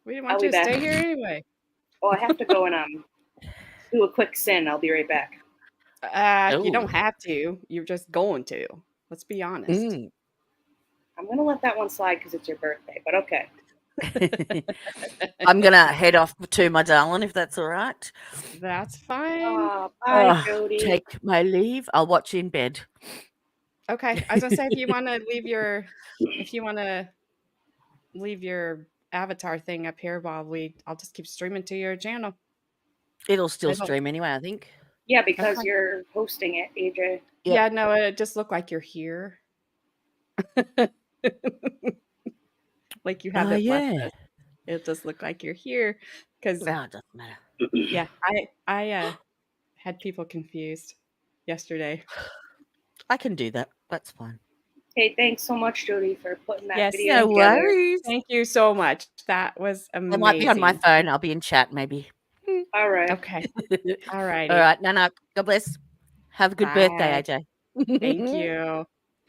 We didn't I'll want be you to back. stay here anyway. Oh, I have to go and do a quick sin. I'll be right back. You Ooh. don't have to. You're just going to. Let's be honest. I'm gonna let that one slide because it's your birthday, but okay. I'm gonna head off to my darling, if that's all right. That's fine. Bye, Jodie. Take my leave. I'll watch you in bed. Okay. I was gonna say if you want to leave your avatar thing up here while I'll just keep streaming to your channel. It'll still I don't- stream anyway, I think. Yeah, because Okay. you're hosting it, AJ. Yep. Yeah, no, it just looked like you're here. Like you haven't left yeah. us. It just looked like you're here because No, it doesn't matter. yeah, I had people confused yesterday. I can do that. That's fine. Hey, thanks so much, Jodie, for putting that Yes, video No together. worries. Thank you so much. That was amazing. I might be on my phone. I'll be in chat maybe. All right. Okay. All righty. All right. No. God bless. Have a good birthday, Bye. AJ. Thank you.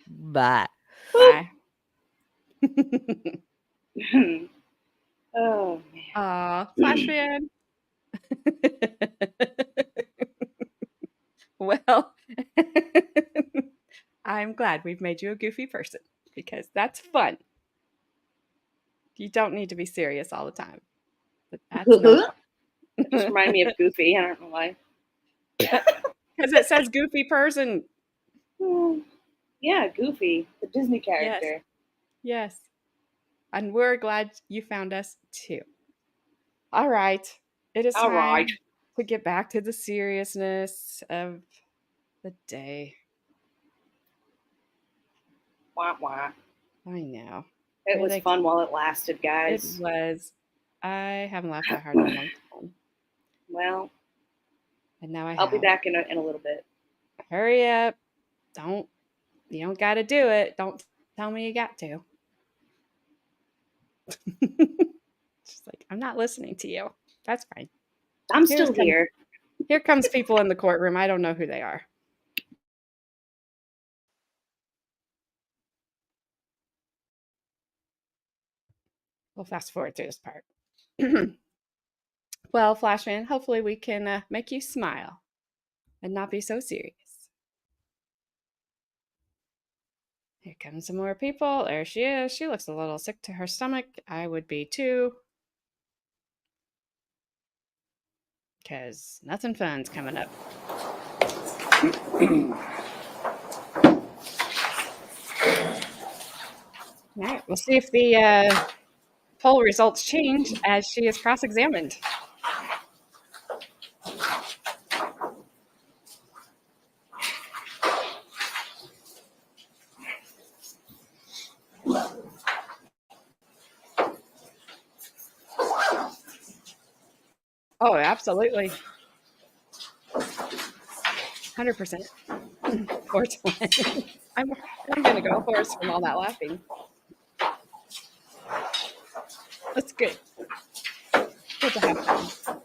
Bye. Bye. Oh, man. Aw, Flash fan. Well, I'm glad we've made you a goofy person because that's fun. You don't need to be serious all the time. But that's not. It just reminded me of Goofy. I don't know why. Because it says goofy person. Yeah, Goofy, the Disney character. Yes. And we're glad you found us too. All right. It is time to get back to the seriousness of the day. Wah, wah. I know. It was fun while it lasted, guys. It was. I haven't laughed that hard in a long time. Well, and now I'll be back in a little bit. Hurry up. You don't got to do it. Don't tell me you got to. She's like, I'm not listening to you. That's fine. I'm still here. Here comes people in the courtroom. I don't know who they are. We'll fast forward through this part. Well, Flashman, hopefully we can make you smile and not be so serious. Here comes some more people. There she is. She looks a little sick to her stomach. I would be too. Because nothing fun's coming up. All right, we'll see if the poll results change as she is cross-examined. Oh, absolutely. 100%. 420. I'm going to go horse from all that laughing. That's good. Good to have fun.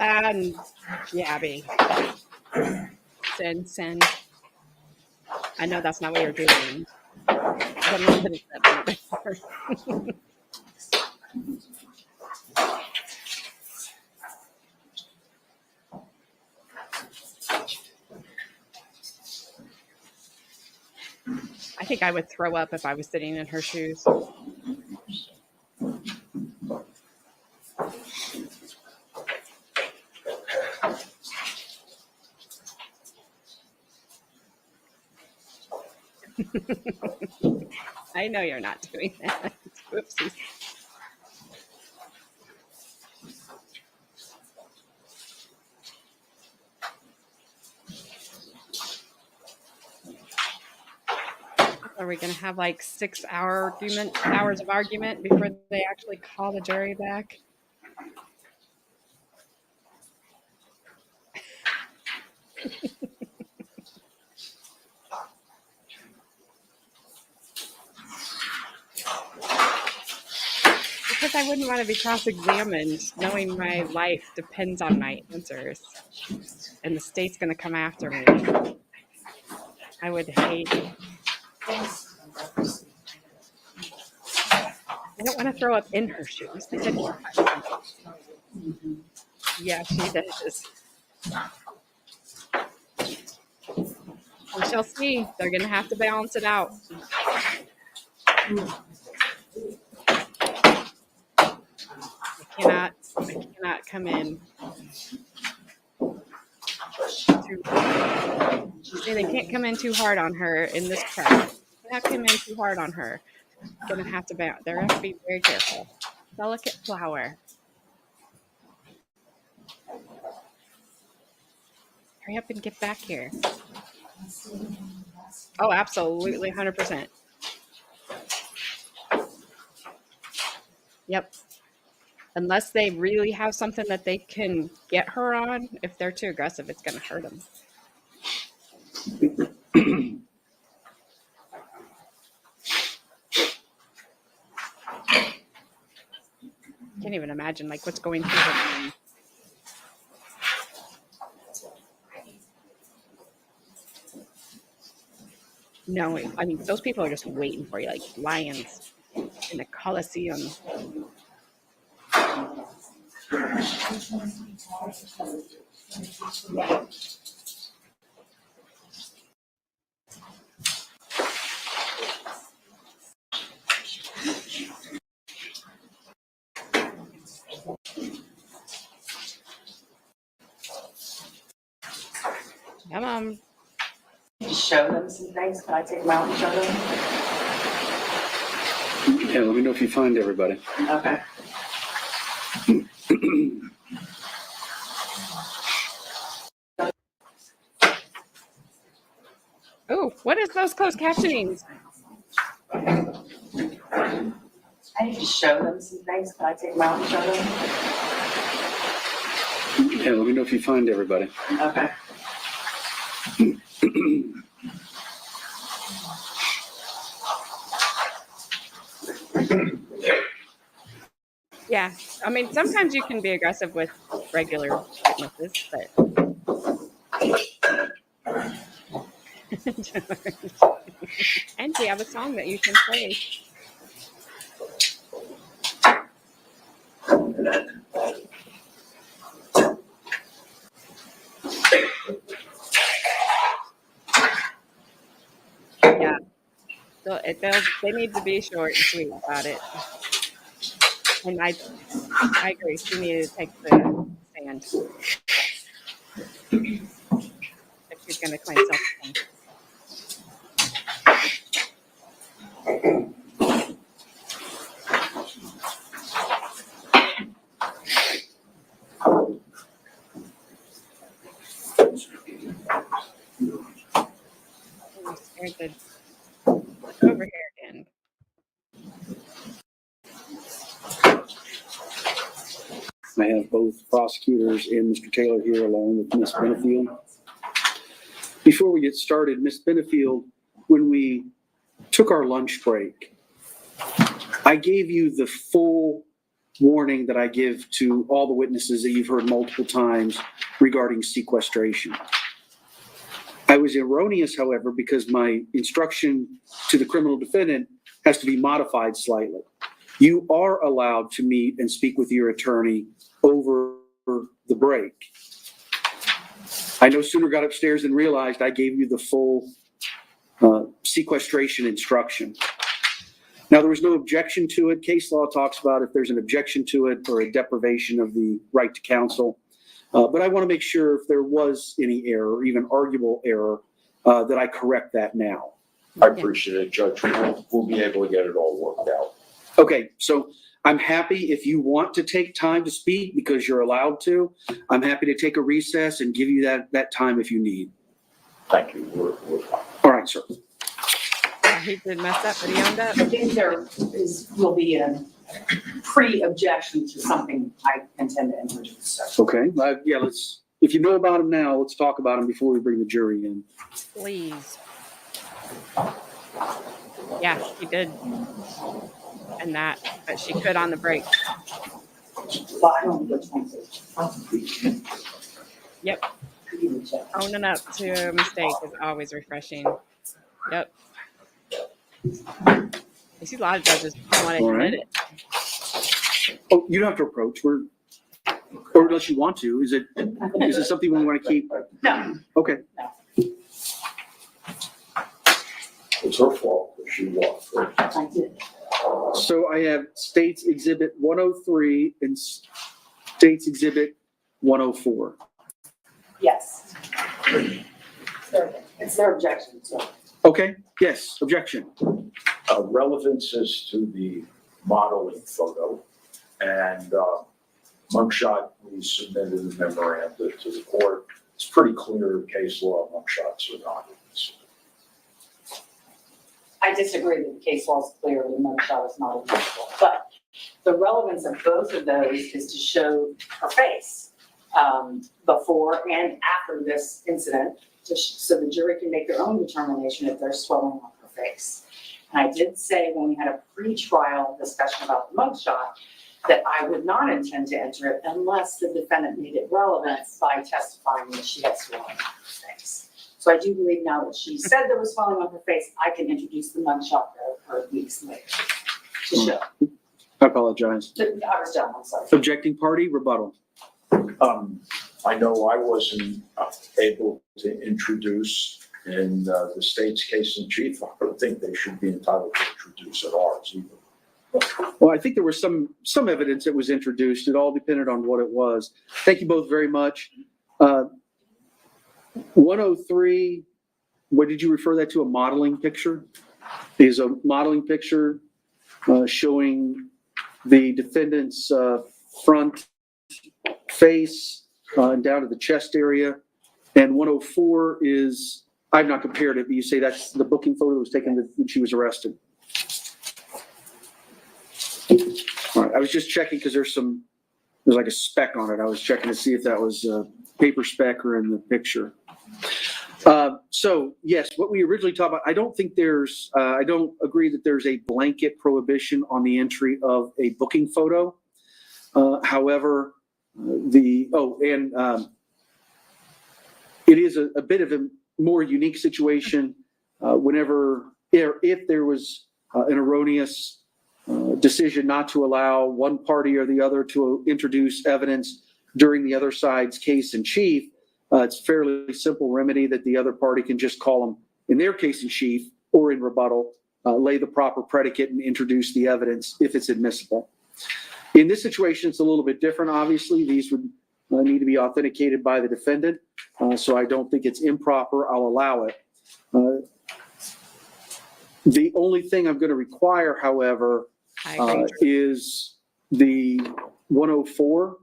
And Gabby. Send. I know that's not what you're doing. But no one said before. I think I would throw up if I was sitting in her shoes. I know you're not doing that. Whoopsies. Are we going to have like 6 hours of argument before they actually call the jury back? Because I wouldn't want to be cross-examined knowing my life depends on my answers and the state's going to come after me. I would hate. I don't want to throw up in her shoes. I said, yeah, she does. We shall see. They're going to have to balance it out. I cannot come in. They can't come in too hard on her in this crowd. They have to come in too hard on her. Gonna have to balance. They have to be very careful. Delicate flower. Hurry up and get back here. Oh, absolutely, 100%. Yep. Unless they really have something that they can get her on, if they're too aggressive, it's going to hurt them. Can't even imagine like what's going through her mind. No, I mean, those people are just waiting for you, like lions in a coliseum. Come on. Show them some things. Can I take them out and show them? Yeah, let me know if you find everybody. Okay. Oh, what is those closed captionings? I need to show them some things. Can I take them out and show them? Yeah, let me know if you find everybody. Okay. Yeah, I mean, sometimes you can be aggressive with regular witnesses, but. And we have a song that you can play. Yeah, so they need to be short and sweet about it. And I agree. She needed to take the stand if she's going to claim self-defense. I'm scared to look over here again. I have both prosecutors and Mr. Taylor here along with Ms. Benefield. Before we get started, Ms. Benefield, when we took our lunch break, I gave you the full warning that I give to all the witnesses that you've heard multiple times regarding sequestration. I was erroneous, however, because my instruction to the criminal defendant has to be modified slightly. You are allowed to meet and speak with your attorney over the break. I no sooner got upstairs than realized I gave you the full sequestration instruction. Now, there was no objection to it. Case law talks about if there's an objection to it or a deprivation of the right to counsel. But I want to make sure if there was any error or even arguable error that I correct that now. I appreciate it, Judge. We'll be able to get it all worked out. Okay, so I'm happy if you want to take time to speak because you're allowed to. I'm happy to take a recess and give you that time if you need. Thank you. We're fine. All right, sir. He did mess up, but he owned up. I think there will be a pre-objection to something I intend to introduce. So. Okay, yeah, if you know about him now, let's talk about him before we bring the jury in. Please. Yeah, he did. And that, but she could on the break. Well, I don't know which one's it. Yep. Owning up to a mistake is always refreshing. Yep. You see a lot of judges don't want to All admit right. it. Oh, you don't have to approach. Or unless you want to. Is it something we want to keep? No. Okay. It's her fault that she walked first. I did. So I have States Exhibit 103 and States Exhibit 104. Yes. It's their objection, so. Okay, yes, objection. Relevance is to the modeling photo, and mugshot, we submitted a memorandum to the court. It's pretty clear case law, mugshots are not. I disagree that the case law is clear, the mugshot is not admissible. But the relevance of both of those is to show her face before and after this incident, so the jury can make their own determination if there's swelling on her face. And I did say when we had a pre-trial discussion about the mugshot that I would not intend to enter it unless the defendant made it relevant by testifying that she had swelling on her face. So I do believe now that she said there was swelling on her face, I can introduce the mugshot of her weeks later to show. I apologize. I was done, I'm sorry. Objecting party, rebuttal. I know I wasn't able to introduce in the state's case in chief. I don't think they should be entitled to introduce at ours either. Well, I think there was some evidence that was introduced. It all depended on what it was. Thank you both very much. 103, what did you refer that to? A modeling picture? Is a modeling picture showing the defendant's front face and down to the chest area. And 104 is, I've not compared it, but you say that's the booking photo that was taken when she was arrested. All right, I was just checking because there's like a speck on it. I was checking to see if that was a paper speck or in the picture. So yes, what we originally talked about, I don't think I don't agree that there's a blanket prohibition on the entry of a booking photo. However, it is a bit of a more unique situation if there was an erroneous decision not to allow one party or the other to introduce evidence during the other side's case in chief. It's a fairly simple remedy that the other party can just call them in their case in chief or in rebuttal, lay the proper predicate and introduce the evidence if it's admissible. In this situation, it's a little bit different. Obviously, these would need to be authenticated by the defendant. So I don't think it's improper. I'll allow it. The only thing I'm going to require, however, is the 104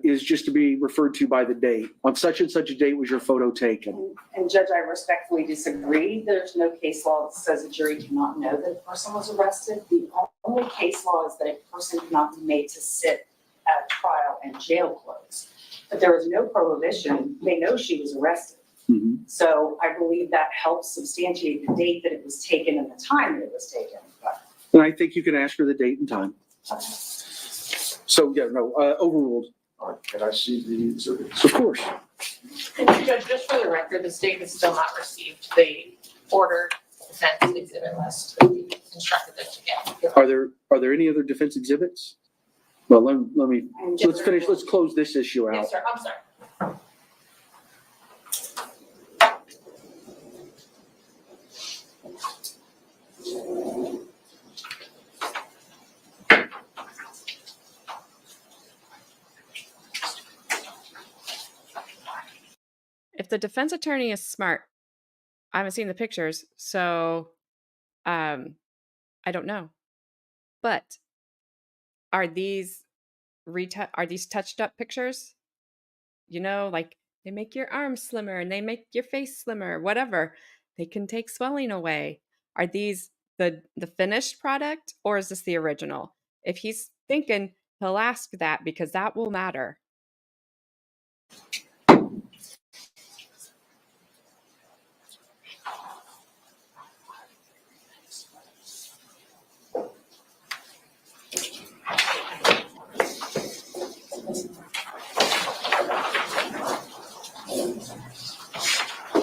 is just to be referred to by the date. On such and such a date was your photo taken. And Judge, I respectfully disagree. There's no case law that says a jury cannot know that a person was arrested. The only case law is that a person cannot be made to sit at a trial in jail clothes. But there is no prohibition. They know she was arrested. Mm-hmm. So I believe that helps substantiate the date that it was taken and the time that it was taken. And I think you can ask for the date and time. So, yeah, no, overruled. Can I see the exhibits? Of course. And Judge, just for the record, the state has still not received the ordered defense exhibit list that we instructed them to get. Are there any other defense exhibits? Well, let's finish. Let's close this issue out. Yes, sir. I'm sorry. If the defense attorney is smart, I haven't seen the pictures, so I don't know. But are these touched up pictures? You know, like they make your arms slimmer and they make your face slimmer, whatever. They can take swelling away. Are these the finished product or is this the original? If he's thinking, he'll ask that because that will matter.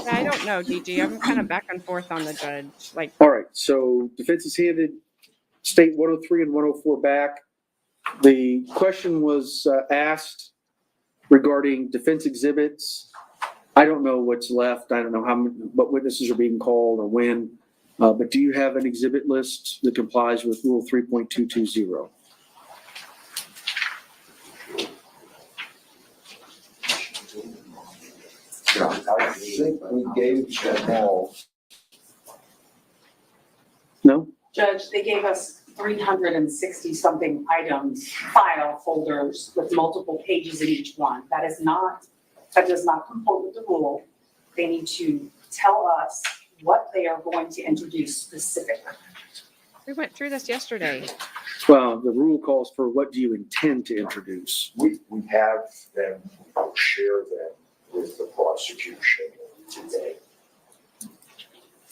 I don't know, DG. I'm kind of back and forth on the judge. All right. So defense has handed State 103 and 104 back. The question was asked regarding defense exhibits. I don't know what's left. I don't know what witnesses are being called or when. But do you have an exhibit list that complies with Rule 3.220? I think we gave them all. No? Judge, they gave us 360 something items, file folders with multiple pages in each one. That does not comport with the rule. They need to tell us what they are going to introduce specifically. We went through this yesterday. Well, the rule calls for what do you intend to introduce? We have them, share them with the prosecution today.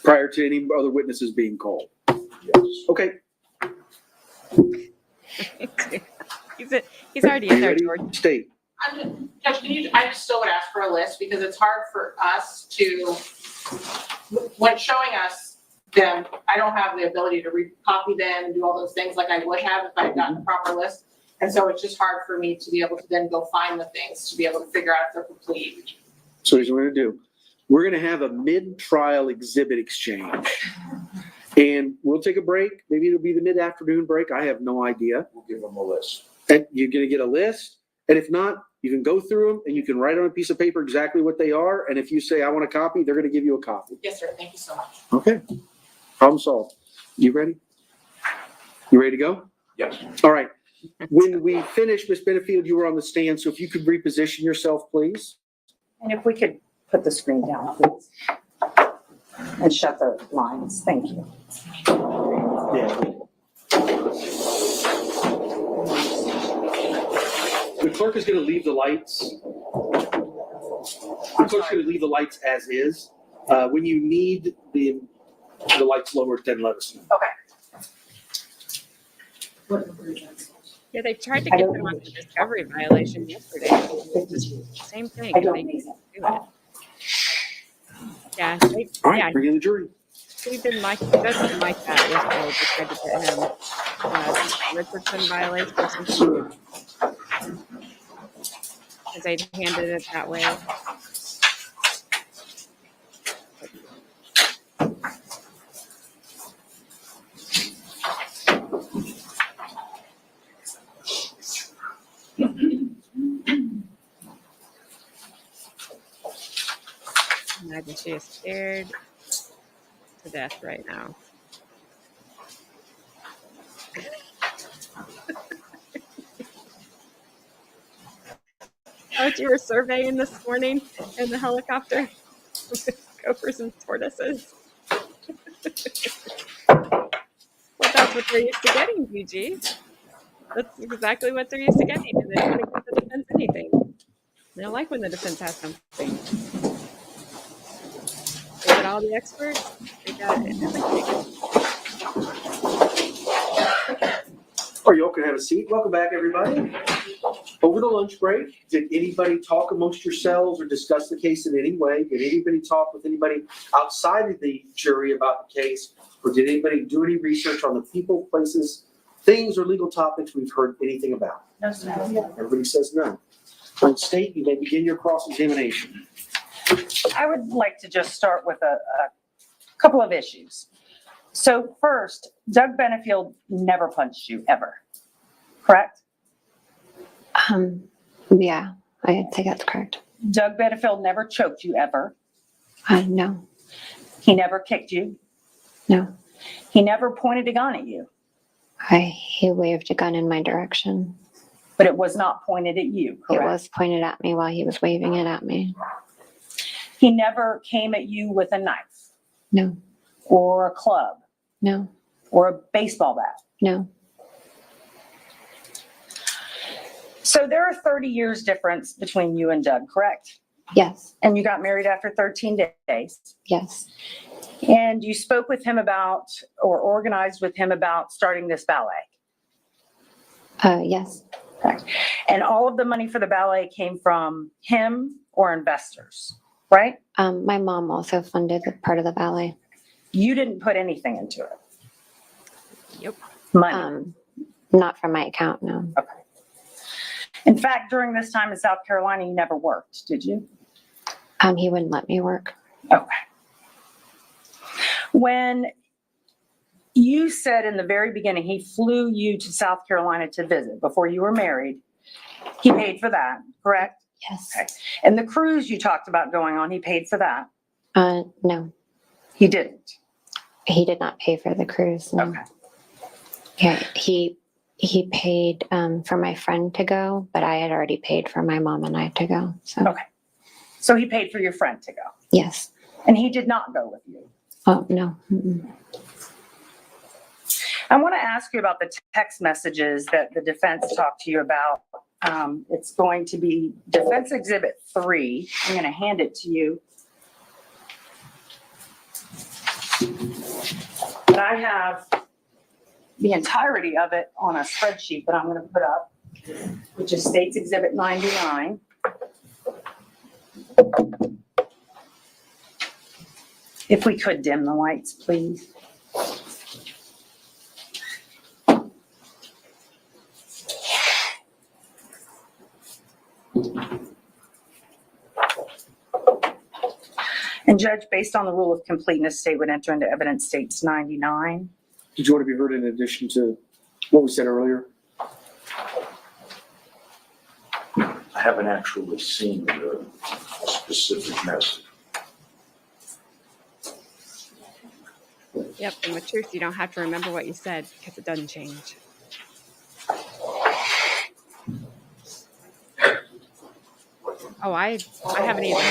Prior to any other witnesses being called? Yes. Okay. He's already in there, Ready? George. State. Judge, I just still would ask for a list because it's hard for us to, when showing us them, I don't have the ability to copy them and do all those things like I would have if I had gotten a proper list. And so it's just hard for me to be able to then go find the things to be able to figure out if they're complete. So here's what we're going to do. We're going to have a mid-trial exhibit exchange. And we'll take a break. Maybe it'll be the mid-afternoon break. I have no idea. We'll give them a list. And you're going to get a list. And if not, you can go through them and you can write on a piece of paper exactly what they are. And if you say, I want a copy, they're going to give you a copy. Yes, sir. Thank you so much. Okay. Problem solved. You ready? You ready to go? Yes. All right. When we finish, Ms. Benefield, you were on the stand. So if you could reposition yourself, please. And if we could put the screen down, please. And shut the lines. Thank you. Yeah. The clerk is going to leave the lights. The clerk's going to leave the lights as is. When you need the lights lowered, then let us know. Okay. Yeah, they tried to get them on the discovery violation yesterday. Same thing. I don't They need didn't it. do it. Yeah, All right, yeah, bring in the jury. he didn't like that yesterday. They tried to put him Richardson violation or something. Because they handed it that way. Imagine she is scared to death right now. Oh, you were surveying this morning in the helicopter with gophers and tortoises. Well, that's what they're used to getting, BG. That's exactly what they're used to getting, and they don't want to give the defense anything. They don't like when the defense has something. They get all the experts. They got it. Or you all can have a seat. Welcome back, everybody. Over the lunch break, did anybody talk amongst yourselves or discuss the case in any way? Did anybody talk with anybody outside of the jury about the case? Or did anybody do any research on the people, places, things, or legal topics we've heard anything about? No, sir. Everybody says no. All State, you may begin your cross-examination. I would like to just start with a couple of issues. So first, Doug Benefield never punched you ever, correct? Yeah, I think that's correct. Doug Benefield never choked you ever. No, He never kicked you. no. He never pointed a gun at you, He waved a gun in my direction. but it was not pointed at you, It correct? was pointed at me while he was waving it at me. He never came at you with a knife No, or a club no, or a baseball bat. no. So there are 30 years difference between you and Doug, correct? Yes, And you got married after 13 days. yes, And you spoke with him about or organized with him about starting this ballet. yes. Okay. And all of the money for the ballet came from him or investors, right? My mom also funded part of the ballet. You didn't put anything into it. Yep. Money? Not from my account, no. Okay. In fact, during this time in South Carolina, you never worked, did you? He wouldn't let me work. Okay. When you said in the very beginning he flew you to South Carolina to visit before you were married, he paid for that, correct? Yes. Okay. And the cruise you talked about going on, he paid for that? No. He didn't? He did not pay for the cruise, no. Okay. Yeah, he paid for my friend to go, but I had already paid for my mom and I to go. So. Okay. So he paid for your friend to go? Yes. And he did not go with you? Oh, no. Mm-mm. I want to ask you about the text messages that the defense talked to you about. It's going to be Defense Exhibit 3. I'm going to hand it to you. But I have the entirety of it on a spreadsheet that I'm going to put up, which is State's Exhibit 99. If we could dim the lights, please. And Judge, based on the rule of completeness, State would enter into evidence State's 99. Did you want to be heard in addition to what we said earlier? I haven't actually seen the specific message. Yep, and with truth, you don't have to remember what you said because it doesn't change. Oh, I haven't either.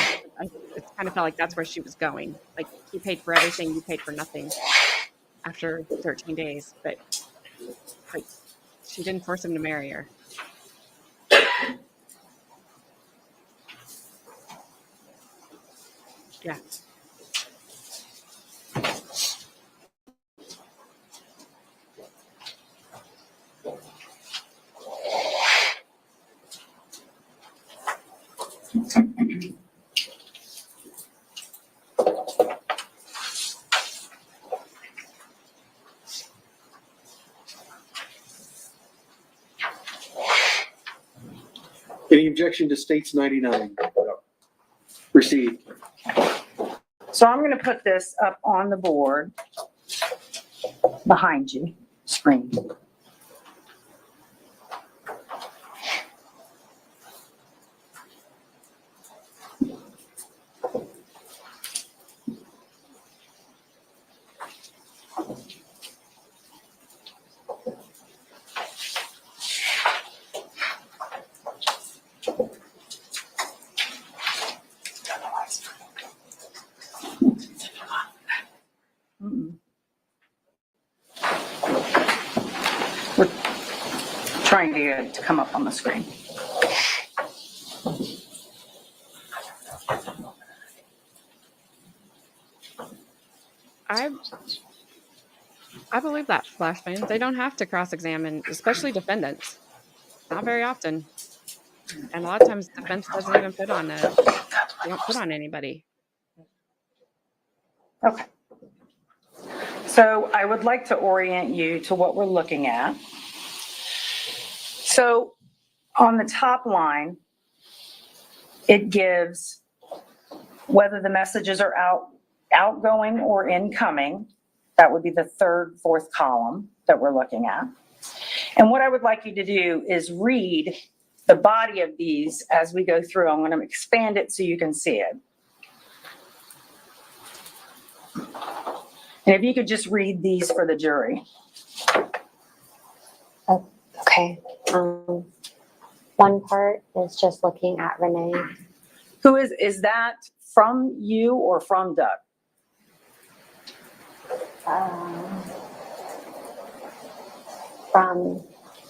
It kind of felt like that's where she was going. Like, he paid for everything, you paid for nothing after 13 days. But like, she didn't force him to marry her. Yeah. Any objection to State's 99? Received. So I'm going to put this up on the board behind you, screen. We're trying to get it to come up on the screen. I believe that, Flashbang. They don't have to cross-examine, especially defendants. Not very often. And a lot of times defense doesn't even they don't put on anybody. Okay. So I would like to orient you to what we're looking at. So on the top line, it gives whether the messages are outgoing or incoming. That would be the third, fourth column that we're looking at. And what I would like you to do is read the body of these as we go through. I'm going to expand it so you can see it. And if you could just read these for the jury. Okay. One part is just looking at Renee. Who is that from you or from Doug?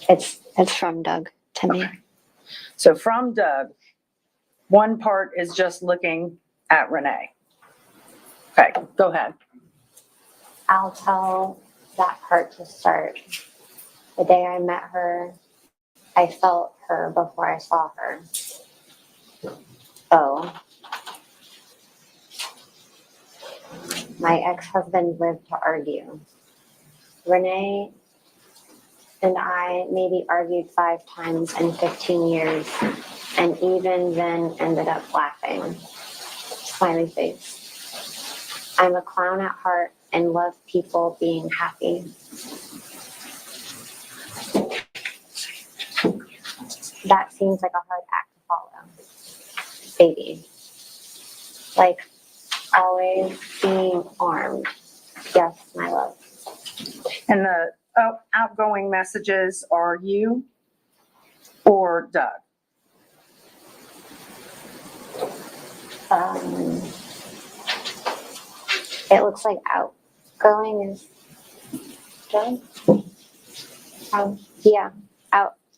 It's from Doug to me. So from Doug, one part is just looking at Renee. Okay, go ahead. I'll tell that part to start. The day I met her, I felt her before I saw her. Oh. My ex-husband lived to argue. Renee and I maybe argued 5 times in 15 years, and even then ended up laughing. Smiley face. I'm a clown at heart and love people being happy. That seems like a hard act to follow. Baby. Like always being armed. Yes, my love. And the outgoing messages are you or Doug? It looks like outgoing is Doug. Yeah,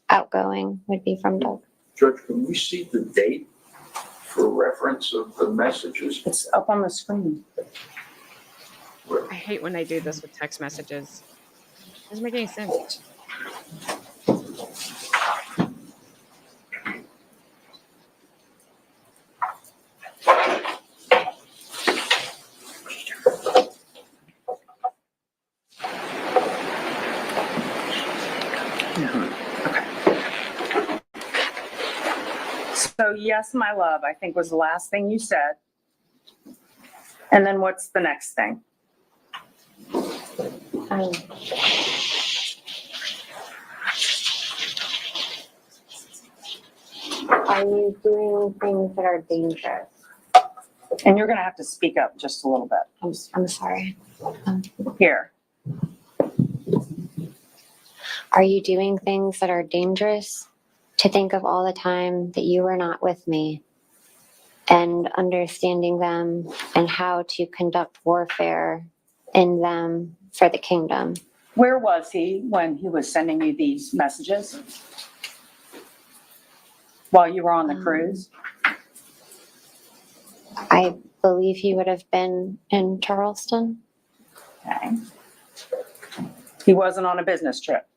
outgoing would be from Doug. Judge, can we see the date for reference of the messages? It's up on the screen. I hate when they do this with text messages. Doesn't make any sense. So yes, my love, I think was the last thing you said. And then what's the next thing? Are you doing things that are dangerous? And you're going to have to speak up just a little bit. I'm sorry. Here. Are you doing things that are dangerous? To think of all the time that you were not with me and understanding them and how to conduct warfare in them for the kingdom. Where was he when he was sending you these messages? While you were on the cruise? I believe he would have been in Charleston. Okay. He wasn't on a business trip?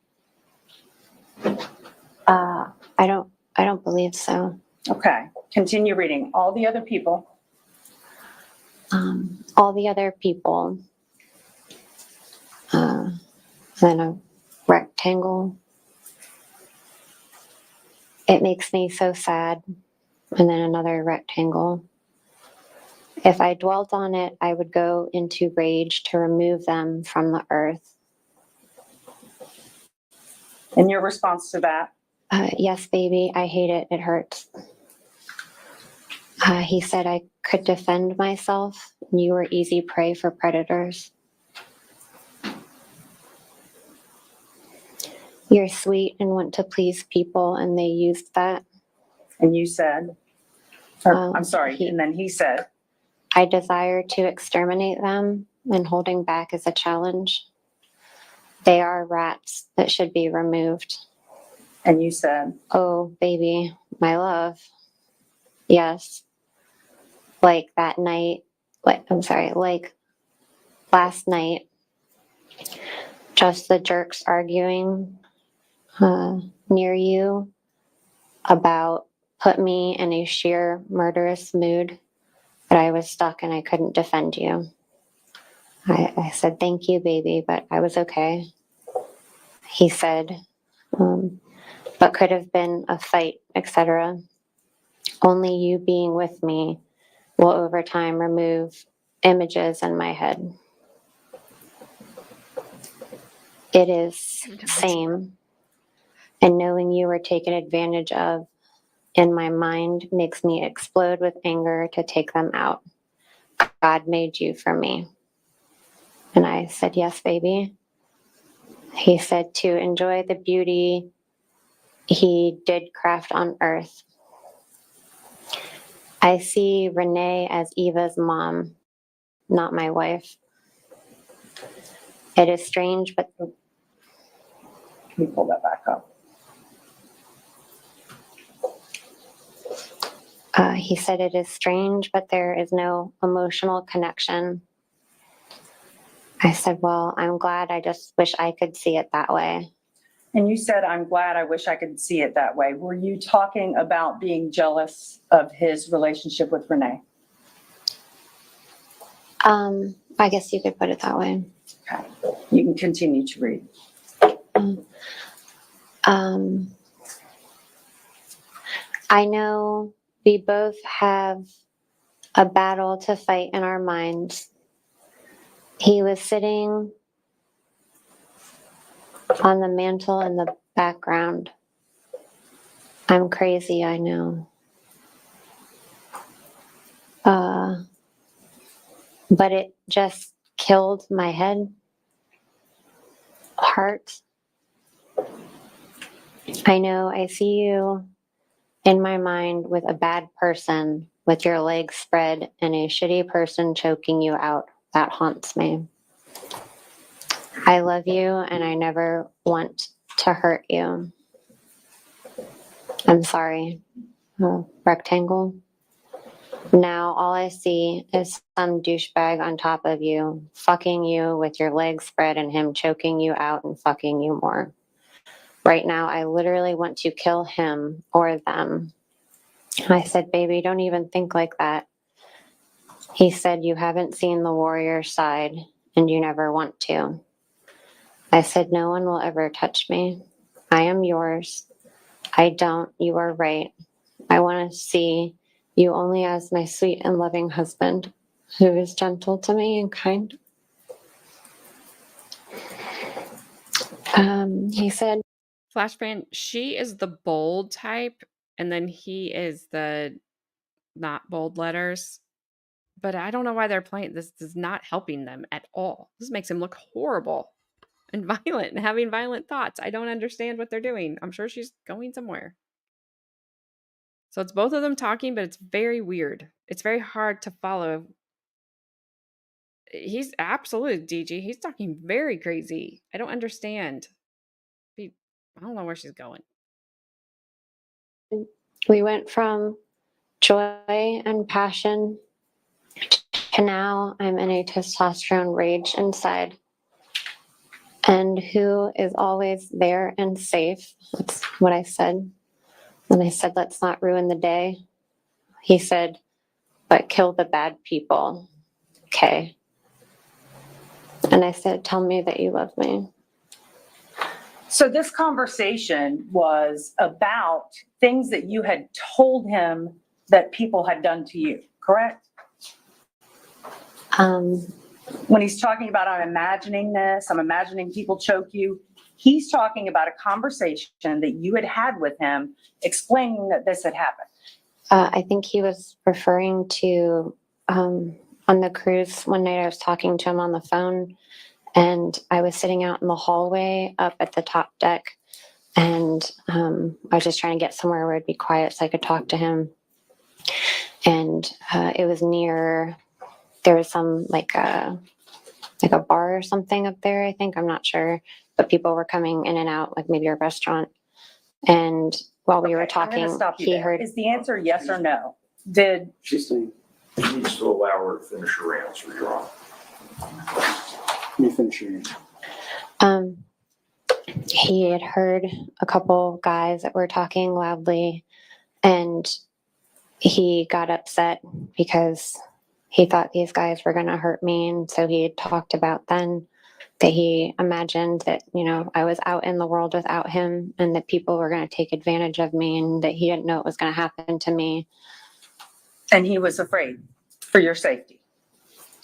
I don't believe so. Okay. Continue reading. All the other people. All the other people. Then a rectangle. It makes me so sad. And then another rectangle. If I dwelt on it, I would go into rage to remove them from the earth. And your response to that? Yes, baby, I hate it. It hurts. He said I could defend myself, and you were easy prey for predators. You're sweet and want to please people, and they used that. And you said? I'm sorry, and then he said? I desire to exterminate them, and holding back is a challenge. They are rats that should be removed. And you said? Oh, baby, my love. Yes. Like that night, like last night, just the jerks arguing near you about put me in a sheer murderous mood, but I was stuck and I couldn't defend you. I said, thank you, baby, but I was okay. He said, but could have been a fight, etc. Only you being with me will over time remove images in my head. It is same, and knowing you were taken advantage of in my mind makes me explode with anger to take them out. God made you for me. And I said, yes, baby. He said to enjoy the beauty he did craft on earth. I see Renee as Eva's mom, not my wife. It is strange, but... Can you pull that back up? He said it is strange, but there is no emotional connection. I said, well, I'm glad. I just wish I could see it that way. And you said, I'm glad. I wish I could see it that way. Were you talking about being jealous of his relationship with Renee? I guess you could put it that way. Okay. You can continue to read. I know we both have a battle to fight in our minds. He was sitting on the mantle in the background. I'm crazy, I know. But it just killed my heart. I know I see you in my mind with a bad person, with your legs spread, and a shitty person choking you out. That haunts me. I love you, and I never want to hurt you. I'm sorry. Oh, rectangle. Now all I see is some douchebag on top of you, fucking you with your legs spread and him choking you out and fucking you more. Right now, I literally want to kill him or them. I said, baby, don't even think like that. He said, you haven't seen the warrior side and you never want to. I said, no one will ever touch me. I am yours. I don't. You are right. I want to see you only as my sweet and loving husband who is gentle to me and kind. He said, Flashbang, she is the bold type, and then he is the not bold letters. But I don't know why they're playing. This is not helping them at all. This makes him look horrible and violent and having violent thoughts. I don't understand what they're doing. I'm sure she's going somewhere. So it's both of them talking, but it's very weird. It's very hard to follow. He's absolutely DG. He's talking very crazy. I don't understand. I don't know where she's going. we went from joy and passion to now I'm in a testosterone rage inside. And who is always there and safe? That's what I said. And I said, let's not ruin the day. He said, but kill the bad people. Okay. And I said, tell me that you love me. So this conversation was about things that you had told him that people had done to you, correct? When he's talking about, I'm imagining this, I'm imagining people choke you, he's talking about a conversation that you had with him explaining that this had happened. I think he was referring to on the cruise one night. I was talking to him on the phone, and I was sitting out in the hallway up at the top deck, and I was just trying to get somewhere where it'd be quiet so I could talk to him. And it was near, there was some like a bar or something up there, I think. I'm not sure. But people were coming in and out, like maybe a restaurant. And while we were talking, he heard. Is the answer yes or no? Did She's saying she needs to allow her to finish her answer, Your Honor. Let me finish your answer. He had heard a couple guys that were talking loudly, and he got upset because he thought these guys were going to hurt me. And so he had talked about then that he imagined that, you know, I was out in the world without him and that people were going to take advantage of me and that he didn't know it was going to happen to me. And he was afraid for your safety.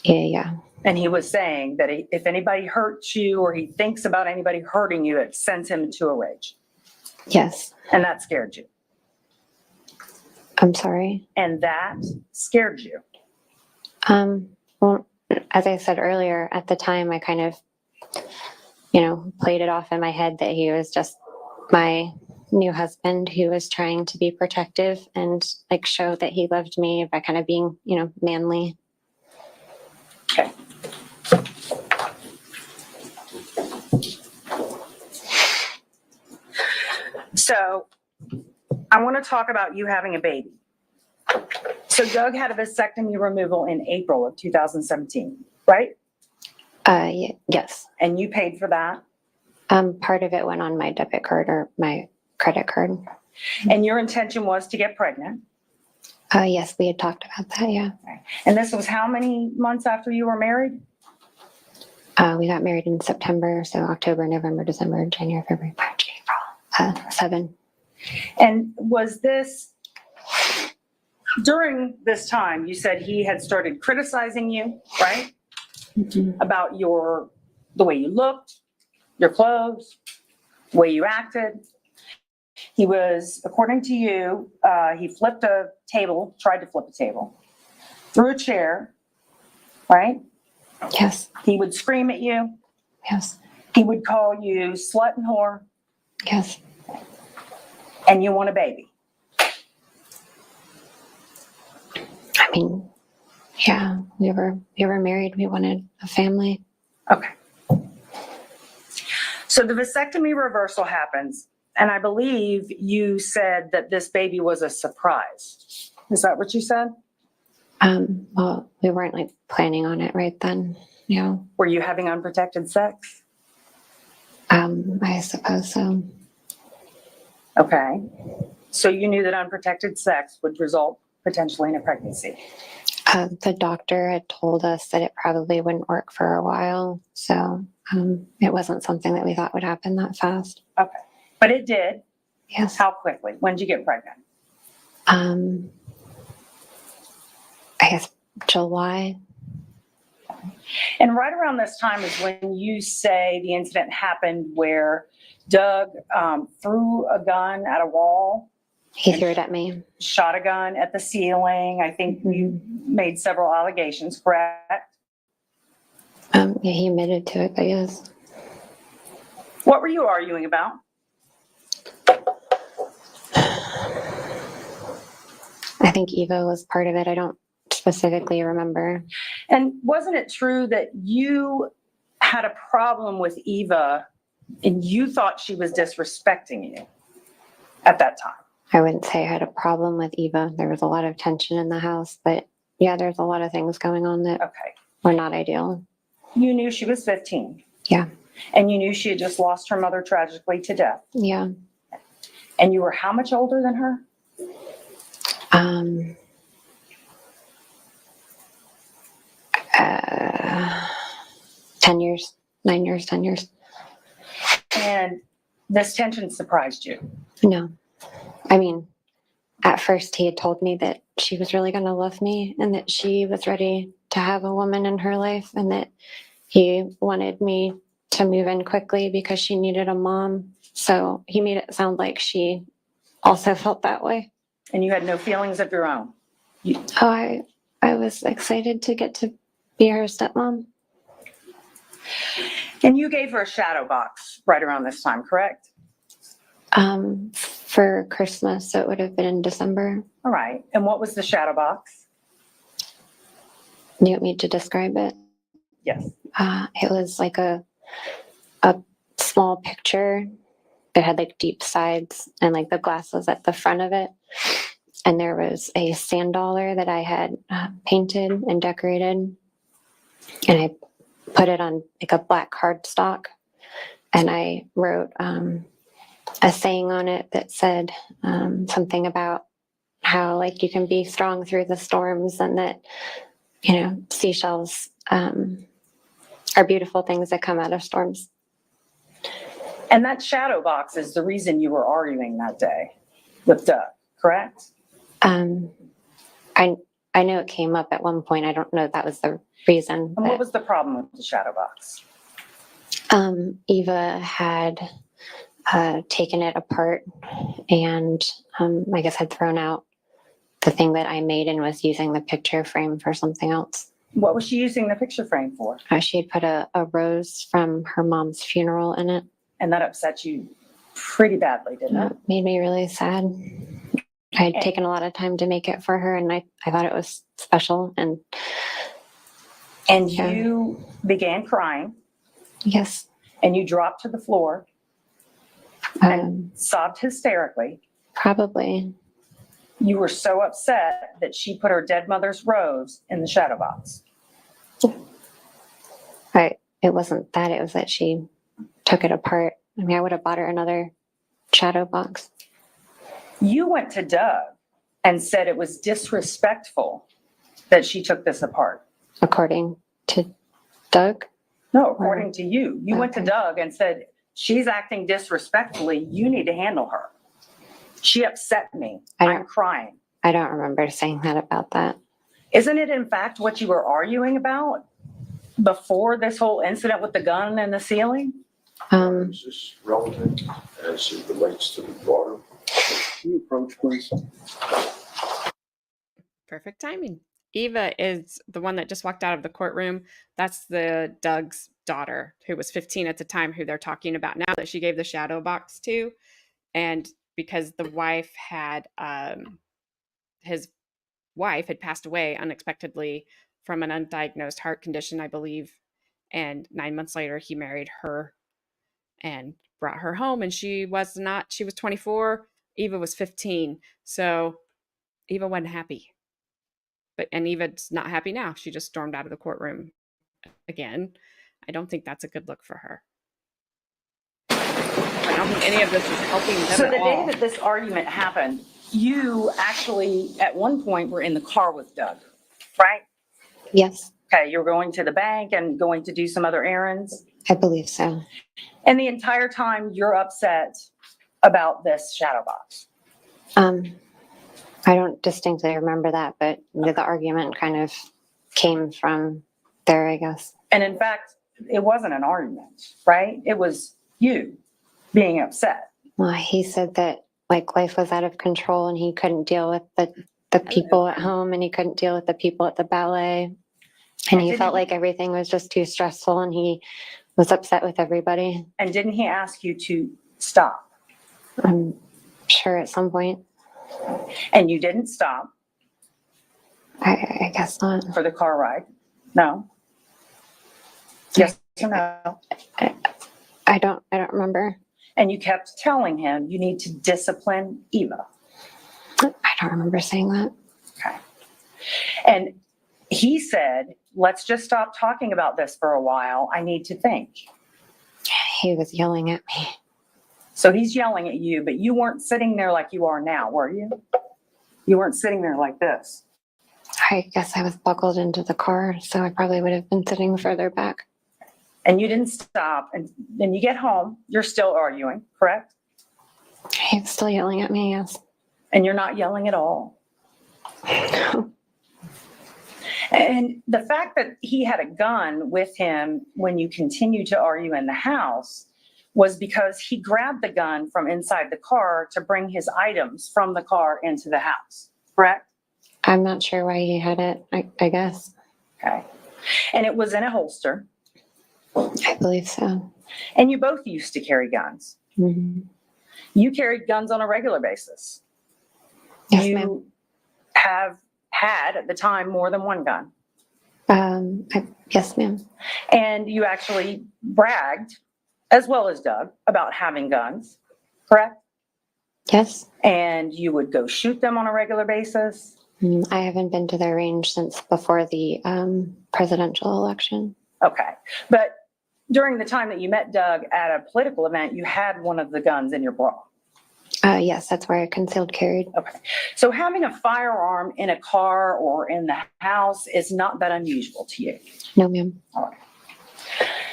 Yeah. And he was saying that if anybody hurts you or he thinks about anybody hurting you, it sends him into a rage. Yes. And that scared you. I'm sorry. And that scared you. Well, as I said earlier, at the time, I kind of, you know, played it off in my head that he was just my new husband who was trying to be protective and like show that he loved me by kind of being, you know, manly. Okay. So I want to talk about you having a baby. So Doug had a vasectomy removal in April of 2017, right? Yes. And you paid for that? Part of it went on my debit card or my credit card. And your intention was to get pregnant? Yes, we had talked about that, yeah. Okay. And this was how many months after you were married? We got married in September, so October, November, December, January, February, March, 7. And was this, during this time, you said he had started criticizing you, right? About the way you looked, your clothes, the way you acted. He was, according to you, he flipped a table, tried to flip a table, threw a chair, right? Yes. He would scream at you. Yes. He would call you slut and whore. Yes. And you want a baby. I mean, yeah, we were married. We wanted a family. Okay. So the vasectomy reversal happens, and I believe you said that this baby was a surprise. Is that what you said? Well, we weren't like planning on it right then. You know. Were you having unprotected sex? I suppose so. Okay. So you knew that unprotected sex would result potentially in a pregnancy. The doctor had told us that it probably wouldn't work for a while. So it wasn't something that we thought would happen that fast. Okay. But it did. Yes. How quickly? When did you get pregnant? I guess July. And right around this time is when you say the incident happened where Doug threw a gun at a wall. He threw it at me. Shot a gun at the ceiling. I think you made several allegations, correct? Yeah, he admitted to it, but yes. What were you arguing about? I think Eva was part of it. I don't specifically remember. And wasn't it true that you had a problem with Eva and you thought she was disrespecting you at that time? I wouldn't say I had a problem with Eva. There was a lot of tension in the house, but yeah, there's a lot of things going on that were not ideal. You knew she was 15. Yeah. And you knew she had just lost her mother tragically to death. Yeah. And you were how much older than her? 10 years, 9 years, 10 years. And this tension surprised you? No. I mean, at first he had told me that she was really going to love me and that she was ready to have a woman in her life and that he wanted me to move in quickly because she needed a mom. So he made it sound like she also felt that way. And you had no feelings of your own? I was excited to get to be her stepmom. And you gave her a shadow box right around this time, correct? For Christmas, so it would have been in December. All right. And what was the shadow box? You want me to describe it? Yes. It was like a small picture that had like deep sides and like the glass was at the front of it. And there was a sand dollar that I had painted and decorated. And I put it on like a black cardstock. And I wrote a saying on it that said something about how like you can be strong through the storms and that, you know, seashells are beautiful things that come out of storms. And that shadow box is the reason you were arguing that day with Doug, correct? I know it came up at one point. I don't know if that was the reason. And what was the problem with the shadow box? Eva had taken it apart and I guess had thrown out the thing that I made and was using the picture frame for something else. What was she using the picture frame for? She had put a rose from her mom's funeral in it. And that upset you pretty badly, didn't it? Made me really sad. I had taken a lot of time to make it for her and I thought it was special. And yeah. You began crying. Yes. And you dropped to the floor and sobbed hysterically. Probably. You were so upset that she put her dead mother's rose in the shadow box. It wasn't that. It was that she took it apart. I mean, I would have bought her another shadow box. You went to Doug and said it was disrespectful that she took this apart. According to Doug? No, according to you. You went to Doug and said she's acting disrespectfully. You need to handle her. She upset me. I I'm crying. I don't remember saying that about that. Isn't it, in fact, what you were arguing about before this whole incident with the gun and the ceiling? Is this relevant as it relates to the daughter? Can you approach, please? Perfect timing. Eva is the one that just walked out of the courtroom. That's the Doug's daughter, who was 15 at the time, who they're talking about now that she gave the shadow box to. And because the wife had, his wife had passed away unexpectedly from an undiagnosed heart condition, I believe. And 9 months later, he married her and brought her home. And she was 24. Eva was 15. So Eva wasn't happy. And Eva's not happy now. She just stormed out of the courtroom again. I don't think that's a good look for her. I don't think any of this is helping them So at the day all. that this argument happened, you actually at one point were in the car with Doug, right? Yes, Okay, you're going to the bank and going to do some other errands. I believe so. And the entire time you're upset about this shadow box. I don't distinctly remember that, but the argument kind of came from there, I guess. And in fact, it wasn't an argument, right? It was you being upset. Well, he said that like life was out of control and he couldn't deal with the people at home and he couldn't deal with the people at the ballet. And he felt like everything was just too stressful and he was upset with everybody. And didn't he ask you to stop? I'm sure at some point. And you didn't stop I guess not. for the car ride? No? Yes or no? I don't remember. And you kept telling him you need to discipline Eva. I don't remember saying that. Okay. And he said, let's just stop talking about this for a while. I need to think. He was yelling at me. So he's yelling at you, but you weren't sitting there like you are now, were you? You weren't sitting there like this. I guess I was buckled into the car, so I probably would have been sitting further back. And you didn't stop. And then you get home, you're still arguing, correct? He was still yelling at me, yes. And you're not yelling at all. And the fact that he had a gun with him when you continued to argue in the house was because he grabbed the gun from inside the car to bring his items from the car into the house, correct? I'm not sure why he had it, I guess. Okay. And it was in a holster. I believe so. And you both used to carry guns. Mm-hmm. You carried guns on a regular basis. Yes, you ma'am. have had at the time more than one gun. Yes, ma'am. And you actually bragged, as well as Doug, about having guns, correct? Yes. And you would go shoot them on a regular basis. I haven't been to their range since before the presidential election. Okay. But during the time that you met Doug at a political event, you had one of the guns in your bra. Yes, that's where I concealed carried. Okay. So having a firearm in a car or in the house is not that unusual to you. No, ma'am. All right.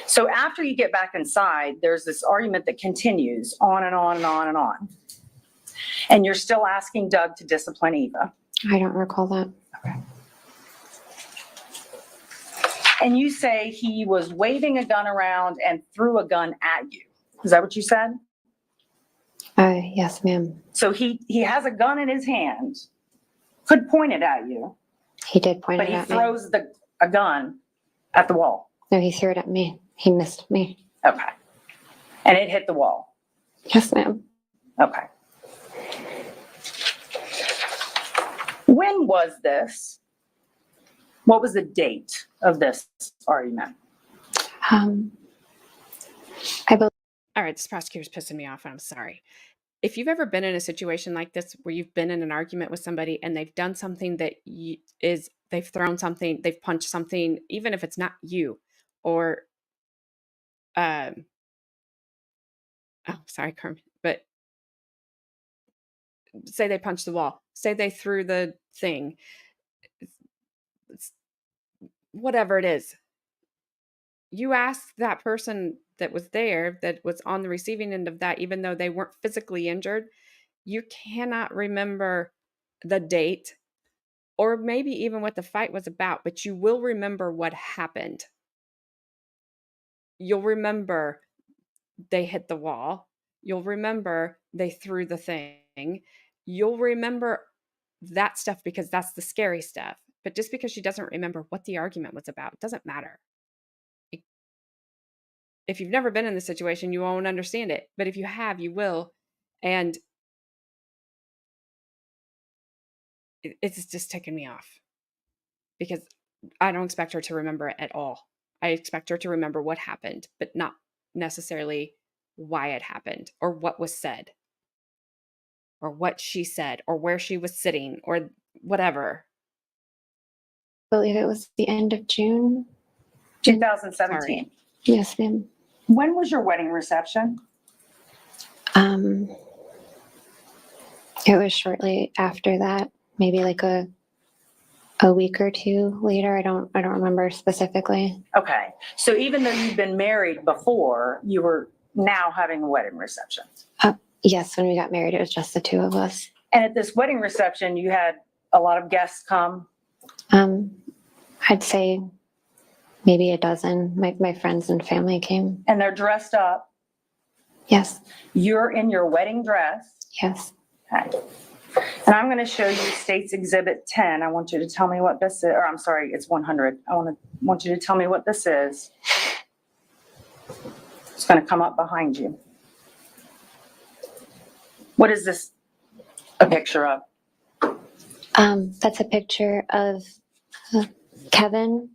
So after you get back inside, there's this argument that continues on and on and on and on. And you're still asking Doug to discipline Eva. I don't recall that. Okay. And you say he was waving a gun around and threw a gun at you. Is that what you said? Yes, ma'am. So he has a gun in his hand, could point it at you. He did point but it at he me. throws a gun at the wall. No, he threw it at me. He missed me. Okay. And it hit the wall. Yes, ma'am. Okay. When was this? What was the date of this argument? I believe. All right, this prosecutor's pissing me off, and I'm sorry. If you've ever been in a situation like this where you've been in an argument with somebody and they've done something that they've thrown something, they've punched something, even if it's not you, or sorry, Carmen, but say they punched the wall, say they threw the thing, whatever it is, you ask that person that was there that was on the receiving end of that, even though they weren't physically injured, you cannot remember the date or maybe even what the fight was about, but you will remember what happened. You'll remember they hit the wall. You'll remember they threw the thing. You'll remember that stuff because that's the scary stuff. But just because she doesn't remember what the argument was about doesn't matter. If you've never been in the situation, you won't understand it. But if you have, you will. And it's just ticking me off because I don't expect her to remember it at all. I expect her to remember what happened, but not necessarily why it happened or what was said or what she said or where she was sitting or whatever. I believe it was the end of June. 2017. Sorry. Yes, ma'am. When was your wedding reception? It was shortly after that, maybe like a week or two later. I don't remember specifically. Okay. So even though you've been married before, you were now having a wedding reception. Yes, when we got married, it was just the two of us. And at this wedding reception, you had a lot of guests come? I'd say maybe a dozen. My friends and family came. And they're dressed up? Yes. You're in your wedding dress? Yes. Okay. And I'm going to show you State's Exhibit 10. I want you to tell me what this is. Or I'm sorry, it's 100. I want you to tell me what this is. It's going to come up behind you. What is this a picture of? That's a picture of Kevin,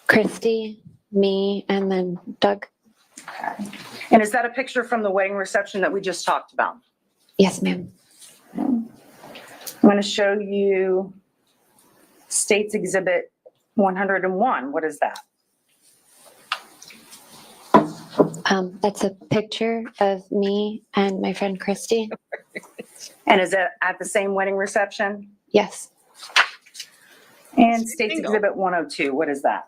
Christy, me, and then Doug. Okay. And is that a picture from the wedding reception that we just talked about? Yes, ma'am. I'm going to show you State's Exhibit 101. What is that? That's a picture of me and my friend Christy. And is it at the same wedding reception? Yes. And State's Exhibit 102. What is that?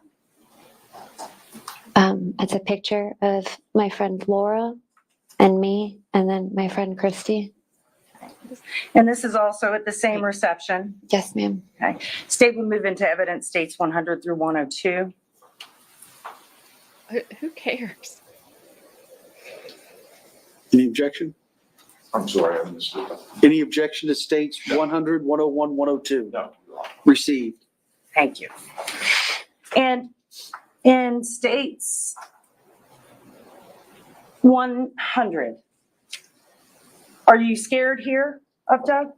It's a picture of my friend Laura and me, and then my friend Christy. And this is also at the same reception? Yes, ma'am. Okay. State will move into evidence States 100 through 102. Who cares? Any objection? I'm sorry, I missed it. Any objection to states 100, 101, 102? No. Received. Thank you. And in States 100, are you scared here of Doug?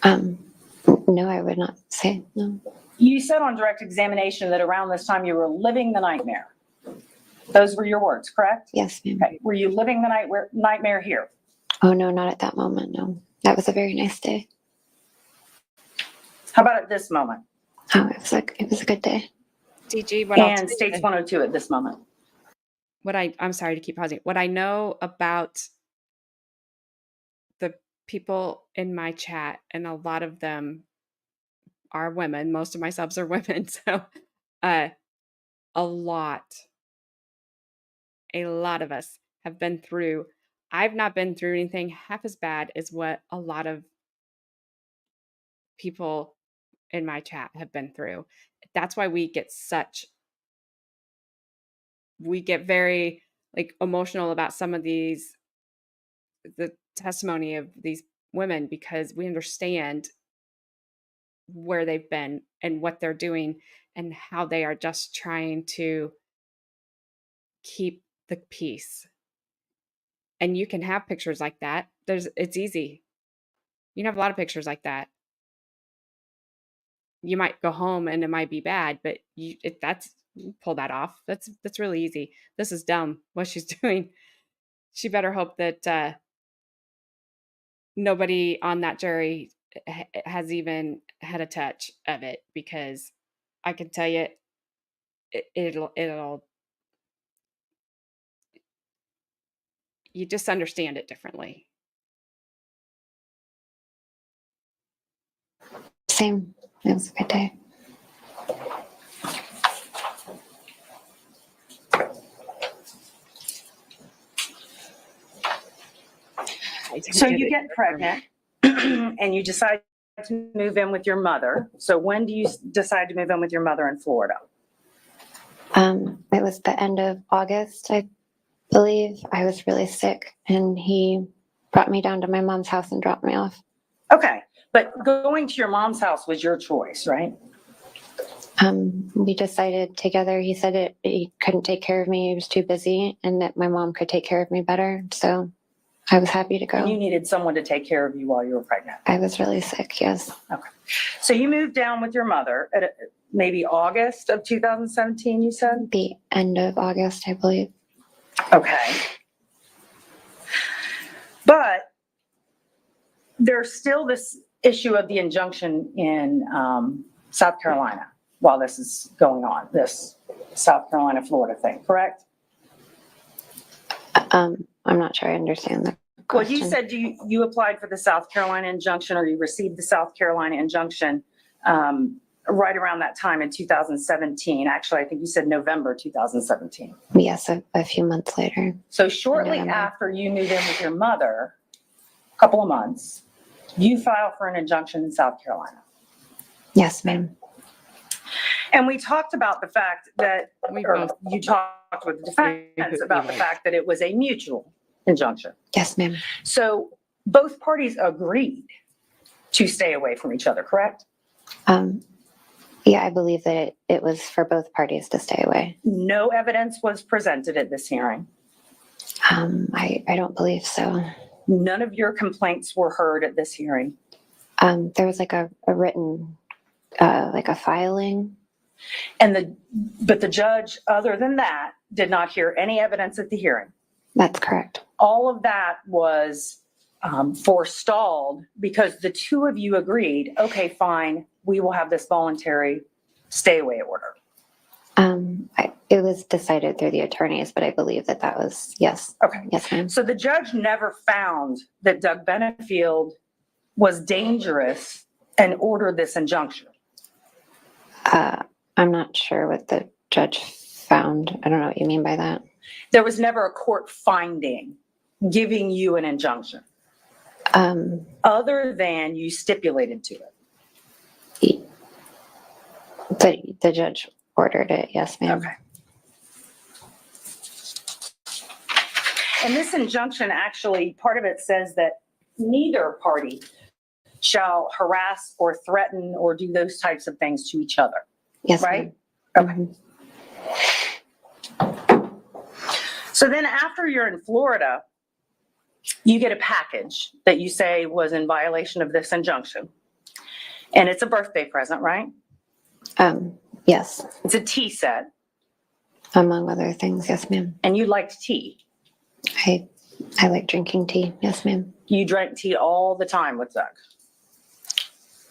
No, I would not say no. You said on direct examination that around this time you were living the nightmare. Those were your words, correct? Yes, ma'am. Okay. Were you living the nightmare here? Oh, no, not at that moment, no. That was a very nice day. How about at this moment? Oh, it was a good day. DG, what And States 102 at this moment. I'm sorry to keep pausing. What I know about the people in my chat, and a lot of them are women. Most of my subs are women. So a lot of us have been through. I've not been through anything half as bad as what a lot of people in my chat have been through. That's why we get very like emotional about some of the testimony of these women, because we understand where they've been and what they're doing and how they are just trying to keep the peace. And you can have pictures like that. It's easy. You can have a lot of pictures like that. You might go home and it might be bad, but you pull that off. That's really easy. This is dumb what she's doing. She better hope that nobody on that jury has even had a touch of it, because I can tell you it'll you just understand it differently. Same. It was a good day. So you get pregnant and you decide to move in with your mother. So when do you decide to move in with your mother in Florida? It was the end of August, I believe. I was really sick, and he brought me down to my mom's house and dropped me off. Okay, but going to your mom's house was your choice, right? We decided together. He said he couldn't take care of me. He was too busy, and that my mom could take care of me better. So I was happy to go. And you needed someone to take care of you while you were pregnant. I was really sick, yes. Okay. So you moved down with your mother at maybe August of 2017, you said? The end of August, I believe. Okay. But there's still this issue of the injunction in South Carolina while this is going on, this South Carolina, Florida thing, correct? I'm not sure I understand the question. Well, you said you applied for the South Carolina injunction, or you received the South Carolina injunction right around that time in 2017. Actually, I think you said November 2017. Yes, a few months later. So shortly after you moved in with your mother, a couple of months, you filed for an injunction in South Carolina. Yes, ma'am. And we talked about the fact that, or you talked with the defense about the fact that it was a mutual injunction. Yes, ma'am. So both parties agreed to stay away from each other, correct? Yeah, I believe that it was for both parties to stay away. No evidence was presented at this hearing. I don't believe so. None of your complaints were heard at this hearing. There was like a written, like a filing. But the judge, other than that, did not hear any evidence at the hearing. That's correct. All of that was forestalled because the two of you agreed, okay, fine, we will have this voluntary stay away order. It was decided through the attorneys, but I believe that was, yes. Okay. Yes, ma'am. So the judge never found that Doug Benefield was dangerous and ordered this injunction. I'm not sure what the judge found. I don't know what you mean by that. There was never a court finding giving you an injunction, other than you stipulated to it. The judge ordered it. Yes, ma'am. Okay. And this injunction, actually, part of it says that neither party shall harass or threaten or do those types of things to each other. Yes, right? ma'am. Okay. So then after you're in Florida, you get a package that you say was in violation of this injunction. And it's a birthday present, right? Yes. It's a tea set. Among other things, yes, ma'am. And you liked tea. I like drinking tea. Yes, ma'am. You drank tea all the time with Doug.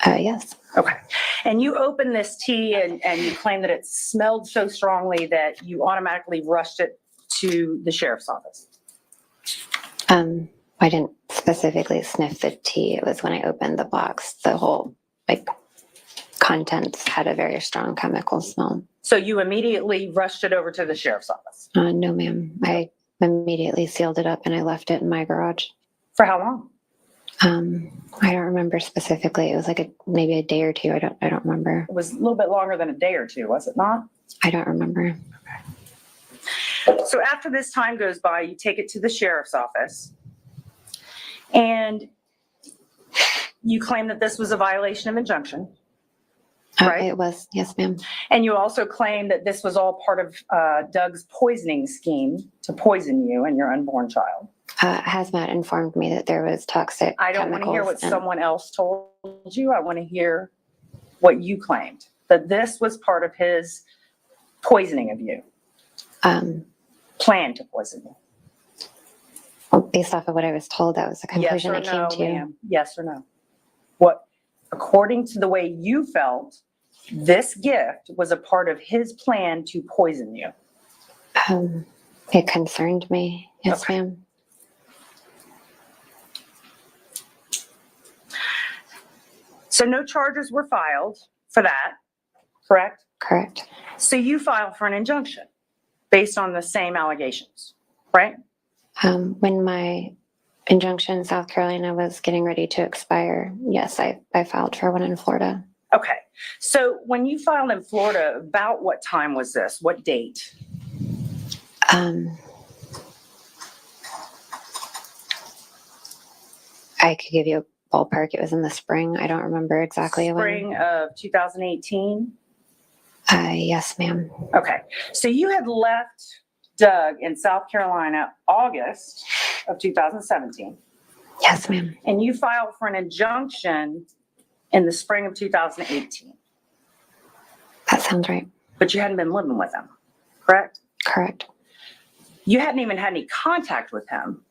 Yes. Okay. And you opened this tea and you claim that it smelled so strongly that you automatically rushed it to the sheriff's office. I didn't specifically sniff the tea. It was when I opened the box, the whole contents had a very strong chemical smell. So you immediately rushed it over to the sheriff's office? No, ma'am. I immediately sealed it up and I left it in my garage. For how long? I don't remember specifically. It was maybe a day or two. I don't remember. It was a little bit longer than a day or two, was it not? I don't remember. Okay. So after this time goes by, you take it to the sheriff's office and you claim that this was a violation of injunction. Right? It was, yes, ma'am. And you also claim that this was all part of Doug's poisoning scheme to poison you and your unborn child. Hazmat informed me that there was toxic I don't want to hear what chemicals someone else told you. I want to hear what you claimed, that this was part of his poisoning of you. Plan to poison you. Well, based off of what I was told, that was the conclusion I came to. Ma'am? Yes or no? What, according to the way you felt, this gift was a part of his plan to poison you. It concerned me. Yes, Okay. ma'am. So no charges were filed for that, correct? Correct. So you filed for an injunction based on the same allegations, right? When my injunction in South Carolina was getting ready to expire, yes, I filed for one in Florida. Okay. So when you filed in Florida, about what time was this? What date? I could give you a ballpark. It was in the spring. I don't remember exactly Spring of 2018? Yes, ma'am. Okay. So you had left Doug in South Carolina August of 2017. Yes, ma'am. And you filed for an injunction in the spring of 2018. That sounds right. But you hadn't been living with him, correct? Correct. You hadn't even had any contact with him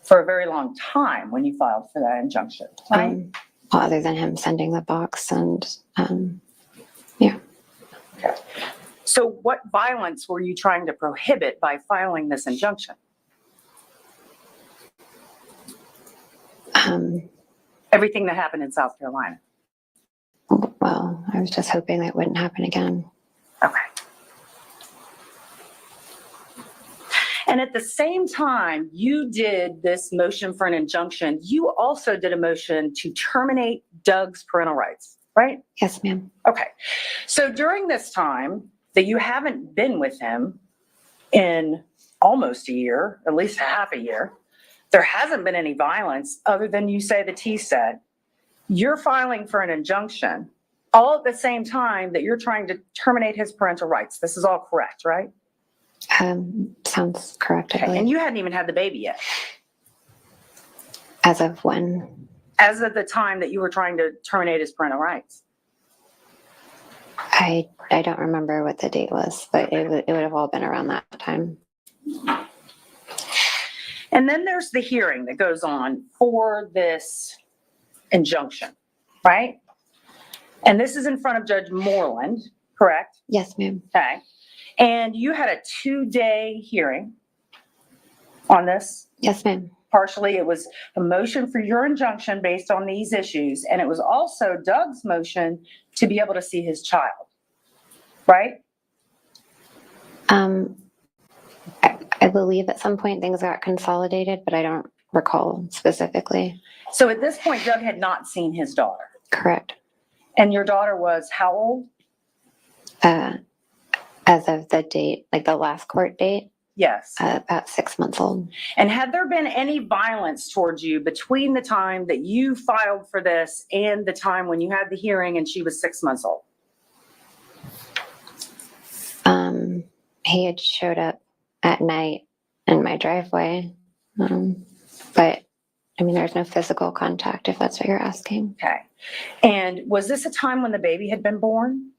for a very long time when you filed for that injunction, right? Well, other than him sending the box and, yeah. Okay. So what violence were you trying to prohibit by filing this injunction? Everything that happened in South Carolina. Well, I was just hoping that wouldn't happen again. Okay. And at the same time you did this motion for an injunction, you also did a motion to terminate Doug's parental rights, right? Yes, ma'am. Okay. So during this time that you haven't been with him in almost a year, at least half a year, there hasn't been any violence other than you say the T said. You're filing for an injunction all at the same time that you're trying to terminate his parental rights. This is all correct, right? Sounds correct. I Okay. believe. And you hadn't even had the baby yet. As of when? As of the time that you were trying to terminate his parental rights. I don't remember what the date was, but it would have all been around that time. And then there's the hearing that goes on for this injunction, right? And this is in front of Judge Moreland, correct? Yes, ma'am. Okay. And you had a 2-day hearing on this? Yes, ma'am. Partially, it was a motion for your injunction based on these issues, and it was also Doug's motion to be able to see his child, right? I believe at some point things got consolidated, but I don't recall specifically. So at this point, Doug had not seen his daughter. Correct. And your daughter was how old? As of the date, like the last court date? Yes. About 6 months old. And had there been any violence towards you between the time that you filed for this and the time when you had the hearing and she was 6 months old? He had showed up at night in my driveway. But I mean, there's no physical contact if that's what you're asking. Okay. And was this a time when the baby had been born?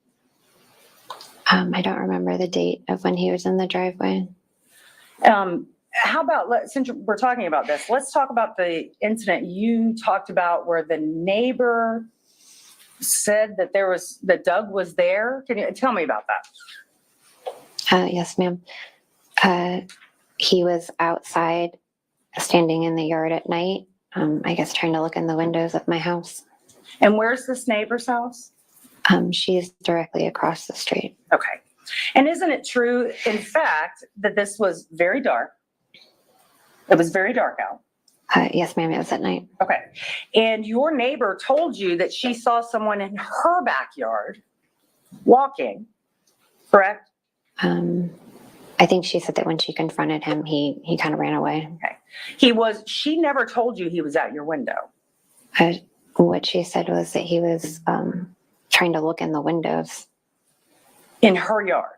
I don't remember the date of when he was in the driveway. How about, since we're talking about this, let's talk about the incident you talked about where the neighbor said that that Doug was there. Can you tell me about that? Yes, ma'am. He was outside standing in the yard at night, I guess trying to look in the windows of my house. And where's this neighbor's house? She's directly across the street. Okay. And isn't it true, in fact, that this was very dark? It was very dark out. Yes, ma'am. It was at night. Okay. And your neighbor told you that she saw someone in her backyard walking, correct? I think she said that when she confronted him, he kind of ran away. Okay. She never told you he was at your window. What she said was that he was trying to look in the windows. In her yard?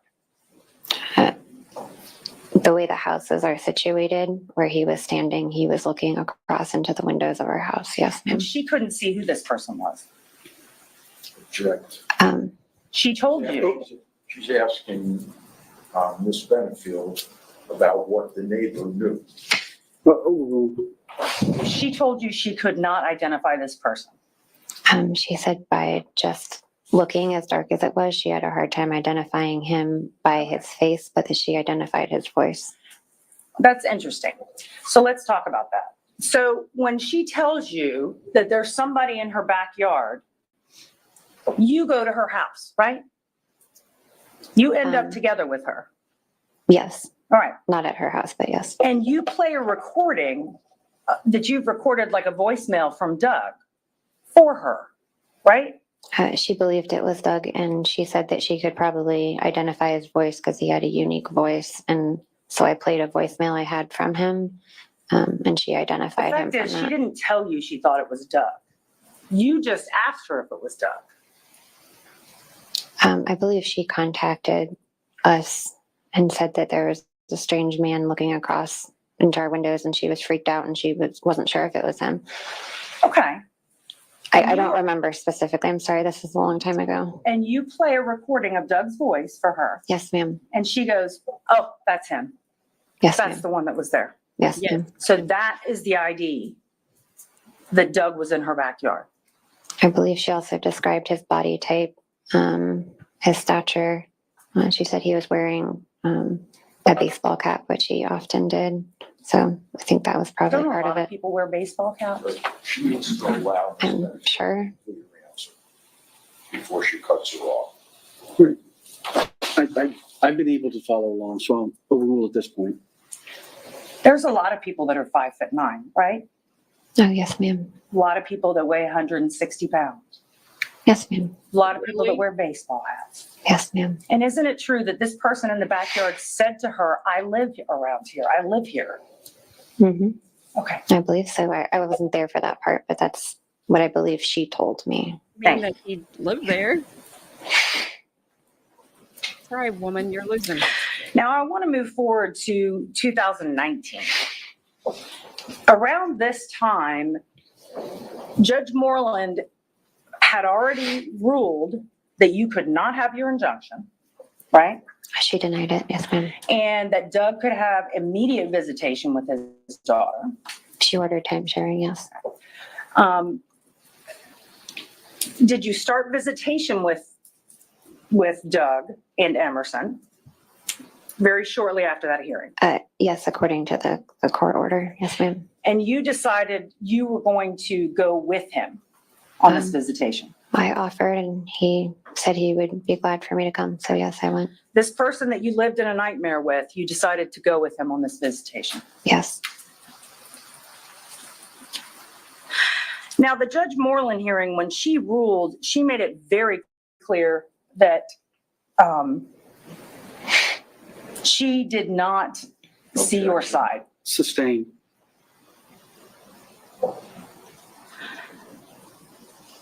The way the houses are situated, where he was standing, he was looking across into the windows of our house. Yes, ma'am. And she couldn't see who this person was? Object. She told you? She's asking Ms. Benefield about what the neighbor knew. She told you she could not identify this person? She said by just looking, as dark as it was, she had a hard time identifying him by his face, but that she identified his voice. That's interesting. So let's talk about that. So when she tells you that there's somebody in her backyard, you go to her house, right? You end up together with her. Yes. All right. Not at her house, but yes. And you play a recording that you've recorded like a voicemail from Doug for her, right? She believed it was Doug, and she said that she could probably identify his voice because he had a unique voice. And so I played a voicemail I had from him, and she The identified him fact from is, she that. didn't tell you she thought it was Doug. You just asked her if it was Doug. I believe she contacted us and said that there was a strange man looking across into our windows, and she was freaked out, and she wasn't sure if it was him. Okay. I don't remember specifically. I'm sorry. This was a long time ago. And you play a recording of Doug's voice for her. Yes, ma'am. And she goes, oh, that's him. Yes, That's ma'am. the one that was there. Yes, ma'am. So that is the ID that Doug was in her backyard. I believe she also described his body type, his stature. She said he was wearing a baseball cap, which he often did. So I think that was probably Don't a part lot of of it. people wear baseball caps? She needs to allow I'm sure. before she cuts her off. I've been able to follow along, so I'll overrule at this point. There's a lot of people that are 5'9", right? Oh, yes, ma'am. A lot of people that weigh 160 pounds. Yes, ma'am. A lot of people that wear baseball hats. Yes, ma'am. And isn't it true that this person in the backyard said to her, I live around here. I live here. Mm-hmm. Okay. I believe so. I wasn't there for that part, but that's what I believe she told me. Mean that he lived there. Sorry, woman, you're losing. Now I want to move forward to 2019. Around this time, Judge Moreland had already ruled that you could not have your injunction, right? She denied it. Yes, ma'am. And that Doug could have immediate visitation with his daughter. She ordered time sharing, yes. Did you start visitation with Doug and Emerson very shortly after that hearing? Yes, according to the court order. Yes, ma'am. And you decided you were going to go with him on this visitation? I offered, and he said he would be glad for me to come. So yes, I went. This person that you lived in a nightmare with, you decided to go with him on this visitation? Yes. Now, the Judge Moreland hearing, when she ruled, she made it very clear that she did not see your side. Sustained.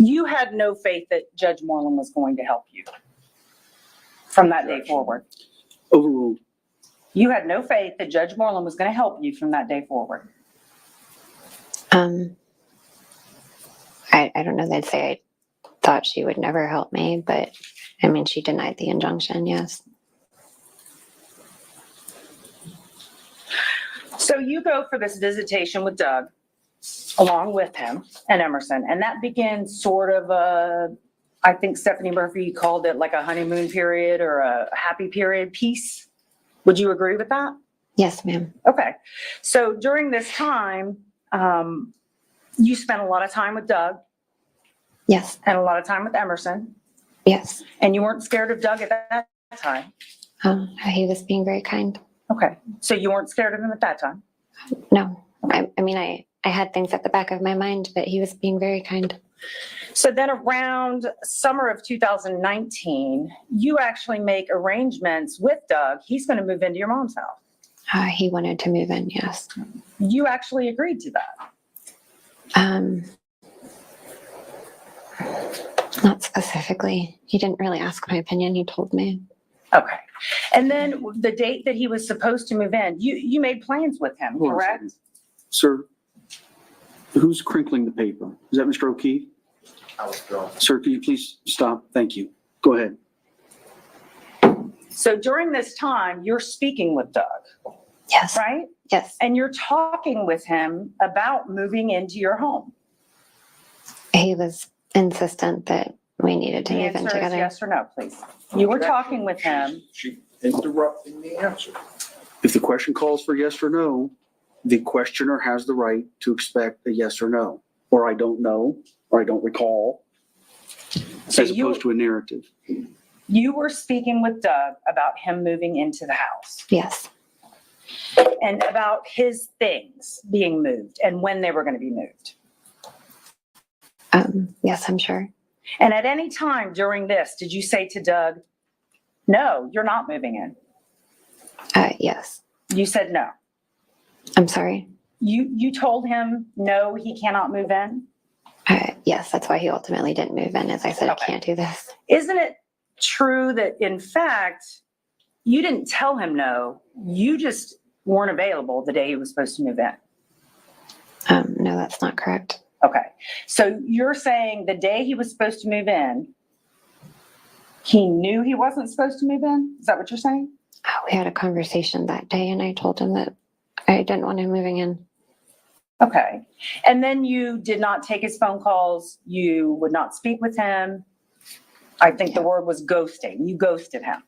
You had no faith that Judge Moreland was going to help you from that day forward. Overruled. You had no faith that Judge Moreland was going to help you from that day forward. I don't know that I'd say I thought she would never help me, but I mean, she denied the injunction, yes. So you go for this visitation with Doug, along with him and Emerson, and that begins sort of a, I think Stephanie Murphy called it like a honeymoon period or a happy period piece. Would you agree with that? Yes, ma'am. Okay. So during this time, you spent a lot of time with Doug. Yes. And a lot of time with Emerson. Yes. And you weren't scared of Doug at that time? He was being very kind. Okay. So you weren't scared of him at that time? No. I mean, I had things at the back of my mind, but he was being very kind. So then around summer of 2019, you actually make arrangements with Doug. He's going to move into your mom's house. He wanted to move in, yes. You actually agreed to that? Not specifically. He didn't really ask my opinion. He told me. Okay. And then the date that he was supposed to move in, you made plans with him, Hold on a correct? second. Sir, who's crinkling the paper? Is that Mr. O'Keefe? Sir, can you please stop? Thank you. Go ahead. So during this time, you're speaking with Doug. Yes. Right? Yes. And you're talking with him about moving into your home. He was insistent that we needed to The move in answer is together. yes or no, please. You were talking with him. She interrupting the answer. If the question calls for yes or no, the questioner has the right to expect a yes or no, or I don't know, or I don't recall, So as opposed to a narrative. You were speaking with Doug about him moving into the house. Yes. and about his things being moved and when they were going to be moved? Yes, I'm sure. And at any time during this, did you say to Doug, no, you're not moving in? Yes. You said no. I'm sorry. You told him, no, he cannot move in? Yes, that's why he ultimately didn't move in, as I said, Okay. I can't do this. Isn't it true that, in fact, you didn't tell him no, you just weren't available the day he was supposed to move in? No, that's not correct. Okay. So you're saying the day he was supposed to move in, he knew he wasn't supposed to move in? Is that what you're saying? We had a conversation that day, and I told him that I didn't want him moving in. Okay. And then you did not take his phone calls. You would not speak with him. I think the word was ghosting. You ghosted him.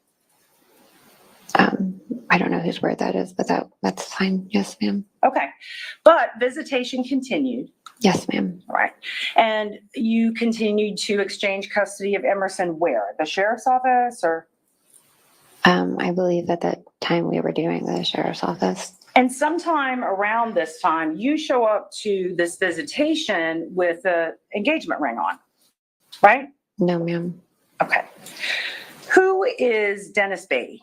I don't know whose word that is, but that's fine. Yes, ma'am. Okay. But visitation continued. Yes, ma'am. All right. And you continued to exchange custody of Emerson where? At the sheriff's office or? I believe at the time we were doing the sheriff's office. And sometime around this time, you show up to this visitation with an engagement ring on, right? No, ma'am. Okay. Who is Dennis Beatty?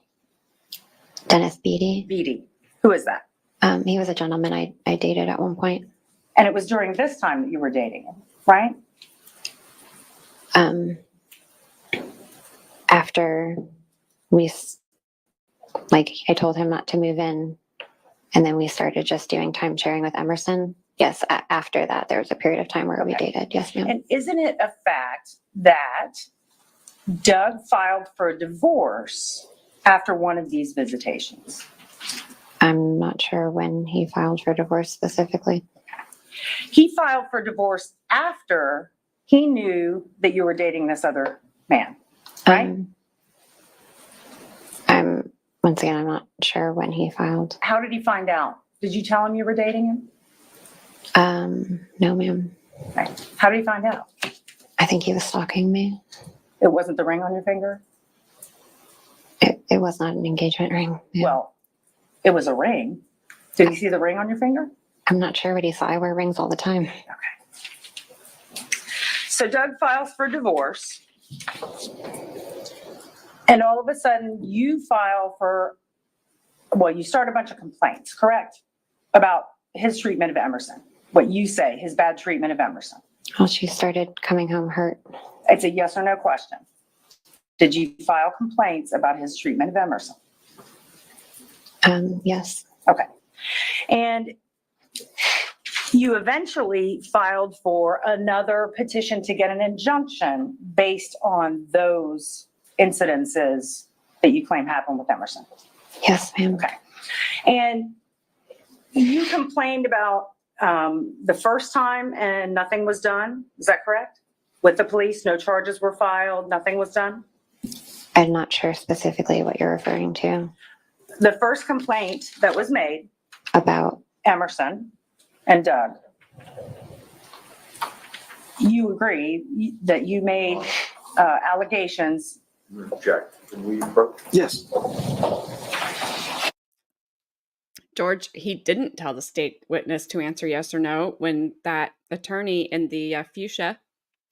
Dennis Beatty. Beatty. Who is that? He was a gentleman I dated at one point. And it was during this time that you were dating him, right? After I told him not to move in, and then we started just doing time sharing with Emerson. Yes, after that, there was a period of time where we dated. Yes, ma'am. And isn't it a fact that Doug filed for a divorce after one of these visitations? I'm not sure when he filed for divorce specifically. He filed for divorce after he knew that you were dating this other man, right? Once again, I'm not sure when he filed. How did he find out? Did you tell him you were dating him? No, ma'am. Okay. How did he find out? I think he was stalking me. It wasn't the ring on your finger? It was not an engagement ring. Yeah. Well, it was a ring. Did he see the ring on your finger? I'm not sure what he saw. I wear rings all the time. Okay. So Doug files for divorce. And all of a sudden you file you start a bunch of complaints, correct? About his treatment of Emerson. What you say, his bad treatment of Emerson. Well, she started coming home hurt. It's a yes or no question. Did you file complaints about his treatment of Emerson? Yes. Okay. And you eventually filed for another petition to get an injunction based on those incidences that you claim happened with Emerson. Yes, ma'am. Okay. And you complained about the first time and nothing was done. Is that correct? With the police, no charges were filed, nothing was done? I'm not sure specifically what you're referring to. The first complaint that was made about Emerson and Doug, you agree that you made allegations. Object. Can we? Yes. George, he didn't tell the state witness to answer yes or no when that attorney in the fuchsia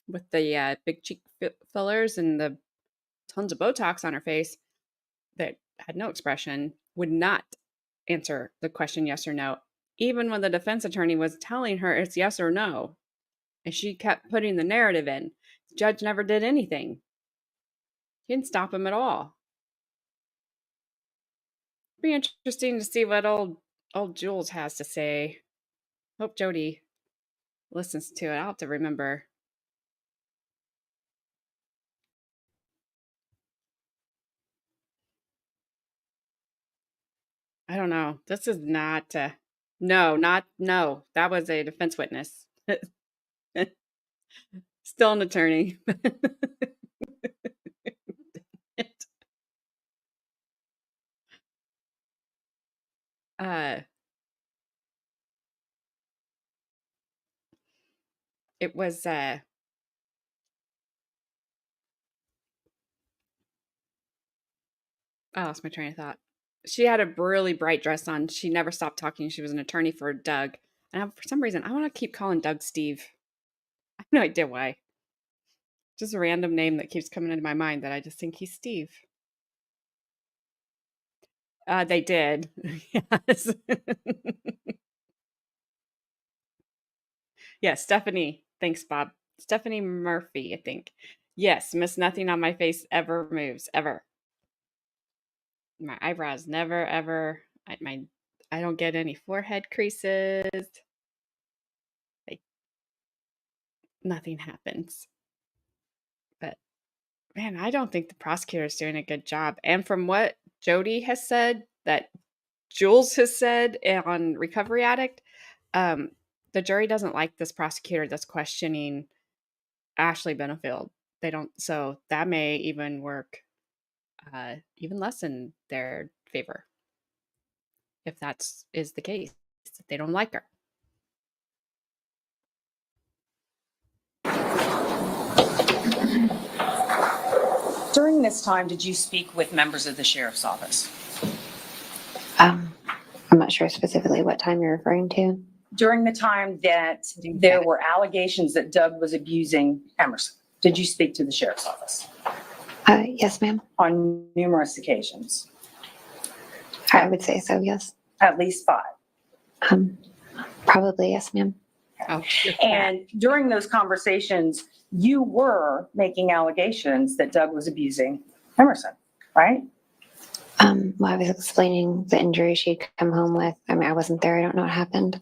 with the big cheek fillers and the tons of Botox on her face that had no expression would not answer the question yes or no, even when the defense attorney was telling her it's yes or no. And she kept putting the narrative in. The judge never did anything. He didn't stop him at all. Be interesting to see what old Jules has to say. Hope Jodie listens to it. I'll have to remember. I don't know. This is not no. That was a defense witness. Still an attorney. It was I lost my train of thought. she had a really bright dress on. She never stopped talking. She was an attorney for Doug. And for some reason, I want to keep calling Doug Steve. I have no idea why. Just a random name that keeps coming into my mind that I just think he's Steve. They did. Yes. Yes, Stephanie. Thanks, Bob. Stephanie Murphy, I think. Yes, miss nothing on my face ever moves, ever. My eyebrows never, ever. I don't get any forehead creases. Like, nothing happens. But, man, I don't think the prosecutor is doing a good job. And from what Jodie has said, that Jules has said on Recovery Addict, the jury doesn't like this prosecutor that's questioning Ashley Benefield. They don't, so that may even work even less in their favor if is the case. They don't like her. During this time, did you speak with members of the sheriff's office? I'm not sure specifically what time you're referring to. During the time that there were allegations that Doug was abusing Emerson, did you speak to the sheriff's office? Yes, ma'am. On numerous occasions? I would say so, yes. At least 5? Probably, yes, ma'am. Oh, and during those conversations, you were making allegations that Doug was abusing Emerson, right? Well, I was explaining the injury she'd come home with. I mean, I wasn't there. I don't know what happened.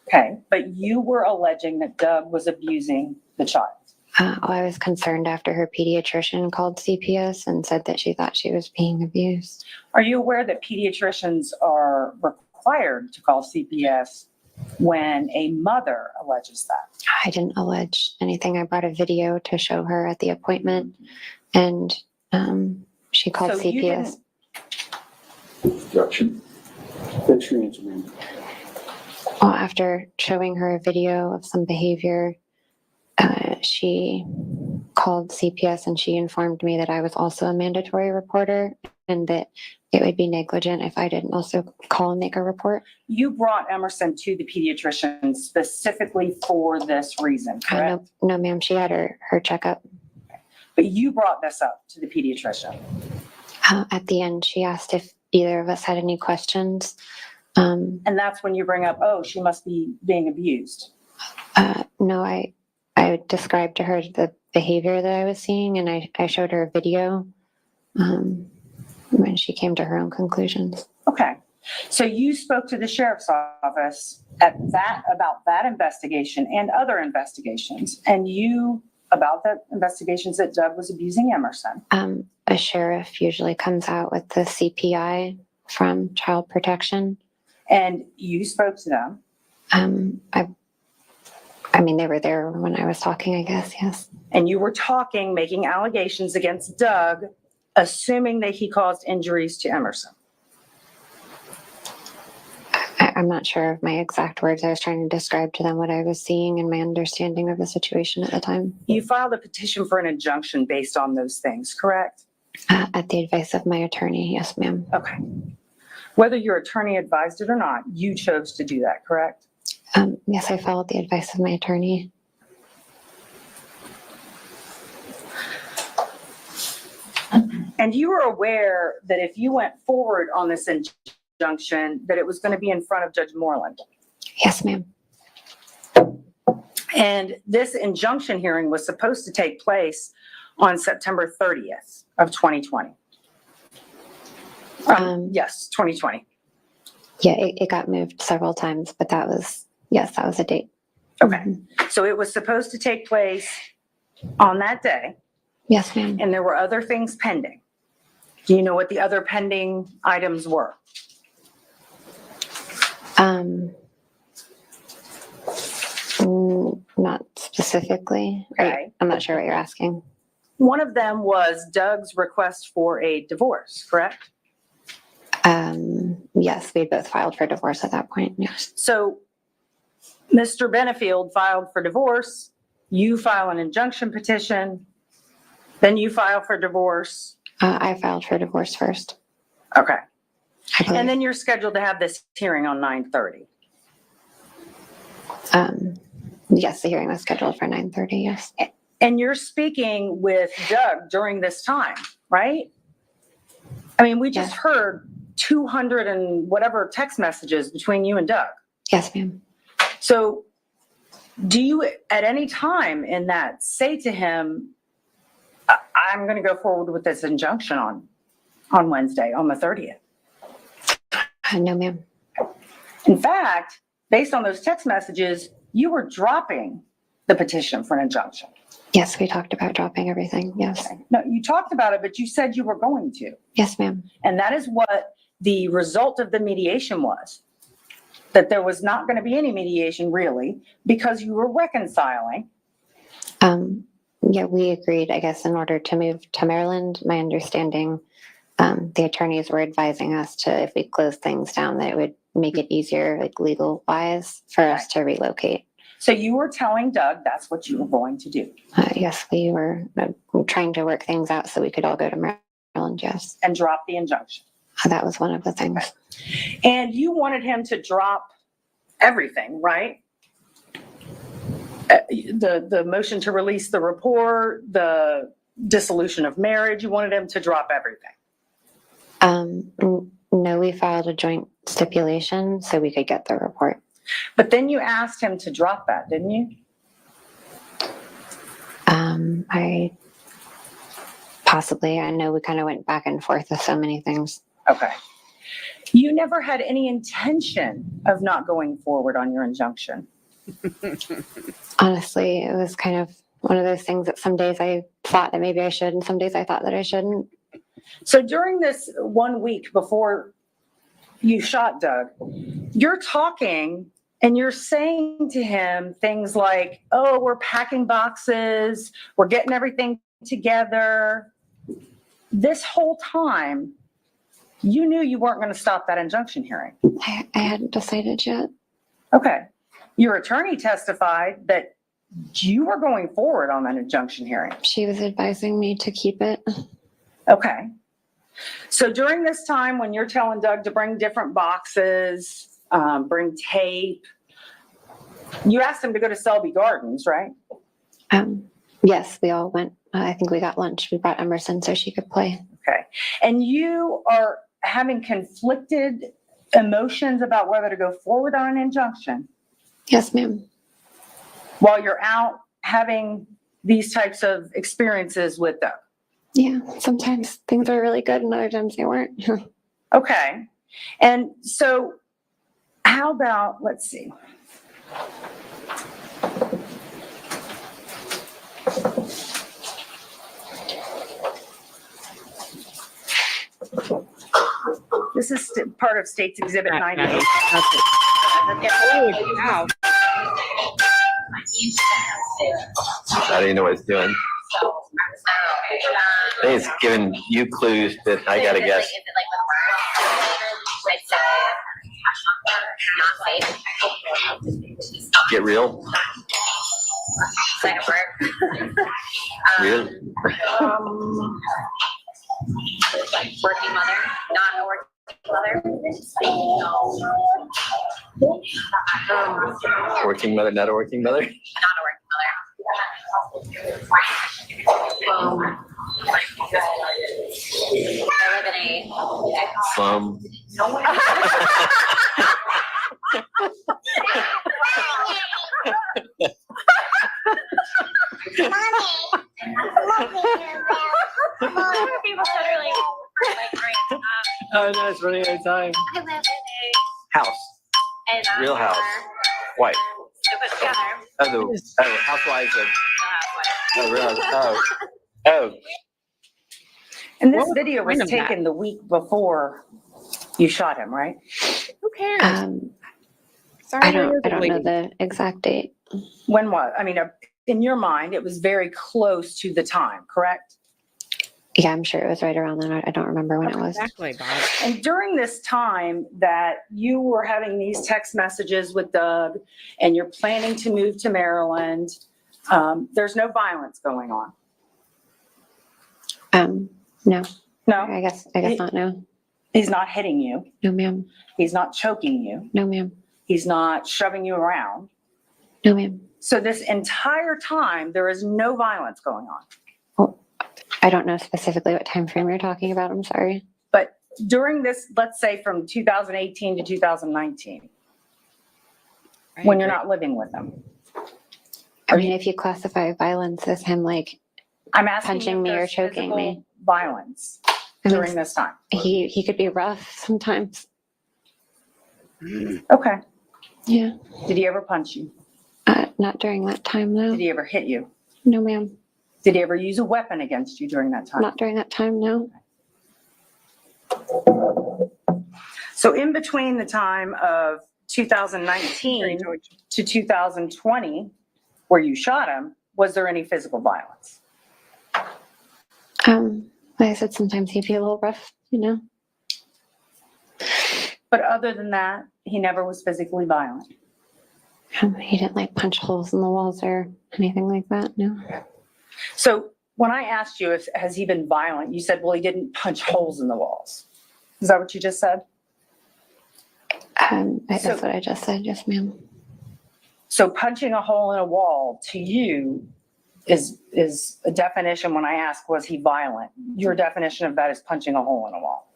Okay, but you were alleging that Doug was abusing the child. I was concerned after her pediatrician called CPS and said that she thought she was being abused. Are you aware that pediatricians are required to call CPS when a mother alleges that? I didn't allege anything. I brought a video to show her at the appointment, and she called So you CPS. Objection. That's your answer, ma'am. Well, after showing her a video of some behavior, she called CPS and she informed me that I was also a mandatory reporter and that it would be negligent if I didn't also call and make a report. You brought Emerson to the pediatrician specifically for this reason, correct? No, ma'am. She had her checkup. But you brought this up to the pediatrician. At the end, she asked if either of us had any questions. And that's when you bring up, oh, she must be being abused. No, I described to her the behavior that I was seeing, and I showed her a video when she came to her own conclusions. Okay. So you spoke to the sheriff's office about that investigation and other investigations, and about the investigations that Doug was abusing Emerson. A sheriff usually comes out with the CPI from Child Protection. And you spoke to them? I mean, they were there when I was talking, I guess, yes. And you were talking, making allegations against Doug, assuming that he caused injuries to Emerson. I'm not sure of my exact words. I was trying to describe to them what I was seeing and my understanding of the situation at the time. You filed a petition for an injunction based on those things, correct? At the advice of my attorney, yes, ma'am. Okay. Whether your attorney advised it or not, you chose to do that, correct? Yes, I followed the advice of my attorney. And you were aware that if you went forward on this injunction, that it was going to be in front of Judge Moreland? Yes, ma'am. And this injunction hearing was supposed to take place on September 30th of 2020. Yes, 2020. Yeah, it got moved several times, but that was a date. Okay. So it was supposed to take place on that day. Yes, ma'am. And there were other things pending. Do you know what the other pending items were? Not specifically. Okay. I'm not sure what you're asking. One of them was Doug's request for a divorce, correct? Yes, we both filed for divorce at that point. Yes. So Mr. Benefield filed for divorce. You file an injunction petition. Then you file for divorce. I filed for divorce first. Okay. And then you're scheduled to have this hearing on 9:30. Yes, the hearing was scheduled for 9:30. Yes. And you're speaking with Doug during this time, right? I mean, we just heard 200 and whatever text messages between you and Doug. Yes, ma'am. So do you at any time in that say to him, I'm going to go forward with this injunction on Wednesday, on the 30th? No, ma'am. In fact, based on those text messages, you were dropping the petition for an injunction. Yes, we talked about dropping everything. Yes. Okay. No, you talked about it, but you said you were going to. Yes, ma'am. And that is what the result of the mediation was. That there was not going to be any mediation really because you were reconciling. Yeah, we agreed, I guess, in order to move to Maryland. My understanding, the attorneys were advising us to, if we close things down, that it would make it easier, like legal wise, for us to relocate. So you were telling Doug that's what you were going to do. Yes, we were trying to work things out so we could all go to Maryland, yes. And drop the injunction. That was one of the things. And you wanted him to drop everything, right? The motion to release the report, the dissolution of marriage, you wanted him to drop everything. No, we filed a joint stipulation so we could get the report. But then you asked him to drop that, didn't you? I know we kind of went back and forth with so many things. Okay. You never had any intention of not going forward on your injunction. Honestly, it was kind of one of those things that some days I thought that maybe I should, and some days I thought that I shouldn't. So during this 1 week before you shot Doug, you're talking and you're saying to him things like, oh, we're packing boxes, we're getting everything together. This whole time, you knew you weren't going to stop that injunction hearing. I hadn't decided yet. Okay. Your attorney testified that you were going forward on that injunction hearing. She was advising me to keep it. Okay. So during this time when you're telling Doug to bring different boxes, bring tape, you asked him to go to Selby Gardens, right? Yes, we all went. I think we got lunch. We brought Emerson so she could play. Okay. And you are having conflicted emotions about whether to go forward on an injunction. Yes, ma'am. While you're out having these types of experiences with them. Yeah, sometimes things are really good and other times they weren't. Okay. And so how about, let's see. This is part of State's Exhibit 98. Holy cow. I don't even know what it's doing. I think it's giving you clues that I gotta guess. Get real. Real. Working mother, not a working mother. Working mother, not a working mother. Not a working mother. I live in a Slum. People said earlier, Oh no, it's running out of time. I live in a House. and Real house. White. to put together. Oh, housewives of. Oh, real house. Oh. And this video was taken the week before you shot him, right? Who cares? I don't know the exact date. When was? I mean, in your mind, it was very close to the time, correct? Yeah, I'm sure it was right around then. I don't remember when it was. Exactly, Bob. And during this time that you were having these text messages with Doug and you're planning to move to Maryland, there's no violence going on. No. No? I guess not, no. He's not hitting you. No, ma'am. He's not choking you. No, ma'am. He's not shoving you around. No, ma'am. So this entire time, there is no violence going on. Well, I don't know specifically what time frame you're talking about. I'm sorry. But during this, let's say from 2018 to 2019, when you're not living with them. I mean, if you classify violence as him like I'm asking punching if me or there's choking me. physical violence during this time. He could be rough sometimes. Okay. Yeah. Did he ever punch you? Not during that time, though. Did he ever hit you? No, ma'am. Did he ever use a weapon against you during that time? Not during that time, no. So in between the time of 2019 to 2020, where you shot him, was there any physical violence? Like I said, sometimes he'd be a little rough, you know. But other than that, he never was physically violent. He didn't like punch holes in the walls or anything like that, no. So when I asked you if has he been violent, you said, well, he didn't punch holes in the walls. Is that what you just said? That's what I just said, yes, ma'am. So punching a hole in a wall to you is a definition. When I ask, was he violent? Your definition of that is punching a hole in a wall.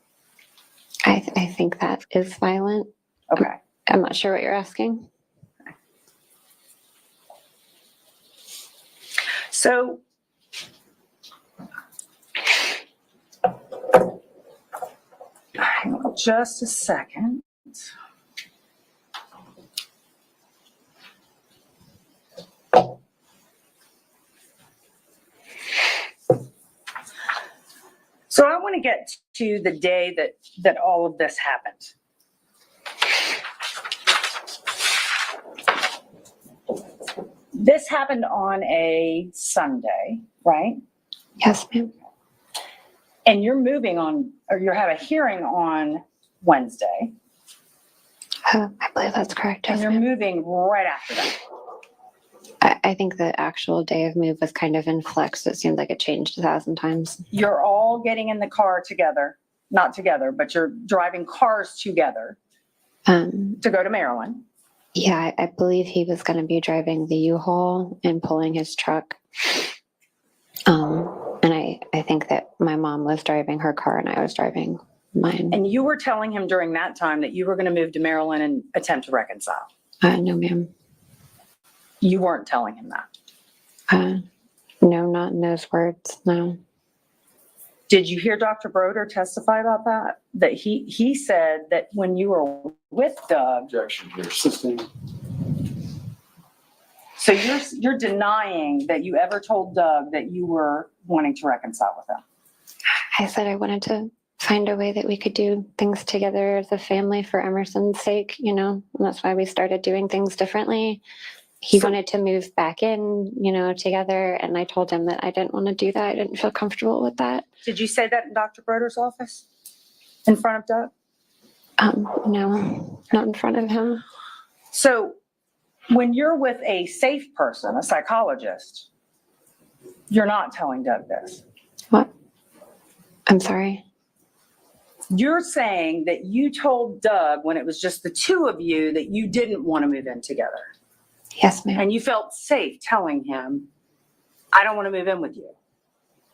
I think that is violent. Okay. I'm not sure what you're asking. So hang on just a second. So I want to get to the day that all of this happened. This happened on a Sunday, right? Yes, ma'am. And you're moving on, or you have a hearing on Wednesday. I believe that's correct. And Yes, you're ma'am. moving right after that. I think the actual day of move was kind of in flux. It seemed like it changed 1,000 times. You're all getting in the car together, not together, but you're driving cars together to go to Maryland. Yeah, I believe he was going to be driving the U-Haul and pulling his truck. And I think that my mom was driving her car and I was driving mine. And you were telling him during that time that you were going to move to Maryland and attempt to reconcile. No, ma'am. You weren't telling him that. No, not in those words, no. Did you hear Dr. Broder testify about that? That he said that when you were with Doug. Objection here. Sustained. So you're denying that you ever told Doug that you were wanting to reconcile with him. I said I wanted to find a way that we could do things together as a family for Emerson's sake, you know, and that's why we started doing things differently. He wanted to move back in, you know, together, and I told him that I didn't want to do that. I didn't feel comfortable with that. Did you say that in Dr. Broder's office in front of Doug? No, not in front of him. So when you're with a safe person, a psychologist, you're not telling Doug this. What? I'm sorry. You're saying that you told Doug when it was just the two of you that you didn't want to move in together. Yes, ma'am. And you felt safe telling him, I don't want to move in with you.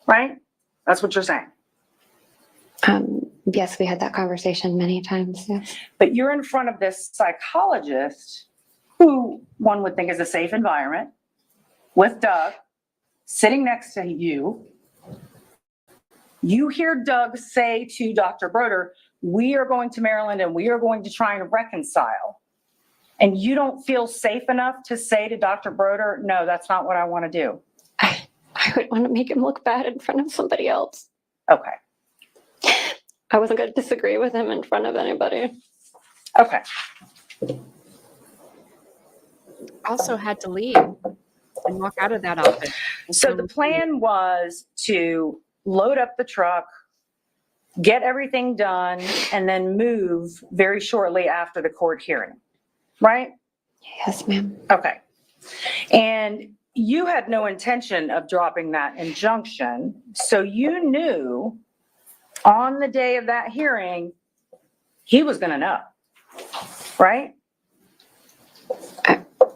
Right? That's what you're saying. Yes, we had that conversation many times. Yes. But you're in front of this psychologist who one would think is a safe environment with Doug sitting next to you. You hear Doug say to Dr. Broder, we are going to Maryland and we are going to try and reconcile. And you don't feel safe enough to say to Dr. Broder, no, that's not what I want to do. I would want to make him look bad in front of somebody else. Okay. I wasn't going to disagree with him in front of anybody. Okay. Also had to leave and walk out of that office. So the plan was to load up the truck, get everything done, and then move very shortly after the court hearing. Right? Yes, ma'am. Okay. And you had no intention of dropping that injunction. So you knew on the day of that hearing, He was going to know, right?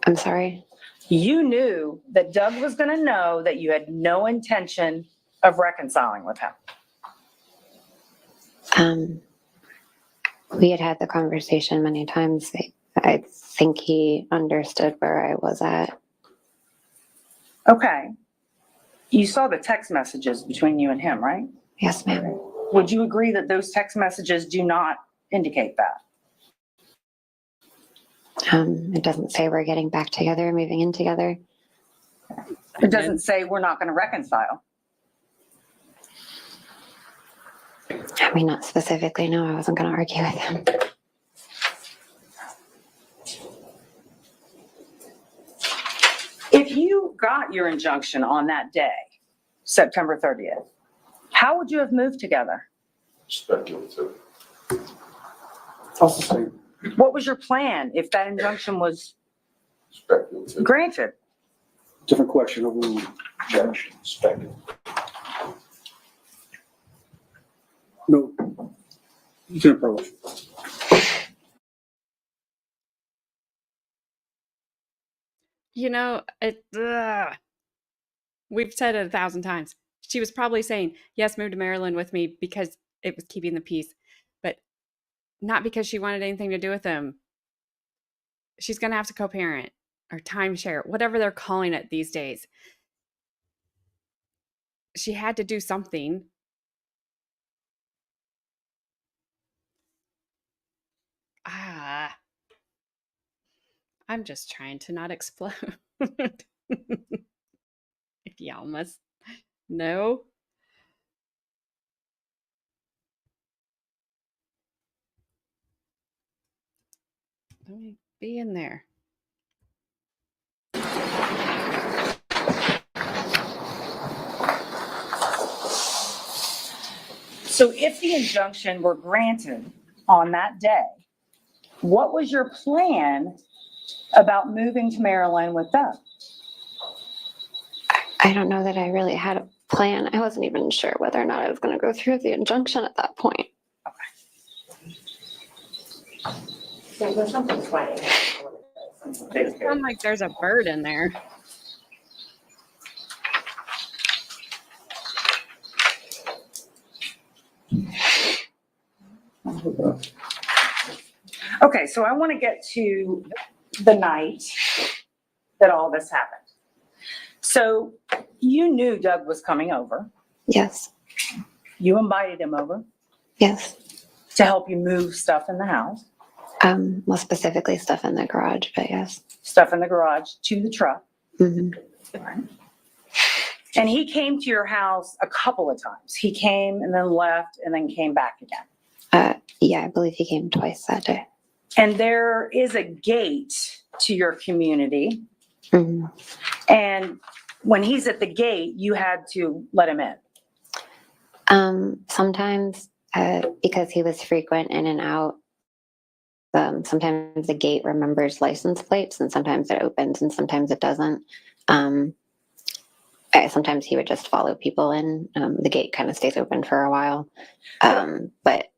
I'm sorry. You knew that Doug was going to know that you had no intention of reconciling with him. We had the conversation many times. I think he understood where I was at. Okay. You saw the text messages between you and him, right? Yes, ma'am. Would you agree that those text messages do not indicate that? It doesn't say we're getting back together, moving in together. It doesn't say we're not going to reconcile. I mean, not specifically. No, I wasn't going to argue with him. If you got your injunction on that day, September 30th, how would you have moved together? Speculative. What was your plan if that injunction was Speculative. granted? Different question. Overruled. Objection. Speculative. No. You can approach. You know, we've said it 1,000 times. She was probably saying, yes, move to Maryland with me because it was keeping the peace, but not because she wanted anything to do with him. She's going to have to co-parent or timeshare, whatever they're calling it these days. She had to do something. I'm just trying to not explode. If y'all must know. Let me be in there. So if the injunction were granted on that day, what was your plan about moving to Maryland with Doug? I don't know that I really had a plan. I wasn't even sure whether or not I was going to go through the injunction at that point. Yeah, there's something funny. It sounds like there's a bird in there. Okay, so I want to get to the night that all this happened. So you knew Doug was coming over. Yes. You invited him over Yes. to help you move stuff in the house. Well, specifically stuff in the garage, but yes. Stuff in the garage to the truck. Mm-hmm. Right. And he came to your house a couple of times. He came and then left and then came back again. Yeah, I believe he came twice that day. And there is a gate to your community. Mm-hmm. And when he's at the gate, you had to let him in. Sometimes, because he was frequent in and out, sometimes the gate remembers license plates and sometimes it opens and sometimes it doesn't. Sometimes he would just follow people in. The gate kind of stays open for a while. But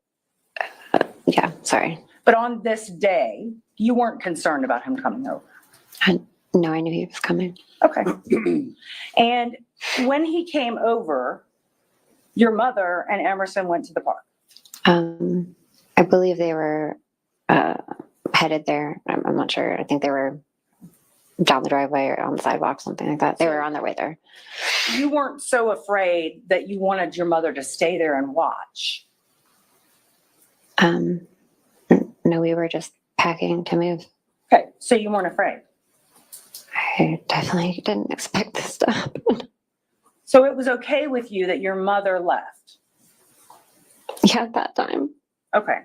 yeah, sorry. But on this day, you weren't concerned about him coming over. No, I knew he was coming. Okay. And when he came over, your mother and Emerson went to the park. I believe they were headed there. I'm not sure. I think they were down the driveway or on the sidewalk, something like that. They were on their way there. You weren't so afraid that you wanted your mother to stay there and watch. No, we were just packing to move. Okay, so you weren't afraid. I definitely didn't expect this to happen. So it was okay with you that your mother left? Yeah, at that time. Okay.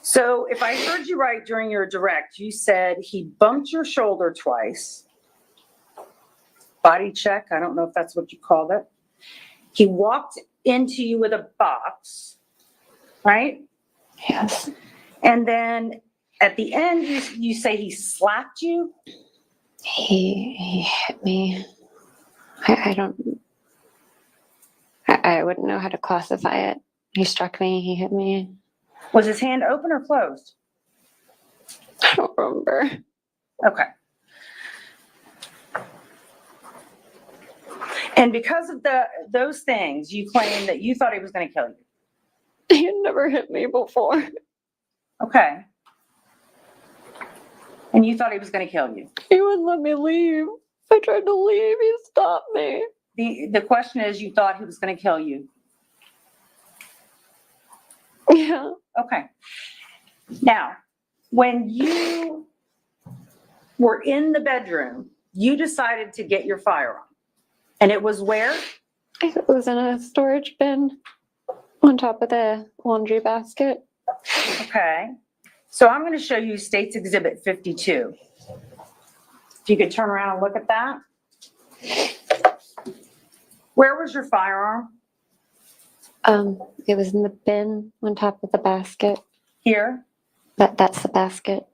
So if I heard you right during your direct, you said he bumped your shoulder twice. Body check, I don't know if that's what you called it. He walked into you with a box, right? Yes. And then at the end, you say he slapped you? He hit me. I wouldn't know how to classify it. He struck me. He hit me. Was his hand open or closed? I don't remember. Okay. And because of those things, you claim that you thought he was going to kill you. He had never hit me before. Okay. And you thought he was going to kill you. He wouldn't let me leave. I tried to leave. He stopped me. The question is, you thought he was going to kill you. Yeah. Okay. Now, when you were in the bedroom, you decided to get your firearm. And it was where? It was in a storage bin on top of the laundry basket. Okay. So I'm going to show you State's Exhibit 52. If you could turn around and look at that. Where was your firearm? It was in the bin on top of the basket. Here? That's the basket.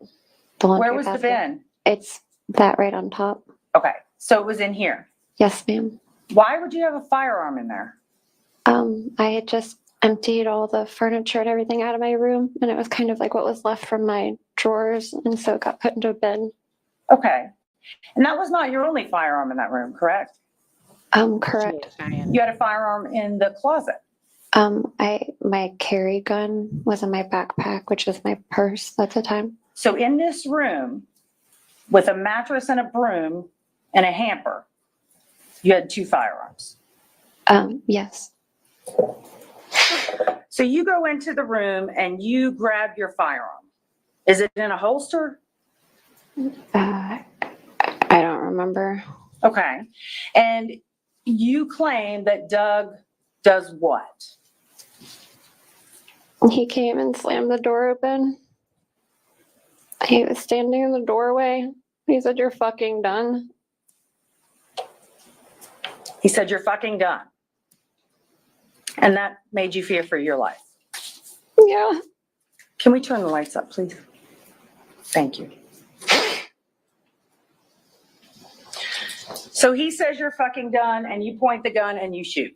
The laundry Where was the basket. bin? It's that right on top. Okay. So it was in here. Yes, ma'am. Why would you have a firearm in there? I had just emptied all the furniture and everything out of my room, and it was kind of like what was left from my drawers, and so it got put into a bin. Okay. And that was not your only firearm in that room, correct? Correct. You had a firearm in the closet. My carry gun was in my backpack, which was my purse at the time. So in this room, with a mattress and a broom and a hamper, you had 2 firearms. Yes. So you go into the room and you grab your firearm. Is it in a holster? I don't remember. Okay. And you claim that Doug does what? He came and slammed the door open. He was standing in the doorway. He said, "You're fucking done." He said, "You're fucking done." And that made you fear for your life. Yeah. Can we turn the lights up, please? Thank you. So he says you're fucking done, and you point the gun and you shoot.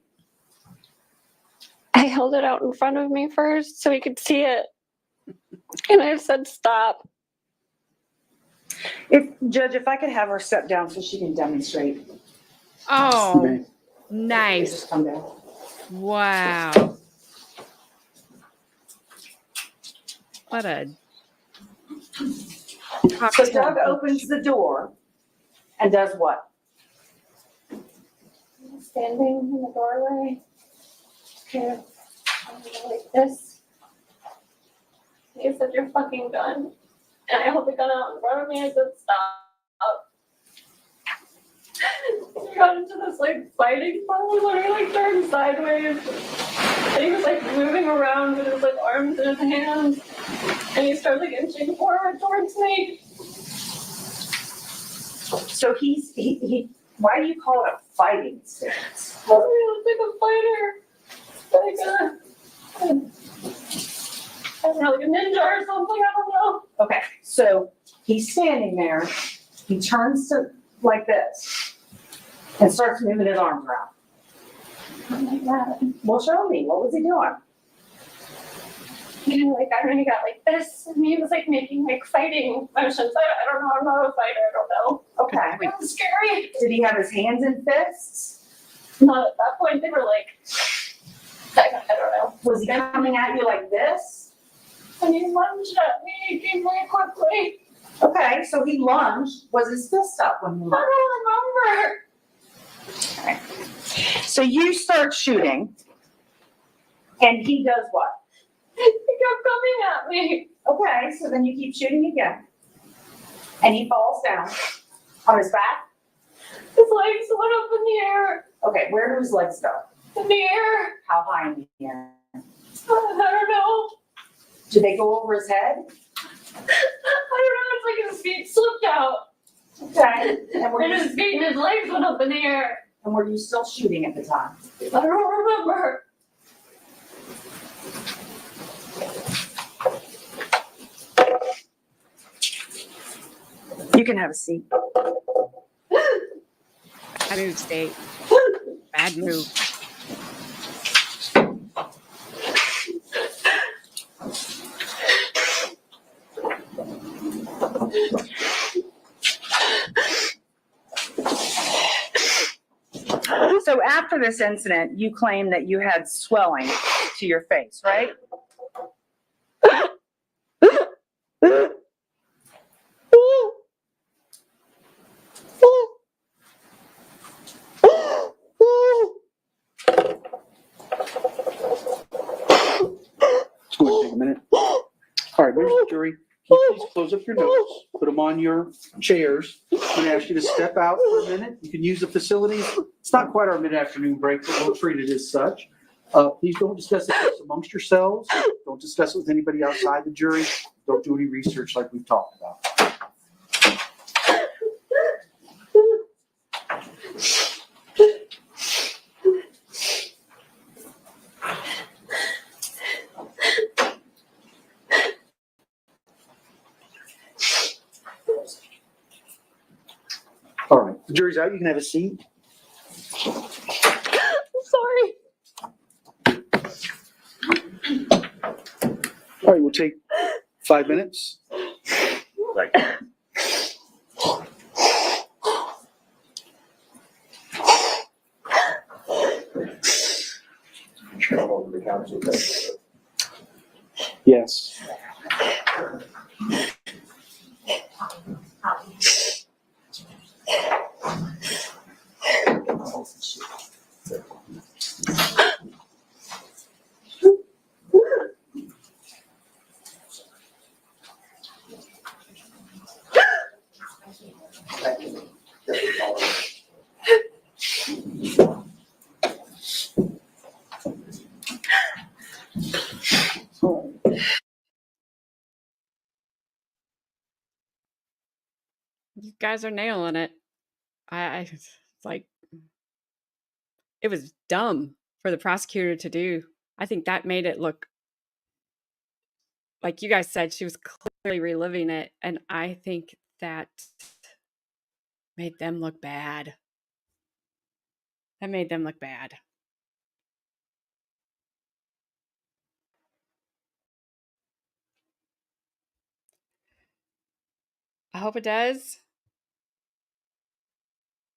I held it out in front of me first so he could see it. And I said, "Stop." Judge, if I could have her step down so she can demonstrate. Oh, nice. Just come down. Wow. What a. So Doug opens the door and does what? Standing in the doorway, kind of like this. He said, "You're fucking done." And I held the gun out in front of me and said, "Stop." We got into this like fighting part. We literally like turned sideways. And he was like moving around with his like arms in his hands. And he started like inching forward towards me. So he why do you call it a fighting stance? He was like a fighter. Like I don't know, like a ninja or something. I don't know. Okay, so he's standing there. He turns to like this and starts moving his arms around. Oh my God. Well, show me. What was he doing? And like, I don't know, he got like this, and he was like making like fighting motions. I don't know, I'm not a fighter, I don't know. Okay. It was scary. Did he have his hands in fists? Not at that point, they were like, I don't know. Was he coming at you like this? And he lunged at me, he came really quickly. Okay, so he lunged. Was his fist up when he lunged? I don't remember. Okay. So you start shooting, and he does what? He kept coming at me. Okay, so then you keep shooting again. And he falls down on his back? His legs went up in the air. Okay, where do his legs go? In the air. How high in the air? I don't know. Do they go over his head? I don't know, it's like his feet slipped out. Okay. And his feet and his legs went up in the air. And were you still shooting at the time? I don't remember. You can have a seat. Bad move, State. Bad move. after this incident, you claim that you had swelling to your face, right? It's going to take a minute. All right, members of the jury, can you please close up your notes, put them on your chairs. I'm going to ask you to step out for a minute. You can use the facilities. It's not quite our mid-afternoon break, but we'll treat it as such. Please don't discuss it amongst yourselves. Don't discuss it with anybody outside the jury. Don't do any research like we've talked about. All right, the jury's out. You can have a seat. Sorry. All right, we'll take 5 minutes. Thank you. Yes. You guys are nailing it. It's like, it was dumb for the prosecutor to do. I think that made it look, like you guys said, she was clearly reliving it. And I think that made them look bad. That made them look bad. I hope it does.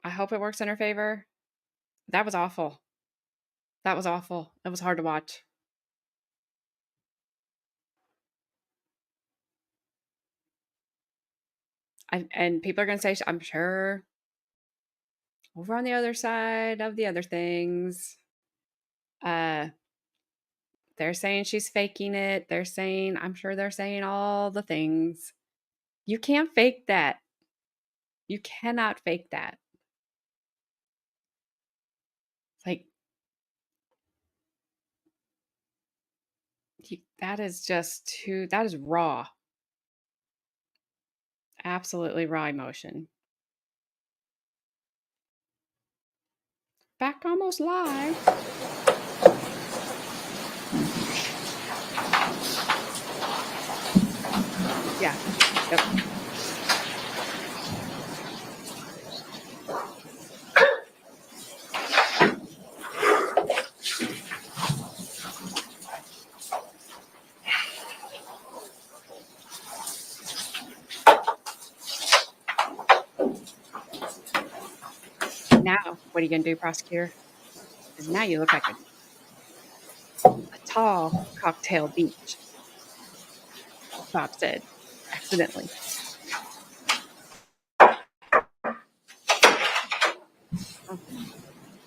I hope it works in her favor. That was awful. That was awful. It was hard to watch. And people are going to say, I'm sure, over on the other side of the other things, they're saying she's faking it. They're saying, I'm sure they're saying all the things. You can't fake that. You cannot fake that. Like, that is just too, that is raw. Absolutely raw emotion. Back almost live. Yeah. Yep. Now, what are you going to do, prosecutor? Because now you look like a tall cocktail beach. Bob said, accidentally.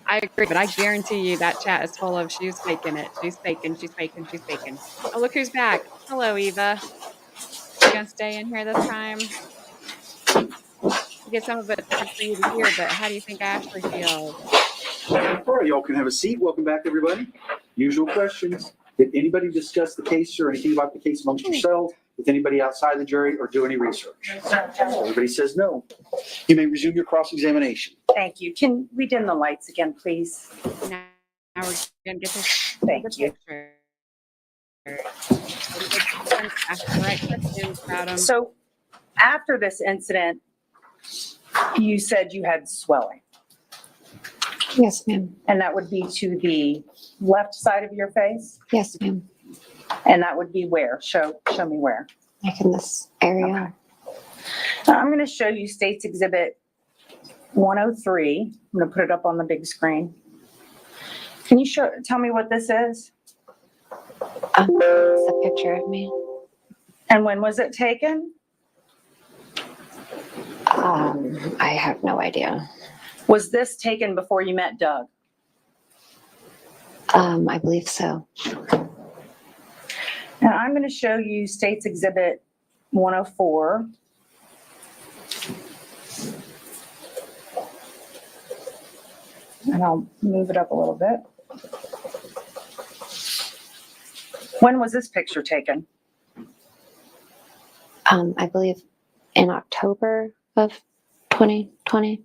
I agree, but I guarantee you that chat is full of she's faking it. She's faking, she's faking, she's faking. Oh, look who's back. Hello, Eva. You gonna stay in here this time? You get some of it hard for you to hear, but how do you think Ashley feels? All right, y'all can have a seat. Welcome back, everybody. Usual questions. Did anybody discuss the case or anything about the case amongst yourselves with anybody outside the jury or do any research? Everybody says no. You may resume your cross-examination. Thank you. Can we dim the lights again, please? Now we're gonna get this. Thank you. Ask the right questions about them. So after this incident, you said you had swelling. Yes, ma'am. And that would be to the left side of your face? Yes, ma'am. And that would be where? Show me where. Like in this area. Okay. I'm going to show you State's Exhibit 103. I'm going to put it up on the big screen. Can you tell me what this is? It's a picture of me. And when was it taken? I have no idea. Was this taken before you met Doug? I believe so. Now I'm going to show you State's Exhibit 104. And I'll move it up a little bit. When was this picture taken? I believe in October of 2020.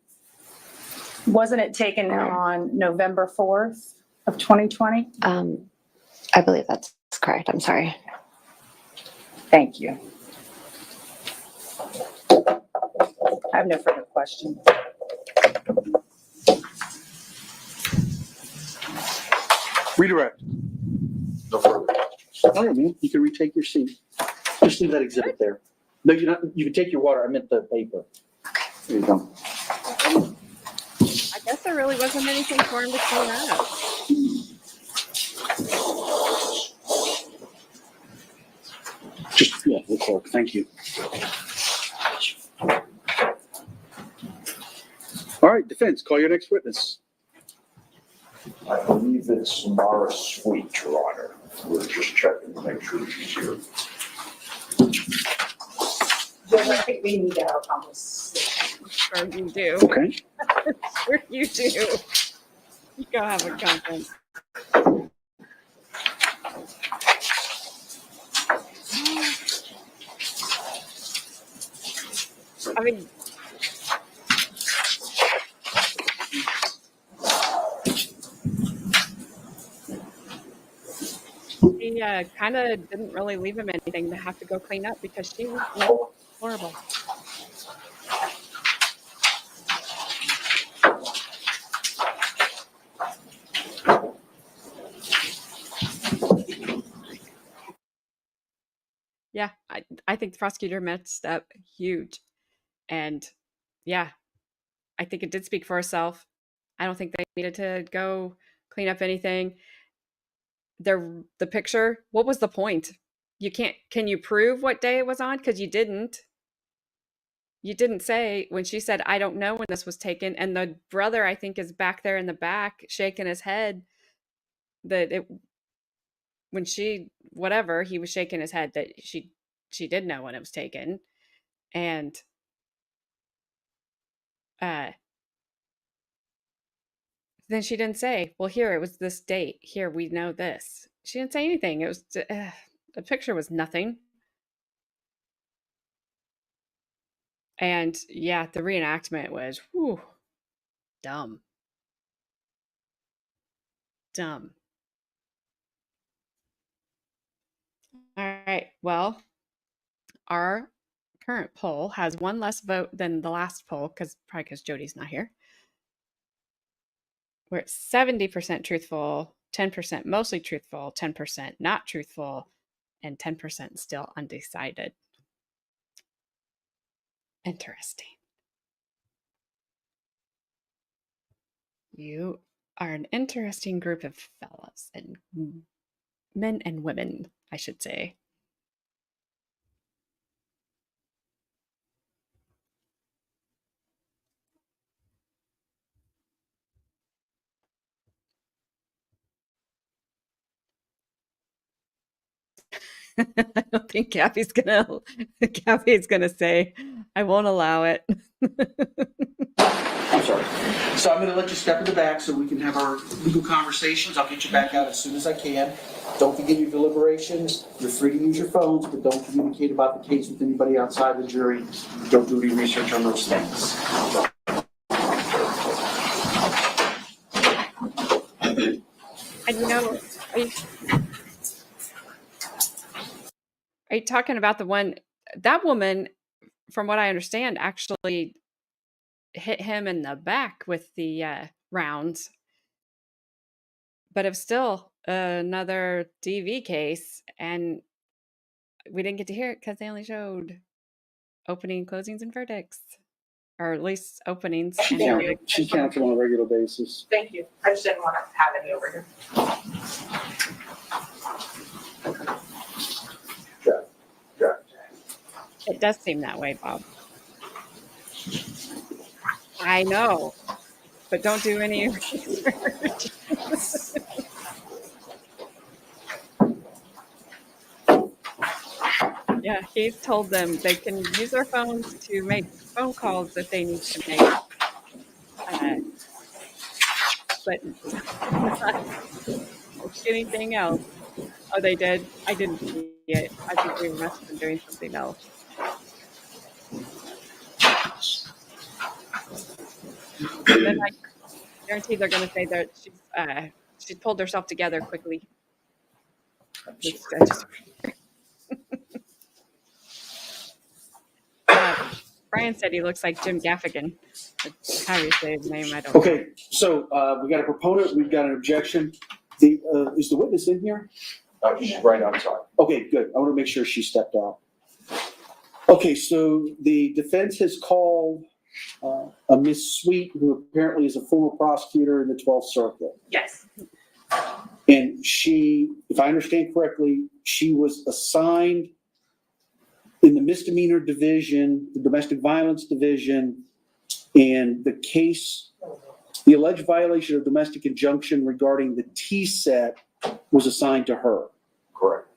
Wasn't it taken on November 4th of 2020? I believe that's correct. I'm sorry. Thank you. I have no further questions. Redirect. No further. All right, man. You can retake your seat. Just leave that exhibit there. No, you're not. You can take your water. I meant the paper. Okay. There you go. I guess there really wasn't anything for him to clean up. Just, yeah, the clerk. Thank you. All right, defense, call your next witness. I believe it's Samara Sweet, Your Honor. We're just checking to make sure she's here. Judge, I think we need to have a conversation. Sure you do. Okay. Sure you do. You go have a conference. I mean, he kind of didn't really leave him anything to have to go clean up because she was like, horrible. Yeah, I think the prosecutor messed up huge. And yeah, I think it did speak for itself. I don't think they needed to go clean up anything. The picture, what was the point? Can you prove what day it was on? Because you didn't. You didn't say when she said, I don't know when this was taken. And the brother, I think, is back there in the back shaking his head that when she, whatever, he was shaking his head that she did know when it was taken. And then she didn't say, well, here, it was this date. Here, we know this. She didn't say anything. It was, the picture was nothing. And yeah, the reenactment was, whew, dumb. Dumb. All right. Well, our current poll has one less vote than the last poll, probably because Jodie's not here. We're at 70% truthful, 10% mostly truthful, 10% not truthful, and 10% still undecided. Interesting. You are an interesting group of fellas and men and women, I should say. I don't think Kathy's gonna say, I won't allow it. I'm sorry. So I'm going to let you step in the back so we can have our legal conversations. I'll get you back out as soon as I can. Don't forget your deliberations. You're free to use your phones, but don't communicate about the case with anybody outside the jury. Don't do any research on those things. And are you talking about the one, that woman, from what I understand, actually hit him in the back with the rounds, but it was still another DV case, and we didn't get to hear it because they only showed opening, closings, and verdicts. or at least openings. She counts them on a regular basis. Thank you. I just didn't want to have any over here. It does seem that way, Bob. I know, but don't do any research. Yeah, he's told them they can use their phones to make phone calls that they need to make. But not anything else. Oh, they did? I didn't see it. I think we must have been doing something else. And then I guarantee they're going to say that she pulled herself together quickly. Brian said he looks like Jim Gaffigan. How do you say his name? I don't know. Okay, so we got a proponent, we've got an objection. Is the witness in here? She's right outside. Okay, good. I want to make sure she stepped out. Okay, so the defense has called a Miss Sweet, who apparently is a former prosecutor in the 12th Circuit. Yes. And she, if I understand correctly, she was assigned in the misdemeanor division, the domestic violence division, and the case, the alleged violation of domestic injunction regarding the T-set was assigned to her. Correct.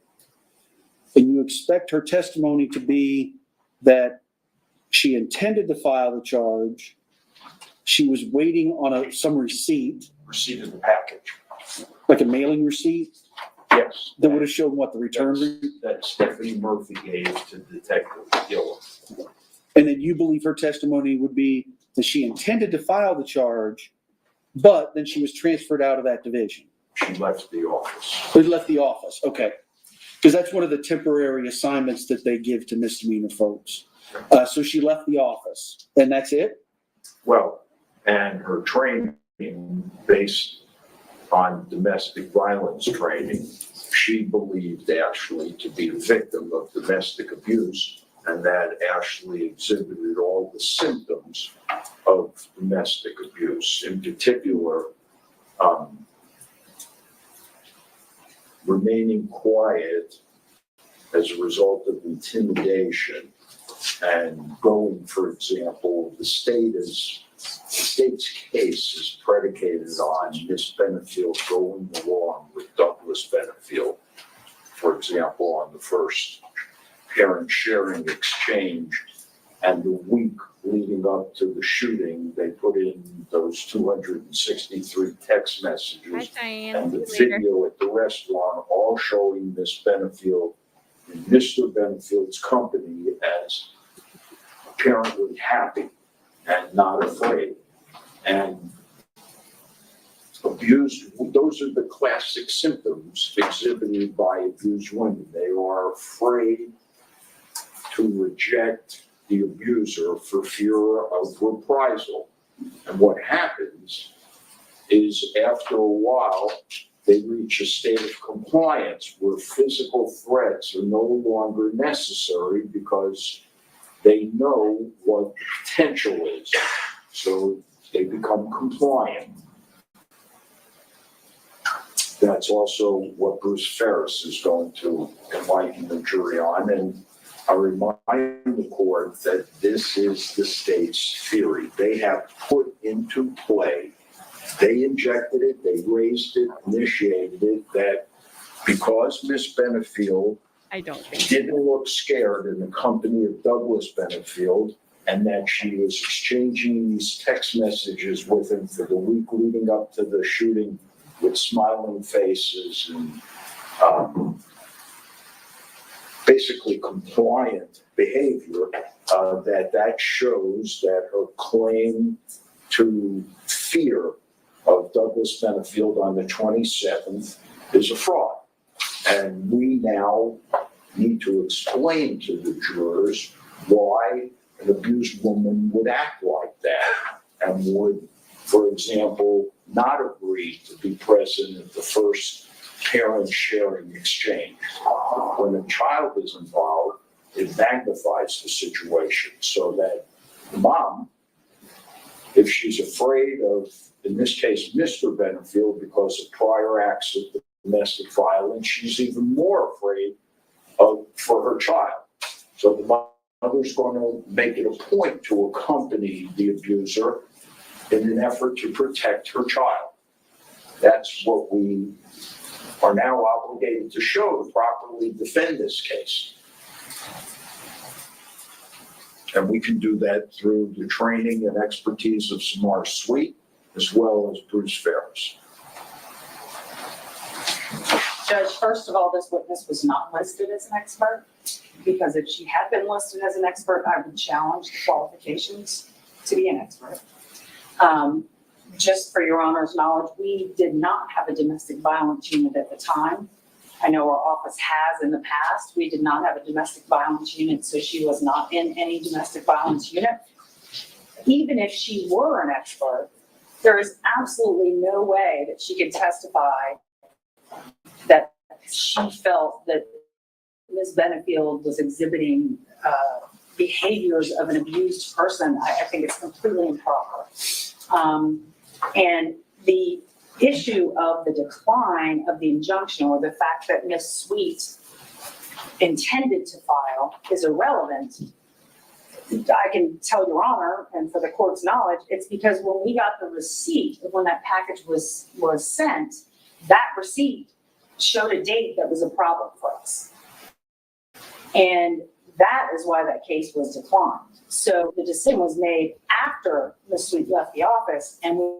And you expect her testimony to be that she intended to file the charge, she was waiting on some receipt. Receipt of the package. Like a mailing receipt? Yes. That would have shown what, the return receipt? That Stephanie Murphy gave to Detective Gillen. And then you believe her testimony would be that she intended to file the charge, but then she was transferred out of that division. She left the office. She left the office, okay. Because that's one of the temporary assignments that they give to misdemeanor folks. So she left the office, and that's it? Well, and her training based on domestic violence training, she believed Ashley to be a victim of domestic abuse, and that Ashley exhibited all the symptoms of domestic abuse, in particular, remaining quiet as a result of intimidation and going, for example, the state's case is predicated on Miss Benefield going along with Douglas Benefield, for example, on the first parent sharing exchange, and the week leading up to the shooting, they put in those 263 text messages and the video at the restaurant, all showing Miss Benefield and Mr. Benefield's company as apparently happy and not afraid. And abused, those are the classic symptoms exhibited by abused women. They are afraid to reject the abuser for fear of reprisal. And what happens is, after a while, they reach a state of compliance where physical threats are no longer necessary because they know what the potential is. So they become compliant. That's also what Bruce Ferris is going to enlighten the jury on. And I remind the court that this is the state's theory. They have put into play, they injected it, they raised it, initiated it, that because Miss Benefield didn't look scared in the company of Douglas Benefield, and that she was exchanging these text messages with him for the week leading up to the shooting with smiling faces and basically compliant behavior, that shows that her claim to fear of Douglas Benefield on the 27th is a fraud. And we now need to explain to the jurors why an abused woman would act like that and would, for example, not agree to be present at the first parent sharing exchange. When a child is involved, it magnifies the situation so that the mom if she's afraid of, in this case, Mr. Benefield, because of prior acts of domestic violence, she's even more afraid for her child. So the mother's going to make it a point to accompany the abuser in an effort to protect her child. That's what we are now obligated to show to properly defend this case. And we can do that through the training and expertise of Samar Sweet, as well as Bruce Ferris. Judge, first of all, this witness was not listed as an expert, because if she had been listed as an expert, I would challenge the qualifications to be an expert. Just for your Honor's knowledge, we did not have a domestic violence unit at the time. I know our office has in the past. We did not have a domestic violence unit, so she was not in any domestic violence unit. Even if she were an expert, there is absolutely no way that she could testify that she felt that Ms. Benefield was exhibiting behaviors of an abused person. I think it's completely improper. And the issue of the decline of the injunction, or the fact that Ms. Sweet intended to file, is irrelevant. I can tell Your Honor, and for the court's knowledge, it's because when we got the receipt of when that package was sent, that receipt showed a date that was a problem for us. And that is why that case was declined. So the decision was made after Ms. Sweet left the office, and we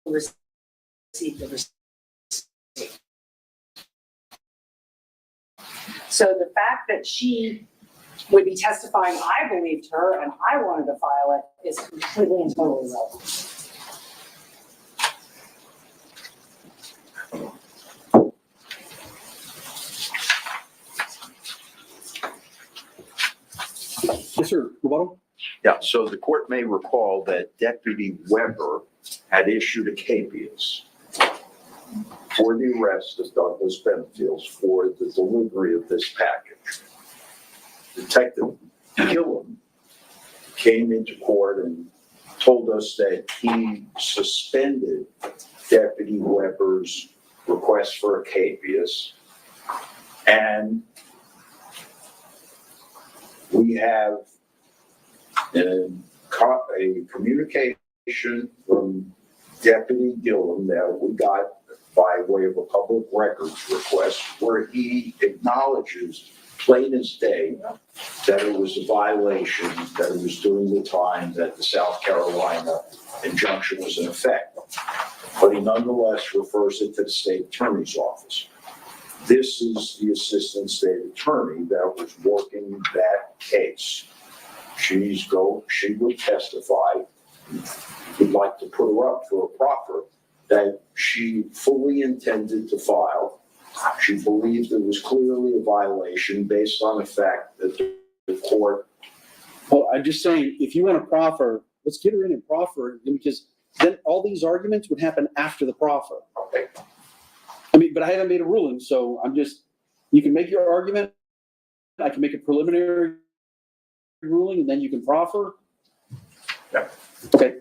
received the receipt. So the fact that she would be testifying, I believed her, and I wanted to file it, is completely and totally irrelevant. Yes, sir. Rebuttal? Yeah, so the court may recall that Deputy Weber had issued a capias for the arrest of Douglas Benefield for the delivery of this package. Detective Gilliam came into court and told us that he suspended Deputy Weber's request for a capias, and we have a communication from Deputy Gilliam that we got by way of a public records request, where he acknowledges plain as day that it was a violation, that it was during the time that the South Carolina injunction was in effect. But he nonetheless refers it to the state attorney's office. This is the assistant state attorney that was working that case. She would testify. We'd like to put her up for a proffer that she fully intended to file. She believed it was clearly a violation based on the fact that the court. Well, I'm just saying, if you want to proffer, let's get her in and proffer, because then all these arguments would happen after the proffer. Okay. I mean, but I haven't made a ruling, so you can make your argument. I can make a preliminary ruling, and then you can proffer. Yeah. Okay.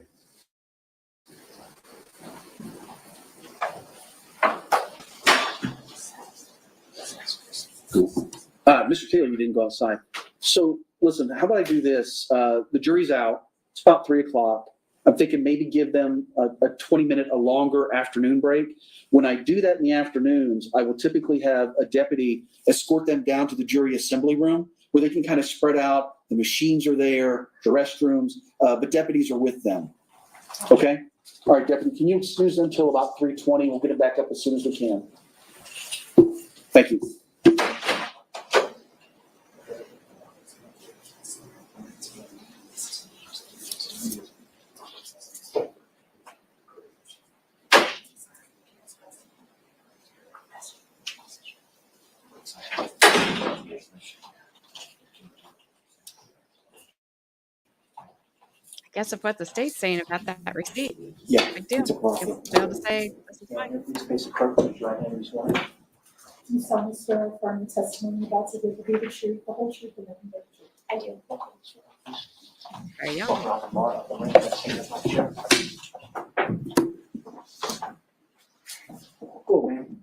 Cool. Mr. Taylor, you didn't go outside. So listen, how about I do this? The jury's out. It's about 3:00. I'm thinking maybe give them a 20-minute, a longer afternoon break. When I do that in the afternoons, I will typically have a deputy escort them down to the jury assembly room where they can kind of spread out. The machines are there, the restrooms, but deputies are with them. Okay? All right, deputy, can you excuse them until about 3:20? We'll get it back up as soon as we can. Thank you. Guess of what the state's saying about that receipt. Yeah, Big deal. it's a profit. You'll be able to say, this is fine. It's basic purpose, right hand is one. You solemnly swear or affirm the testimony you're about to give will be the truth, the whole truth, and nothing but the truth. I do. Very young. Cool, man.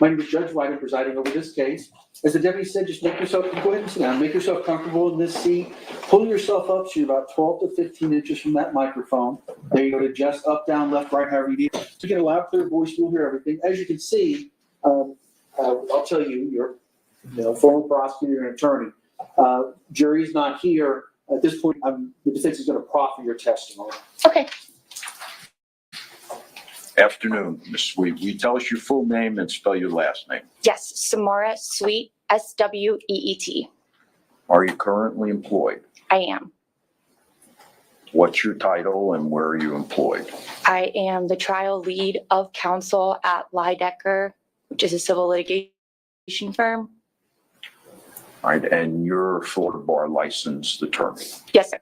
My name is Judge White, I'm presiding over this case. As the deputy said, just make yourself, go ahead and sit down, make yourself comfortable in this seat. Pull yourself up so you're about 12 to 15 inches from that microphone. There you go, to adjust up, down, left, right, however you need. So you get a loud, clear voice, you'll hear everything. As you can see, I'll tell you, you're a former prosecutor and attorney. Jury's not here. At this point, the defense is going to proffer your testimony. Okay. Afternoon, Ms. Sweet. Will you tell us your full name and spell your last name? Yes, Samara Sweet, Sweet. Are you currently employed? I am. What's your title and where are you employed? I am the trial lead of counsel at Lydecker, which is a civil litigation firm. All right, and you're a Florida bar licensed attorney. Yes, sir.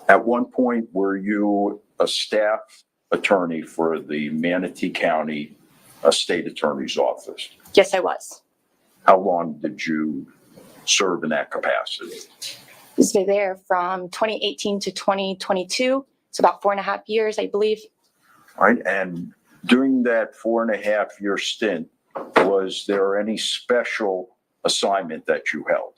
At one point, were you a staff attorney for the Manatee County State Attorney's Office? Yes, I was. How long did you serve in that capacity? I was there from 2018 to 2022. It's about 4.5 years, I believe. All right, and during that 4.5 year stint, was there any special assignment that you held?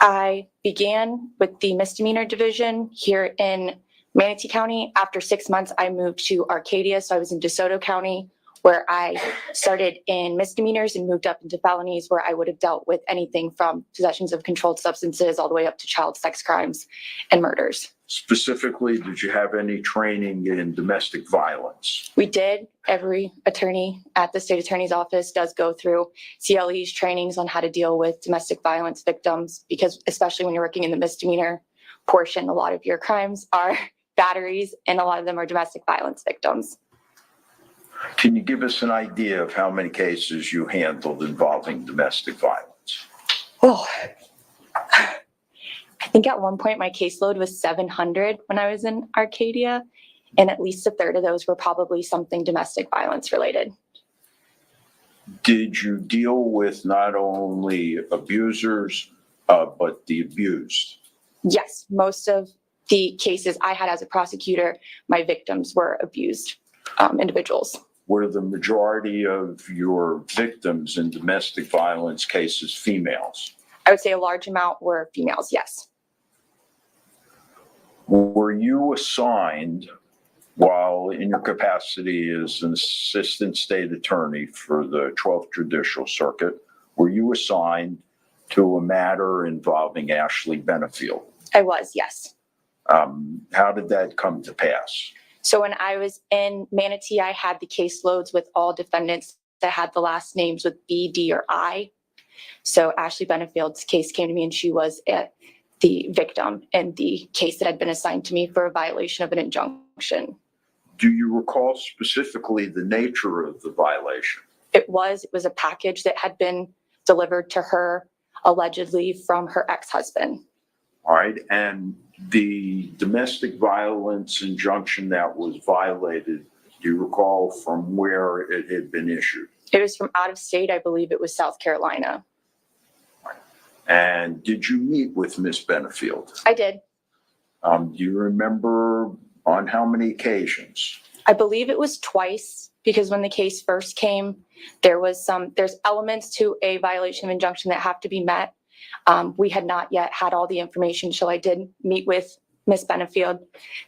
I began with the misdemeanor division here in Manatee County. After 6 months, I moved to Arcadia. So I was in DeSoto County, where I started in misdemeanors and moved up into felonies, where I would have dealt with anything from possessions of controlled substances all the way up to child sex crimes and murders. Specifically, did you have any training in domestic violence? We did. Every attorney at the state attorney's office does go through CLE's trainings on how to deal with domestic violence victims, because especially when you're working in the misdemeanor portion, a lot of your crimes are batteries and a lot of them are domestic violence victims. Can you give us an idea of how many cases you handled involving domestic violence? Oh, I think at one point my caseload was 700 when I was in Arcadia, and at least a third of those were probably something domestic violence related. Did you deal with not only abusers, but the abused? Yes, most of the cases I had as a prosecutor, my victims were abused individuals. Were the majority of your victims in domestic violence cases females? I would say a large amount were females, yes. Were you assigned, while in your capacity as an assistant state attorney for the 12th Judicial Circuit, were you assigned to a matter involving Ashley Benefield? I was, yes. How did that come to pass? So when I was in Manatee, I had the caseloads with all defendants that had the last names with B, D, or I. So Ashley Benefield's case came to me and she was the victim in the case that had been assigned to me for a violation of an injunction. Do you recall specifically the nature of the violation? It was a package that had been delivered to her allegedly from her ex-husband. All right, and the domestic violence injunction that was violated, do you recall from where it had been issued? It was from out of state. I believe it was South Carolina. And did you meet with Miss Benefield? I did. Do you remember on how many occasions? I believe it was twice, because when the case first came, there's elements to a violation of injunction that have to be met. We had not yet had all the information, so I did meet with Miss Benefield,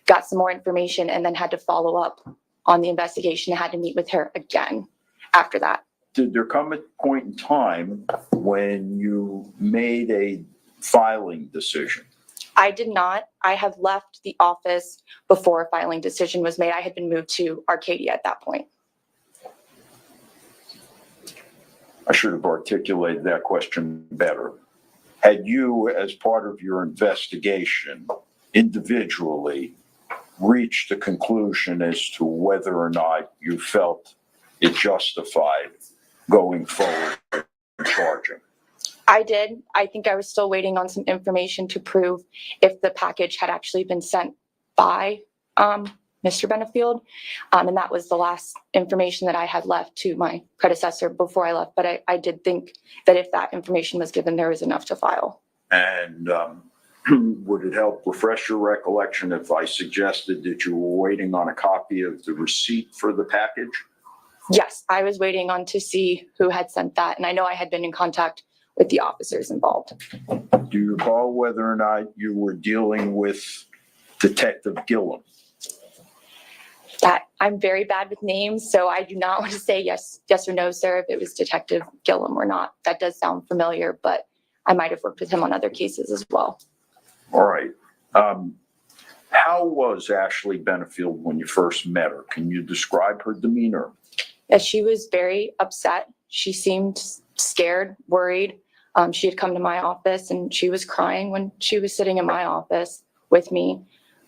got some more information, and then had to follow up on the investigation. I had to meet with her again after that. Did there come a point in time when you made a filing decision? I did not. I had left the office before a filing decision was made. I had been moved to Arcadia at that point. I should have articulated that question better. Had you, as part of your investigation, individually reached a conclusion as to whether or not you felt it justified going forward and charging? I did. I think I was still waiting on some information to prove if the package had actually been sent by Mr. Benefield. And that was the last information that I had left to my predecessor before I left. But I did think that if that information was given, there was enough to file. And would it help refresh your recollection if I suggested that you were waiting on a copy of the receipt for the package? Yes, I was waiting on to see who had sent that, and I know I had been in contact with the officers involved. Do you recall whether or not you were dealing with Detective Gillum? That I'm very bad with names, so I do not want to say yes or no, sir, if it was Detective Gillum or not. That does sound familiar, but I might have worked with him on other cases as well. All right. How was Ashley Benefield when you first met her? Can you describe her demeanor? Yes, she was very upset. She seemed scared, worried. She had come to my office and she was crying when she was sitting in my office with me.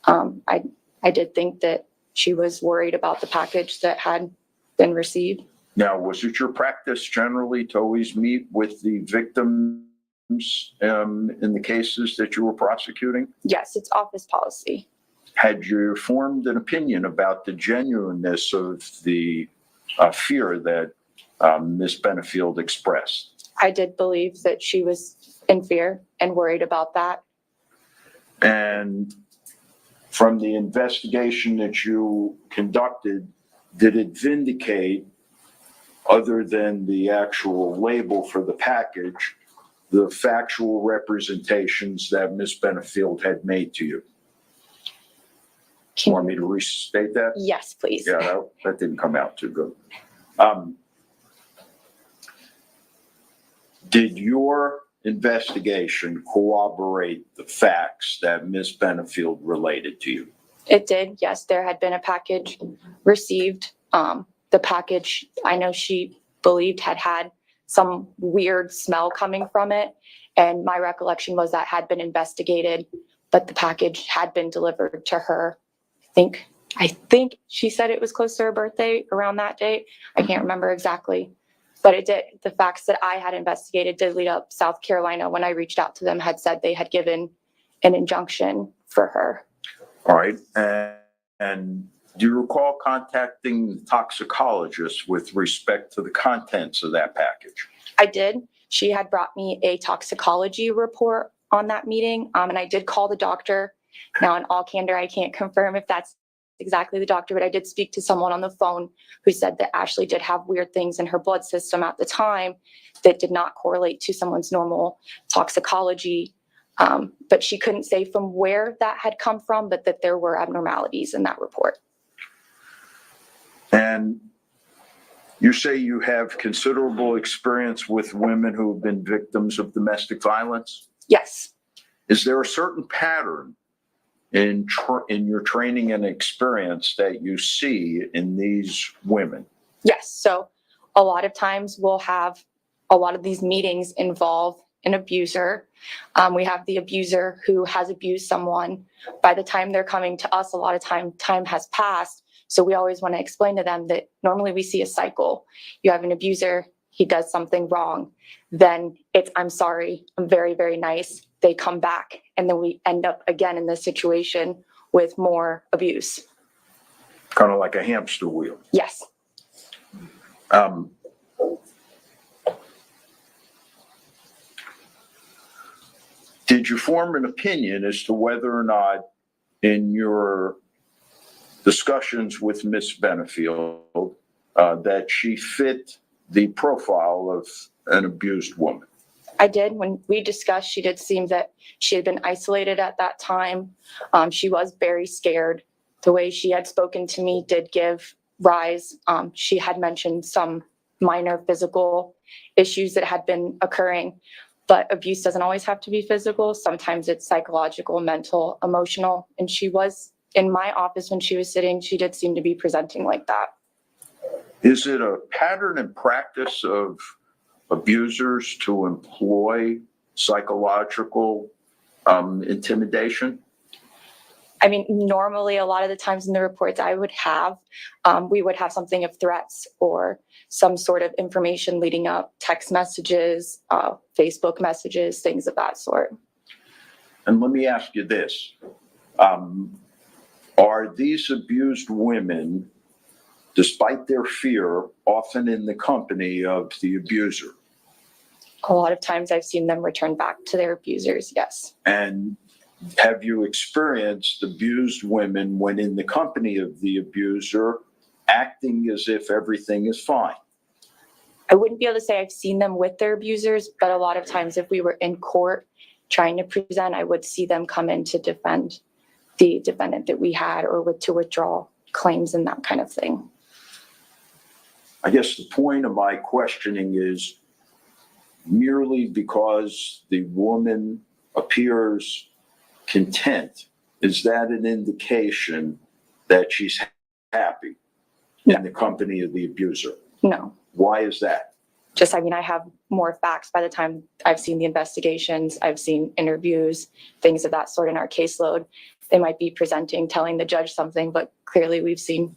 I did think that she was worried about the package that had been received. Now, was it your practice generally to always meet with the victims in the cases that you were prosecuting? Yes, it's office policy. Had you formed an opinion about the genuineness of the fear that Ms. Benefield expressed? I did believe that she was in fear and worried about that. And from the investigation that you conducted, did it vindicate, other than the actual label for the package, the factual representations that Ms. Benefield had made to you? Want me to restate that? Yes, please. Yeah, that didn't come out too good. Did your investigation corroborate the facts that Ms. Benefield related to you? It did, yes. There had been a package received. The package, I know she believed had some weird smell coming from it. And my recollection was that had been investigated, but the package had been delivered to her. I think she said it was close to her birthday around that date. I can't remember exactly, but it did. The facts that I had investigated did lead up. South Carolina, when I reached out to them, had said they had given an injunction for her. All right. And do you recall contacting the toxicologist with respect to the contents of that package? I did. She had brought me a toxicology report on that meeting, and I did call the doctor. Now, in all candor, I can't confirm if that's exactly the doctor, but I did speak to someone on the phone who said that Ashley did have weird things in her blood system at the time that did not correlate to someone's normal toxicology. But she couldn't say from where that had come from, but that there were abnormalities in that report. And you say you have considerable experience with women who have been victims of domestic violence? Yes. Is there a certain pattern in your training and experience that you see in these women? Yes. So a lot of times we'll have a lot of these meetings involve an abuser. We have the abuser who has abused someone. By the time they're coming to us, a lot of time has passed. So we always want to explain to them that normally we see a cycle. You have an abuser, he does something wrong. Then it's, I'm sorry, I'm very, very nice. They come back, and then we end up again in this situation with more abuse. Kind of like a hamster wheel. Yes. Did you form an opinion as to whether or not in your discussions with Ms. Benefield that she fit the profile of an abused woman? I did. When we discussed, she did seem that she had been isolated at that time. She was very scared. The way she had spoken to me did give rise. She had mentioned some minor physical issues that had been occurring, but abuse doesn't always have to be physical. Sometimes it's psychological, mental, emotional. And she was in my office when she was sitting. She did seem to be presenting like that. Is it a pattern and practice of abusers to employ psychological intimidation? I mean, normally a lot of the times in the reports I would have, we would have something of threats or some sort of information leading up, text messages, Facebook messages, things of that sort. And let me ask you this. Are these abused women, despite their fear, often in the company of the abuser? A lot of times I've seen them return back to their abusers, yes. And have you experienced abused women when in the company of the abuser acting as if everything is fine? I wouldn't be able to say I've seen them with their abusers, but a lot of times if we were in court trying to present, I would see them come in to defend the defendant that we had or to withdraw claims and that kind of thing. I guess the point of my questioning is merely because the woman appears content, is that an indication that she's happy in the company of the abuser? No. Why is that? Just, I mean, I have more facts by the time I've seen the investigations, I've seen interviews, things of that sort in our caseload. They might be presenting, telling the judge something, but clearly we've seen,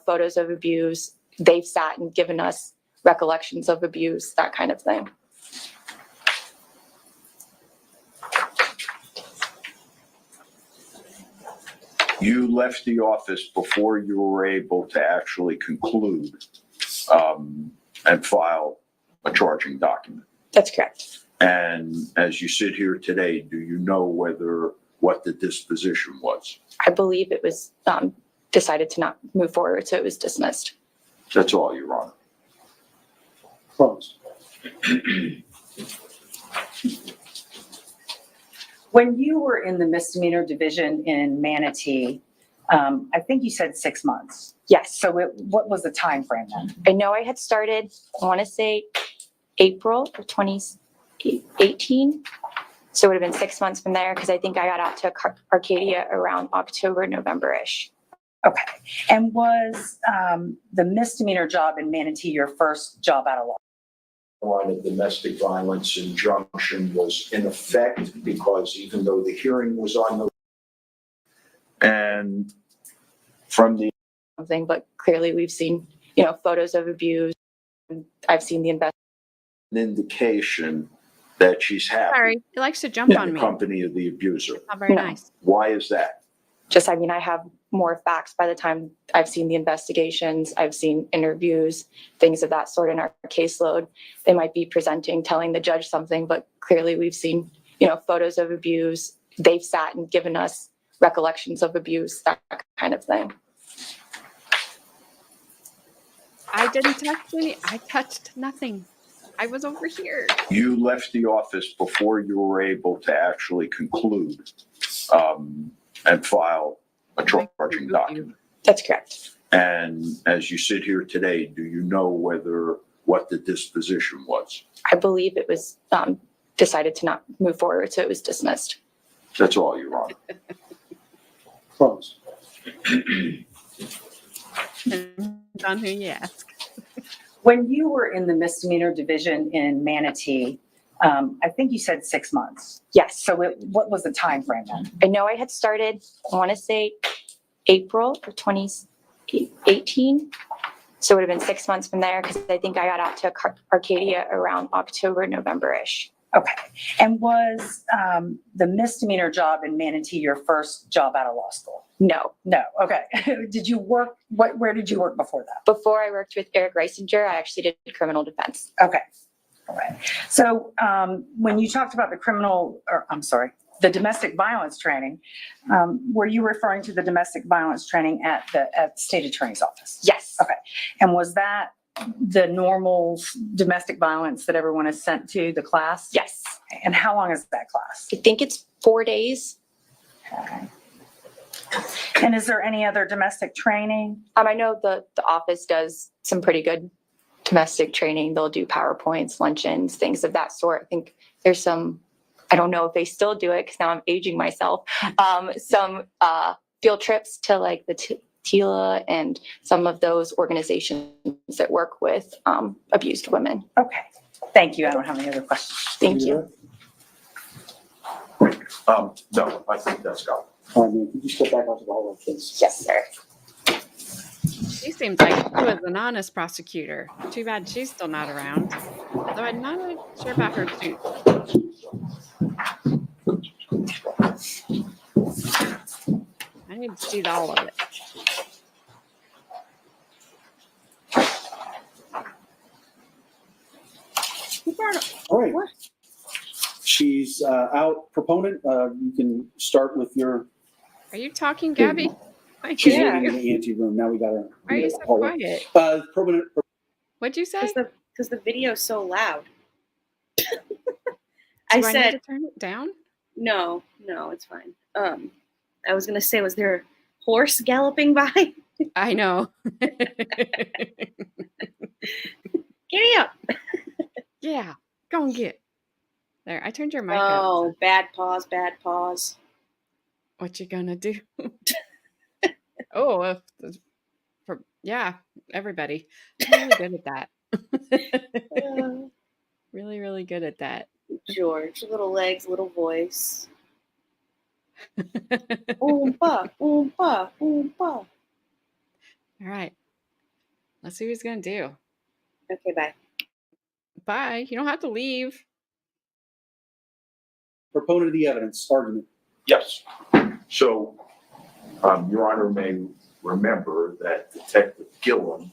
photos of abuse. They've sat and given us recollections of abuse, that kind of thing. You left the office before you were able to actually conclude and file a charging document. That's correct. And as you sit here today, do you know what the disposition was? I believe it was decided to not move forward, so it was dismissed. That's all, Your Honor. Close. When you were in the misdemeanor division in Manatee, I think you said 6 months. Yes. So what was the time frame then? I know I had started, I want to say April of 2018. So it would have been 6 months from there because I think I got out to Arcadia around October, November-ish. Okay. And was the misdemeanor job in Manatee your first job out of law? Line of domestic violence injunction was in effect because even though the hearing was on the and from the something, but clearly we've seen, photos of abuse. I've seen the an indication that she's happy Sorry, he likes to jump in on the me. company of the abuser. Not very No. nice. Why is that? Just, I mean, I have more facts by the time I've seen the investigations, I've seen interviews, things of that sort in our caseload. They might be presenting, telling the judge something, but clearly we've seen, photos of abuse. They've sat and given us recollections of abuse, that kind of thing. I didn't touch any. I touched nothing. I was over here. You left the office before you were able to actually conclude and file a charging document. That's correct. And as you sit here today, do you know what the disposition was? I believe it was decided to not move forward, so it was dismissed. That's all, Your Honor. Close. Depends on who you ask. When you were in the misdemeanor division in Manatee, I think you said 6 months. Yes. So what was the time frame then? I know I had started, I want to say April of 2018. So it would have been 6 months from there because I think I got out to Arcadia around October, November-ish. Okay. And was the misdemeanor job in Manatee your first job out of law school? No. No. Okay. Did you work, where did you work before that? Before I worked with Eric Reisinger, I actually did criminal defense. Okay. All right. So when you talked about the domestic violence training, were you referring to the domestic violence training at the state attorney's office? Yes. Okay. And was that the normal domestic violence that everyone is sent to the class? Yes. And how long is that class? I think it's 4 days. Okay. And is there any other domestic training? I know the office does some pretty good domestic training. They'll do PowerPoints, luncheons, things of that sort. I think there's some, I don't know if they still do it because now I'm aging myself, some field trips to like the TILA and some of those organizations that work with abused women. Okay. Thank you. I don't have any other questions. Thank you. No, I think that's got it. Could you step back onto the hall, please? Yes, sir. She seems like she was an honest prosecutor. Too bad she's still not around. Although I'm not really sure about her suit. I need to see all of it. All right. She's out. Proponent, you can start with your. Are you talking, Gabby? She's waiting in the ante room. Now we got to. Why are you so quiet? Proponent. What'd you say? Because the video's so loud. Do I I said, need to turn it down? no, it's fine. I was gonna say, was there a horse galloping by? I know. Giddy up. Yeah, go and get. There, I turned your mic up. Oh, bad pause, bad pause. What you gonna do? Oh, yeah, everybody. I'm really good at that. Really, really good at that. George, little legs, little voice. Oompa, oompa, oompa. All right. Let's see what he's gonna do. Okay, bye. Bye. You don't have to leave. Proponent of the evidence, argument. Yes. So, Your Honor may remember that Detective Gillum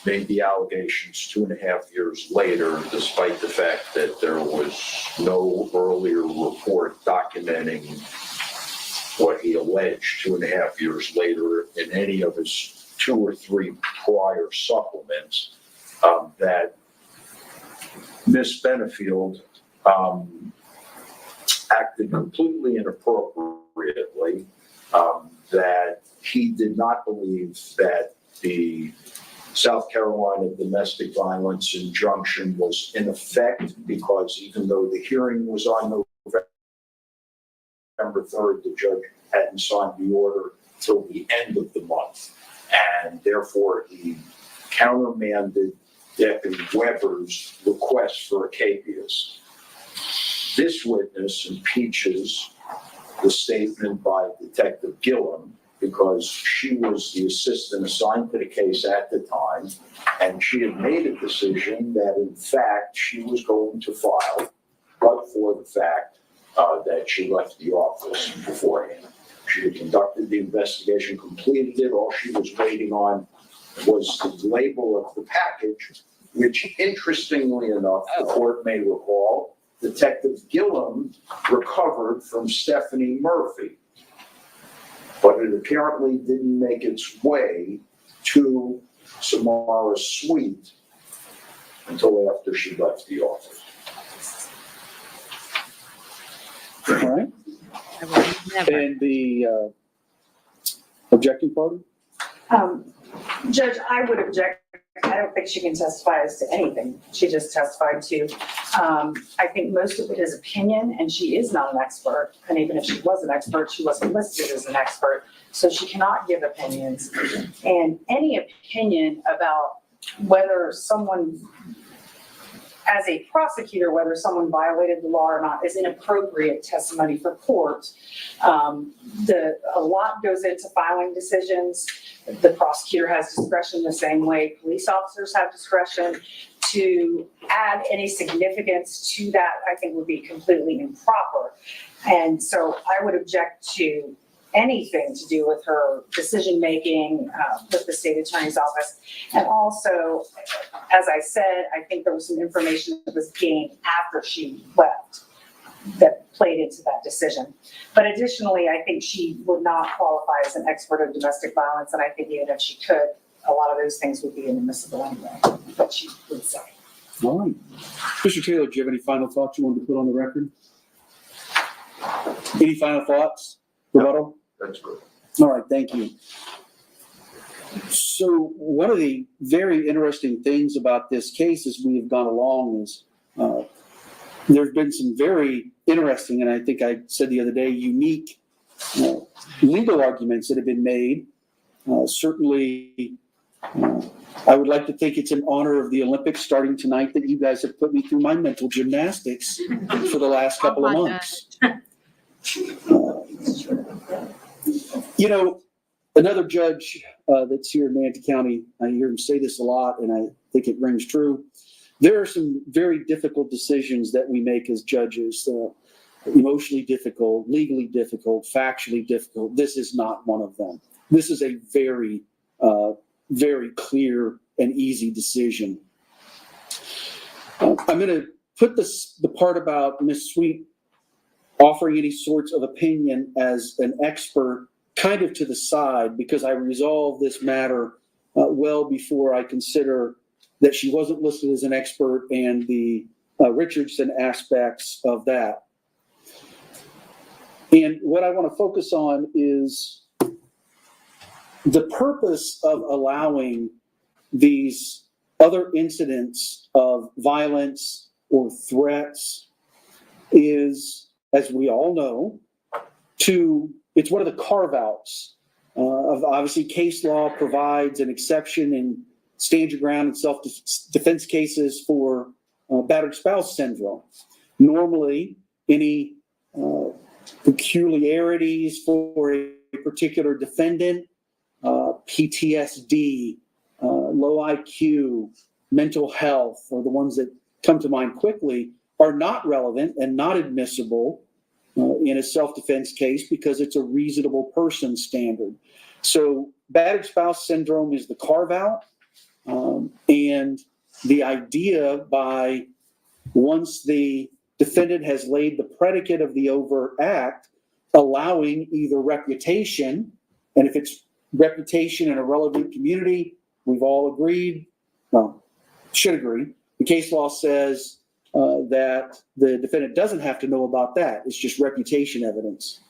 made the allegations 2.5 years later, despite the fact that there was no earlier report documenting what he alleged 2.5 years later in any of his 2 or 3 prior supplements, that Miss Benefield acted completely inappropriately, that he did not believe that the South Carolina domestic violence injunction was in effect, because even though the hearing was on November 3rd, the judge hadn't signed the order till the end of the month. And therefore, he countermanded Deputy Weber's request for a capias. This witness impeaches the statement by Detective Gillum because she was the assistant assigned to the case at the time, and she had made a decision that, in fact, she was going to file, but for the fact that she left the office beforehand. She had conducted the investigation, completed it. All she was waiting on was the label of the package, which, interestingly enough, the court may recall, Detective Gillum recovered from Stephanie Murphy, but it apparently didn't make its way to Samara's suite until after she left the office. All right. And the objecting party? Judge, I would object. I don't think she can testify as to anything. She just testified to, I think most of it is opinion, and she is not an expert. And even if she was an expert, she wasn't listed as an expert. So she cannot give opinions. And any opinion about whether someone, as a prosecutor, whether someone violated the law or not is inappropriate testimony for court. A lot goes into filing decisions. The prosecutor has discretion the same way police officers have discretion. To add any significance to that, I think would be completely improper. And so I would object to anything to do with her decision-making with the state attorney's office. And also, as I said, I think there was some information that was gained after she left that played into that decision. But additionally, I think she would not qualify as an expert of domestic violence, and I think even if she could, a lot of those things would be inadmissible anyway, but she would say. All right. Mr. Taylor, do you have any final thoughts you wanted to put on the record? Any final thoughts? Rebuttal? That's good. All right, thank you. So one of the very interesting things about this case as we have gone along is there have been some very interesting, and I think I said the other day, unique legal arguments that have been made. Certainly, I would like to think it's in honor of the Olympics starting tonight that you guys have put me through my mental gymnastics for the last couple of months. You know, another judge that's here in Manatee County, I hear him say this a lot, and I think it rings true. There are some very difficult decisions that we make as judges, emotionally difficult, legally difficult, factually difficult. This is not one of them. This is a very, very clear and easy decision. I'm going to put the part about Ms. Sweet offering any sorts of opinion as an expert kind of to the side, because I resolved this matter well before I consider that she wasn't listed as an expert and the Richardson aspects of that. And what I want to focus on is the purpose of allowing these other incidents of violence or threats is, as we all know, it's one of the carve-outs of, obviously, case law provides an exception in stand your ground and self-defense cases for battered spouse syndrome. Normally, any peculiarities for a particular defendant, PTSD, low IQ, mental health, are the ones that come to mind quickly, are not relevant and not admissible in a self-defense case because it's a reasonable person standard. So battered spouse syndrome is the carve-out, and the idea by once the defendant has laid the predicate of the overt act, allowing either reputation, and if it's reputation in a relevant community, we've all agreed, well, should agree, the case law says that the defendant doesn't have to know about that. It's just reputation evidence.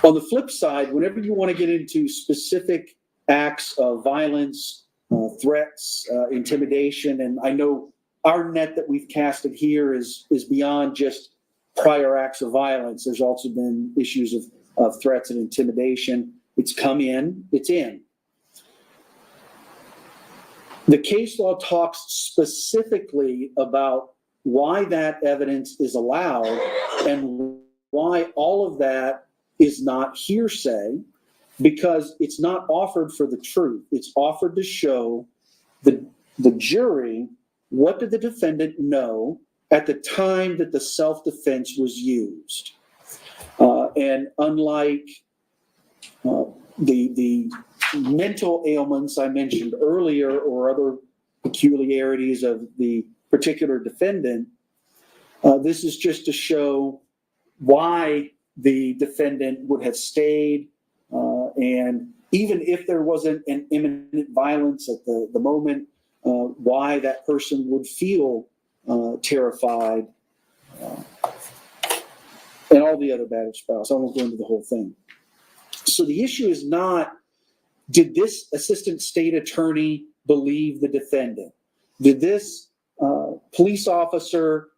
On the flip side, whenever you want to get into specific acts of violence, threats, intimidation, and I know our net that we've casted here is beyond just prior acts of violence. There's also been issues of threats and intimidation. It's come in, it's in. The case law talks specifically about why that evidence is allowed and why all of that is not hearsay, because it's not offered for the truth. It's offered to show the jury what did the defendant know at the time that the self-defense was used. And unlike the mental ailments I mentioned earlier or other peculiarities of the particular defendant, this is just to show why the defendant would have stayed, and even if there wasn't an imminent violence at the moment, why that person would feel terrified, and all the other battered spouse. I won't go into the whole thing. So the issue is not, did this assistant state attorney believe the defendant? Did this police officer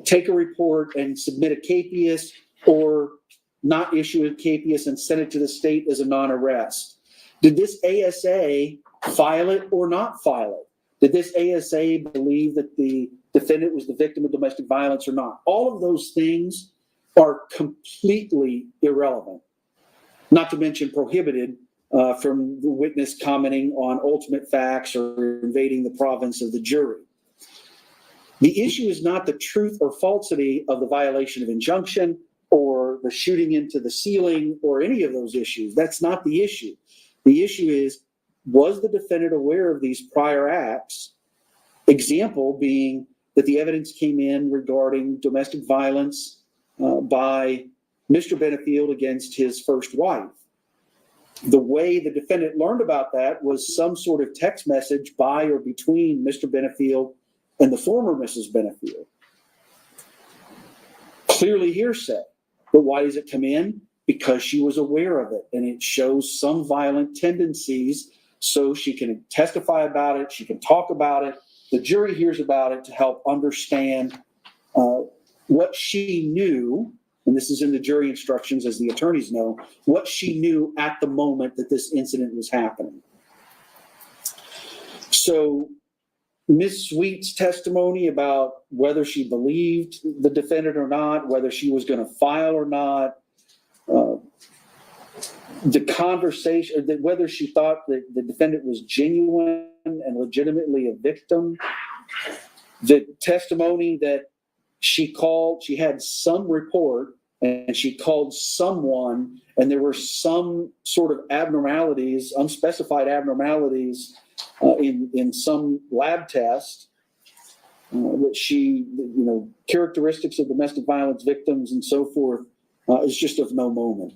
take a report and submit a capias, or not issue a capias and send it to the state as a non-arrest? Did this ASA file it or not file it? Did this ASA believe that the defendant was the victim of domestic violence or not? All of those things are completely irrelevant, not to mention prohibited from the witness commenting on ultimate facts or invading the province of the jury. The issue is not the truth or falsity of the violation of injunction or the shooting into the ceiling or any of those issues. That's not the issue. The issue is, was the defendant aware of these prior acts? Example being that the evidence came in regarding domestic violence by Mr. Benefield against his first wife. The way the defendant learned about that was some sort of text message by or between Mr. Benefield and the former Mrs. Benefield. Clearly hearsay. But why does it come in? Because she was aware of it, and it shows some violent tendencies, so she can testify about it, she can talk about it, the jury hears about it to help understand what she knew, and this is in the jury instructions as the attorneys know, what she knew at the moment that this incident was happening. So Ms. Sweet's testimony about whether she believed the defendant or not, whether she was going to file or not, the conversation, whether she thought that the defendant was genuine and legitimately a victim, the testimony that she had some report and she called someone and there were some sort of abnormalities, unspecified abnormalities in some lab test, that she, characteristics of domestic violence victims and so forth is just of no moment.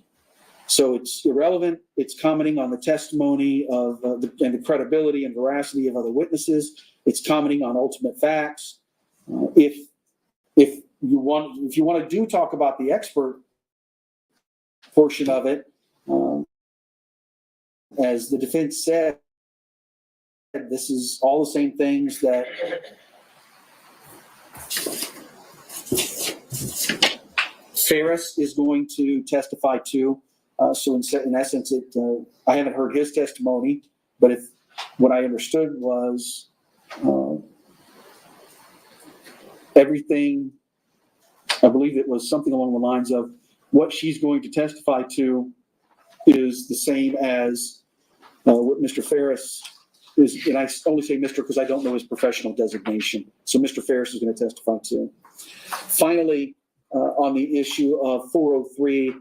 So it's irrelevant. It's commenting on the testimony of and the credibility and veracity of other witnesses. It's commenting on ultimate facts. If you want to talk about the expert portion of it, as the defense said, this is all the same things that Ferris is going to testify to. So in essence, I haven't heard his testimony, but what I understood was everything, I believe it was something along the lines of what she's going to testify to is the same as what Mr. Ferris is, and I only say Mr. because I don't know his professional designation. So Mr. Ferris is going to testify to. Finally, on the issue of 403,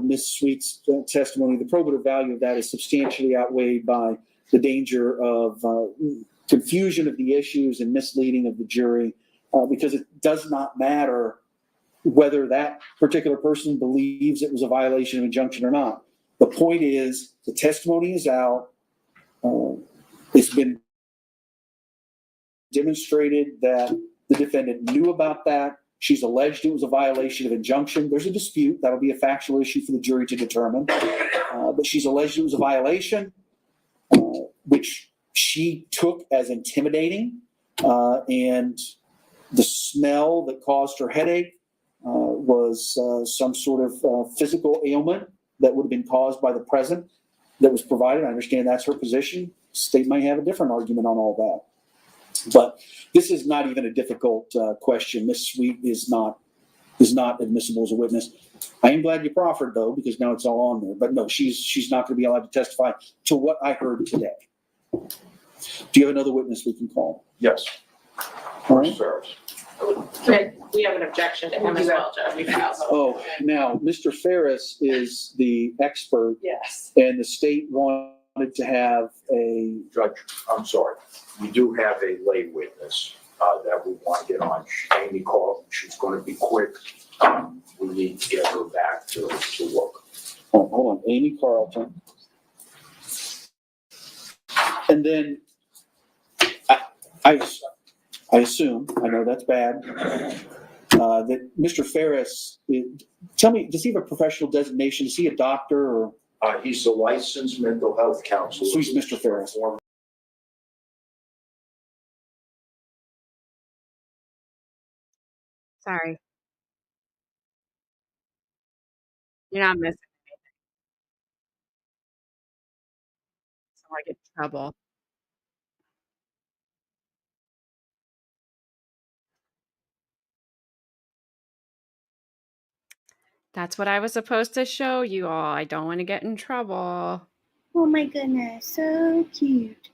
Ms. Sweet's testimony, the probative value of that is substantially outweighed by the danger of confusion of the issues and misleading of the jury, because it does not matter whether that particular person believes it was a violation of injunction or not. The point is, the testimony is out. It's been demonstrated that the defendant knew about that. She's alleged it was a violation of injunction. There's a dispute. That'll be a factual issue for the jury to determine. But she's alleged it was a violation, which she took as intimidating. And the smell that caused her headache was some sort of physical ailment that would have been caused by the present that was provided. I understand that's her position. State might have a different argument on all that. But this is not even a difficult question. Ms. Sweet is not admissible as a witness. I am glad you proffered, though, because now it's all on there. But no, she's not going to be allowed to testify to what I heard today. Do you have another witness we can call? Yes. All right. We have an objection to him as well, Judge. Oh, now, Mr. Ferris is the expert. Yes. And the state wanted to have a... Judge, I'm sorry. We do have a lay witness that we want to get on. Amy called. She's going to be quick. We need to get her back to work. Oh, hold on. Amy Carlton. And then I assume, I know that's bad, that Mr. Ferris, tell me, does he have a professional designation? Is he a doctor or? He's a licensed mental health counselor. So he's Mr. Ferris. Sorry. You're not missing anything. So I get in trouble. That's what I was supposed to show you all. I don't want to get in trouble. Oh my goodness, so cute.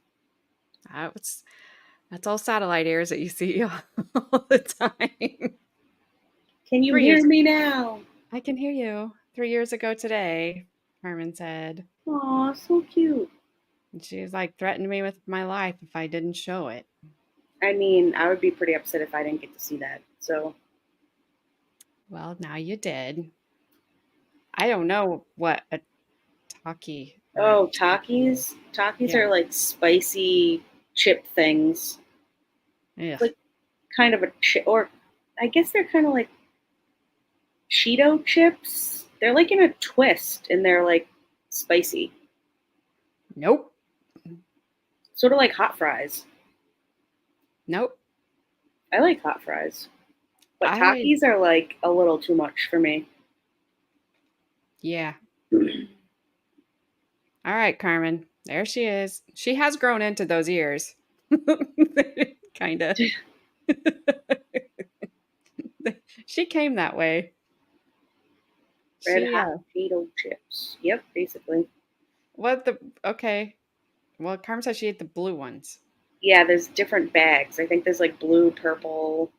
That's all satellite airs that you see all the time. Can you hear me now? I can hear you. 3 years ago today, Herman said. Aw, so cute. And she was like, threatened me with my life if I didn't show it. I mean, I would be pretty upset if I didn't get to see that. So. Well, now you did. I don't know what a Taki. Oh, Takis? Takis are like spicy chip things. Yeah. Like kind of a chip, or I guess they're kind of like Cheeto chips. They're like in a twist and they're like spicy. Nope. Sort of like hot fries. Nope. I like hot fries. But Takis are like a little too much for me. Yeah. All right, Carmen. There she is. She has grown into those ears. Kind of. She came that way. Red hot Cheeto chips. Yep, basically. Okay. Well, Carmen said she ate the blue ones. Yeah, there's different bags. I think there's like blue, purple.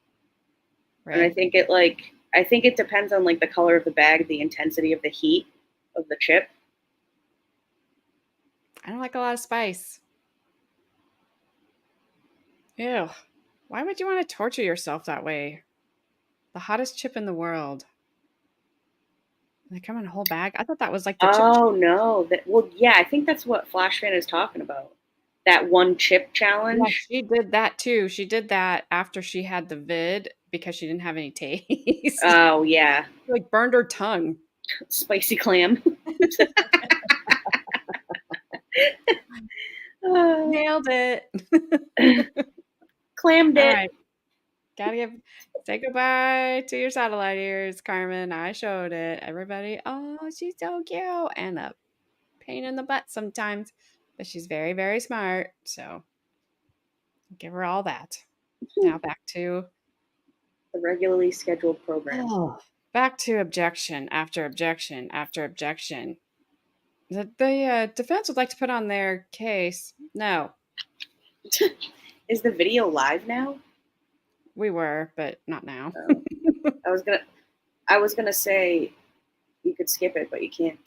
Red. And I think it depends on like the color of the bag, the intensity of the heat of the chip. I don't like a lot of spice. Ew. Why would you want to torture yourself that way? The hottest chip in the world. They come in a whole bag. I thought that was like the chip. Oh no! Well, yeah, I think that's what Flash Fan is talking about. That one chip Yeah, challenge. she did that too. She did that after she had the vid because she didn't have any taste. Oh yeah, Like burned her tongue. Spicy clam. Nailed it. Clammed All it. right. Gotta say goodbye to your satellite ears, Carmen. I showed it. Everybody, oh, she's so cute. And a pain in the butt sometimes. But she's very, very smart. So give her all that. Now back to the regularly scheduled program. Back to objection after objection after objection. The defense would like to put on their case. No. Is the video live now? We were, but not now. I was gonna say you could skip it, but you can't.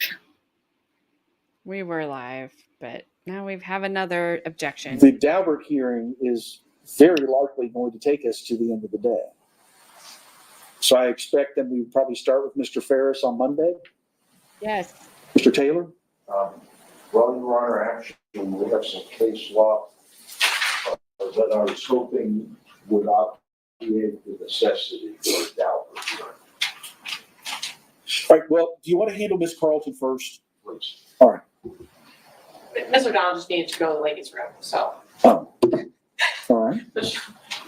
We were live, but now we have another objection. The Daubert hearing is very likely going to take us to the end of the day. So I expect that we would probably start with Mr. Ferris on Monday. Yes. Mr. Taylor? Well, Your Honor, actually, we have some case law that I was hoping would obviate the necessity for a Daubert. All right, well, do you want to handle Ms. Carlton first? Please. All right. Ms. McDonald just needed to go to the ladies' room, so. All right.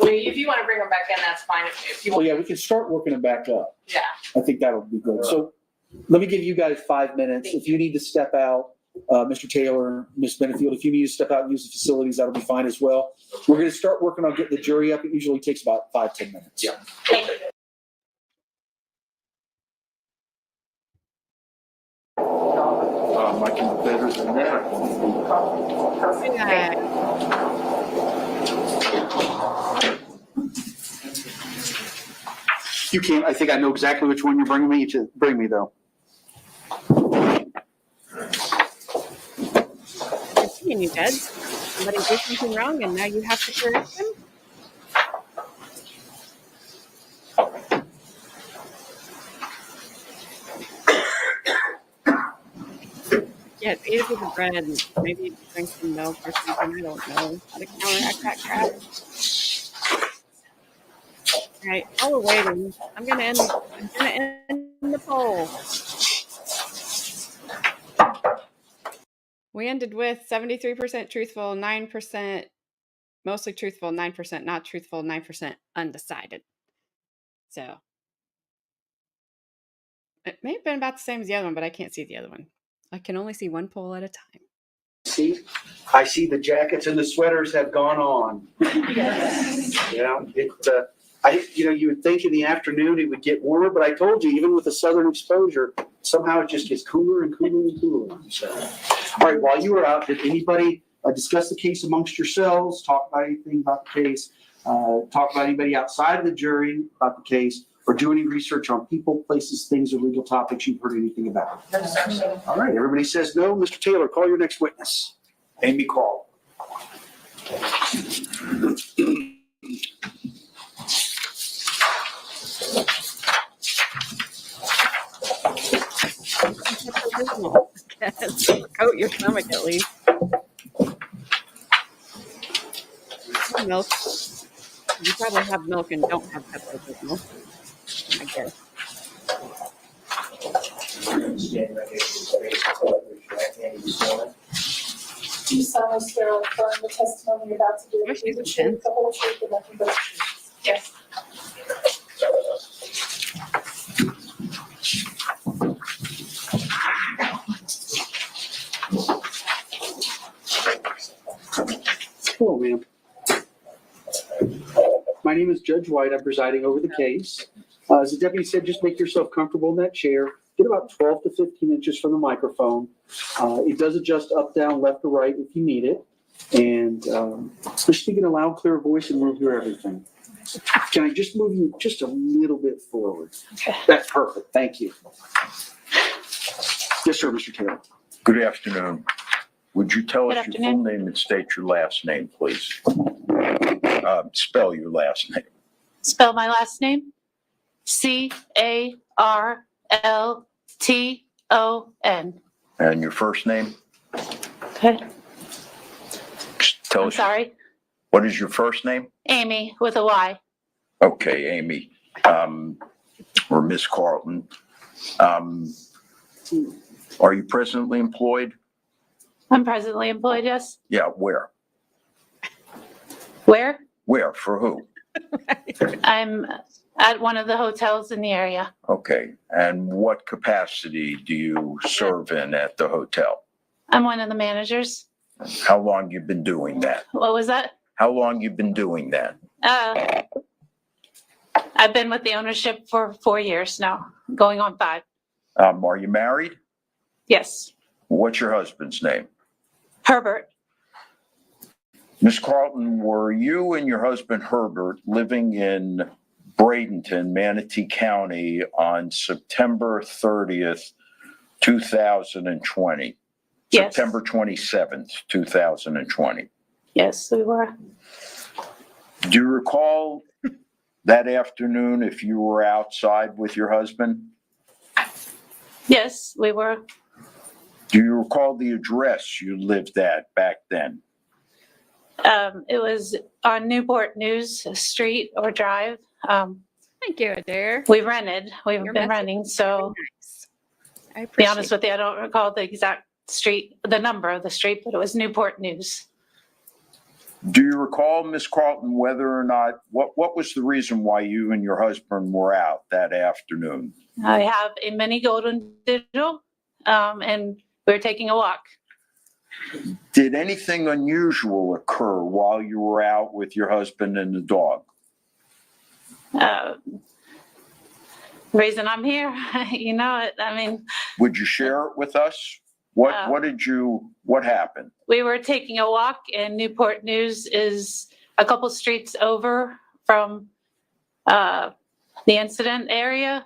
If you want to bring them back in, that's fine. If you Well, want. yeah, we can start working it back up. Yeah. I think that'll be good. So let me give you guys 5 minutes. If you need to step out, Mr. Taylor, Ms. Benefield, if you need to step out and use the facilities, that'll be fine as well. We're going to start working on getting the jury up. It usually takes about 5-10 minutes. Yeah. I can do better than that. You can't. I think I know exactly which one you're bringing me to bring me, though. I'm seeing you, Jed. Somebody did something wrong, and now you have to correct them? Yeah, eat a piece of bread and maybe drink some milk or something. I don't know how to counteract that crap. All right, while we're waiting, I'm gonna end the poll. We ended with 73% truthful, 9% mostly truthful, 9% not truthful, 9% undecided. So it may have been about the same as the other one, but I can't see the other one. I can only see one poll at a time. See, I see the jackets and the sweaters have gone on. You would think in the afternoon it would get warmer, but I told you, even with the southern exposure, somehow it just gets cooler and cooler and cooler. So, all right, while you were out, did anybody discuss the case amongst yourselves, talk about anything about the case, talk about anybody outside of the jury about the case, or do any research on people, places, things, or legal topics you've heard anything about? All right, everybody says no. Mr. Taylor, call your next witness. Amy Call. Coat your stomach at least. Milk. You probably have milk and don't have Pepto milk. I guess. Do you solemnly swear or affirm the testimony you're about to give will be the truth, the whole truth, and nothing but the truth? Yes. Hello, ma'am. My name is Judge White. I'm presiding over the case. As the deputy said, just make yourself comfortable in that chair. Get about 12 to 15 inches from the microphone. It does adjust up, down, left, or right if you need it. And just speak in a loud, clear voice and we'll hear everything. Can I just move you just a little bit forward? Okay. That's perfect. Thank you. Yes, sir, Mr. Taylor. Good afternoon. Would you tell Good us your afternoon. full name and state your last name, please? Spell your last name. Spell my last name? Carlton. And your first name? Okay. Tell I'm us. sorry. What is your first name? Amy with a Y. Okay, Amy, or Miss Carlton. Are you presently employed? I'm presently employed, yes. Yeah, where? Where? Where, for who? I'm at one of the hotels in the area. Okay, and what capacity do you serve in at the hotel? I'm one of the managers. How long you been doing that? What was that? How long you been doing that? I've been with the ownership for 4 years now, going on 5. Are you married? Yes. What's your husband's name? Herbert. Miss Carlton, were you and your husband Herbert living in Bradenton, Manatee County on September 30th, 2020? Yes. September 27th, 2020. Yes, we were. Do you recall that afternoon if you were outside with your husband? Yes, we were. Do you recall the address you lived at back then? It was on Newport News Street or Drive. Thank you, Adair. We rented. We've Your been message renting. is So, nice. I to be appreciate honest with you, I don't recall the exact street, the number of the street, but it was Newport News. Do you recall, Miss Carlton, whether or not, what was the reason why you and your husband were out that afternoon? I have a mini golden digital, and we were taking a walk. Did anything unusual occur while you were out with your husband and the dog? Reason I'm here, you know it. I mean, Would you share it with us? What happened? we were taking a walk, and Newport News is a couple streets over from the incident area.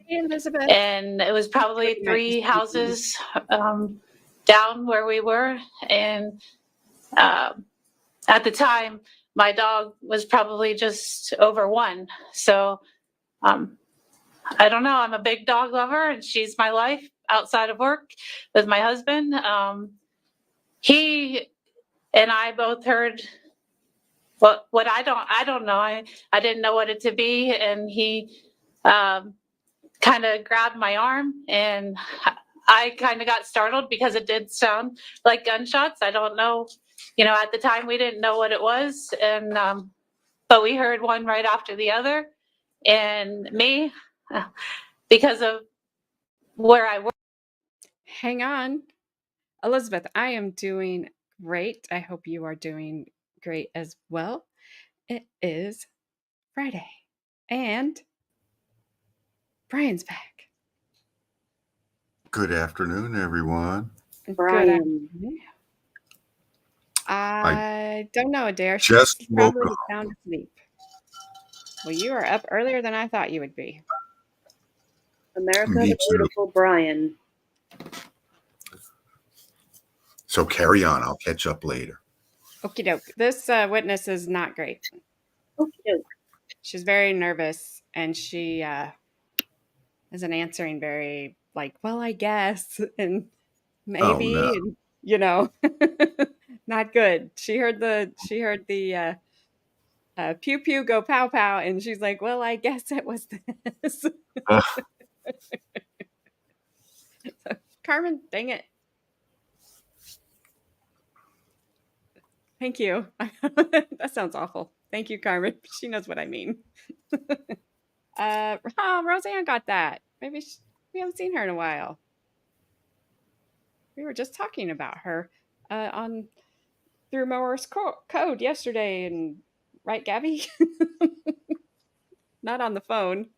Elizabeth. And it was probably 3 houses down where we were. And at the time, my dog was probably just over 1. So I don't know. I'm a big dog lover, and she's my life outside of work with my husband. He and I both heard what I don't know. I didn't know what it to be, and he kind of grabbed my arm, and I kind of got startled because it did sound like gunshots. I don't know. You know, at the time we didn't know what it was, and but we heard one right after the other, and me, because of where I work. Hang on. Elizabeth, I am doing great. I hope you are doing great as well. It is Friday, and Brian's back. Good afternoon, everyone. Good afternoon. I don't know, Adair. Just She's woke probably up. sound asleep. Well, you are up earlier than I thought you would be. America Me the too. Beautiful Brian. So carry on. I'll catch up later. Okie doke. This witness is not great. Okie doke. She's very nervous, and she isn't answering very like, well, I guess, and maybe, no. and, you know, not good. She heard the pew pew go pow pow, and she's like, well, I guess it was this. Carmen, dang it. Thank you. That sounds awful. Thank you, Carmen. She knows what I mean. Roseanne got that. Maybe we haven't seen her in a while. We were just talking about her on through Morse code yesterday, and right, Gabby? Not on the phone.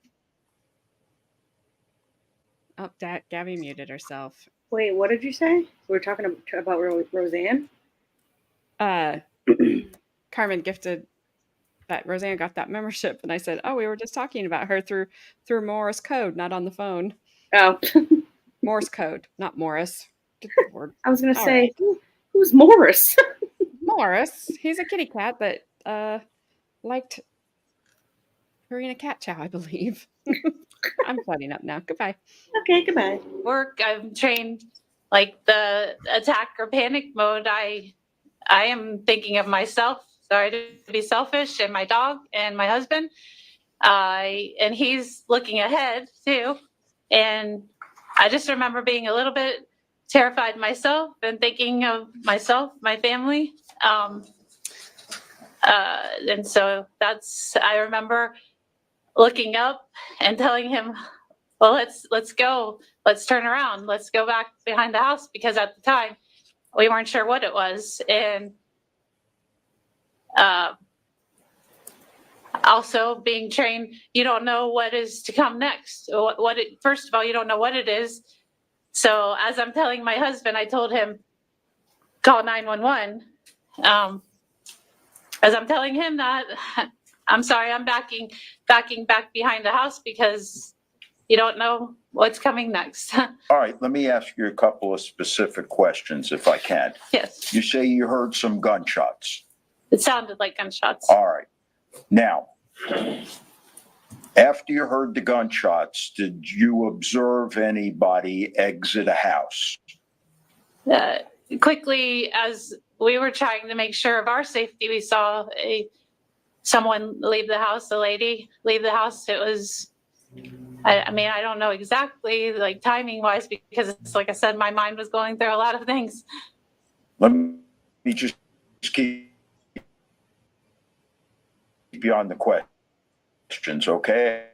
Oh, Gabby muted herself. Wait, what did you say? We're talking about Roseanne? Carmen gifted that Roseanne got that membership, and I said, oh, we were just talking about her through Morse code, not on the phone. Oh. Morse code, not Morris. Good Lord. I was going to All say, right. who's Morris? Morris. He's a kitty cat that liked Purina cat chow, I believe. I'm flooding up now. Goodbye. Okay, goodbye. Work, I'm trained like the attack or panic mode. I am thinking of myself. Sorry to be selfish, and my dog and my husband. And he's looking ahead too. And I just remember being a little bit terrified myself and thinking of myself, my family. And so I remember looking up and telling him, well, let's go, let's turn around, let's go back behind the house, because at the time we weren't sure what it was. And also being trained, you don't know what is to come next. First of all, you don't know what it is. So as I'm telling my husband, I told him, call 911. As I'm telling him that, I'm sorry, I'm backing back behind the house because you don't know what's coming next. All right, let me ask you a couple of specific questions if I can. Yes. You say you heard some gunshots. It sounded like gunshots. All right. Now, after you heard the gunshots, did you observe anybody exit a house? Quickly, as we were trying to make sure of our safety, we saw someone leave the house, a lady leave the house. It was, I mean, I don't know exactly, like timing wise, because it's like I said, my mind was going through a lot of things. Let me just keep you on the questions, okay?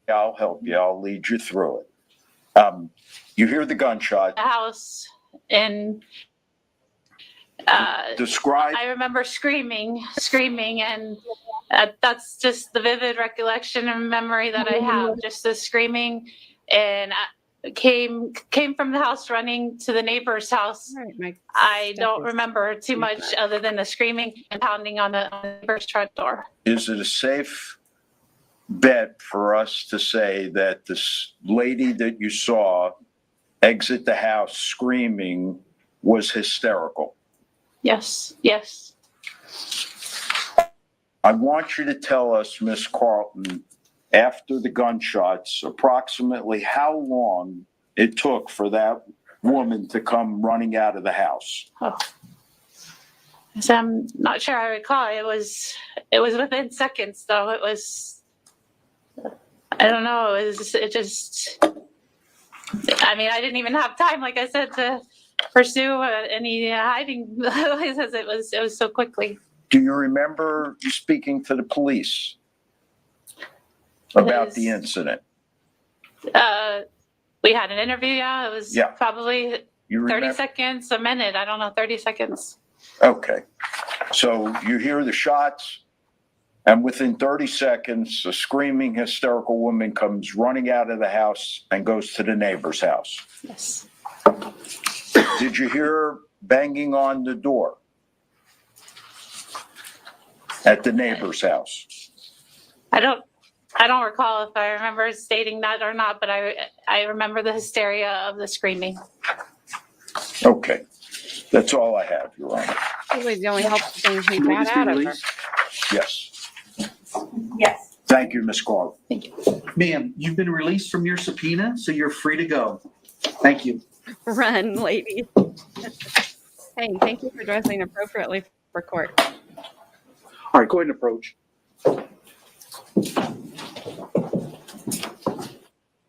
I'll help you. I'll lead you through it. You hear the gunshot. The house, and describe. I remember screaming, and that's just the vivid recollection and memory that I have. Just the screaming, and I came from the house running to the neighbor's house. Right, I don't remember too much other than the screaming and pounding on the neighbor's front door. Is it a safe bet for us to say that this lady that you saw exit the house screaming was hysterical? Yes, yes. I want you to tell us, Miss Carlton, after the gunshots, approximately how long it took for that woman to come running out of the house. Oh. So I'm not sure I recall. It was within seconds, though. It was, I don't know. It just, I mean, I didn't even have time, like I said, to pursue any hiding places. It was so quickly. Do you remember speaking to the police about the incident? We had an interview. Yeah, it was probably 30 seconds, a minute. I don't know, 30 seconds. Okay. So you hear the shots, and within 30 seconds, a screaming, hysterical woman comes running out of the house and goes to the neighbor's house. Yes. Did you hear banging on the door at the neighbor's house? I don't recall if I remember stating that or not, but I remember the hysteria of the screaming. Okay. That's all I have, Your Honor. Really the only helpful thing he got out of her. Yes. Yes. Thank you, Ms. Carl. Thank you. Ma'am, you've been released from your subpoena, so you're free to go. Thank you. Run, lady. Hey, thank you for dressing appropriately for court. All right, go ahead and approach.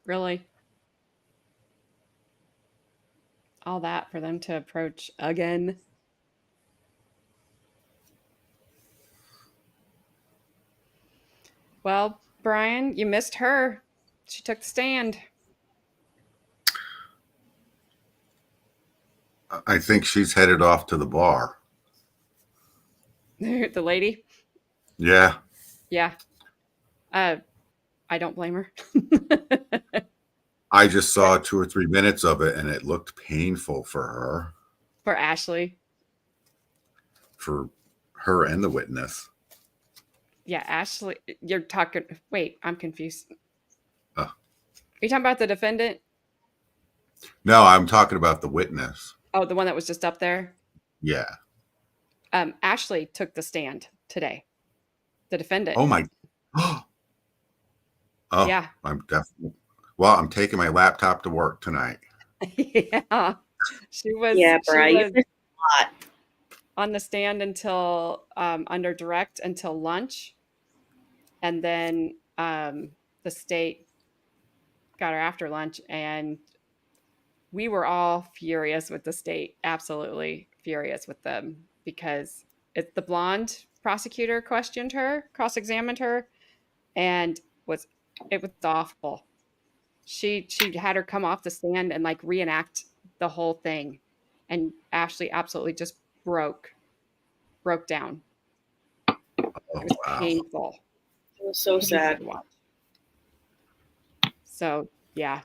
Really? All that for them to approach again? Well, Brian, you missed her. She took the stand. I think she's headed off to the bar. The lady? Yeah. Yeah. I don't blame her. I just saw 2 or 3 minutes of it, and it looked painful for her. For Ashley. For her and the witness. Yeah, Ashley, you're talking. Wait, I'm confused. Oh. Are you talking about the defendant? No, I'm talking about the witness. Oh, the one that was just up there? Yeah. Ashley took the stand today. the defendant. Oh my. Oh, Yeah. I'm definitely. Well, I'm taking my laptop to work tonight. Yeah. She was Yeah, Bri, you was missed a lot. on the stand until under direct until lunch. And then the state got her after lunch, and we were all furious with the state, absolutely furious with them, because it's the blonde prosecutor cross-examined her, and it was awful. She had her come off the stand and like reenact the whole thing, and Ashley absolutely just broke down. Oh, It was wow. painful. It was so Painful sad. to watch. So yeah,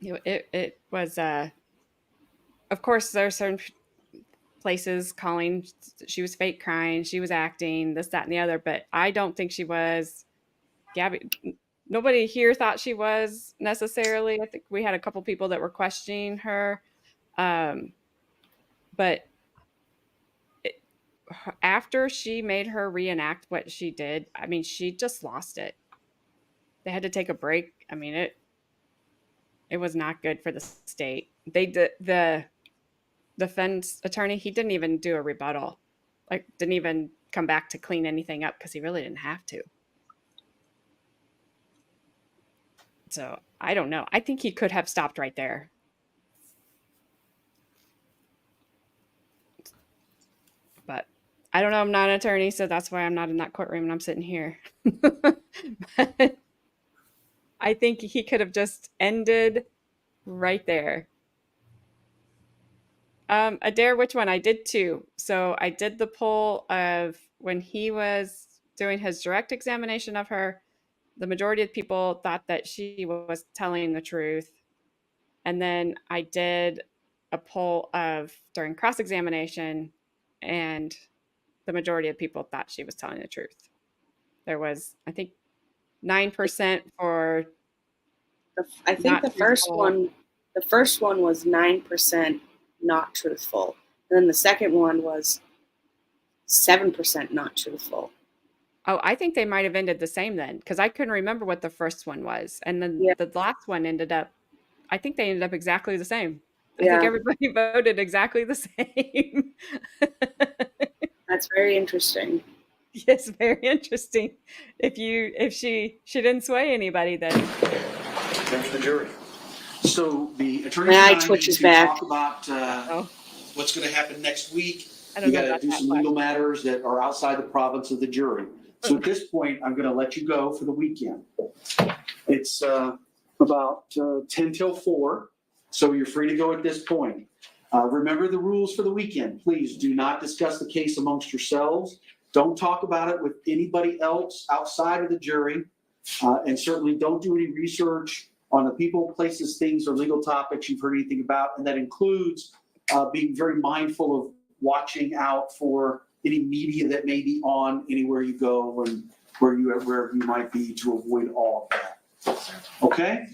it was. Of course, there are certain places calling she was fake crying, she was acting, this, that, and the other. But I don't think she was. Gabby, nobody here thought she was necessarily. I think we had a couple people that were questioning her, but after she made her reenact what she did, I mean, she just lost it. They had to take a break. I mean, it was not good for the state. They did the defense attorney. He didn't even do a rebuttal. Like, didn't even come back to clean anything up because he really didn't have to. So I don't know. I think he could have stopped right there. But I don't know. I'm not an attorney, so that's why I'm not in that courtroom and I'm sitting here. But I think he could have just ended right there. Adair, which one? I did two. So I did the poll of when he was doing his direct examination of her. The majority of people thought that she was telling the truth. And then I did a poll of during cross-examination, and the majority of people thought she was telling the truth. There was, I think, 9% for. I think the first one was 9% not truthful, and then the second one was 7% not truthful. Oh, I think they might have ended the same then, because I couldn't remember what the first one was, and then the last one ended up. I think they ended up exactly the same. I think everybody voted exactly the same. That's very interesting. Yes, very interesting. If she didn't sway anybody, then. There's the jury. So the attorney My eye and I need twitches to back. talk about what's going to happen next week. I don't We know got to about do that some part. legal matters that are outside the province of the jury. So at this point, I'm going to let you go for the weekend. It's about 10 till 4, so you're free to go at this point. Remember the rules for the weekend. Please do not discuss the case amongst yourselves. Don't talk about it with anybody else outside of the jury. And certainly don't do any research on the people, places, things, or legal topics you've heard anything about. And that includes being very mindful of watching out for any media that may be on anywhere you go and wherever you might be, to avoid all of that. Okay?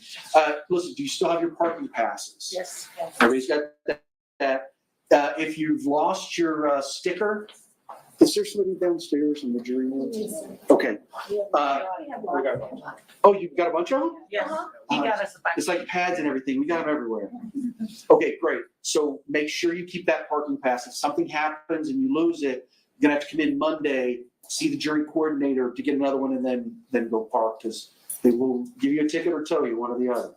Listen, do you still have your parking passes? Yes. Everybody's got that. If you've lost your sticker, is there somebody downstairs in the jury room? Okay. Oh, you've got a bunch of them? Yes. He got us a bunch. It's like pads and everything. We got them everywhere. Okay, great. So make sure you keep that parking pass. If something happens and you lose it, you're gonna have to come in Monday, see the jury coordinator to get another one, and then go park, because they will give you a ticket or tow you, one or the other.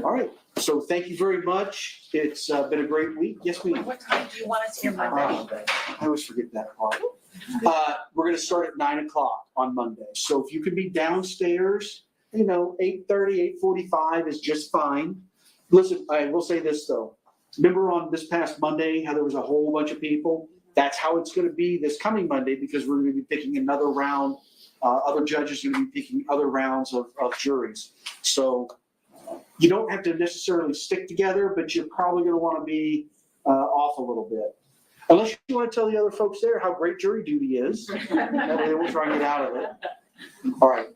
All right. So thank you very much. It's been a great week. Yes, ma'am. What time do you want us here Monday? I always forget that part. We're going to start at 9 o'clock on Monday. So if you could be downstairs, 8:30, 8:45 is just fine. Listen, I will say this though. Remember on this past Monday how there was a whole bunch of people? That's how it's going to be this coming Monday, because we're going to be picking another round. Other judges are going to be picking other rounds of juries. So you don't have to necessarily stick together, but you're probably going to want to be off a little bit. Unless you want to tell the other folks there how great jury duty is. That way they won't try and get out of it. All right.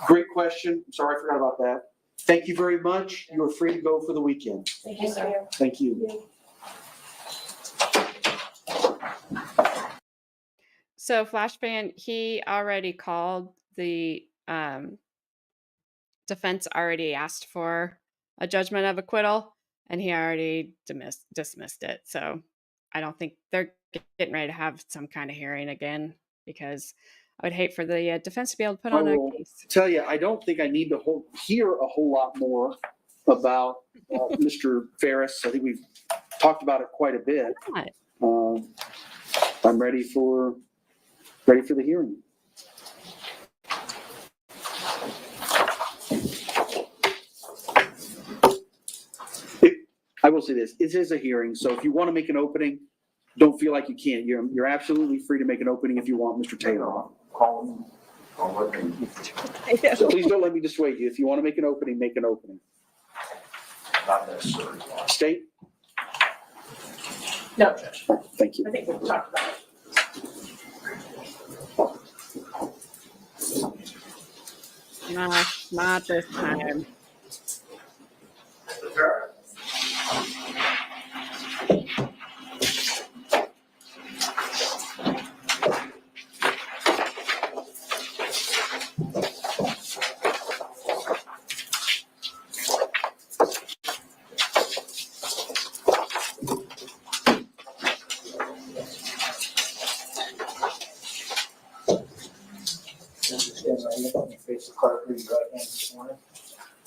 Great question. I'm sorry I forgot about that. Thank you very much. You are free to go for the weekend. Thank you, sir. Thank you. So Flashbang, he already called the defense already asked for a judgment of acquittal, and he already dismissed it. So I don't think they're getting ready to have some kind of hearing again, because I would hate for the defense to be able to put I on a will case. tell you, I don't think I need to hear a whole lot more about Mr. Ferris. I think we've talked about it quite a bit. I'm ready for the hearing. I will say this: it is a hearing, so if you want to make an opening, don't feel like you can't. You're absolutely free to make an opening if you want, Mr. Taylor. So please don't let me dissuade you. If you want to make an opening, make an opening. Not necessarily. State? No, Judge. Thank you. I think we've talked about it. Not this time.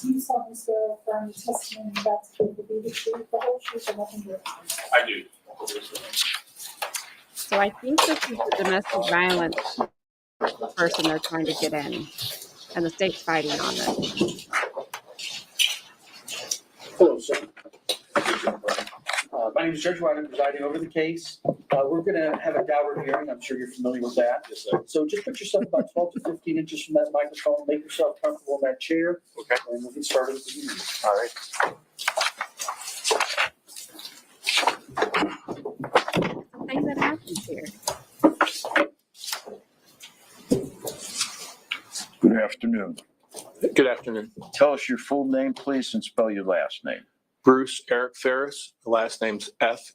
Do you solemnly swear affirm the testimony about to give will be the truth, the whole truth, and nothing but the truth? I do. So I think this is the domestic violence person they're trying to get in, and the state's fighting on this. Hello, sir. My name is Judge White. I'm presiding over the case. We're going to have a Daubert hearing. I'm sure you're familiar with that. Yes, sir. So just put yourself about 12 to 15 inches from that microphone. Make yourself comfortable in that chair. Okay. And we'll get started with the hearing. All right. Thing that happens here. Good afternoon. Good afternoon. Tell us your full name, please, and spell your last name. Bruce Eric Ferris. The last name's Ferris.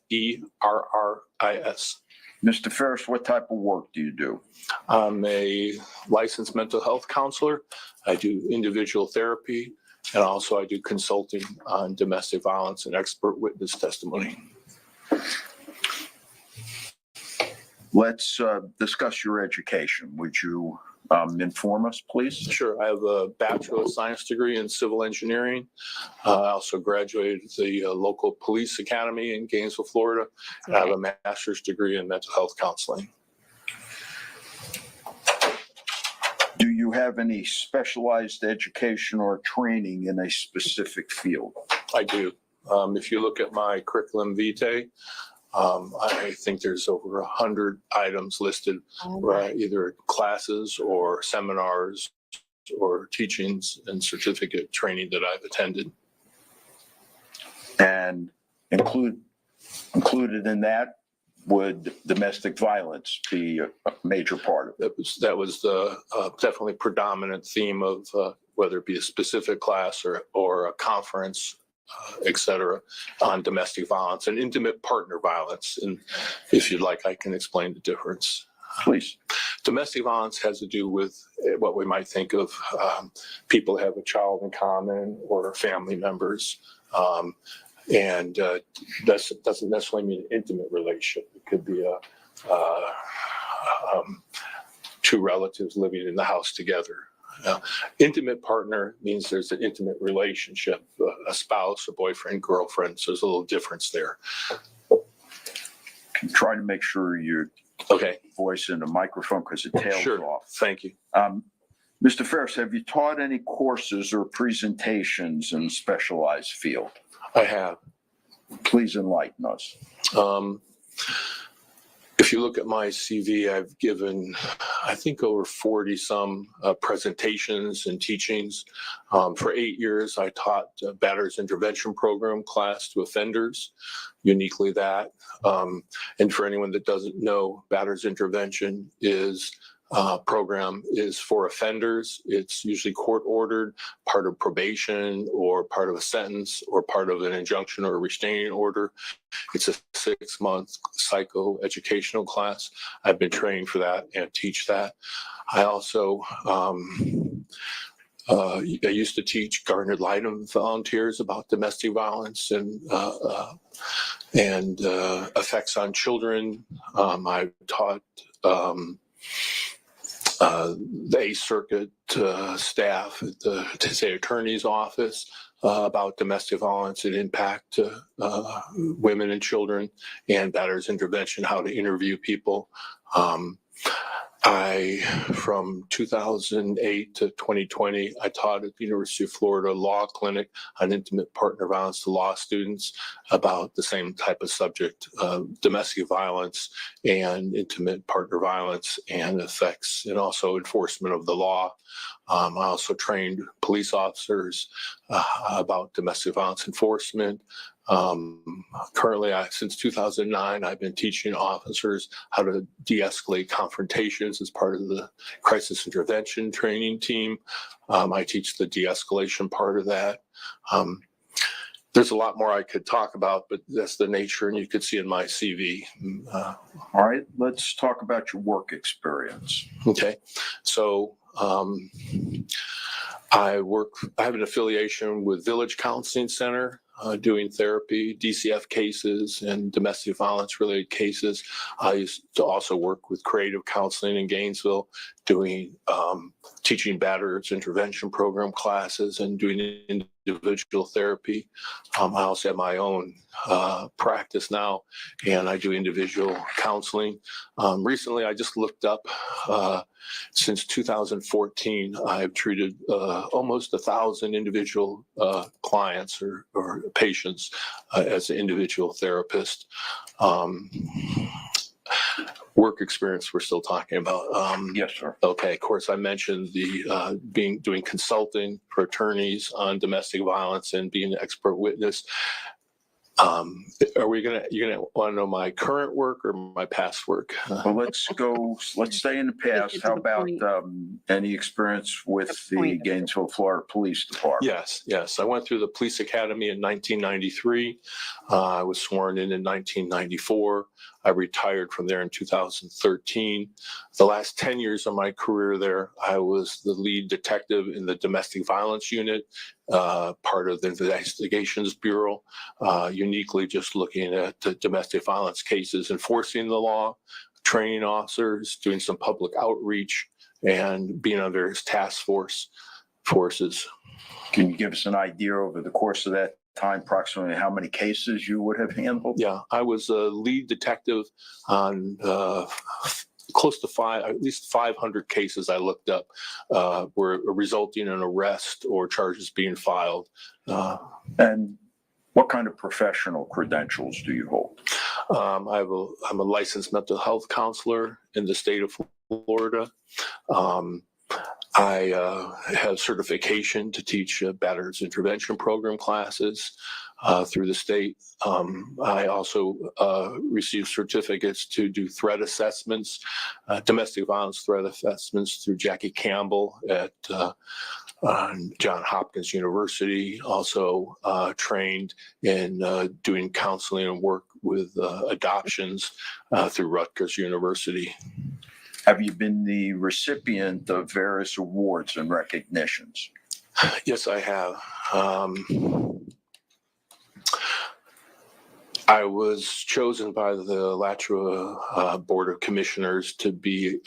Mr. Ferris, what type of work do you do? I'm a licensed mental health counselor. I do individual therapy, and also I do consulting on domestic violence and expert witness testimony. Let's discuss your education. Would you inform us, please? Sure. I have a Bachelor of Science degree in civil engineering. I also graduated the local police academy in Gainesville, Florida. And I have a master's degree in mental health counseling. Do you have any specialized education or training in a specific field? I do. If you look at my curriculum vitae, I think there's over 100 items listed, either classes or seminars or teachings and certificate training that I've attended. And included in that, would domestic violence be a major part of it? That was the definitely predominant theme of whether it be a specific class or a conference, et cetera, on domestic violence and intimate partner violence. And if you'd like, I can explain the difference. Please. Domestic violence has to do with what we might think of people have a child in common or family members. And that doesn't necessarily mean an intimate relationship. It could be two relatives living in the house together. Intimate partner means there's an intimate relationship, a spouse, a boyfriend, girlfriend. So there's a little difference there. Can try to make sure your voice in the microphone because it tails off. Thank you. Mr. Ferris, have you taught any courses or presentations in a specialized field? I have. Please enlighten us. If you look at my CV, I've given, I think, over 40 some presentations and teachings. For 8 years, I taught a batterers intervention program class to offenders, uniquely that. And for anyone that doesn't know, batterers intervention is program is for offenders. It's usually court ordered, part of probation or part of a sentence or part of an injunction or a restraining order. It's a 6-month psychoeducational class. I've been trained for that and teach that. I also I used to teach garnered litem volunteers about domestic violence and effects on children. I've taught the 8th Circuit staff at the state attorney's office about domestic violence and impact to women and children, and batterers intervention, how to interview people. From 2008 to 2020, I taught at the University of Florida Law Clinic on intimate partner violence to law students about the same type of subject, domestic violence and intimate partner violence and effects, and also enforcement of the law. I also trained police officers about domestic violence enforcement. Currently, since 2009, I've been teaching officers how to de-escalate confrontations as part of the crisis intervention training team. I teach the de-escalation part of that. There's a lot more I could talk about, but that's the nature, and you could see in my CV. All right, let's talk about your work experience. Okay, so I have an affiliation with Village Counseling Center, doing therapy, DCF cases, and domestic violence related cases. I used to also work with Creative Counseling in Gainesville, doing teaching batterers intervention program classes and doing individual therapy. I also have my own practice now, and I do individual counseling. Recently, I just looked up, since 2014, I've treated almost 1,000 individual clients or patients as an individual therapist. Work experience we're still talking about. Yes, sir. Okay, of course, I mentioned the doing consulting for attorneys on domestic violence and being an expert witness. You're gonna want to know my current work or my past work? Well, let's stay in the past. How about any experience with the Gainesville, Florida Police Department? Yes. I went through the police academy in 1993. I was sworn in 1994. I retired from there in 2013. The last 10 years of my career there, I was the lead detective in the domestic violence unit, part of the Investigations Bureau, uniquely just looking at the domestic violence cases, enforcing the law, training officers, doing some public outreach, and being on various task forces. Can you give us an idea over the course of that time, approximately how many cases you would have handled? Yeah, I was a lead detective on close to at least 500 cases I looked up were resulting in arrest or charges being filed. And what kind of professional credentials do you hold? I'm a licensed mental health counselor in the state of Florida. I have certification to teach batterers intervention program classes through the state. I also received certificates to do threat assessments, domestic violence threat assessments through Jackie Campbell at Johns Hopkins University. Also trained in doing counseling and work with adoptions through Rutgers University. Have you been the recipient of various awards and recognitions? Yes, I have. I was chosen by the Alachua Board of Commissioners to be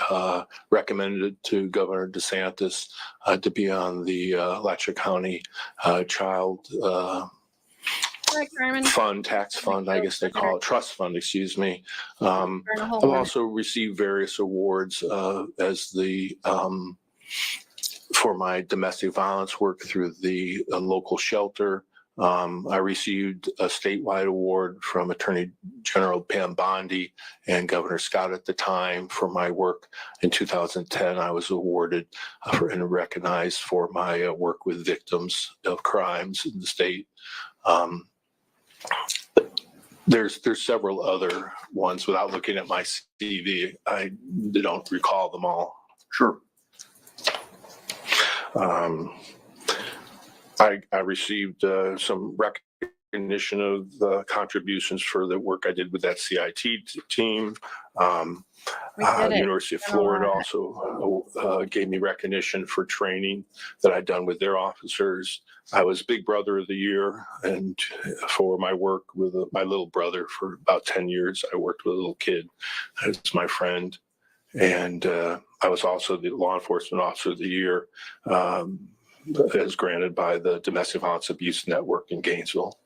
recommended to Governor DeSantis to be on the Alachua County Child Fund, tax fund, I guess they call it, trust fund, excuse me. I've also received various awards as the for my domestic violence work through the local shelter. I received a statewide award from Attorney General Pam Bondi and Governor Scott at the time for my work. In 2010, I was awarded and recognized for my work with victims of crimes in the state. There's several other ones. Without looking at my CV, I don't recall them all. Sure. I received some recognition of the contributions for the work I did with that CIT team. University of Florida also gave me recognition for training that I'd done with their officers. I was Big Brother of the Year, and for my work with my little brother for about 10 years, I worked with a little kid as my friend. And I was also the Law Enforcement Officer of the Year, as granted by the Domestic Violence Abuse Network in Gainesville.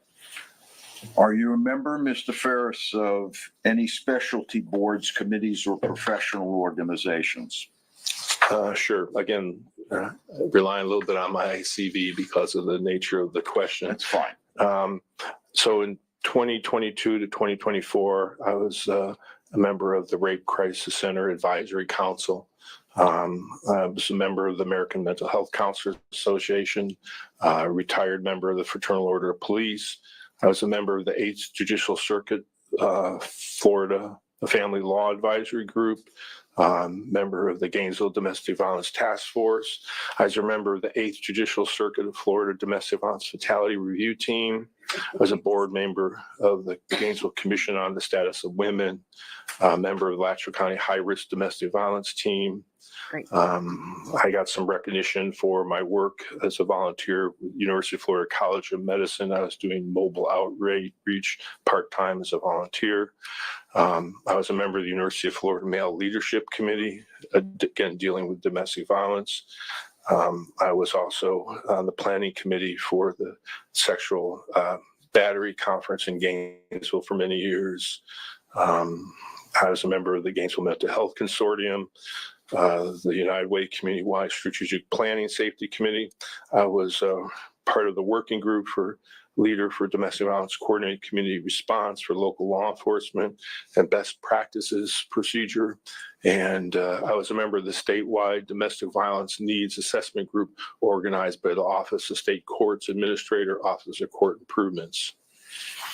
Are you a member, Mr. Ferris, of any specialty boards, committees, or professional organizations? Sure. Again, relying a little bit on my CV because of the nature of the question. That's fine. So in 2022 to 2024, I was a member of the Rape Crisis Center Advisory Council. I was a member of the American Mental Health Counselors Association, a retired member of the Fraternal Order of Police. I was a member of the 8th Judicial Circuit, Florida Family Law Advisory Group, member of the Gainesville Domestic Violence Task Force. I was a member of the 8th Judicial Circuit of Florida Domestic Violence Fatality Review Team. I was a board member of the Gainesville Commission on the Status of Women, a member of the Alachua County High Risk Domestic Violence Team. I got some recognition for my work as a volunteer with University of Florida College of Medicine. I was doing mobile outreach part-time as a volunteer. I was a member of the University of Florida Male Leadership Committee, again, dealing with domestic violence. I was also on the planning committee for the sexual battery conference in Gainesville for many years. I was a member of the Gainesville Mental Health Consortium, the United Way Community-Wide Strategic Planning Safety Committee. I was part of the working group for leader for domestic violence coordinated community response for local law enforcement and best practices procedure. And I was a member of the statewide domestic violence needs assessment group organized by the Office of State Courts Administrator, Office of Court Improvements.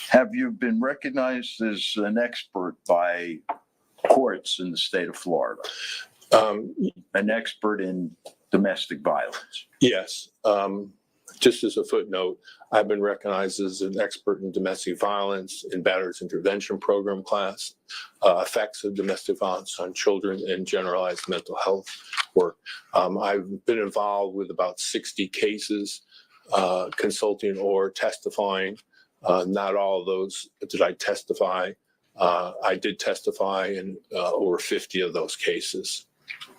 Have you been recognized as an expert by courts in the state of Florida? An expert in domestic violence? Yes. Just as a footnote, I've been recognized as an expert in domestic violence in Batterers Intervention Program class, effects of domestic violence on children, and generalized mental health work. I've been involved with about 60 cases, consulting or testifying. Not all of those did I testify. I did testify in over 50 of those cases.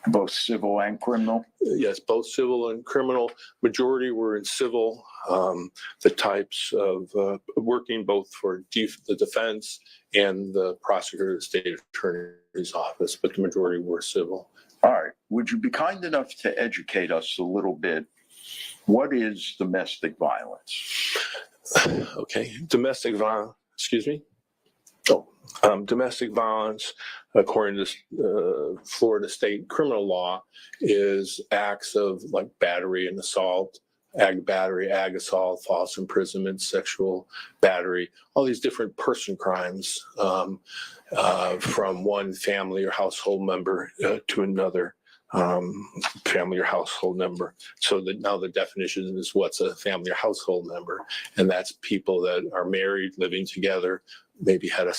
Both civil and criminal? Yes, both civil and criminal. Majority were in civil. The types of working both for the defense and the prosecutor of the state attorney's office, but the majority were civil. All right. Would you be kind enough to educate us a little bit? What is domestic violence? Okay. Domestic violence, excuse me? Domestic violence, according to Florida state criminal law, is acts of like battery and assault, ag battery, ag assault, false imprisonment, sexual battery, all these different person crimes from one family or household member to another family or household member. So that now the definition is what's a family or household member, and that's people that are married, living together, maybe had a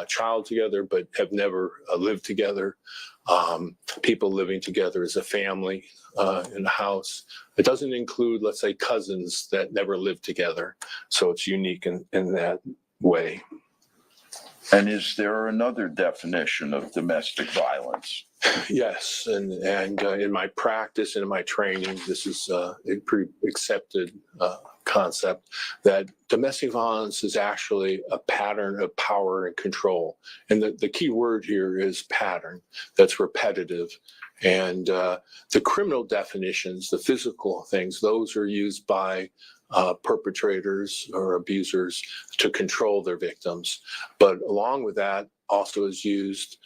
child together, but have never lived together. People living together as a family in a house. It doesn't include, let's say, cousins that never lived together. So it's unique in that way. And is there another definition of domestic violence? Yes, and in my practice and in my training, this is a pretty accepted concept that domestic violence is actually a pattern of power and control. And the key word here is pattern, that's repetitive. And the criminal definitions, the physical things, those are used by perpetrators or abusers to control their victims. But along with that also is used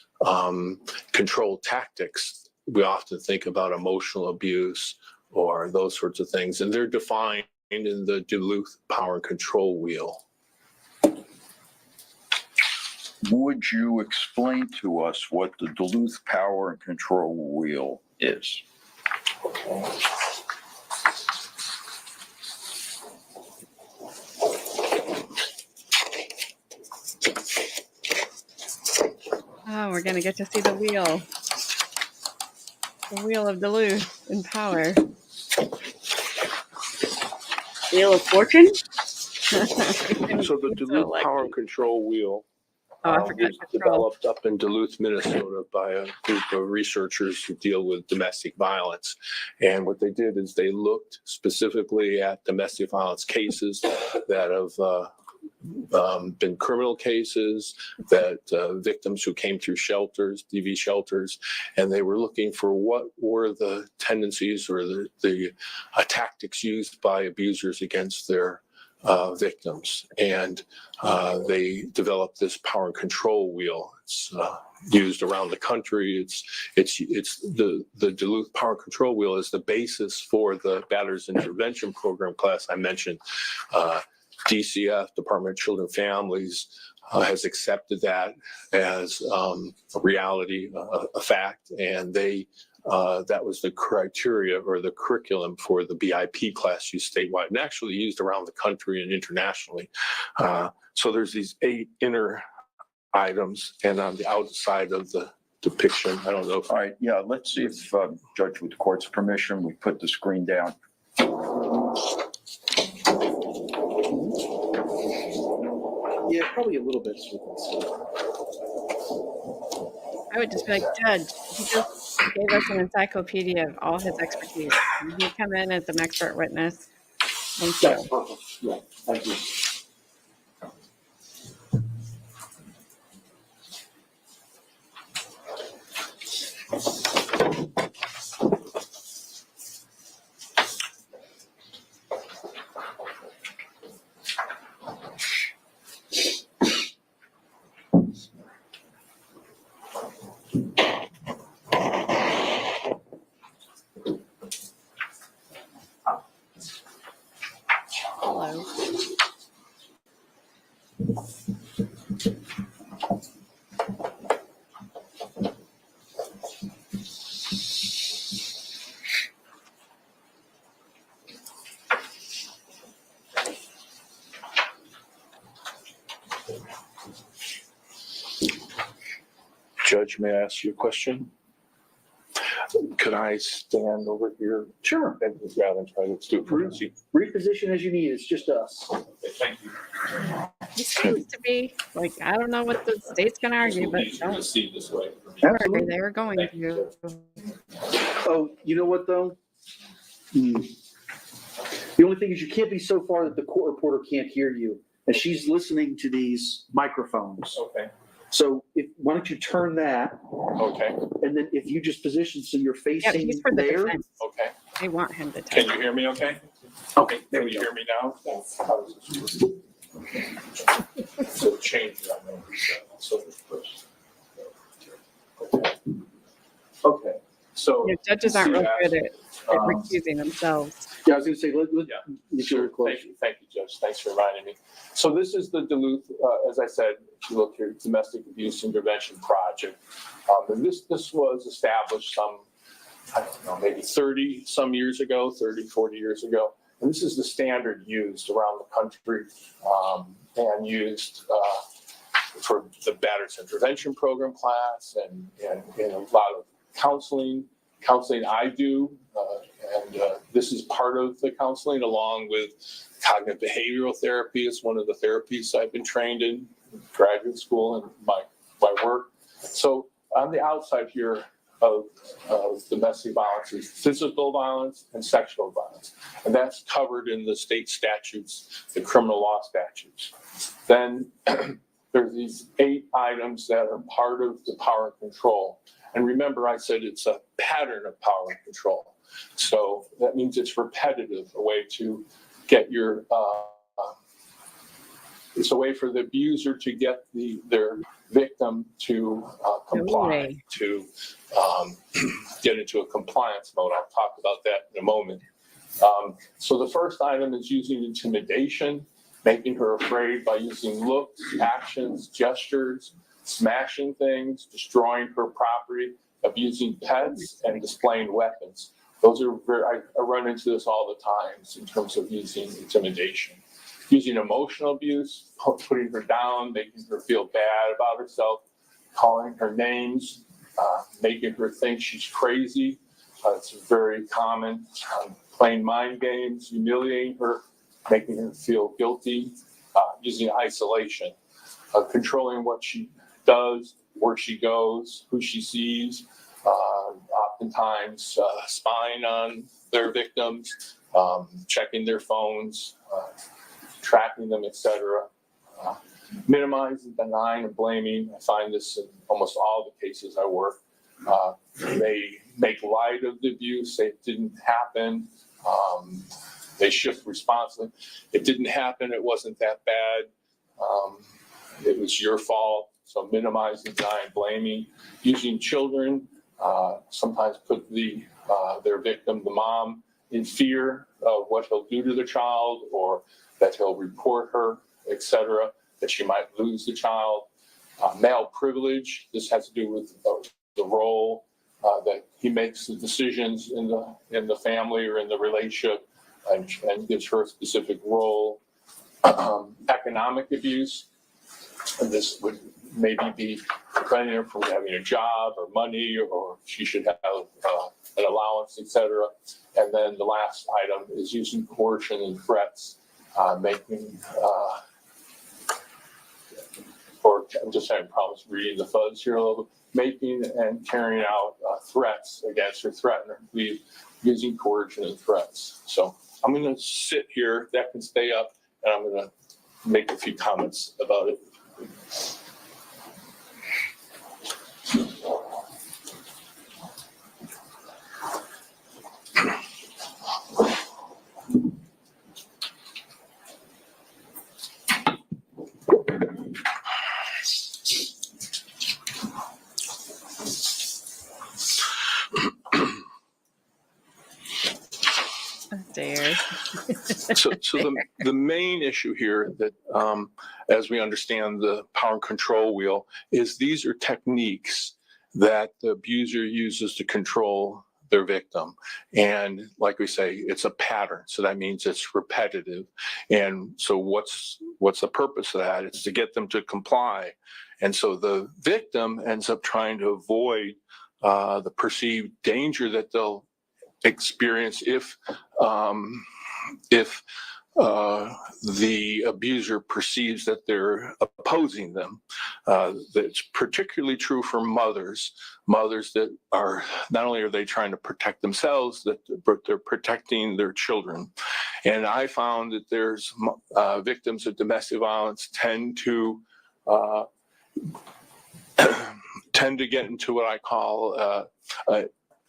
control tactics. We often think about emotional abuse or those sorts of things, and they're defined in the Duluth Power and Control Wheel. would you explain to us what the Duluth Power and Control Wheel is? Oh, we're gonna get to see the wheel. The wheel of Duluth in power. Wheel of Fortune? So the Duluth Power and Control Wheel Oh, I forgot was control. developed up in Duluth, Minnesota by a group of researchers who deal with domestic violence. And what they did is they looked specifically at domestic violence cases that have been criminal cases, that victims who came through shelters, DV shelters, and they were looking for what were the tendencies or the tactics used by abusers against their victims. And they developed this power and control wheel. It's used around the country. It's the Duluth Power and Control Wheel is the basis for the Batter's Intervention Program class I mentioned. DCF, Department of Children and Families, has accepted that as a reality, a fact, and they that was the criteria or the curriculum for the BIP class used statewide and actually used around the country and internationally. So there's these 8 inner items, and on the outside of the depiction, I don't know if. All right, yeah, let's see if, Judge, with the court's permission, we put the screen down. Yeah, probably a little bit. I would just be like, Judge, he just gave us an encyclopedia of all his expertise. Can he come in as an expert witness? Thank you. That's perfect. Yeah, thank you. Hello. Judge, may I ask you a question? Could I stand over here? Sure. And rather than try to do it for easy. Reposition as you need. It's just us. Thank you. He seems to be like, I don't know what the state's going to argue, but don't see this way. worry, they're going to. Oh, you know what though? The only thing is you can't be so far that the court reporter can't hear you, and she's listening to these microphones. Okay. So why don't you turn that? Okay. And then if you just position so you're Yeah, facing he's for the there. defense. Okay. They want him to Can tell. you hear me okay? Okay, there Can we you go. hear me now? Yes. How does this work? So change that. So first. Okay. So. Yeah, judges aren't real good at recusing themselves. Yeah, I was going to say, let Yeah. Sure. Thank you, Judge. Thanks for reminding me. So this is the Duluth, as I said, if you look here, Domestic Abuse Intervention Project. And this was established some, I don't know, maybe 30 some years ago, 30, 40 years ago. And this is the standard used around the country and used for the Batter's Intervention Program class and a lot of counseling I do. And this is part of the counseling along with cognitive behavioral therapy. It's one of the therapies I've been trained in graduate school and my work. So on the outside here of domestic violence is physical violence and sexual violence. And that's covered in the state statutes, the criminal law statutes. Then there's these 8 items that are part of the power and control. And remember, I said it's a pattern of power and control. So that means it's repetitive, a way to get your, it's a way for the abuser to get their victim to comply, to get into a compliance mode. I'll talk about that in a moment. So the first item is using intimidation, making her afraid by using looks, actions, gestures, smashing things, destroying her property, abusing pets, and displaying weapons. Those are I run into this all the time in terms of using intimidation. Using emotional abuse, putting her down, making her feel bad about herself, calling her names, making her think she's crazy. It's very common. Playing mind games, humiliating her, making her feel guilty, using isolation, controlling what she does, where she goes, who she sees, oftentimes spying on their victims, checking their phones, tracking them, etc. Minimizing, denying, and blaming. I find this in almost all the cases I work. They make light of the abuse, say it didn't happen. They shift responsibility. It didn't happen, it wasn't that bad. It was your fault. So minimizing, denying, blaming. Using children, sometimes put their victim, the mom, in fear of what he'll do to the child, or that he'll report her, etc., that she might lose the child. Male privilege, this has to do with the role that he makes the decisions in the family or in the relationship, and gives her a specific role. Economic abuse, and this would maybe be preventing her from having a job or money, or she should have an allowance, etc. And then the last item is using coercion and threats, making, or I'm just having problems reading the fuzz here a little bit, making and carrying out threats against her, threatening her, using coercion and threats. So I'm going to sit here, that can stay up, and I'm going to make a few comments about it. So the main issue here that, as we understand the power and control wheel, is these are techniques that the abuser uses to control their victim. And like we say, it's a pattern. So that means it's repetitive. And so what's the purpose of that? It's to get them to comply. And so the victim ends up trying to avoid the perceived danger that they'll experience if the abuser perceives that they're opposing them. That's particularly true for mothers that are, not only are they trying to protect themselves, but they're protecting their children. And I found that there's victims of domestic violence tend to get into what I call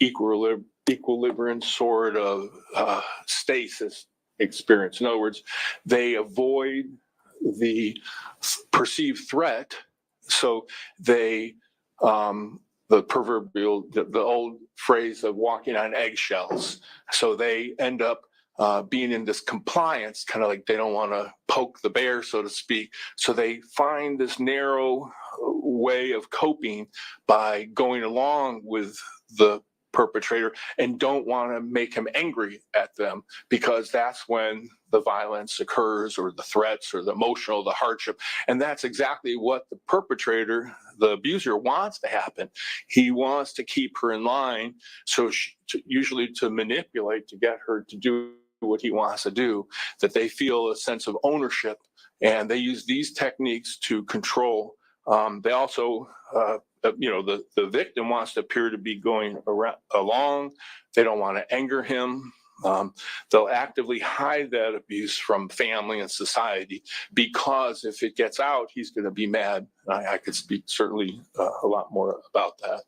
equilibrium sort of stasis experience. In other words, they avoid the perceived threat, so they the proverbial, the old phrase of walking on eggshells. So they end up being in this compliance, kind of like they don't want to poke the bear, so to speak. So they find this narrow way of coping by going along with the perpetrator and don't want to make him angry at them, because that's when the violence occurs, or the threats, or the emotional, the hardship. And that's exactly what the perpetrator, the abuser, wants to happen. He wants to keep her in line, so usually to manipulate, to get her to do what he wants to do, that they feel a sense of ownership. And they use these techniques to control. They also the victim wants to appear to be going along. They don't want to anger him. They'll actively hide that abuse from family and society, because if it gets out, he's going to be mad. I could speak certainly a lot more about that.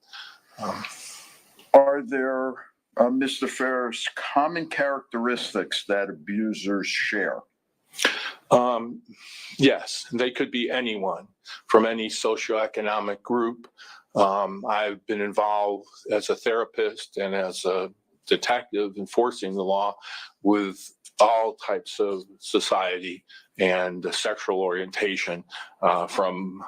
Are there, Mr. Ferris, common characteristics that abusers share? Yes, they could be anyone from any socioeconomic group. I've been involved as a therapist and as a detective enforcing the law with all types of society and sexual orientation, from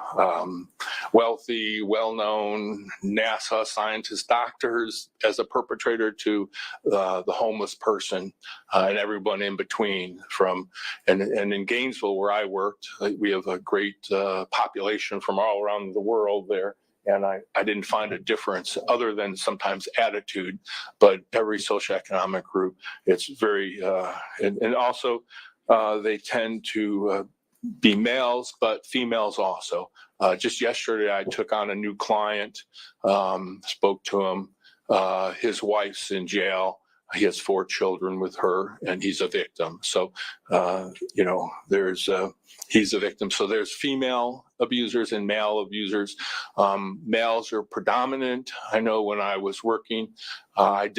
wealthy, well-known NASA scientists, doctors as a perpetrator to the homeless person and everyone in between. And in Gainesville, where I worked, we have a great population from all around the world there. And I didn't find a difference other than sometimes attitude, but every socioeconomic group, it's very, and also they tend to be males, but females also. Just yesterday, I took on a new client, spoke to him. His wife's in jail. He has 4 children with her, and he's a victim. So, he's a victim. So there's female abusers and male abusers. Males are predominant. I know when I was working, I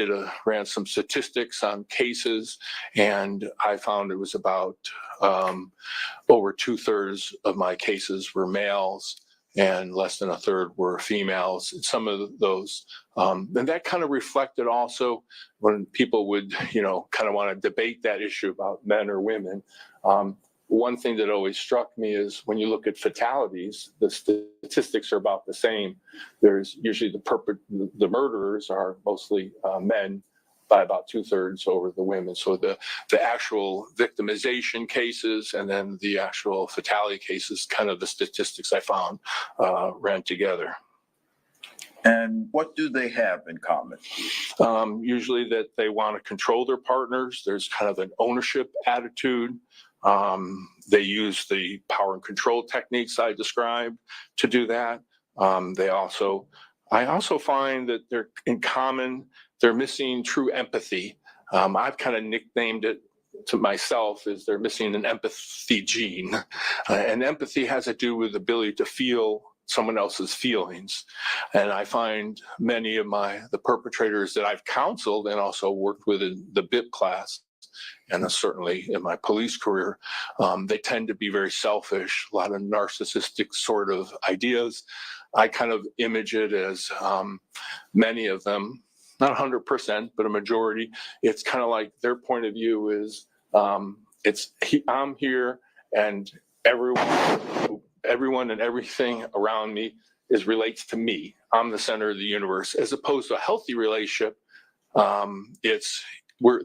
ran some statistics on cases, and I found it was about over 2/3 of my cases were males, and less than 1/3 were females. Some of those, and that kind of reflected also when people would, kind of want to debate that issue about men or women. One thing that always struck me is when you look at fatalities, the statistics are about the same. There's usually the murderers are mostly men by about 2/3 over the women. So the actual victimization cases and then the actual fatality cases, kind of the statistics I found ran together. And what do they have in common? Usually that they want to control their partners. There's kind of an ownership attitude. They use the power and control techniques I described to do that. I also find that they're in common, they're missing true empathy. I've kind of nicknamed it to myself as they're missing an empathy gene. And empathy has to do with the ability to feel someone else's feelings. And I find many of the perpetrators that I've counseled and also worked with in the BIP class, and certainly in my police career, they tend to be very selfish, a lot of narcissistic sort of ideas. I kind of image it as many of them, not 100%, but a majority. It's kind of like their point of view is I'm here and everyone and everything around me relates to me. I'm the center of the universe, as opposed to a healthy relationship.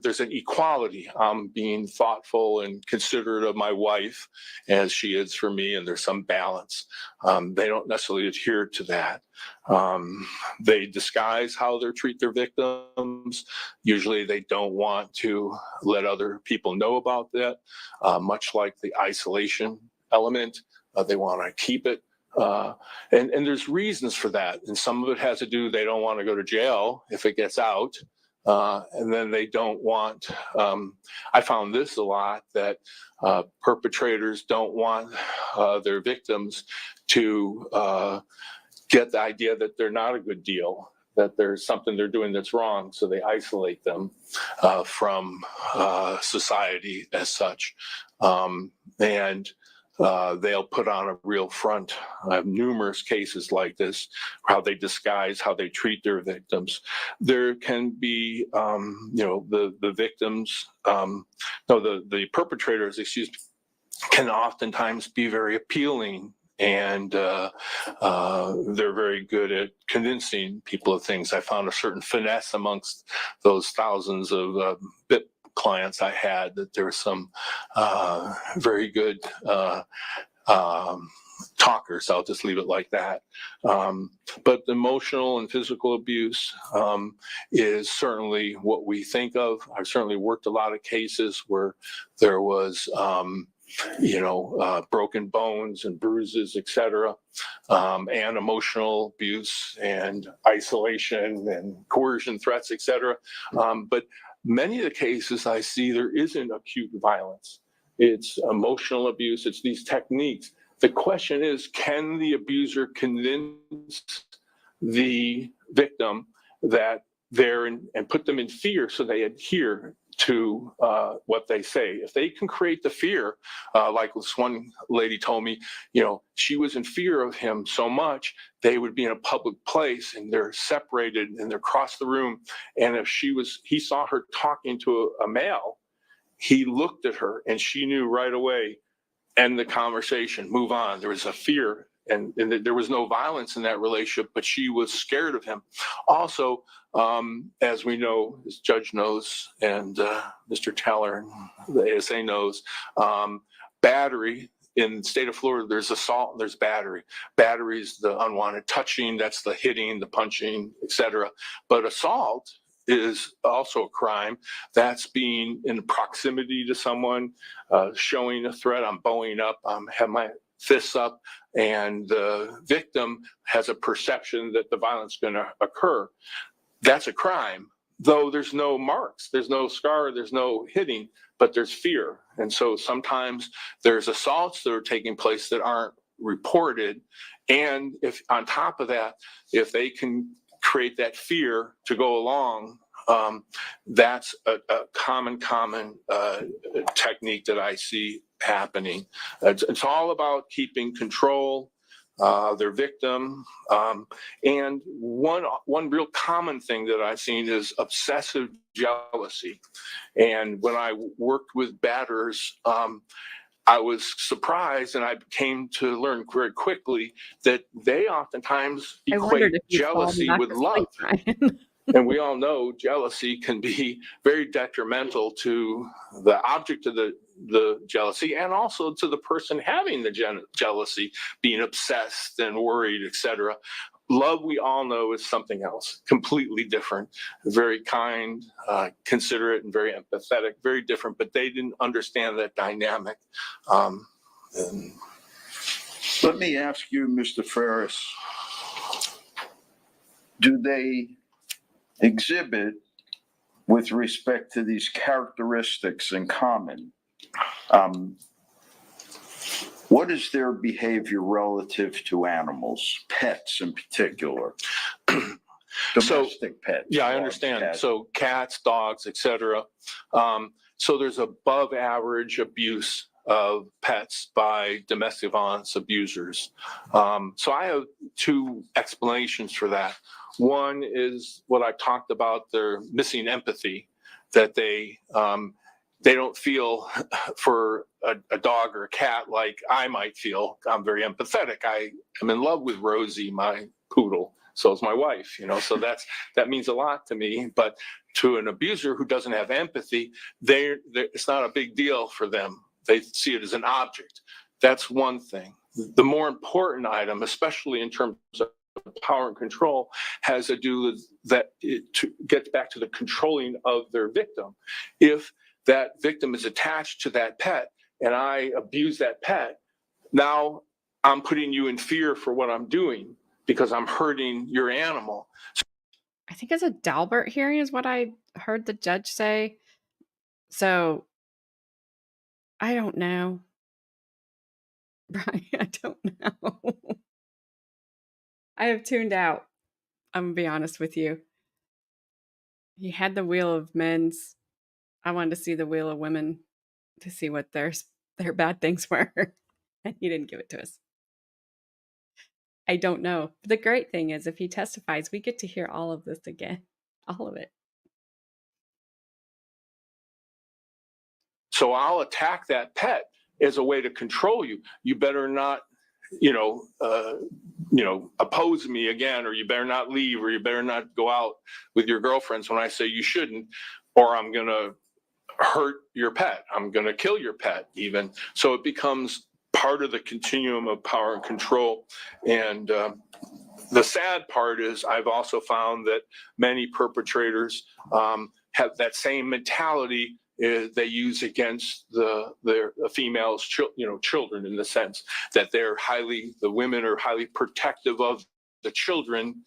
There's an equality. I'm being thoughtful and considerate of my wife as she is for me, and there's some balance. They don't necessarily adhere to that. They disguise how they treat their victims. Usually they don't want to let other people know about that, much like the isolation element. They want to keep it. And there's reasons for that. And some of it has to do, they don't want to go to jail if it gets out. And then they don't want, I found this a lot, that perpetrators don't want their victims to get the idea that they're not a good deal, that there's something they're doing that's wrong. So they isolate them from society as such. They'll put on a real front. I have numerous cases like this, how they disguise, how they treat their victims. There can be, the victims, the perpetrators, can oftentimes be very appealing, and they're very good at convincing people of things. I found a certain finesse amongst those thousands of BIP clients I had, that there were some very good talkers. I'll just leave it like that. But emotional and physical abuse is certainly what we think of. I've certainly worked a lot of cases where there was broken bones and bruises, etc., and emotional abuse and isolation and coercion threats, etc. But many of the cases I see, there isn't acute violence. It's emotional abuse. It's these techniques. The question is, can the abuser convince the victim that and put them in fear so they adhere? to what they say. If they can create the fear, like this one lady told me, she was in fear of him so much, they would be in a public place and they're separated and they're across the room. And if he saw her talking to a male, he looked at her and she knew right away, end the conversation, move on. There was a fear. And there was no violence in that relationship, but she was scared of him. Also, as we know, as Judge knows, and Mr. Teller, the ASA knows, battery in the state of Florida, there's assault and there's battery. Battery is the unwanted touching, that's the hitting, the punching, etc. But assault is also a crime. That's being in proximity to someone, showing a threat. I'm bowing up, have my fists up, and the victim has a perception that the violence is going to occur. That's a crime, though there's no marks, there's no scar, there's no hitting, but there's fear. And so sometimes there's assaults that are taking place that aren't reported. And if on top of that, if they can create that fear to go along, that's a common technique that I see happening. It's all about keeping control, their victim. And one real common thing that I've seen is obsessive jealousy. And when I worked with batters, I was surprised, and I came to learn very quickly that they oftentimes equate jealousy with love. And we all know jealousy can be very detrimental to the object of the jealousy, and also to the person having the jealousy, being obsessed and worried, etc. Love, we all know, is something else, completely different, very kind, considerate, and very empathetic, very different, but they didn't understand that dynamic. Let me ask you, Mr. Ferris, do they exhibit, with respect to these characteristics in common, what is their behavior relative to animals, pets in particular? Domestic pets. Yeah, I understand. Cats. So cats, dogs, etc. So there's above average abuse of pets by domestic violence abusers. So I have two explanations for that. One is what I talked about, their missing empathy, that they don't feel for a dog or a cat like I might feel. I'm very empathetic. I am in love with Rosie, my poodle. So is my wife, so that means a lot to me. But to an abuser who doesn't have empathy, it's not a big deal for them. They see it as an object. That's one thing. The more important item, especially in terms of power and control, has to do with that. To get back to the controlling of their victim. If that victim is attached to that pet and I abuse that pet, now I'm putting you in fear for what I'm doing because I'm hurting your animal. I think it's a Dalbert hearing is what I heard the judge say. So I don't know. Right, I don't know. I have tuned out. I'm gonna be honest with you. He had the wheel of men's. I wanted to see the wheel of women to see what their bad things were. And he didn't give it to us. I don't know. But the great thing is if he testifies, we get to hear all of this again. All of it. So I'll attack that pet as a way to control you. You better not, oppose me again, or you better not leave, or you better not go out with your girlfriends when I say you shouldn't, or I'm going to hurt your pet. I'm going to kill your pet even. So it becomes part of the continuum of power and control. And the sad part is I've also found that many perpetrators have that same mentality they use against their females, children, in the sense that the women are highly protective of the children.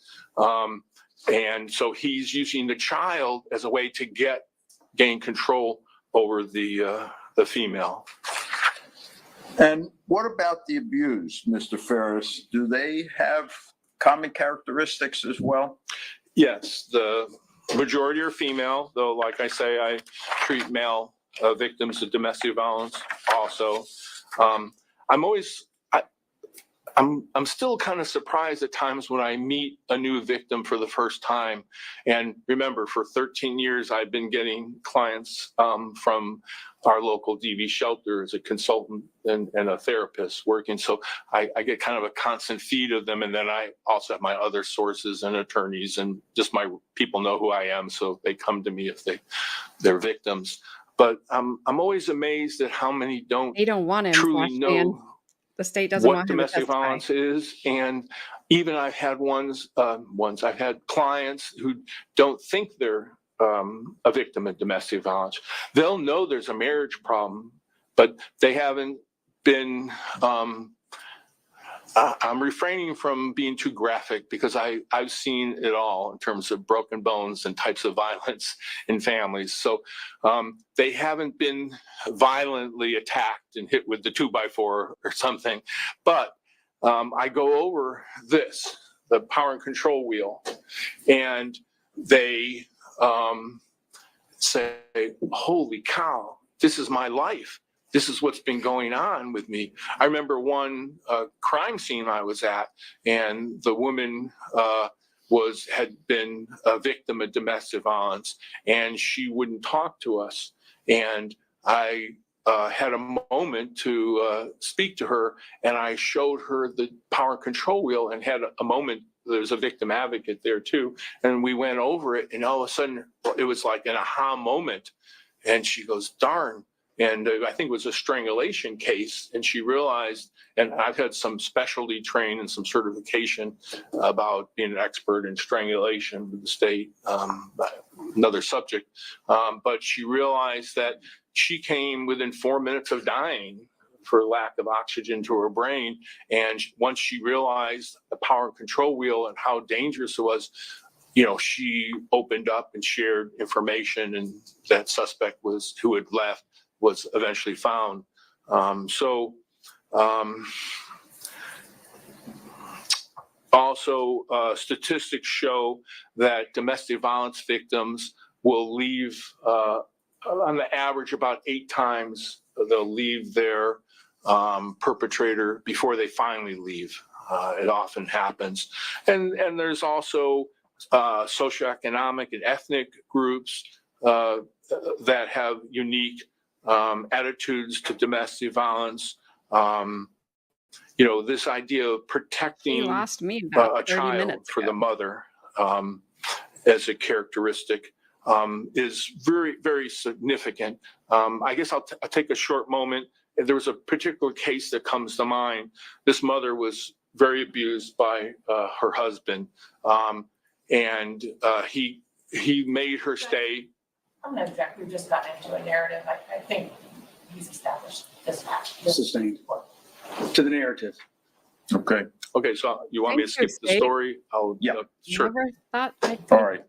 And so he's using the child as a way to gain control over the female. And what about the abused, Mr. Ferris? Do they have common characteristics as well? Yes, Majority are female, though, like I say, I treat male victims of domestic violence also. I'm always, I'm still kind of surprised at times when I meet a new victim for the first time. And remember, for 13 years, I've been getting clients from our local DV shelter as a consultant and a therapist working. So I get kind of a constant feed of them. And then I also have my other sources and attorneys, and just my people know who I am. So they come to me if they're victims. But I'm always amazed at how many They don't want him, truly Flash know Man. The state doesn't what want him to domestic testify. violence is. And even I've had I've had clients who don't think they're a victim of domestic violence. They'll know there's a marriage problem, but they haven't been, I'm refraining from being too graphic because I've seen it all in terms of broken bones and types of violence in families. So they haven't been violently attacked and hit with the 2x4 or something. But I go over the power and control wheel, and they say, holy cow, this is my life. This is what's been going on with me. I remember one crime scene I was at, and the woman had been a victim of domestic violence, and she wouldn't talk to us. And I had a moment to speak to her, and I showed her the power control wheel and had a moment. There's a victim advocate there too. And we went over it, and all of a sudden it was like an aha moment. And she goes, darn. And I think it was a strangulation case. And she realized, and I've had some specialty training and some certification about being an expert in strangulation with the state, another subject. But she realized that she came within 4 minutes of dying for lack of oxygen to her brain. And once she realized the power and control wheel and how dangerous it was, she opened up and shared information, and that suspect who had left was eventually found. Also, statistics show that domestic violence victims will leave, on the average, about 8 times they'll leave their perpetrator before they finally leave. It often happens. And there's also socioeconomic and ethnic groups that have unique attitudes to domestic violence. This idea of He protecting lost me about a 30 child minutes for ago. the mother as a characteristic is very, very significant. I guess I'll take a short moment. There was a particular case that comes to mind. This mother was very abused by her husband, and he made her stay. I'm going to object. We've just gotten into a narrative. I think he's established this fact. Sustained. To the narrative. Okay. Okay, so you want me to Thank you, skip the State. story? Sure. Never thought I'd All right.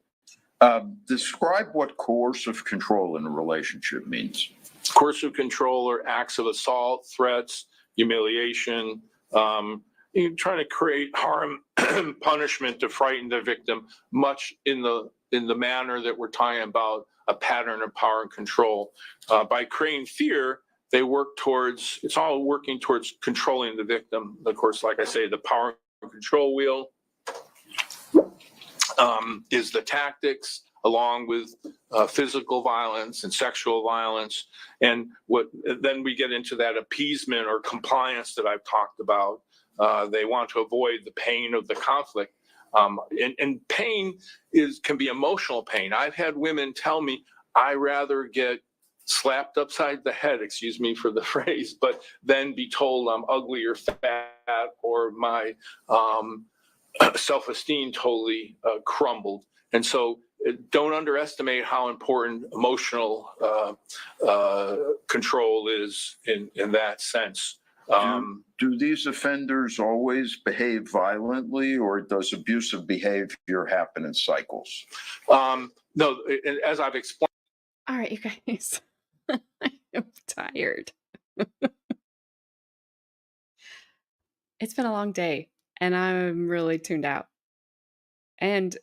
Describe what coercive control in a relationship means. Coercive control or acts of assault, threats, humiliation, trying to create harm, punishment to frighten the victim, much in the manner that we're talking about a pattern of power and control. By creating fear, it's all working towards controlling the victim. Of course, like I say, the power and control wheel is the tactics, along with physical violence and sexual violence. And then we get into that appeasement or compliance that I've talked about. They want to avoid the pain of the conflict. And pain can be emotional pain. I've had women tell me, I rather get slapped upside the head, excuse me for the phrase, but then be told I'm ugly or fat, or my self-esteem totally crumbled. And so don't underestimate how important emotional control is in that sense. Do these offenders always behave violently, or does abusive behavior happen in cycles? No, as I've explained. All right, you guys. I'm tired. It's been a long day, and I'm really tuned out. And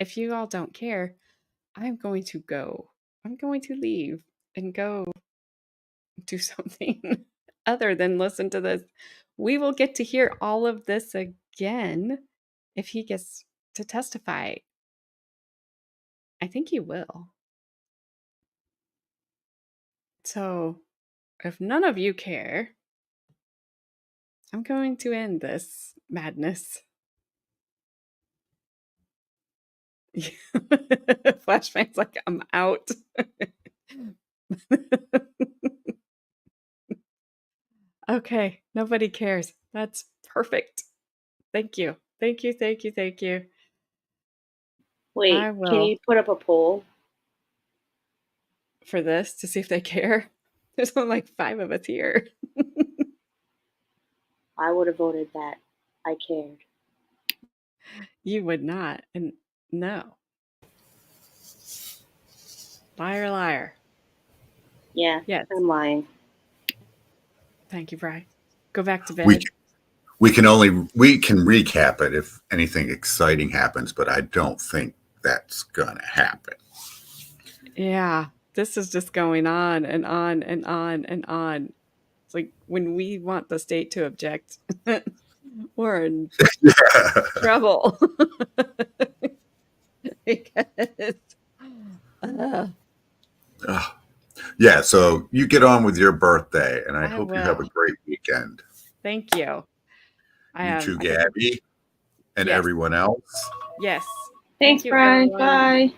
if you all don't care, I'm going to go. I'm going to leave and go do something other than listen to this. We will get to hear all of this again if he gets to testify. I think he will. So, if none of you care, I'm going to end this madness. Flashbang's like, I'm out. Okay, nobody cares. That's perfect. Thank you. Thank you, thank you, thank you. Wait, I can will. you put up a poll? For this to see if they care. There's only like 5 of us here. I would have voted that I cared. You would not. And no. Liar, liar. Yeah, Yes. I'm lying. Thank you, Bri. Go back to bed. We can recap it if anything exciting happens, but I don't think that's gonna happen. Yeah. This is just going on and on and on and on. It's like when we want the state to object, we're in trouble. Because, yeah, so you get on with your birthday, and I hope you have a will. great weekend. Thank you. You too, Gabby, and everyone else. Yes. Thanks, Thank you, Brian. everyone Bye.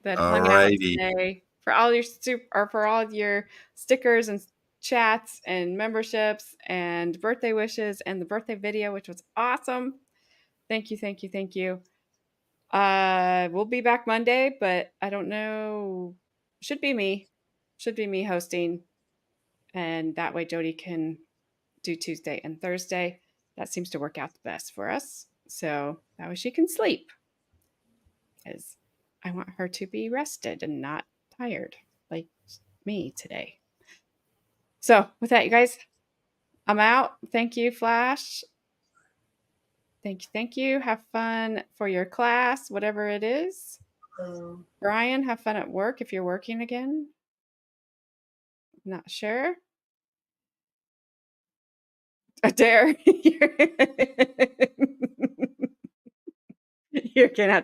that hung out Alrighty. today. For all your stickers and chats and memberships and birthday wishes and the birthday video, which was awesome. Thank you, thank you, thank you. We'll be back Monday, but I don't know. Should be me hosting, and that way Jodie can do Tuesday and Thursday. That seems to work out the best for us. So that way she can sleep, because I want her to be rested and not tired like me today. So with that, you guys, I'm out. Thank you, Flash. Thank you. Have fun for your class, whatever it is. Brian, have fun at work if you're working again. Not sure. Dare. You're gonna have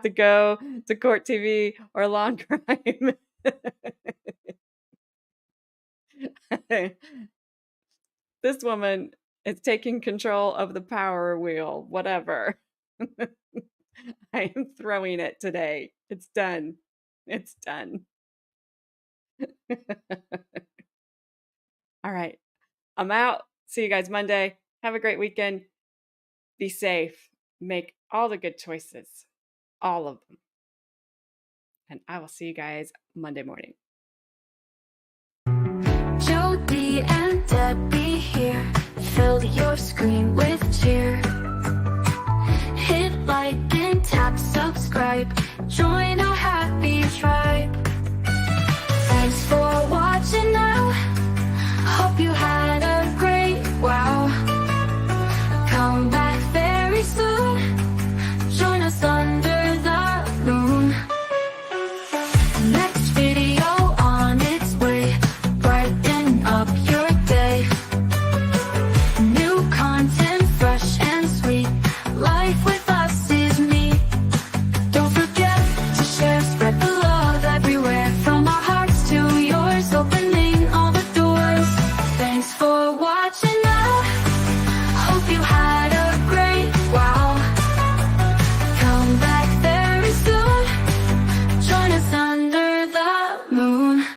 to go to Court TV or Lawn Crime. This woman is taking control of the power wheel, whatever. I am throwing it today. It's done. It's done. All right. I'm out. See you guys Monday. Have a great weekend. Be safe. Make all the good choices. All of them. And I will see you guys Monday morning. Jodie and Debbie here. Fill your screen with cheer. Hit like and tap subscribe. Join